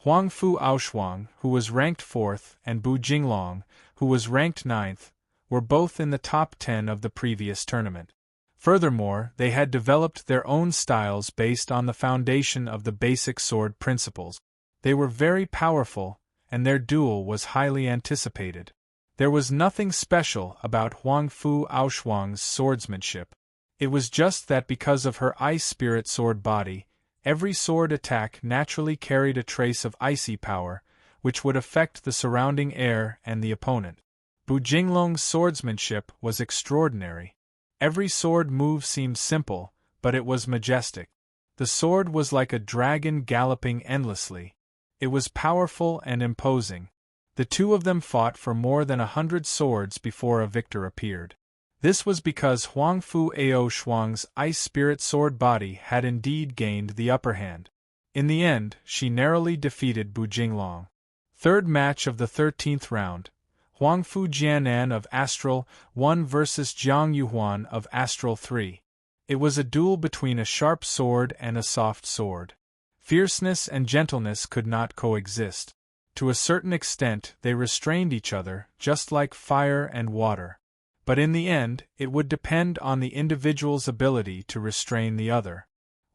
Huangfu Aoshuang, who was ranked 4th, and Bu Jinglong, who was ranked 9th, were both in the top 10 of the previous tournament. Furthermore, they had developed their own styles based on the foundation of the basic sword principles. They were very powerful, and their duel was highly anticipated. There was nothing special about Huangfu Aoshuang's swordsmanship. It was just that because of her ice spirit sword body, every sword attack naturally carried a trace of icy power, which would affect the surrounding air and the opponent. Bu Jinglong's swordsmanship was extraordinary. Every sword move seemed simple, but it was majestic. The sword was like a dragon galloping endlessly. It was powerful and imposing. The two of them fought for more than 100 swords before a victor appeared. This was because Huangfu Aoshuang's ice spirit sword body had indeed gained the upper hand. In the end, she narrowly defeated Bu Jinglong. Third match of the 13th round. Huangfu Jianan of Astral 1 vs. Jiang Yuhuan of Astral 3. It was a duel between a sharp sword and a soft sword. Fierceness and gentleness could not coexist. To a certain extent, they restrained each other, just like fire and water. But in the end, it would depend on the individual's ability to restrain the other.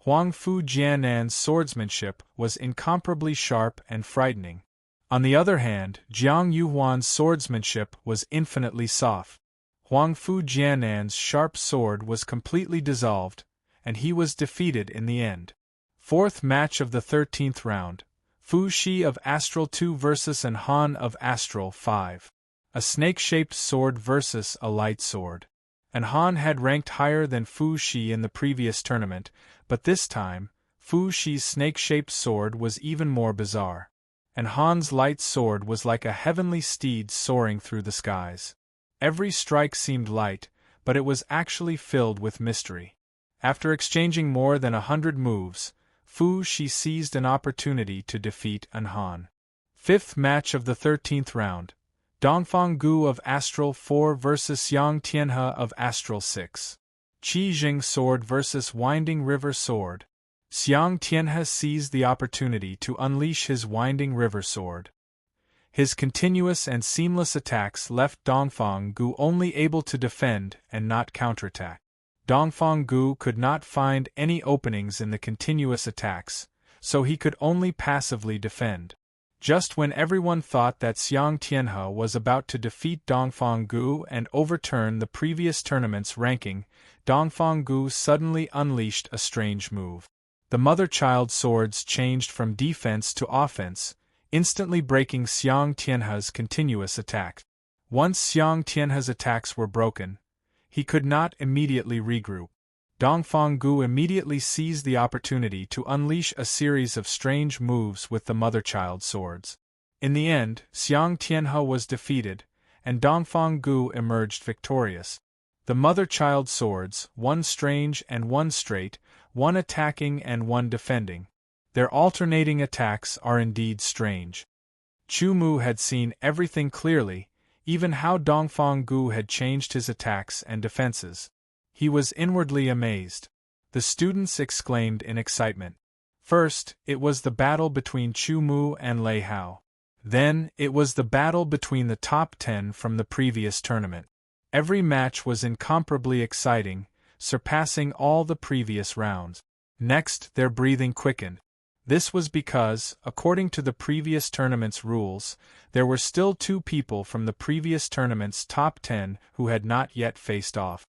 Huangfu Jianan's swordsmanship was incomparably sharp and frightening. On the other hand, Jiang Yuhuan's swordsmanship was infinitely soft. Huangfu Jianan's sharp sword was completely dissolved, and he was defeated in the end. Fourth match of the 13th round. Fu Shi of Astral 2 vs. An Han of Astral 5. A snake-shaped sword versus a light sword. An Han had ranked higher than Fu Shi in the previous tournament, but this time, Fu Shi's snake-shaped sword was even more bizarre. and Han's light sword was like a heavenly steed soaring through the skies. Every strike seemed light, but it was actually filled with mystery. After exchanging more than 100 moves, Fu Shi seized an opportunity to defeat An Han. Fifth match of the 13th round. Dongfang Gu of Astral 4 vs Yang Tianhe of Astral 6. Qi Jing Sword vs Winding River Sword. Xiang Tianhe seized the opportunity to unleash his Winding River Sword. His continuous and seamless attacks left Dongfang Gu only able to defend and not counterattack. Dongfang Gu could not find any openings in the continuous attacks, so he could only passively defend. Just when everyone thought that Xiang Tianhe was about to defeat Dongfang Gu and overturn the previous tournament's ranking, Dongfang Gu suddenly unleashed a strange move. The mother-child swords changed from defense to offense, instantly breaking Xiang Tianhe's continuous attack. Once Xiang Tianhe's attacks were broken, he could not immediately regroup. Dongfang Gu immediately seized the opportunity to unleash a series of strange moves with the mother-child swords. In the end, Xiang Tianhe was defeated, and Dongfang Gu emerged victorious. The mother-child swords, one strange and one straight, one attacking and one defending. Their alternating attacks are indeed strange. Chu Mu had seen everything clearly, even how Dongfang Gu had changed his attacks and defenses. He was inwardly amazed. The students exclaimed in excitement. First, it was the battle between Chu Mu and Lei Hao. Then, it was the battle between the top 10 from the previous tournament. Every match was incomparably exciting, surpassing all the previous rounds. Next, their breathing quickened. This was because, according to the previous tournament's rules, there were still 2 people from the previous tournament's top 10 who had not yet faced off.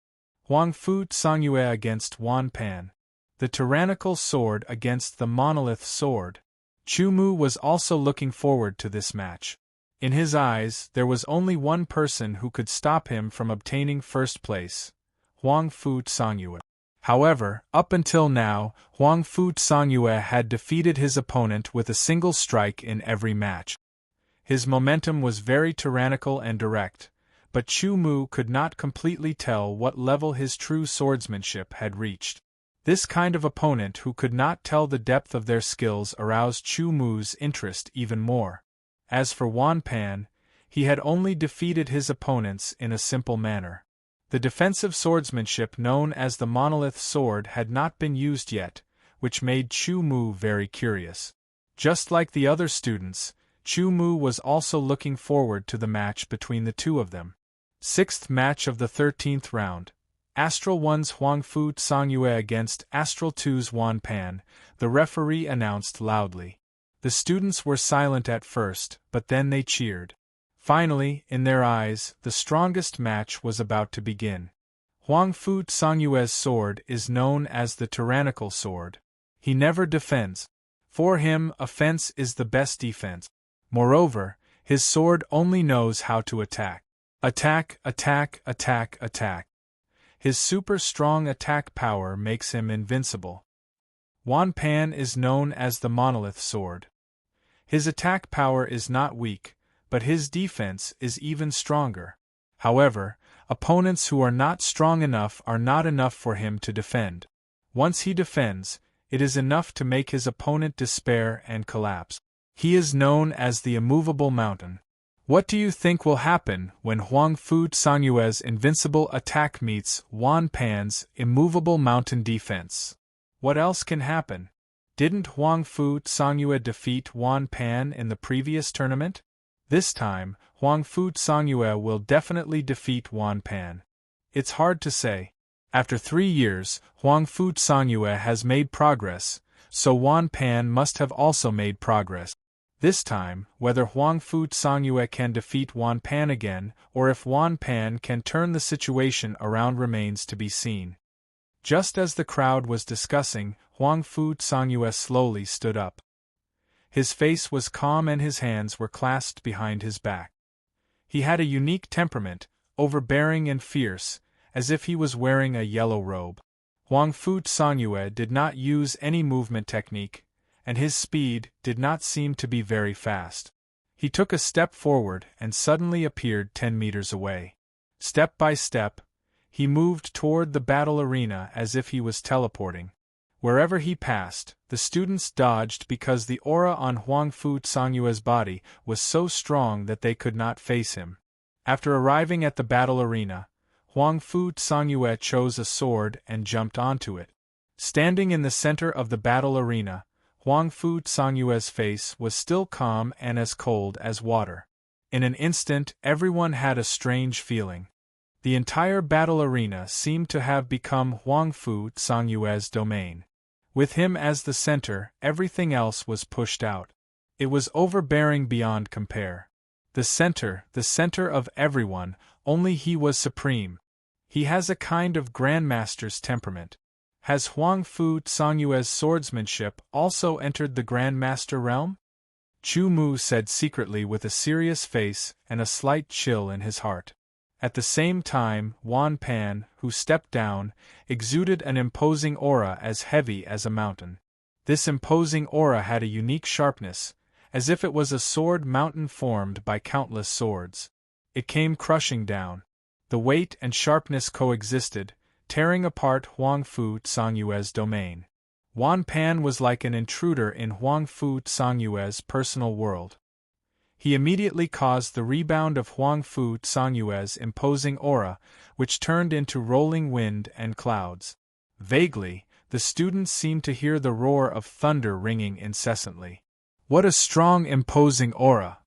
Huang Fu Songyue against Wan Pan. The tyrannical sword against the monolith sword. Chu Mu was also looking forward to this match. In his eyes, there was only one person who could stop him from obtaining first place: Huang Fu Songyue. However, up until now, Huang Fu Songyue had defeated his opponent with a single strike in every match. His momentum was very tyrannical and direct, but Chu Mu could not completely tell what level his true swordsmanship had reached. This kind of opponent who could not tell the depth of their skills aroused Chu Mu's interest even more. As for Wan Pan, he had only defeated his opponents in a simple manner. The defensive swordsmanship known as the monolith sword had not been used yet, which made Chu Mu very curious. Just like the other students, Chu Mu was also looking forward to the match between the 2 of them. Sixth match of the 13th round. Astral 1's Huang Fu Songyue against Astral 2's Wan Pan, the referee announced loudly. The students were silent at first, but then they cheered. Finally, in their eyes, the strongest match was about to begin. Huang Fu Songyue's sword is known as the tyrannical sword. He never defends. For him, offense is the best defense. Moreover, his sword only knows how to attack. Attack, attack, attack, attack. His super strong attack power makes him invincible. Wan Pan is known as the monolith sword. His attack power is not weak, but his defense is even stronger. However, opponents who are not strong enough are not enough for him to defend. Once he defends, it is enough to make his opponent despair and collapse. He is known as the immovable mountain. What do you think will happen when Huang Fu Songyue's invincible attack meets Wan Pan's immovable mountain defense? What else can happen? Didn't Huang Fu Songyue defeat Wan Pan in the previous tournament? This time, Huang Fu Songyue will definitely defeat Wan Pan. It's hard to say. After 3 years, Huang Fu Songyue has made progress, so Wan Pan must have also made progress. This time, whether Huang Fu Songyue can defeat Wan Pan again, or if Wan Pan can turn the situation around remains to be seen. Just as the crowd was discussing, Huang Fu Songyue slowly stood up. His face was calm and his hands were clasped behind his back. He had a unique temperament, overbearing and fierce, as if he was wearing a yellow robe. Huang Fu Songyue did not use any movement technique, and his speed did not seem to be very fast. He took a step forward and suddenly appeared 10 meters away. Step by step, he moved toward the battle arena as if he was teleporting. Wherever he passed, the students dodged because the aura on Huangfu Songyue's body was so strong that they could not face him. After arriving at the battle arena, Huangfu Songyue chose a sword and jumped onto it. Standing in the center of the battle arena, Huangfu Songyue's face was still calm and as cold as water. In an instant, everyone had a strange feeling. The entire battle arena seemed to have become Huangfu Songyue's domain. With him as the center, everything else was pushed out. It was overbearing beyond compare. The center of everyone, only he was supreme. He has a kind of grandmaster's temperament. Has Huangfu Songyue's swordsmanship also entered the grandmaster realm? Chu Mu said secretly with a serious face and a slight chill in his heart. At the same time, Wan Pan, who stepped down, exuded an imposing aura as heavy as a mountain. This imposing aura had a unique sharpness, as if it was a sword mountain formed by countless swords. It came crushing down. The weight and sharpness coexisted, tearing apart Huangfu Songyue's domain. Wan Pan was like an intruder in Huangfu Songyue's personal world. He immediately caused the rebound of Huangfu Songyue's imposing aura, which turned into rolling wind and clouds. Vaguely, the students seemed to hear the roar of thunder ringing incessantly. What a strong, imposing aura!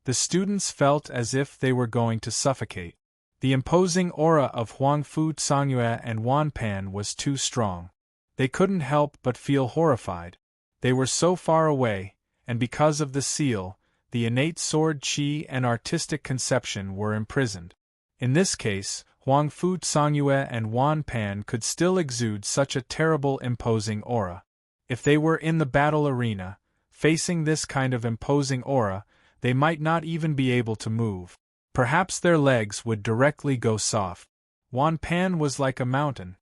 The students felt as if they were going to suffocate. The imposing aura of Huangfu Songyue and Wan Pan was too strong. They couldn't help but feel horrified. They were so far away, and because of the seal, the innate sword qi and artistic conception were imprisoned. In this case, Huangfu Songyue and Wan Pan could still exude such a terrible imposing aura. If they were in the battle arena, facing this kind of imposing aura, they might not even be able to move. Perhaps their legs would directly go soft. Wan Pan was like a mountain.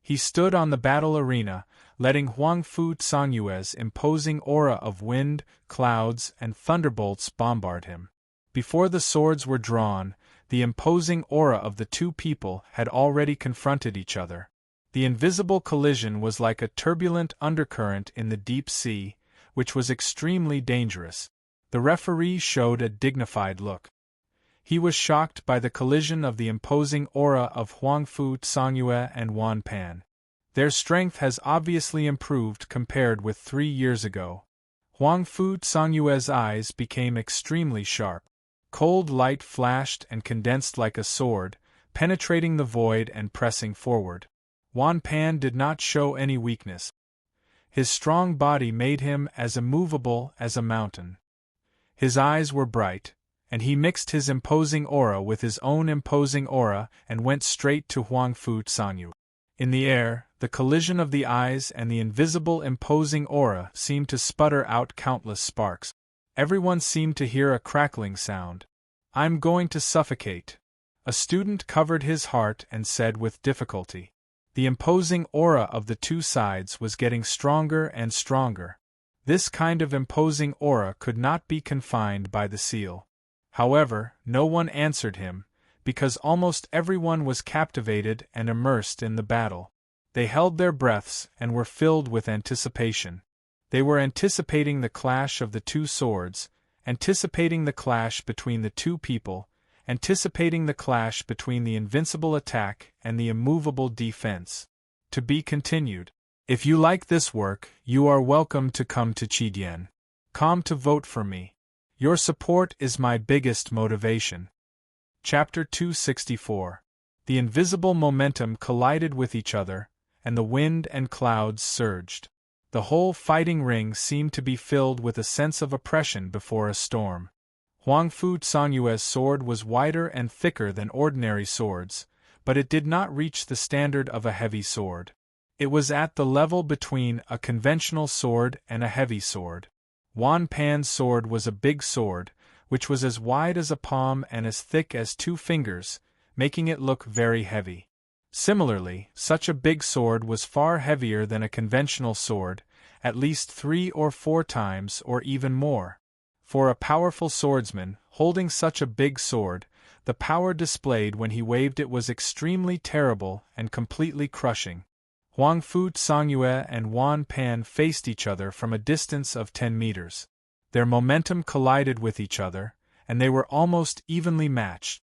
He stood on the battle arena, letting Huangfu Songyue's imposing aura of wind, clouds, and thunderbolts bombard him. Before the swords were drawn, the imposing aura of the two people had already confronted each other. The invisible collision was like a turbulent undercurrent in the deep sea, which was extremely dangerous. The referee showed a dignified look. He was shocked by the collision of the imposing aura of Huangfu Songyue and Wan Pan. Their strength has obviously improved compared with 3 years ago. Huangfu Songyue's eyes became extremely sharp. Cold light flashed and condensed like a sword, penetrating the void and pressing forward. Wan Pan did not show any weakness. His strong body made him as immovable as a mountain. His eyes were bright, and he mixed his imposing aura with his own imposing aura and went straight to Huangfu Songyue. In the air, the collision of the eyes and the invisible imposing aura seemed to sputter out countless sparks. Everyone seemed to hear a crackling sound. "I'm going to suffocate." A student covered his heart and said with difficulty. The imposing aura of the two sides was getting stronger and stronger. This kind of imposing aura could not be confined by the seal. However, no one answered him, because almost everyone was captivated and immersed in the battle. They held their breaths and were filled with anticipation. They were anticipating the clash of the two swords, anticipating the clash between the two people, anticipating the clash between the invincible attack and the immovable defense. To be continued. If you like this work, you are welcome to come to Chidian.com to vote for me. Your support is my biggest motivation. Chapter 264. The invisible momentum collided with each other, and the wind and clouds surged. The whole fighting ring seemed to be filled with a sense of oppression before a storm. Huangfu Songyue's sword was wider and thicker than ordinary swords, but it did not reach the standard of a heavy sword. It was at the level between a conventional sword and a heavy sword. Wan Pan's sword was a big sword, which was as wide as a palm and as thick as 2 fingers, making it look very heavy. Similarly, such a big sword was far heavier than a conventional sword, at least 3 or 4 times or even more. For a powerful swordsman, holding such a big sword, the power displayed when he waved it was extremely terrible and completely crushing. Huang Fu Songyue and Wan Pan faced each other from a distance of 10 meters. Their momentum collided with each other, and they were almost evenly matched.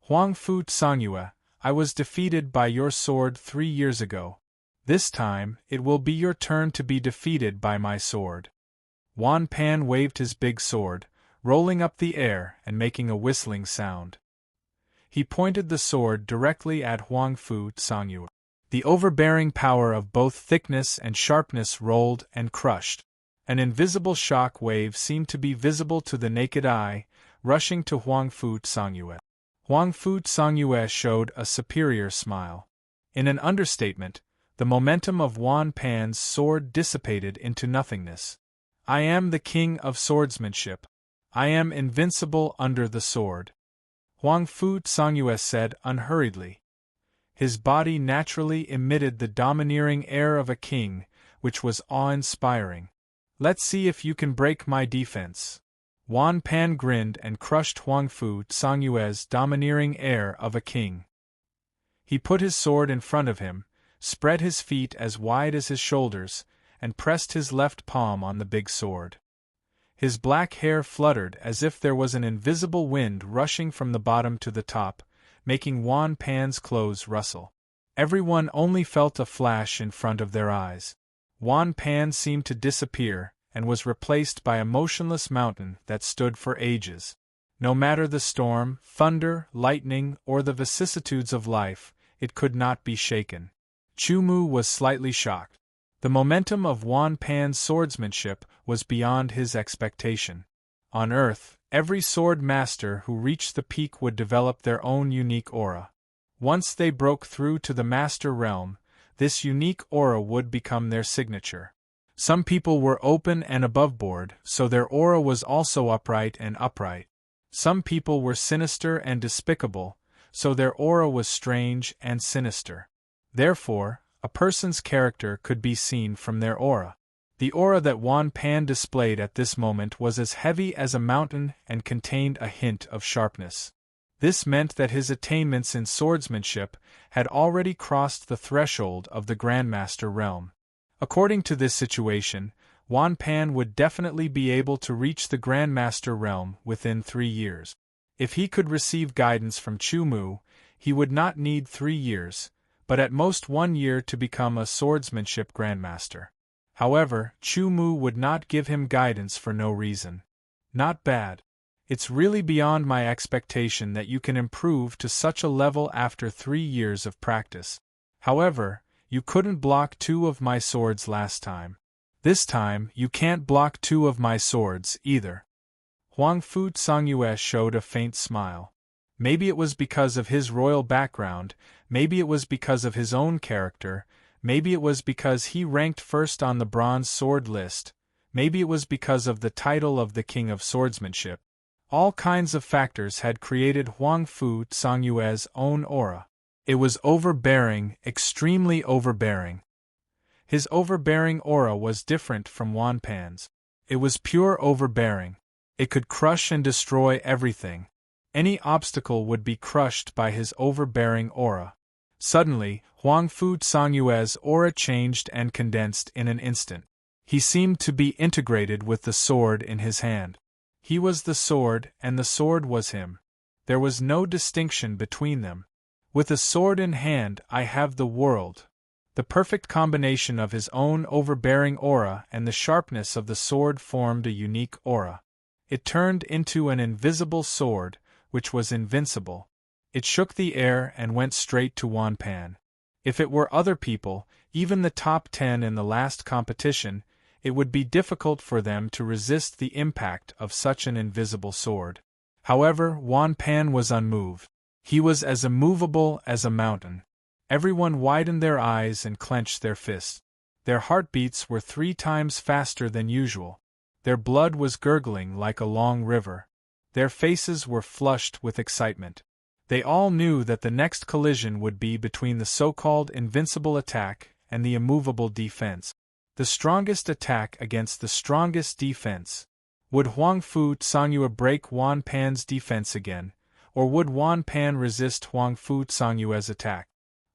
Huang Fu Songyue, I was defeated by your sword 3 years ago. This time, it will be your turn to be defeated by my sword. Wan Pan waved his big sword, rolling up the air and making a whistling sound. He pointed the sword directly at Huang Fu Songyue. The overbearing power of both thickness and sharpness rolled and crushed. An invisible shock wave seemed to be visible to the naked eye, rushing to Huang Fu Songyue. Huang Fu Songyue showed a superior smile. In an understatement, the momentum of Wan Pan's sword dissipated into nothingness. I am the king of swordsmanship. I am invincible under the sword. Huang Fu Songyue said unhurriedly. His body naturally emitted the domineering air of a king, which was awe-inspiring. Let's see if you can break my defense. Wan Pan grinned and crushed Huang Fu Songyue's domineering air of a king. He put his sword in front of him, spread his feet as wide as his shoulders, and pressed his left palm on the big sword. His black hair fluttered as if there was an invisible wind rushing from the bottom to the top, making Wan Pan's clothes rustle. Everyone only felt a flash in front of their eyes. Wan Pan seemed to disappear, and was replaced by a motionless mountain that stood for ages. No matter the storm, thunder, lightning, or the vicissitudes of life, it could not be shaken. Chu Mu was slightly shocked. The momentum of Wan Pan's swordsmanship was beyond his expectation. On Earth, every sword master who reached the peak would develop their own unique aura. Once they broke through to the master realm, this unique aura would become their signature. Some people were open and aboveboard, so their aura was also upright and upright. Some people were sinister and despicable, so their aura was strange and sinister. Therefore, a person's character could be seen from their aura. The aura that Wan Pan displayed at this moment was as heavy as a mountain and contained a hint of sharpness. This meant that his attainments in swordsmanship had already crossed the threshold of the Grandmaster realm. According to this situation, Wan Pan would definitely be able to reach the Grandmaster realm within 3 years. If he could receive guidance from Chu Mu, he would not need 3 years, but at most 1 year to become a swordsmanship Grandmaster. However, Chu Mu would not give him guidance for no reason. Not bad. It's really beyond my expectation that you can improve to such a level after 3 years of practice. However, you couldn't block 2 of my swords last time. This time, you can't block 2 of my swords, either. Huang Fu Songyue showed a faint smile. Maybe it was because of his royal background, maybe it was because of his own character, maybe it was because he ranked first on the bronze sword list, maybe it was because of the title of the King of Swordsmanship. All kinds of factors had created Huang Fu Songyue's own aura. It was overbearing, extremely overbearing. His overbearing aura was different from Wan Pan's. It was pure overbearing. It could crush and destroy everything. Any obstacle would be crushed by his overbearing aura. Suddenly, Huang Fu Songyue's aura changed and condensed in an instant. He seemed to be integrated with the sword in his hand. He was the sword, and the sword was him. There was no distinction between them. With a sword in hand, I have the world. The perfect combination of his own overbearing aura and the sharpness of the sword formed a unique aura. It turned into an invisible sword, which was invincible. It shook the air and went straight to Wan Pan. If it were other people, even the top 10 in the last competition, it would be difficult for them to resist the impact of such an invisible sword. However, Wan Pan was unmoved. He was as immovable as a mountain. Everyone widened their eyes and clenched their fists. Their heartbeats were 3 times faster than usual. Their blood was gurgling like a long river. Their faces were flushed with excitement. They all knew that the next collision would be between the so-called invincible attack and the immovable defense. The strongest attack against the strongest defense. Would Huang Fu Songyue break Wan Pan's defense again, or would Wan Pan resist Huang Fu Songyue's attack?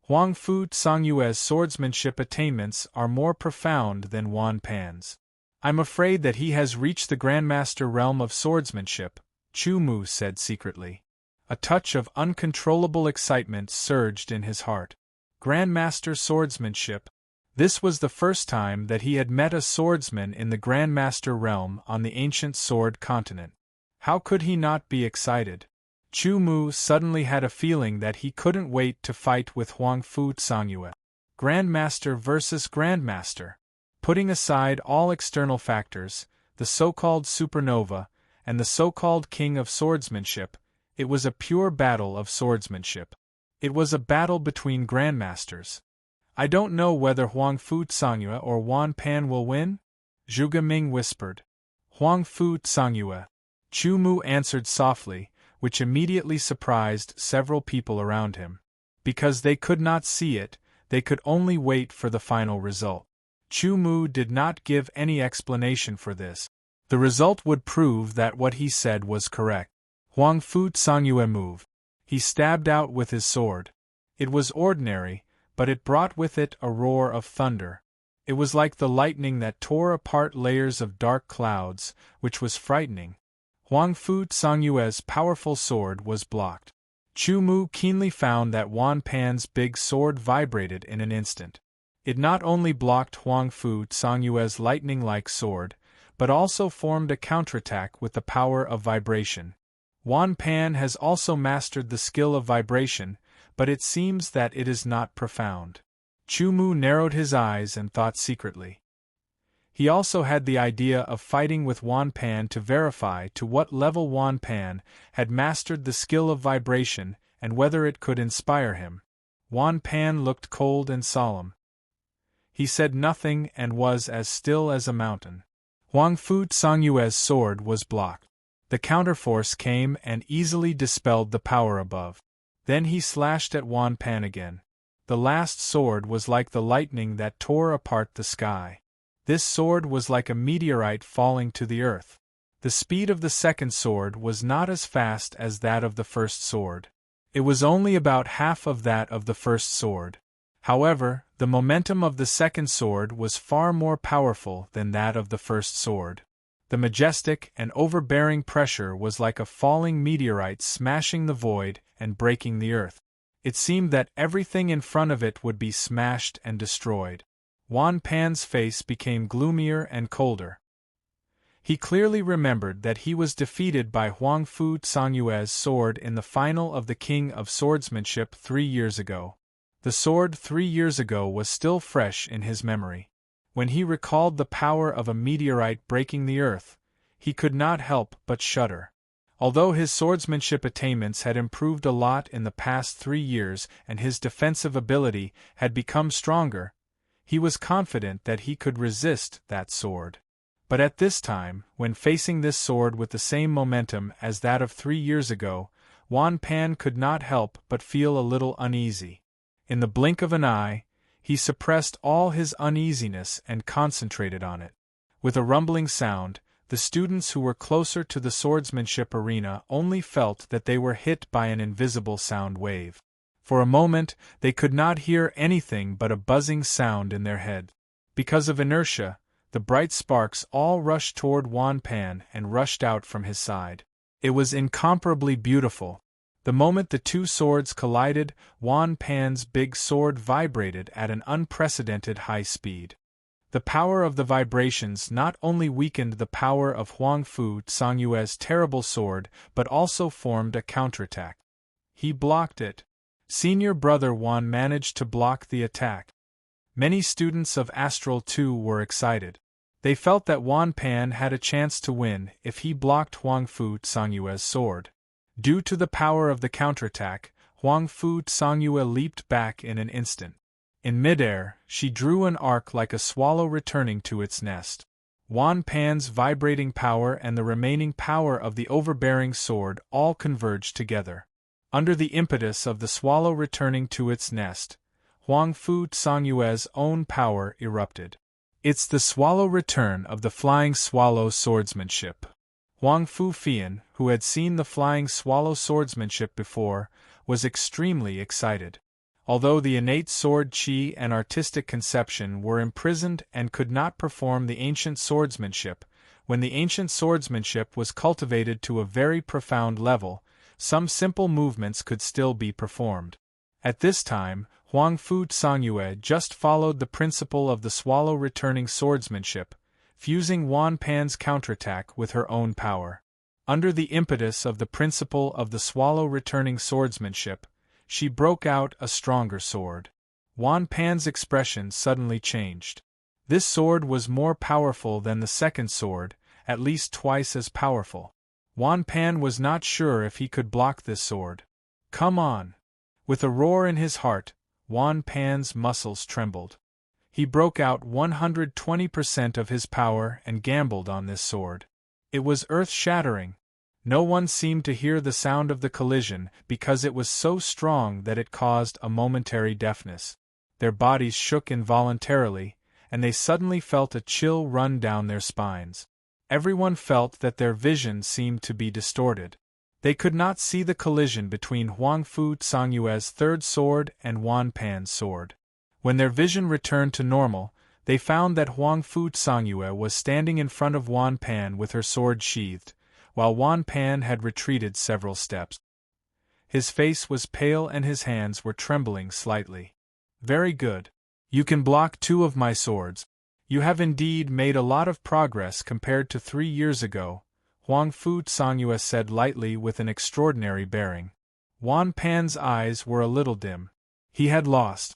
Huang Fu Songyue's swordsmanship attainments are more profound than Wan Pan's. I'm afraid that he has reached the Grandmaster realm of swordsmanship, Chu Mu said secretly. A touch of uncontrollable excitement surged in his heart. Grandmaster swordsmanship. This was the first time that he had met a swordsman in the Grandmaster realm on the ancient sword continent. How could he not be excited? Chu Mu suddenly had a feeling that he couldn't wait to fight with Huang Fu Songyue. Grandmaster versus Grandmaster. Putting aside all external factors, the so-called supernova, and the so-called king of swordsmanship, it was a pure battle of swordsmanship. It was a battle between grandmasters. I don't know whether Huang Fu Songyue or Wan Pan will win? Zhuge Ming whispered. Huang Fu Songyue. Chu Mu answered softly, which immediately surprised several people around him. Because they could not see it, they could only wait for the final result. Chu Mu did not give any explanation for this. The result would prove that what he said was correct. Huang Fu Songyue moved. He stabbed out with his sword. It was ordinary, but it brought with it a roar of thunder. It was like the lightning that tore apart layers of dark clouds, which was frightening. Huang Fu Songyue's powerful sword was blocked. Chu Mu keenly found that Wan Pan's big sword vibrated in an instant. It not only blocked Huang Fu Songyue's lightning-like sword, but also formed a counterattack with the power of vibration. Wan Pan has also mastered the skill of vibration, but it seems that it is not profound. Chu Mu narrowed his eyes and thought secretly. He also had the idea of fighting with Wan Pan to verify to what level Wan Pan had mastered the skill of vibration and whether it could inspire him. Wan Pan looked cold and solemn. He said nothing and was as still as a mountain. Huang Fu Songyue's sword was blocked. The counterforce came and easily dispelled the power above. Then he slashed at Wan Pan again. The last sword was like the lightning that tore apart the sky. This sword was like a meteorite falling to the earth. The speed of the second sword was not as fast as that of the first sword. It was only about half of that of the first sword. However, the momentum of the second sword was far more powerful than that of the first sword. The majestic and overbearing pressure was like a falling meteorite smashing the void and breaking the earth. It seemed that everything in front of it would be smashed and destroyed. Wan Pan's face became gloomier and colder. He clearly remembered that he was defeated by Huang Fu Songyue's sword in the final of the King of Swordsmanship 3 years ago. The sword 3 years ago was still fresh in his memory. When he recalled the power of a meteorite breaking the earth, he could not help but shudder. Although his swordsmanship attainments had improved a lot in the past 3 years and his defensive ability had become stronger, he was confident that he could resist that sword. But at this time, when facing this sword with the same momentum as that of 3 years ago, Wan Pan could not help but feel a little uneasy. In the blink of an eye, he suppressed all his uneasiness and concentrated on it. With a rumbling sound, the students who were closer to the swordsmanship arena only felt that they were hit by an invisible sound wave. For a moment, they could not hear anything but a buzzing sound in their head. Because of inertia, the bright sparks all rushed toward Wan Pan and rushed out from his side. It was incomparably beautiful. The moment the two swords collided, Wan Pan's big sword vibrated at an unprecedented high speed. The power of the vibrations not only weakened the power of Huang Fu Songyue's terrible sword but also formed a counterattack. He blocked it. Senior brother Wan managed to block the attack. Many students of Astral 2 were excited. They felt that Wan Pan had a chance to win if he blocked Huang Fu Songyue's sword. Due to the power of the counterattack, Huang Fu Songyue leaped back in an instant. In midair, she drew an arc like a swallow returning to its nest. Wan Pan's vibrating power and the remaining power of the overbearing sword all converged together. Under the impetus of the swallow returning to its nest, Huang Fu Songyue's own power erupted. It's the swallow return of the flying swallow swordsmanship. Huang Fu Fian, who had seen the flying swallow swordsmanship before, was extremely excited. Although the innate sword chi and artistic conception were imprisoned and could not perform the ancient swordsmanship, when the ancient swordsmanship was cultivated to a very profound level, some simple movements could still be performed. At this time, Huang Fu Songyue just followed the principle of the swallow returning swordsmanship, fusing Wan Pan's counterattack with her own power. Under the impetus of the principle of the swallow returning swordsmanship, she broke out a stronger sword. Wan Pan's expression suddenly changed. This sword was more powerful than the second sword, at least twice as powerful. Wan Pan was not sure if he could block this sword. Come on! With a roar in his heart, Wan Pan's muscles trembled. He broke out 120% of his power and gambled on this sword. It was earth-shattering. No one seemed to hear the sound of the collision because it was so strong that it caused a momentary deafness. Their bodies shook involuntarily, and they suddenly felt a chill run down their spines. Everyone felt that their vision seemed to be distorted. They could not see the collision between Huang Fu Songyue's third sword and Wan Pan's sword. When their vision returned to normal, they found that Huang Fu Songyue was standing in front of Wan Pan with her sword sheathed, while Wan Pan had retreated several steps. His face was pale and his hands were trembling slightly. Very good. You can block 2 of my swords. You have indeed made a lot of progress compared to 3 years ago, Huang Fu Songyue said lightly with an extraordinary bearing. Wan Pan's eyes were a little dim. He had lost.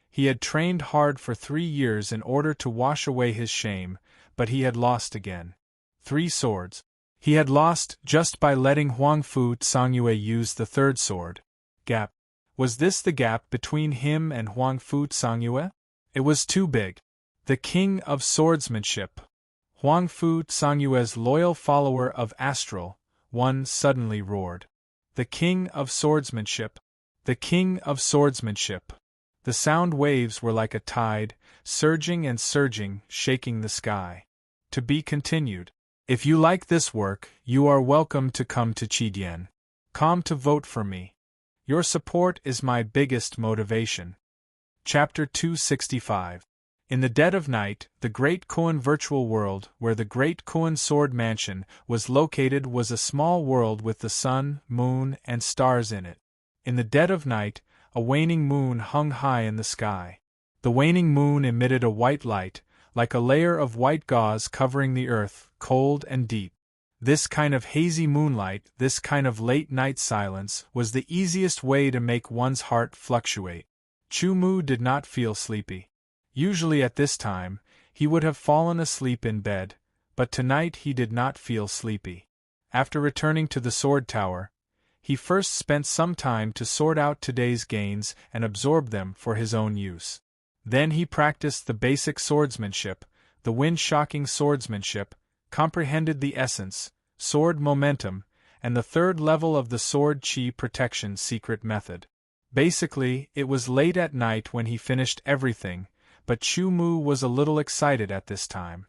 He had trained hard for 3 years in order to wash away his shame, but he had lost again. 3 swords. He had lost just by letting Huang Fu Songyue use the third sword. Gap. Was this the gap between him and Huang Fu Songyue? It was too big. The king of swordsmanship. Huang Fu Songyue's loyal follower of Astral, one suddenly roared. The king of swordsmanship. The king of swordsmanship. The sound waves were like a tide, surging and surging, shaking the sky. To be continued. If you like this work, you are welcome to come to Qidian. Come to vote for me. Your support is my biggest motivation. Chapter 265. In the dead of night, the Great Koan virtual world, where the Great Koan Sword Mansion was located, was a small world with the sun, moon, and stars in it. In the dead of night, a waning moon hung high in the sky. The waning moon emitted a white light, like a layer of white gauze covering the earth, cold and deep. This kind of hazy moonlight, this kind of late-night silence, was the easiest way to make one's heart fluctuate. Chu Mu did not feel sleepy. Usually at this time, he would have fallen asleep in bed, but tonight he did not feel sleepy. After returning to the sword tower, he first spent some time to sort out today's gains and absorb them for his own use. Then he practiced the basic swordsmanship, the wind-shocking swordsmanship, comprehended the essence, sword momentum, and the third level of the sword chi protection secret method. Basically, it was late at night when he finished everything, but Chu Mu was a little excited at this time.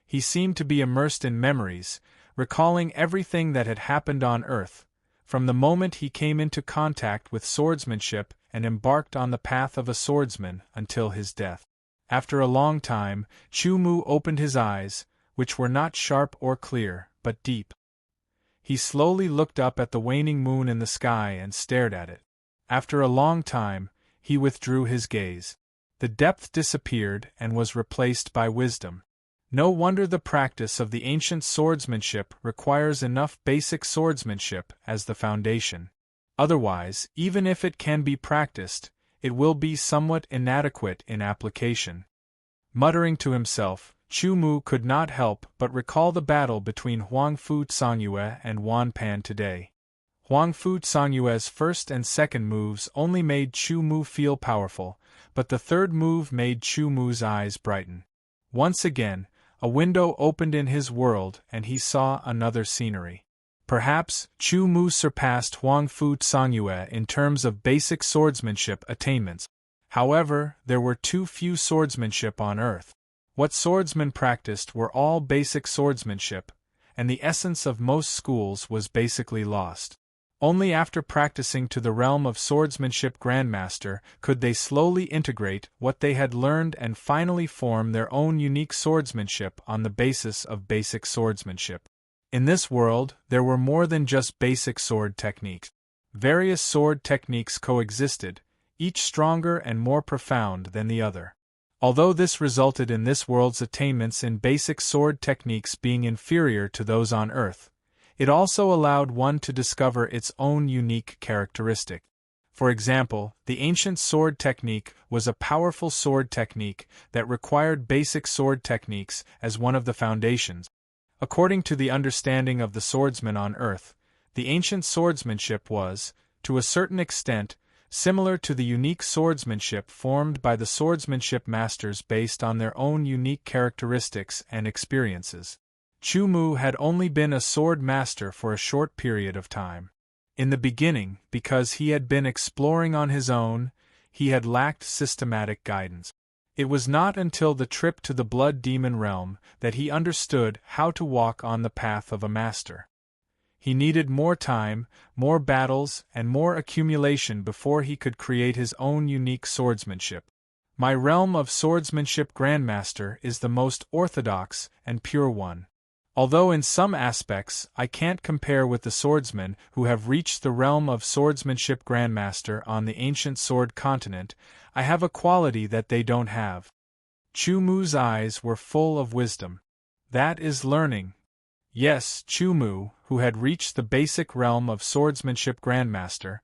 He seemed to be immersed in memories, recalling everything that had happened on Earth, from the moment he came into contact with swordsmanship and embarked on the path of a swordsman until his death. After a long time, Chu Mu opened his eyes, which were not sharp or clear, but deep. He slowly looked up at the waning moon in the sky and stared at it. After a long time, he withdrew his gaze. The depth disappeared and was replaced by wisdom. No wonder the practice of the ancient swordsmanship requires enough basic swordsmanship as the foundation. Otherwise, even if it can be practiced, it will be somewhat inadequate in application. Muttering to himself, Chu Mu could not help but recall the battle between Huang Fu Songyue and Wan Pan today. Huang Fu Songyue's first and second moves only made Chu Mu feel powerful, but the third move made Chu Mu's eyes brighten. Once again, a window opened in his world and he saw another scenery. Perhaps, Chu Mu surpassed Huang Fu Songyue in terms of basic swordsmanship attainments. However, there were too few swordsmanship on Earth. What swordsmen practiced were all basic swordsmanship, and the essence of most schools was basically lost. Only after practicing to the realm of swordsmanship grandmaster could they slowly integrate what they had learned and finally form their own unique swordsmanship on the basis of basic swordsmanship. In this world, there were more than just basic sword techniques. Various sword techniques coexisted, each stronger and more profound than the other. Although this resulted in this world's attainments in basic sword techniques being inferior to those on Earth, it also allowed one to discover its own unique characteristic. For example, the ancient sword technique was a powerful sword technique that required basic sword techniques as one of the foundations. According to the understanding of the swordsman on Earth, the ancient swordsmanship was, to a certain extent, similar to the unique swordsmanship formed by the swordsmanship masters based on their own unique characteristics and experiences. Chu Mu had only been a sword master for a short period of time. In the beginning, because he had been exploring on his own, he had lacked systematic guidance. It was not until the trip to the Blood Demon realm that he understood how to walk on the path of a master. He needed more time, more battles, and more accumulation before he could create his own unique swordsmanship. My realm of swordsmanship grandmaster is the most orthodox and pure one. Although in some aspects I can't compare with the swordsmen who have reached the realm of swordsmanship grandmaster on the ancient sword continent, I have a quality that they don't have. Chu Mu's eyes were full of wisdom. That is learning. Yes, Chu Mu, who had reached the basic realm of swordsmanship grandmaster,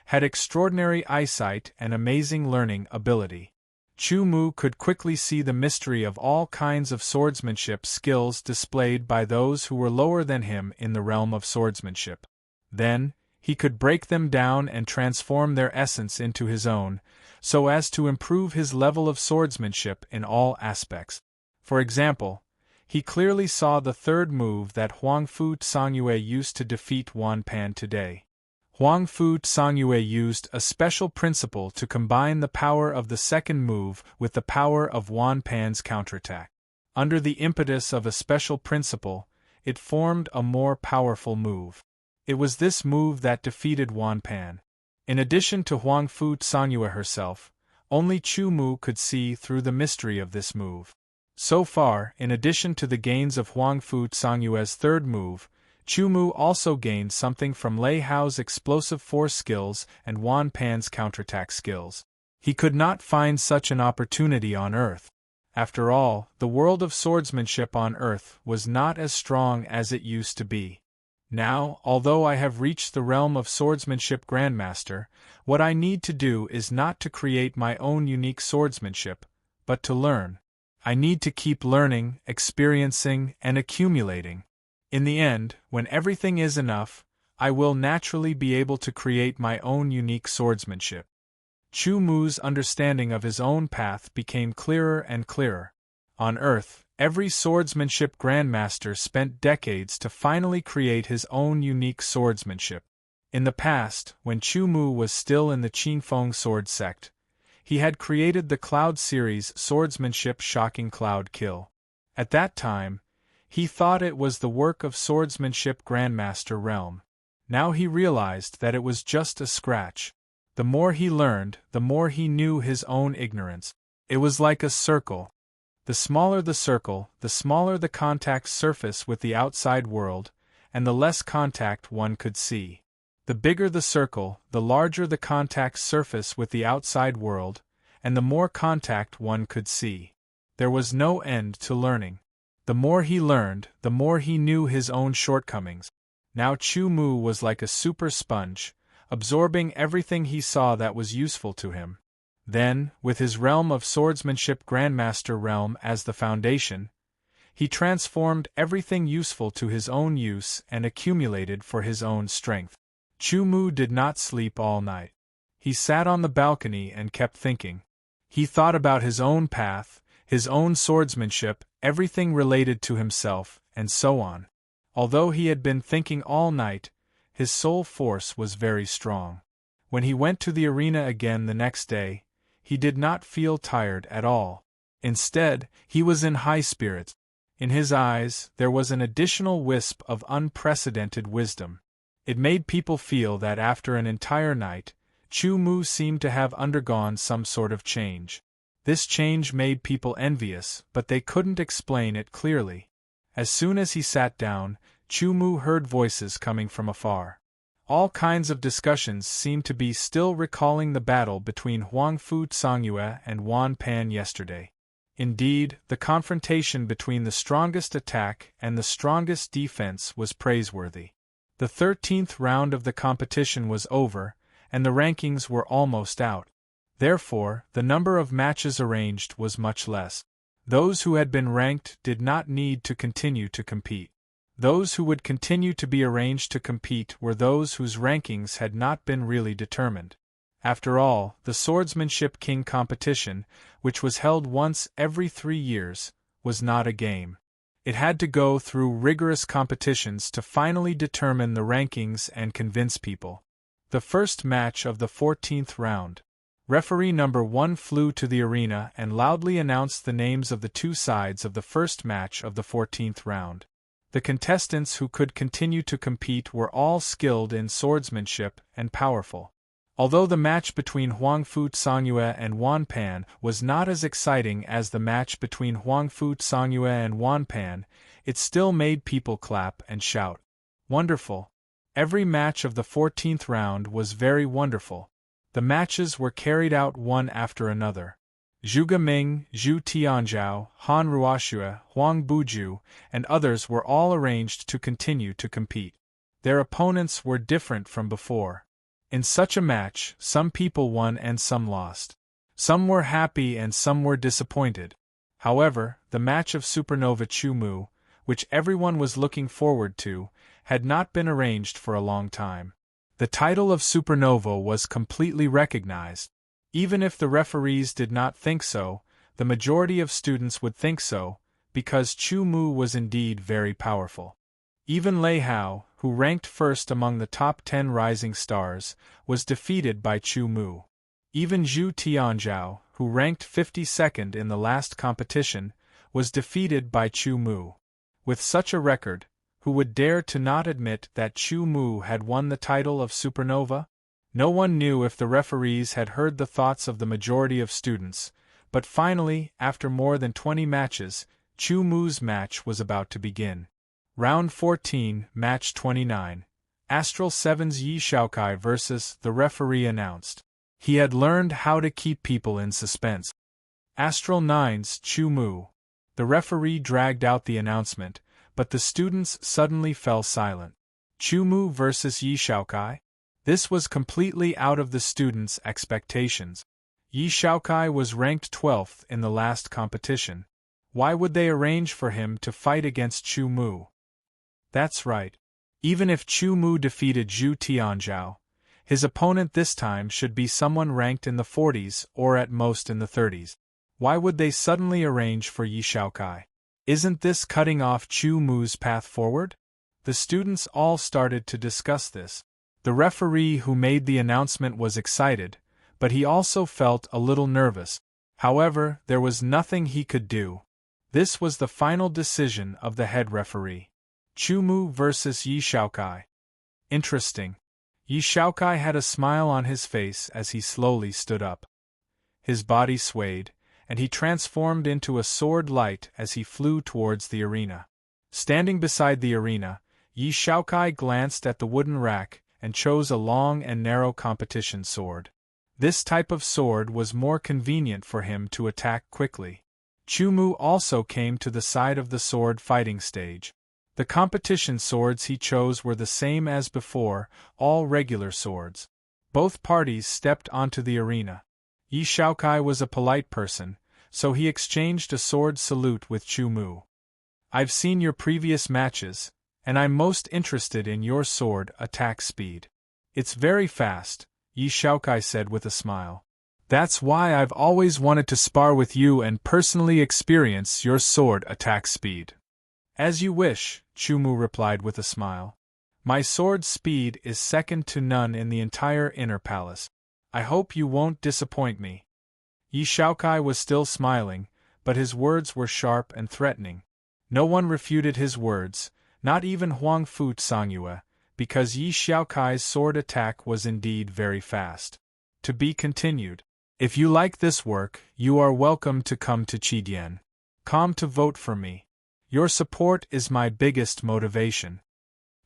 had extraordinary eyesight and amazing learning ability. Chu Mu could quickly see the mystery of all kinds of swordsmanship skills displayed by those who were lower than him in the realm of swordsmanship. Then, he could break them down and transform their essence into his own, so as to improve his level of swordsmanship in all aspects. For example, he clearly saw the third move that Huangfu Tsangyue used to defeat Wan Pan today. Huangfu Tsangyue used a special principle to combine the power of the second move with the power of Wan Pan's counterattack. Under the impetus of a special principle, it formed a more powerful move. It was this move that defeated Wan Pan. In addition to Huangfu Tsangyue herself, only Chu Mu could see through the mystery of this move. So far, in addition to the gains of Huangfu Tsangyue's third move, Chu Mu also gained something from Lei Hao's explosive force skills and Wan Pan's counterattack skills. He could not find such an opportunity on Earth. After all, the world of swordsmanship on Earth was not as strong as it used to be. Now, although I have reached the realm of swordsmanship grandmaster, what I need to do is not to create my own unique swordsmanship, but to learn. I need to keep learning, experiencing, and accumulating. In the end, when everything is enough, I will naturally be able to create my own unique swordsmanship. Chu Mu's understanding of his own path became clearer and clearer. On Earth, every swordsmanship grandmaster spent decades to finally create his own unique swordsmanship. In the past, when Chu Mu was still in the Qinfeng sword sect, he had created the Cloud series swordsmanship Shocking Cloud Kill. At that time, he thought it was the work of swordsmanship grandmaster realm. Now he realized that it was just a scratch. The more he learned, the more he knew his own ignorance. It was like a circle. The smaller the circle, the smaller the contact surface with the outside world, and the less contact one could see. The bigger the circle, the larger the contact surface with the outside world, and the more contact one could see. There was no end to learning. The more he learned, the more he knew his own shortcomings. Now Chu Mu was like a super sponge, absorbing everything he saw that was useful to him. Then, with his realm of swordsmanship grandmaster realm as the foundation, he transformed everything useful to his own use and accumulated for his own strength. Chu Mu did not sleep all night. He sat on the balcony and kept thinking. He thought about his own path, his own swordsmanship, everything related to himself, and so on. Although he had been thinking all night, his soul force was very strong. When he went to the arena again the next day, he did not feel tired at all. Instead, he was in high spirits. In his eyes, there was an additional wisp of unprecedented wisdom. It made people feel that after an entire night, Chu Mu seemed to have undergone some sort of change. This change made people envious, but they couldn't explain it clearly. As soon as he sat down, Chu Mu heard voices coming from afar. All kinds of discussions seemed to be still recalling the battle between Huangfu Songyue and Wan Pan yesterday. Indeed, the confrontation between the strongest attack and the strongest defense was praiseworthy. The 13th round of the competition was over, and the rankings were almost out. Therefore, the number of matches arranged was much less. Those who had been ranked did not need to continue to compete. Those who would continue to be arranged to compete were those whose rankings had not been really determined. After all, the Swordsmanship King competition, which was held once every 3 years, was not a game. It had to go through rigorous competitions to finally determine the rankings and convince people. The first match of the 14th round. Referee number 1 flew to the arena and loudly announced the names of the 2 sides of the first match of the 14th round. The contestants who could continue to compete were all skilled in swordsmanship and powerful. Although the match between Huangfu Songyue and Wan Pan was not as exciting as the match between Huangfu Songyue and Wan Pan, it still made people clap and shout. Wonderful! Every match of the 14th round was very wonderful. The matches were carried out one after another. Zhuge Ming, Zhu Tianzhao, Han Ruoxue, Huang Buju, and others were all arranged to continue to compete. Their opponents were different from before. In such a match, some people won and some lost. Some were happy and some were disappointed. However, the match of Supernova Chu Mu, which everyone was looking forward to, had not been arranged for a long time. The title of Supernova was completely recognized. Even if the referees did not think so, the majority of students would think so, because Chu Mu was indeed very powerful. Even Lei Hao, who ranked first among the top 10 rising stars, was defeated by Chu Mu. Even Zhu Tianzhao, who ranked 52nd in the last competition, was defeated by Chu Mu. With such a record, who would dare to not admit that Chu Mu had won the title of Supernova? No one knew if the referees had heard the thoughts of the majority of students, but finally, after more than 20 matches, Chu Mu's match was about to begin. Round 14, Match 29. Astral 7's Yi Shaokai versus, the referee announced. He had learned how to keep people in suspense. Astral 9's Chu Mu. The referee dragged out the announcement, but the students suddenly fell silent. Chu Mu versus Yi Shaokai? This was completely out of the students' expectations. Yi Shaokai was ranked 12th in the last competition. Why would they arrange for him to fight against Chu Mu? That's right. Even if Chu Mu defeated Zhu Tianzhao, his opponent this time should be someone ranked in the 40s or at most in the 30s. Why would they suddenly arrange for Yi Shaokai? Isn't this cutting off Chu Mu's path forward? The students all started to discuss this. The referee who made the announcement was excited, but he also felt a little nervous. However, there was nothing he could do. This was the final decision of the head referee. Chu Mu versus Yi Shaokai. Interesting. Yi Shaokai had a smile on his face as he slowly stood up. His body swayed, and he transformed into a sword light as he flew towards the arena. Standing beside the arena, Yi Shaokai glanced at the wooden rack and chose a long and narrow competition sword. This type of sword was more convenient for him to attack quickly. Chu Mu also came to the side of the sword fighting stage. The competition swords he chose were the same as before, all regular swords. Both parties stepped onto the arena. Yi Shaokai was a polite person, so he exchanged a sword salute with Chu Mu. I've seen your previous matches, and I'm most interested in your sword attack speed. It's very fast, Yi Shaokai said with a smile. That's why I've always wanted to spar with you and personally experience your sword attack speed. As you wish, Chu Mu replied with a smile. My sword speed is second to none in the entire inner palace. I hope you won't disappoint me. Yi Shaokai was still smiling, but his words were sharp and threatening. No one refuted his words, not even Huang Fu Songyue, because Yi Xiaokai's sword attack was indeed very fast. To be continued. If you like this work, you are welcome to come to Qidian. Come to vote for me. Your support is my biggest motivation.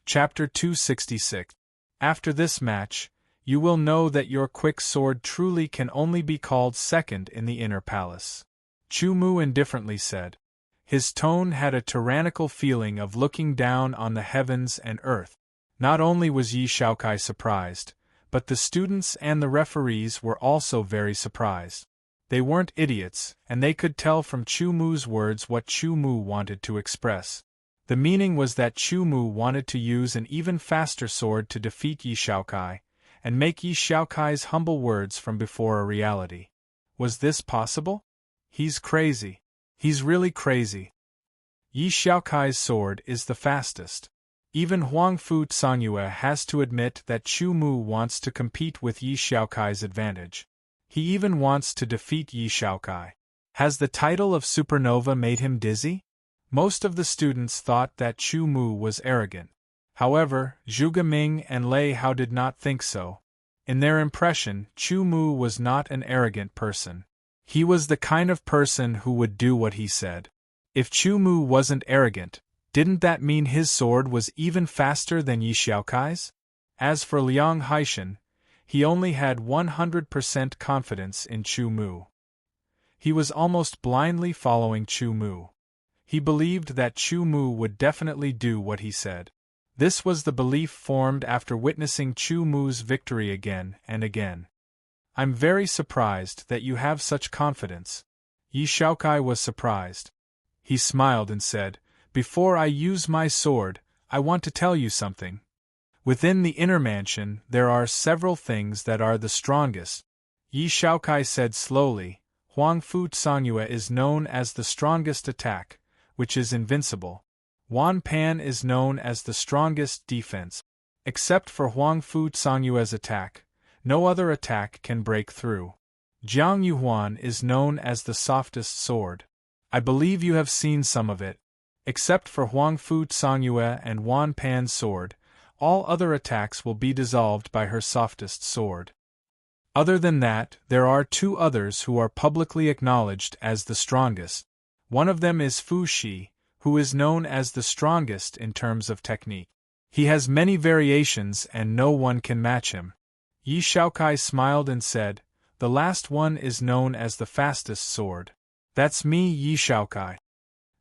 Chapter 266. After this match, you will know that your quick sword truly can only be called second in the inner palace. Chu Mu indifferently said. His tone had a tyrannical feeling of looking down on the heavens and earth. Not only was Yi Xiaokai surprised, but the students and the referees were also very surprised. They weren't idiots, and they could tell from Chu Mu's words what Chu Mu wanted to express. The meaning was that Chu Mu wanted to use an even faster sword to defeat Yi Xiaokai, and make Yi Xiaokai's humble words from before a reality. Was this possible? He's crazy. He's really crazy. Yi Xiaokai's sword is the fastest. Even Huang Fu Songyue has to admit that Chu Mu wants to compete with Yi Xiaokai's advantage. He even wants to defeat Yi Xiaokai. Has the title of supernova made him dizzy? Most of the students thought that Chu Mu was arrogant. However, Zhuge Ming and Lei Hao did not think so. In their impression, Chu Mu was not an arrogant person. He was the kind of person who would do what he said. If Chu Mu wasn't arrogant, didn't that mean his sword was even faster than Yi Xiaokai's? As for Liang Haishan, he only had 100% confidence in Chu Mu. He was almost blindly following Chu Mu. He believed that Chu Mu would definitely do what he said. This was the belief formed after witnessing Chu Mu's victory again and again. I'm very surprised that you have such confidence. Yi Xiaokai was surprised. He smiled and said, Before I use my sword, I want to tell you something. Within the inner mansion, there are several things that are the strongest. Yi Xiaokai said slowly, Huang Fu Songyue is known as the strongest attack, which is invincible. Wan Pan is known as the strongest defense. Except for Huang Fu Songyue's attack, no other attack can break through. Jiang Yuhuan is known as the softest sword. I believe you have seen some of it. Except for Huang Fu Songyue and Wan Pan's sword, all other attacks will be dissolved by her softest sword. Other than that, there are two others who are publicly acknowledged as the strongest. One of them is Fu Shi, who is known as the strongest in terms of technique. He has many variations and no one can match him. Yi Xiaokai smiled and said, The last one is known as the fastest sword. That's me, Yi Xiaokai.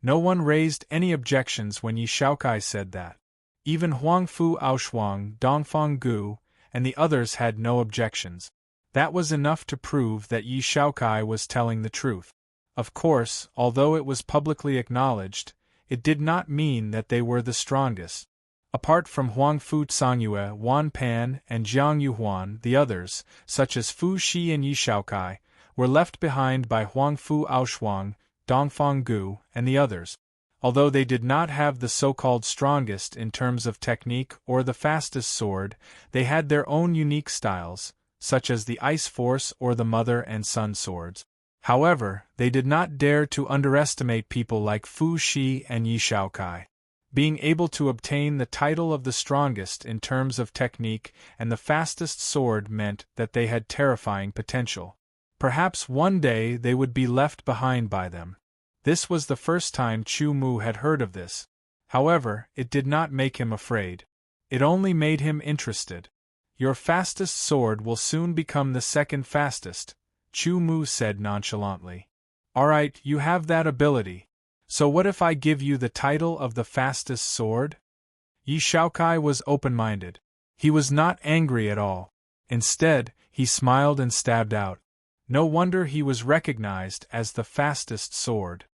No one raised any objections when Yi Xiaokai said that. Even Huang Fu Aoshuang, Dongfang Gu, and the others had no objections. That was enough to prove that Yi Xiaokai was telling the truth. Of course, although it was publicly acknowledged, it did not mean that they were the strongest. Apart from Huang Fu Songyue, Wan Pan, and Jiang Yuhuan, the others, such as Fu Shi and Yi Xiaokai, were left behind by Huang Fu Aoshuang, Dongfang Gu, and the others. Although they did not have the so-called strongest in terms of technique or the fastest sword, they had their own unique styles, such as the Ice Force or the Mother and Son swords. However, they did not dare to underestimate people like Fu Shi and Yi Xiaokai. Being able to obtain the title of the strongest in terms of technique and the fastest sword meant that they had terrifying potential. Perhaps one day they would be left behind by them. This was the first time Chu Mu had heard of this. However, it did not make him afraid. It only made him interested. Your fastest sword will soon become the second fastest, Chu Mu said nonchalantly. Alright, you have that ability. So what if I give you the title of the fastest sword? Yi Xiaokai was open-minded. He was not angry at all. Instead, he smiled and stabbed out. No wonder he was recognized as the fastest sword.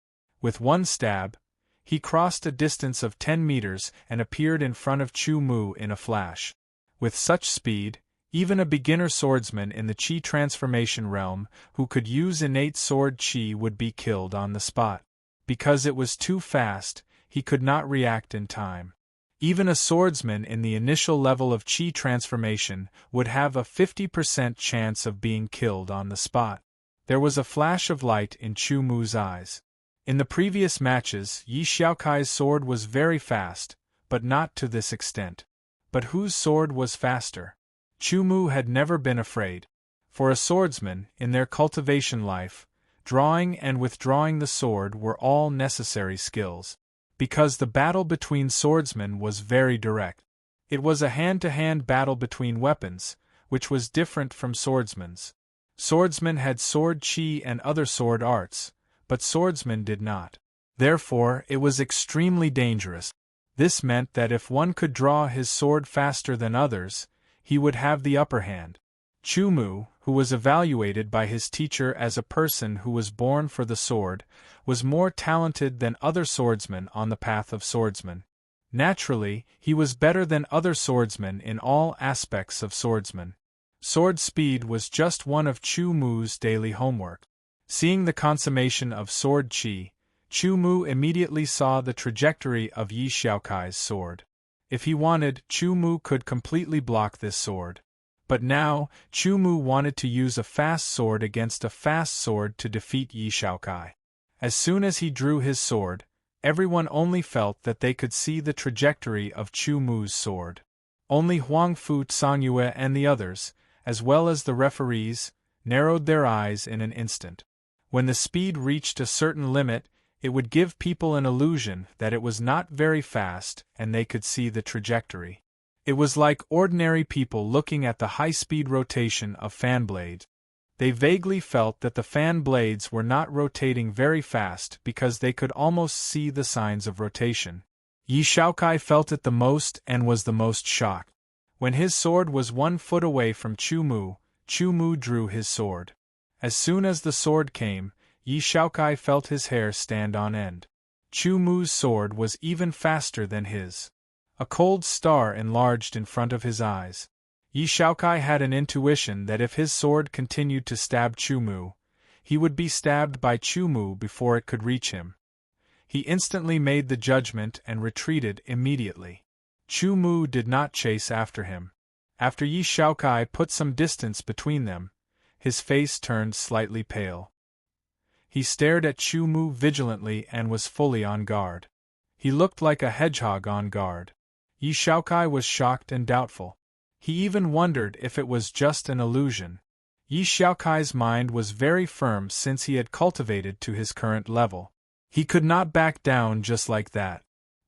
With one stab, he crossed a distance of 10 meters and appeared in front of Chu Mu in a flash. With such speed, even a beginner swordsman in the Qi transformation realm who could use innate sword Qi would be killed on the spot. Because it was too fast, he could not react in time. Even a swordsman in the initial level of Qi transformation would have a 50% chance of being killed on the spot. There was a flash of light in Chu Mu's eyes. In the previous matches, Yi Xiaokai's sword was very fast, but not to this extent. But whose sword was faster? Chu Mu had never been afraid. For a swordsman, in their cultivation life, drawing and withdrawing the sword were all necessary skills. Because the battle between swordsmen was very direct. It was a hand-to-hand battle between weapons, which was different from swordsmen's. Swordsmen had sword chi and other sword arts, but swordsmen did not. Therefore, it was extremely dangerous. This meant that if one could draw his sword faster than others, he would have the upper hand. Chu Mu, who was evaluated by his teacher as a person who was born for the sword, was more talented than other swordsmen on the path of swordsmen. Naturally, he was better than other swordsmen in all aspects of swordsman. Sword speed was just one of Chu Mu's daily homework. Seeing the consummation of sword chi, Chu Mu immediately saw the trajectory of Yi Xiaokai's sword. If he wanted, Chu Mu could completely block this sword. But now, Chu Mu wanted to use a fast sword against a fast sword to defeat Yi Xiaokai. As soon as he drew his sword, everyone only felt that they could see the trajectory of Chu Mu's sword. Only Huang Fu Cangyue and the others, as well as the referees, narrowed their eyes in an instant. When the speed reached a certain limit, it would give people an illusion that it was not very fast and they could see the trajectory. It was like ordinary people looking at the high-speed rotation of fan blades. They vaguely felt that the fan blades were not rotating very fast because they could almost see the signs of rotation. Yi Xiaokai felt it the most and was the most shocked. When his sword was 1 foot away from Chu Mu drew his sword. As soon as the sword came, Yi Xiaokai felt his hair stand on end. Chu Mu's sword was even faster than his. A cold star enlarged in front of his eyes. Yi Xiaokai had an intuition that if his sword continued to stab Chu Mu, he would be stabbed by Chu Mu before it could reach him. He instantly made the judgment and retreated immediately. Chu Mu did not chase after him. After Yi Xiaokai put some distance between them, his face turned slightly pale. He stared at Chu Mu vigilantly and was fully on guard. He looked like a hedgehog on guard. Yi Xiaokai was shocked and doubtful. He even wondered if it was just an illusion. Yi Xiaokai's mind was very firm since he had cultivated to his current level. He could not back down just like that.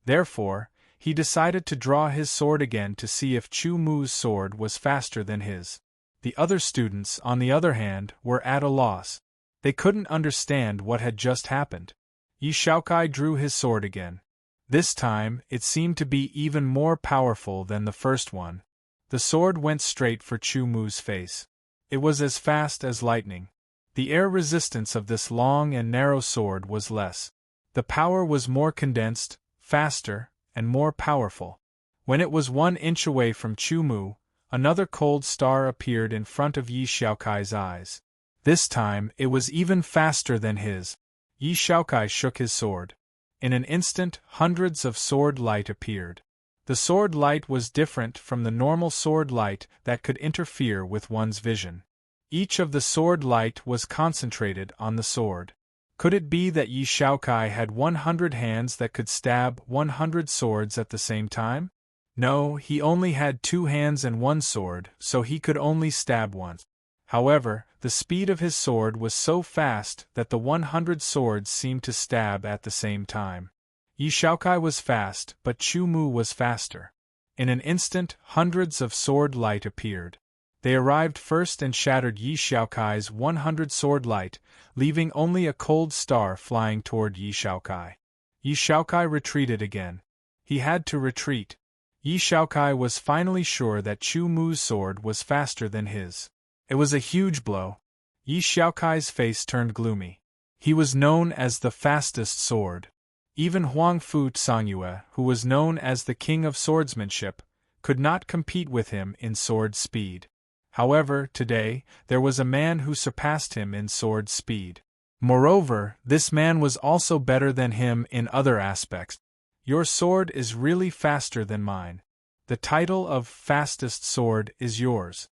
Therefore, he decided to draw his sword again to see if Chu Mu's sword was faster than his. The other students, on the other hand, were at a loss. They couldn't understand what had just happened. Yi Xiaokai drew his sword again. This time, it seemed to be even more powerful than the first one. The sword went straight for Chu Mu's face. It was as fast as lightning. The air resistance of this long and narrow sword was less. The power was more condensed, faster, and more powerful. When it was 1 inch away from Chu Mu, another cold star appeared in front of Yi Xiaokai's eyes. This time, it was even faster than his. Yi Xiaokai shook his sword. In an instant, hundreds of sword light appeared. The sword light was different from the normal sword light that could interfere with one's vision. Each of the sword light was concentrated on the sword. Could it be that Yi Xiaokai had 100 hands that could stab 100 swords at the same time? No, he only had 2 hands and 1 sword, so he could only stab once. However, the speed of his sword was so fast that the 100 swords seemed to stab at the same time. Yi Xiaokai was fast, but Chu Mu was faster. In an instant, hundreds of sword light appeared. They arrived first and shattered Yi Xiaokai's 100 sword light, leaving only a cold star flying toward Yi Xiaokai. Yi Xiaokai retreated again. He had to retreat. Yi Xiaokai was finally sure that Chu Mu's sword was faster than his. It was a huge blow. Yi Xiaokai's face turned gloomy. He was known as the fastest sword. Even Huang Fu Cangyue, who was known as the king of swordsmanship, could not compete with him in sword speed. However, today, there was a man who surpassed him in sword speed. Moreover, this man was also better than him in other aspects. Your sword is really faster than mine. The title of fastest sword is yours.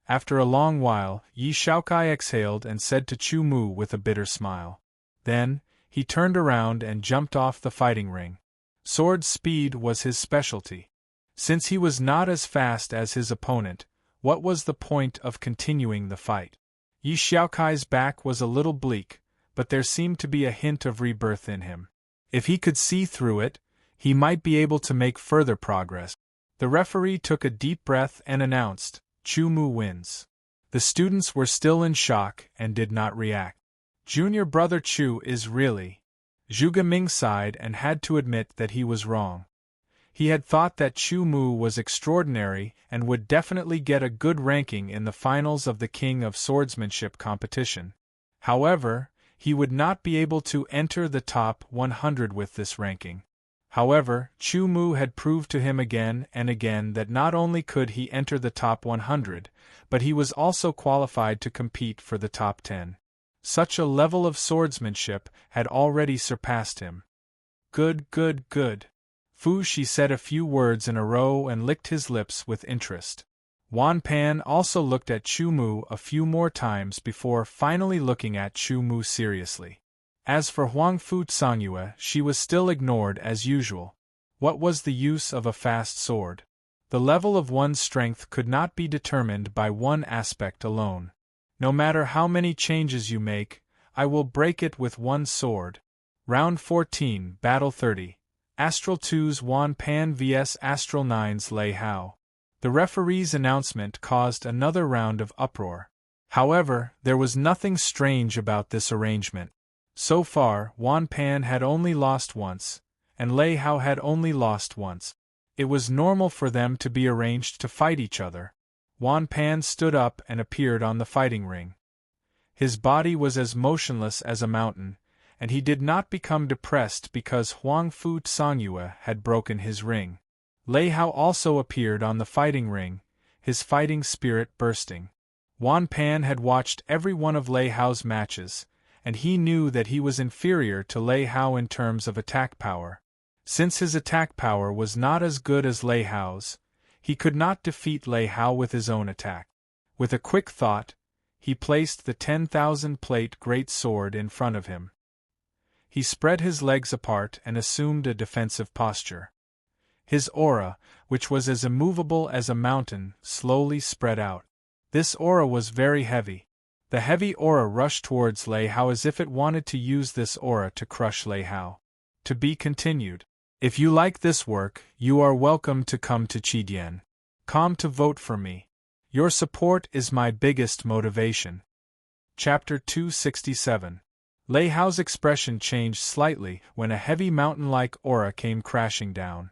After a long while, Yi Xiaokai exhaled and said to Chu Mu with a bitter smile. Then, he turned around and jumped off the fighting ring. Sword speed was his specialty. Since he was not as fast as his opponent, what was the point of continuing the fight? Yi Xiaokai's back was a little bleak, but there seemed to be a hint of rebirth in him. If he could see through it, he might be able to make further progress. The referee took a deep breath and announced, "Chu Mu wins." The students were still in shock and did not react. Junior brother Chu is really... Zhuge Ming sighed and had to admit that he was wrong. He had thought that Chu Mu was extraordinary and would definitely get a good ranking in the finals of the King of Swordsmanship competition. However, he would not be able to enter the top 100 with this ranking. However, Chu Mu had proved to him again and again that not only could he enter the top 100, but he was also qualified to compete for the top 10. Such a level of swordsmanship had already surpassed him. Good, good, good. Fu Shi said a few words in a row and licked his lips with interest. Wan Pan also looked at Chu Mu a few more times before finally looking at Chu Mu seriously. As for Huang Fu Songyue, she was still ignored as usual. What was the use of a fast sword? The level of one's strength could not be determined by one aspect alone. No matter how many changes you make, I will break it with one sword. Round 14, Battle 30. Astral 2's Wan Pan vs Astral 9's Lei Hao. The referee's announcement caused another round of uproar. However, there was nothing strange about this arrangement. So far, Wan Pan had only lost once, and Lei Hao had only lost once. It was normal for them to be arranged to fight each other. Wan Pan stood up and appeared on the fighting ring. His body was as motionless as a mountain, and he did not become depressed because Huang Fu Songyue had broken his ring. Lei Hao also appeared on the fighting ring, his fighting spirit bursting. Wan Pan had watched every one of Lei Hao's matches, and he knew that he was inferior to Lei Hao in terms of attack power. Since his attack power was not as good as Lei Hao's, he could not defeat Lei Hao with his own attack. With a quick thought, he placed the 10,000 plate great sword in front of him. He spread his legs apart and assumed a defensive posture. His aura, which was as immovable as a mountain, slowly spread out. This aura was very heavy. The heavy aura rushed towards Lei Hao as if it wanted to use this aura to crush Lei Hao. To be continued. If you like this work, you are welcome to come to Chidian.com to vote for me. Your support is my biggest motivation. Chapter 267. Lei Hao's expression changed slightly when a heavy mountain-like aura came crashing down.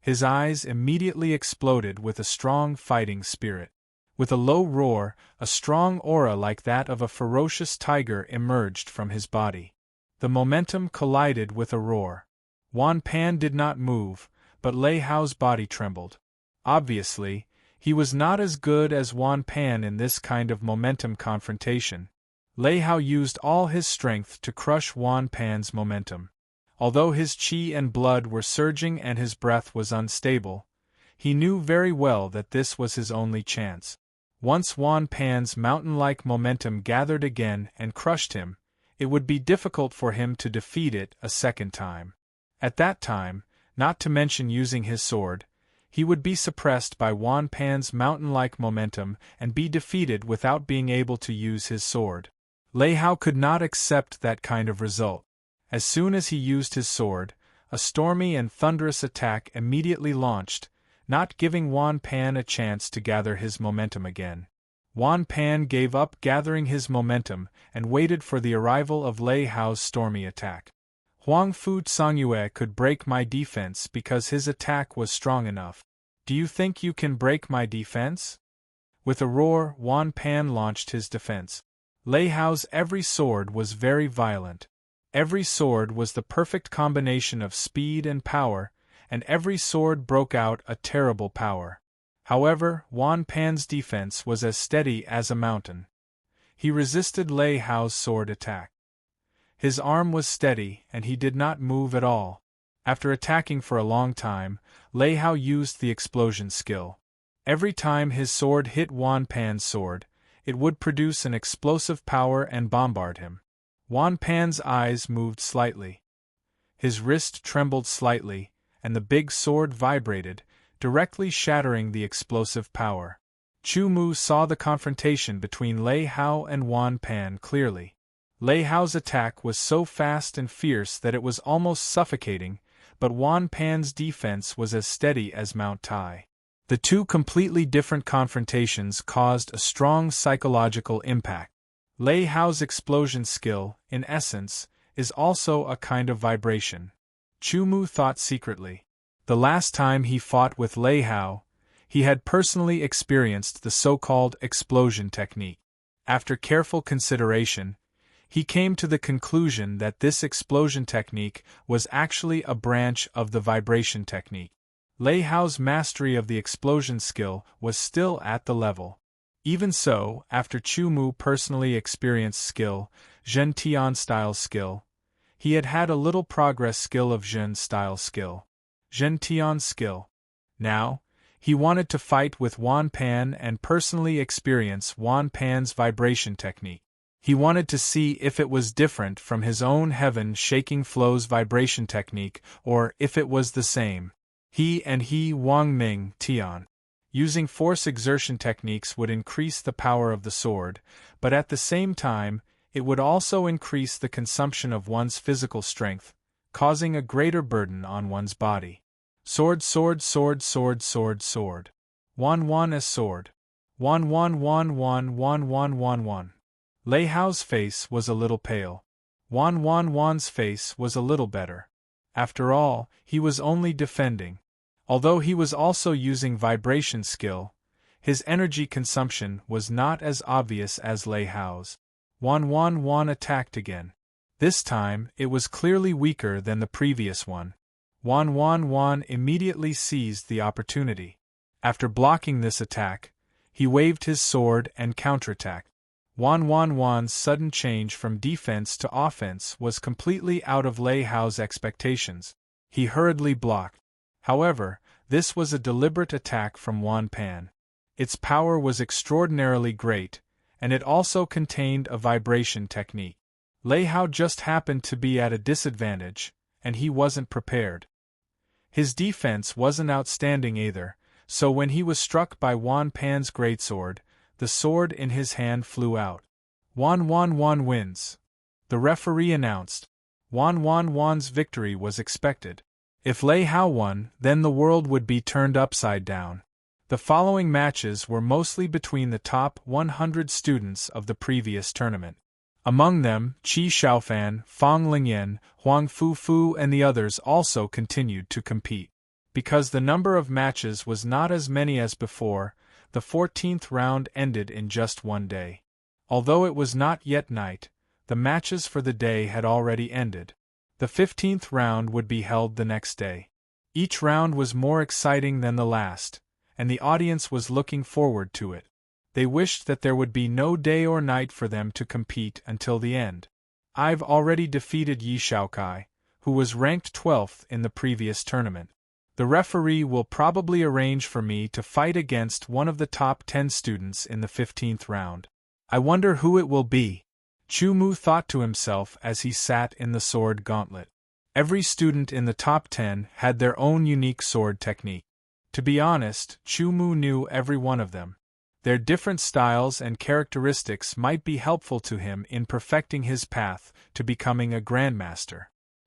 His eyes immediately exploded with a strong fighting spirit. With a low roar, a strong aura like that of a ferocious tiger emerged from his body. The momentum collided with a roar. Wan Pan did not move, but Lei Hao's body trembled. Obviously, he was not as good as Wan Pan in this kind of momentum confrontation. Lei Hao used all his strength to crush Wan Pan's momentum. Although his qi and blood were surging and his breath was unstable, he knew very well that this was his only chance. Once Wan Pan's mountain-like momentum gathered again and crushed him, it would be difficult for him to defeat it a second time. At that time, not to mention using his sword, he would be suppressed by Wan Pan's mountain-like momentum and be defeated without being able to use his sword. Lei Hao could not accept that kind of result. As soon as he used his sword, a stormy and thunderous attack immediately launched, not giving Wan Pan a chance to gather his momentum again. Wan Pan gave up gathering his momentum and waited for the arrival of Lei Hao's stormy attack. Huang Fu Songyue could break my defense because his attack was strong enough. Do you think you can break my defense? With a roar, Wan Pan launched his defense. Lei Hao's every sword was very violent. Every sword was the perfect combination of speed and power, and every sword broke out a terrible power. However, Wan Pan's defense was as steady as a mountain. He resisted Lei Hao's sword attack. His arm was steady, and he did not move at all. After attacking for a long time, Lei Hao used the explosion skill. Every time his sword hit Wan Pan's sword, it would produce an explosive power and bombard him. Wan Pan's eyes moved slightly. His wrist trembled slightly, and the big sword vibrated, directly shattering the explosive power. Chu Mu saw the confrontation between Lei Hao and Wan Pan clearly. Lei Hao's attack was so fast and fierce that it was almost suffocating, but Wan Pan's defense was as steady as Mount Tai. The two completely different confrontations caused a strong psychological impact. Lei Hao's explosion skill, in essence, is also a kind of vibration. Chu Mu thought secretly. The last time he fought with Lei Hao, he had personally experienced the so-called explosion technique. After careful consideration, he came to the conclusion that this explosion technique was actually a branch of the vibration technique. Lei Hao's mastery of the explosion skill was still at the level. Even so, after Chu Mu personally experienced skill, Zhen Tian style skill, he had had a little progress skill of Zhen style skill. Zhen Tian skill. Now, he wanted to fight with Wan Pan and personally experience Wan Pan's vibration technique. He wanted to see if it was different from his own heaven-shaking flow's vibration technique or if it was the same. He and Wang Ming Tian. Using force exertion techniques would increase the power of the sword, but at the same time, it would also increase the consumption of one's physical strength, causing a greater burden on one's body. Sword, sword, sword, sword, sword, sword. Wan as sword. Wan. Lei Hao's face was a little pale. Wan's face was a little better. After all, he was only defending. Although he was also using vibration skill, his energy consumption was not as obvious as Lei Hao's. Wan attacked again. This time, it was clearly weaker than the previous one. Wan immediately seized the opportunity. After blocking this attack, he waved his sword and counterattacked. Wan's sudden change from defense to offense was completely out of Lei Hao's expectations. He hurriedly blocked. However, this was a deliberate attack from Wan Pan. Its power was extraordinarily great, and it also contained a vibration technique. Lei Hao just happened to be at a disadvantage, and he wasn't prepared. His defense wasn't outstanding either, so when he was struck by Wan Pan's greatsword, the sword in his hand flew out. Wan wins. The referee announced. Wan's victory was expected. If Lei Hao won, then the world would be turned upside down. The following matches were mostly between the top 100 students of the previous tournament. Among them, Qi Xiaofan, Fang Lingyan, Huang Fufu and the others also continued to compete. Because the number of matches was not as many as before, the 14th round ended in just one day. Although it was not yet night, the matches for the day had already ended. The 15th round would be held the next day. Each round was more exciting than the last, and the audience was looking forward to it. They wished that there would be no day or night for them to compete until the end. I've already defeated Yi Shaokai, who was ranked 12th in the previous tournament. The referee will probably arrange for me to fight against one of the top 10 students in the 15th round. I wonder who it will be. Chu Mu thought to himself as he sat in the sword gauntlet. Every student in the top 10 had their own unique sword technique. To be honest, Chu Mu knew every one of them. Their different styles and characteristics might be helpful to him in perfecting his path to becoming a grandmaster.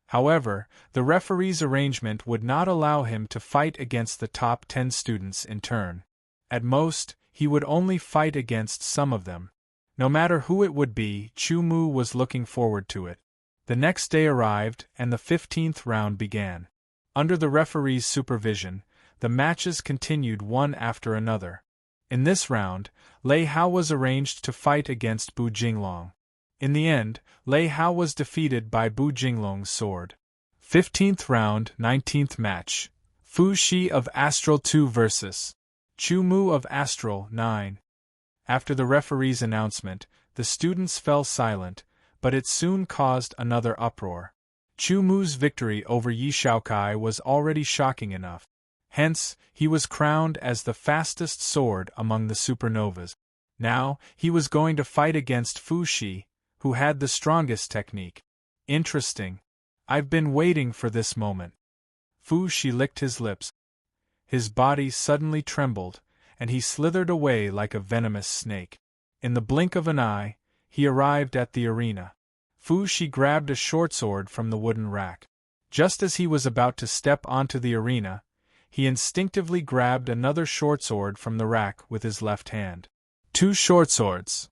However, the referee's arrangement would not allow him to fight against the top 10 students in turn. At most, he would only fight against some of them. No matter who it would be, Chu Mu was looking forward to it. The next day arrived, and the 15th round began. Under the referee's supervision, the matches continued one after another. In this round, Lei Hao was arranged to fight against Bu Jinglong. In the end, Lei Hao was defeated by Bu Jinglong's sword. 15th round, 19th match. Fu Shi of Astral 2 vs. Chu Mu of Astral 9. After the referee's announcement, the students fell silent, but it soon caused another uproar. Chu Mu's victory over Yi Shaokai was already shocking enough. Hence, he was crowned as the fastest sword among the supernovas. Now, he was going to fight against Fu Shi, who had the strongest technique. Interesting. I've been waiting for this moment. Fu Shi licked his lips. His body suddenly trembled, and he slithered away like a venomous snake. In the blink of an eye, he arrived at the arena. Fu Shi grabbed a short sword from the wooden rack. Just as he was about to step onto the arena, he instinctively grabbed another short sword from the rack with his left hand. 2 short swords.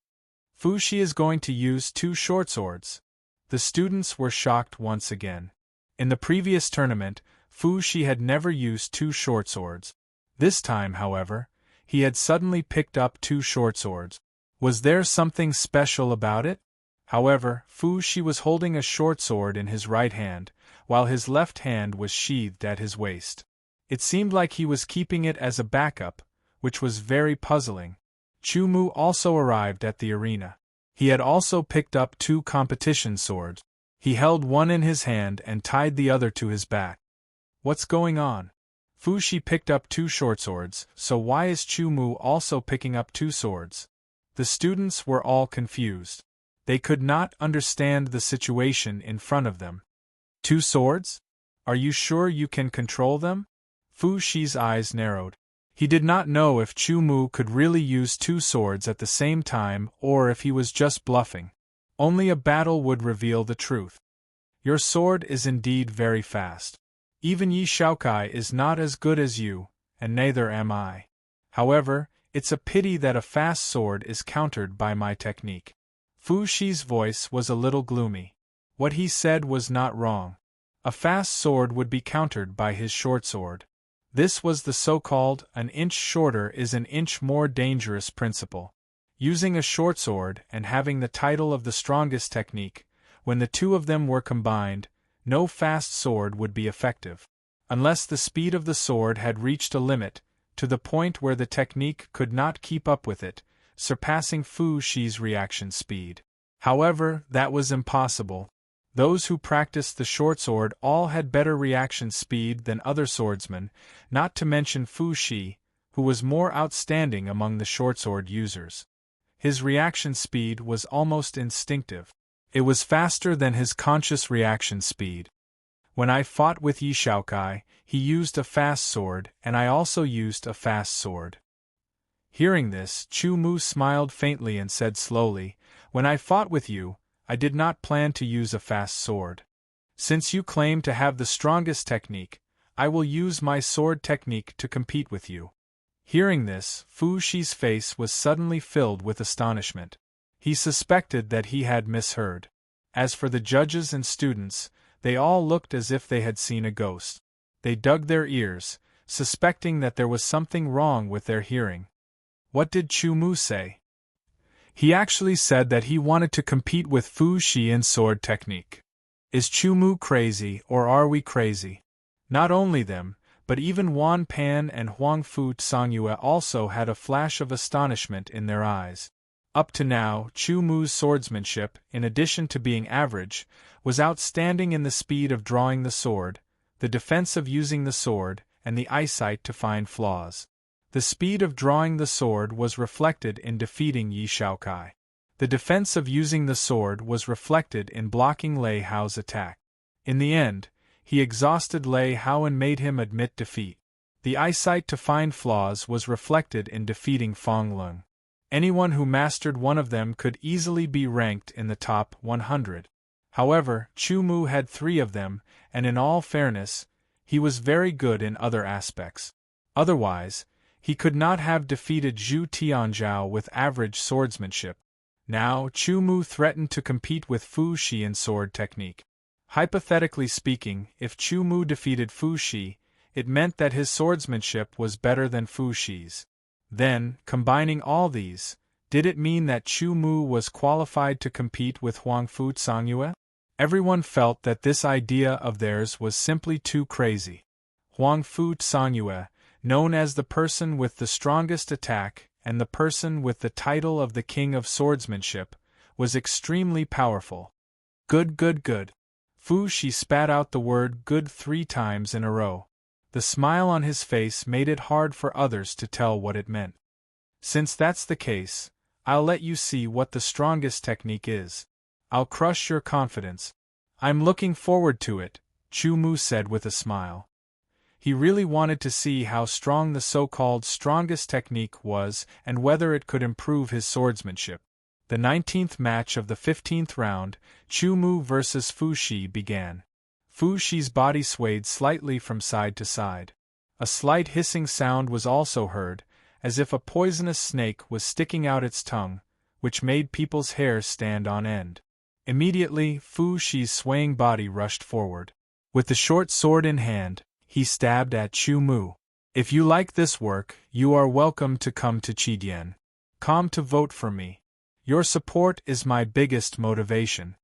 Fu Shi is going to use 2 short swords. The students were shocked once again. In the previous tournament, Fu Shi had never used 2 short swords. This time, however, he had suddenly picked up 2 short swords. Was there something special about it? However, Fu Shi was holding a short sword in his right hand, while his left hand was sheathed at his waist. It seemed like he was keeping it as a backup, which was very puzzling. Chu Mu also arrived at the arena. He had also picked up 2 competition swords. He held one in his hand and tied the other to his back. What's going on? Fu Shi picked up 2 short swords, so why is Chu Mu also picking up 2 swords? The students were all confused. They could not understand the situation in front of them. 2 swords? Are you sure you can control them? Fu Shi's eyes narrowed. He did not know if Chu Mu could really use 2 swords at the same time or if he was just bluffing. Only a battle would reveal the truth. Your sword is indeed very fast. Even Yi Shaokai is not as good as you, and neither am I. However, it's a pity that a fast sword is countered by my technique. Fu Shi's voice was a little gloomy. What he said was not wrong. A fast sword would be countered by his short sword. This was the so-called an inch shorter is an inch more dangerous principle. Using a short sword and having the title of the strongest technique, when the 2 of them were combined, no fast sword would be effective. Unless the speed of the sword had reached a limit, to the point where the technique could not keep up with it, surpassing Fu Shi's reaction speed. However, that was impossible. Those who practiced the short sword all had better reaction speed than other swordsmen, not to mention Fu Shi, who was more outstanding among the short sword users. His reaction speed was almost instinctive. It was faster than his conscious reaction speed. When I fought with Yi Shaokai, he used a fast sword, and I also used a fast sword. Hearing this, Chu Mu smiled faintly and said slowly, "When I fought with you, I did not plan to use a fast sword. Since you claim to have the strongest technique, I will use my sword technique to compete with you." Hearing this, Fu Shi's face was suddenly filled with astonishment. He suspected that he had misheard. As for the judges and students, they all looked as if they had seen a ghost. They dug their ears, suspecting that there was something wrong with their hearing. What did Chu Mu say? He actually said that he wanted to compete with Fu Shi in sword technique. Is Chu Mu crazy, or are we crazy? Not only them, but even Wan Pan and Huang Fu Tsangyue also had a flash of astonishment in their eyes. Up to now, Chu Mu's swordsmanship, in addition to being average, was outstanding in the speed of drawing the sword, the defense of using the sword, and the eyesight to find flaws. The speed of drawing the sword was reflected in defeating Yi Shaokai. The defense of using the sword was reflected in blocking Lei Hao's attack. In the end, he exhausted Lei Hao and made him admit defeat. The eyesight to find flaws was reflected in defeating Fong Lung. Anyone who mastered one of them could easily be ranked in the top 100. However, Chu Mu had 3 of them, and in all fairness, he was very good in other aspects. Otherwise, he could not have defeated Zhu Tianzhao with average swordsmanship. Now, Chu Mu threatened to compete with Fu Shi in sword technique. Hypothetically speaking, if Chu Mu defeated Fu Shi, it meant that his swordsmanship was better than Fu Shi's. Then, combining all these, did it mean that Chu Mu was qualified to compete with Huang Fu Tsangyue? Everyone felt that this idea of theirs was simply too crazy. Huang Fu Tsangyue, known as the person with the strongest attack and the person with the title of the King of Swordsmanship, was extremely powerful. Good, good, good. Fu Shi spat out the word good 3 times in a row. The smile on his face made it hard for others to tell what it meant. Since that's the case, I'll let you see what the strongest technique is. I'll crush your confidence. I'm looking forward to it, Chu Mu said with a smile. He really wanted to see how strong the so-called strongest technique was and whether it could improve his swordsmanship. The 19th match of the 15th round, Chu Mu vs. Fu Shi, began. Fu Shi's body swayed slightly from side to side. A slight hissing sound was also heard, as if a poisonous snake was sticking out its tongue, which made people's hair stand on end. Immediately, Fu Shi's swaying body rushed forward. With the short sword in hand, he stabbed at Chu Mu. If you like this work, you are welcome to come to Chidian. Come to vote for me. Your support is my biggest motivation.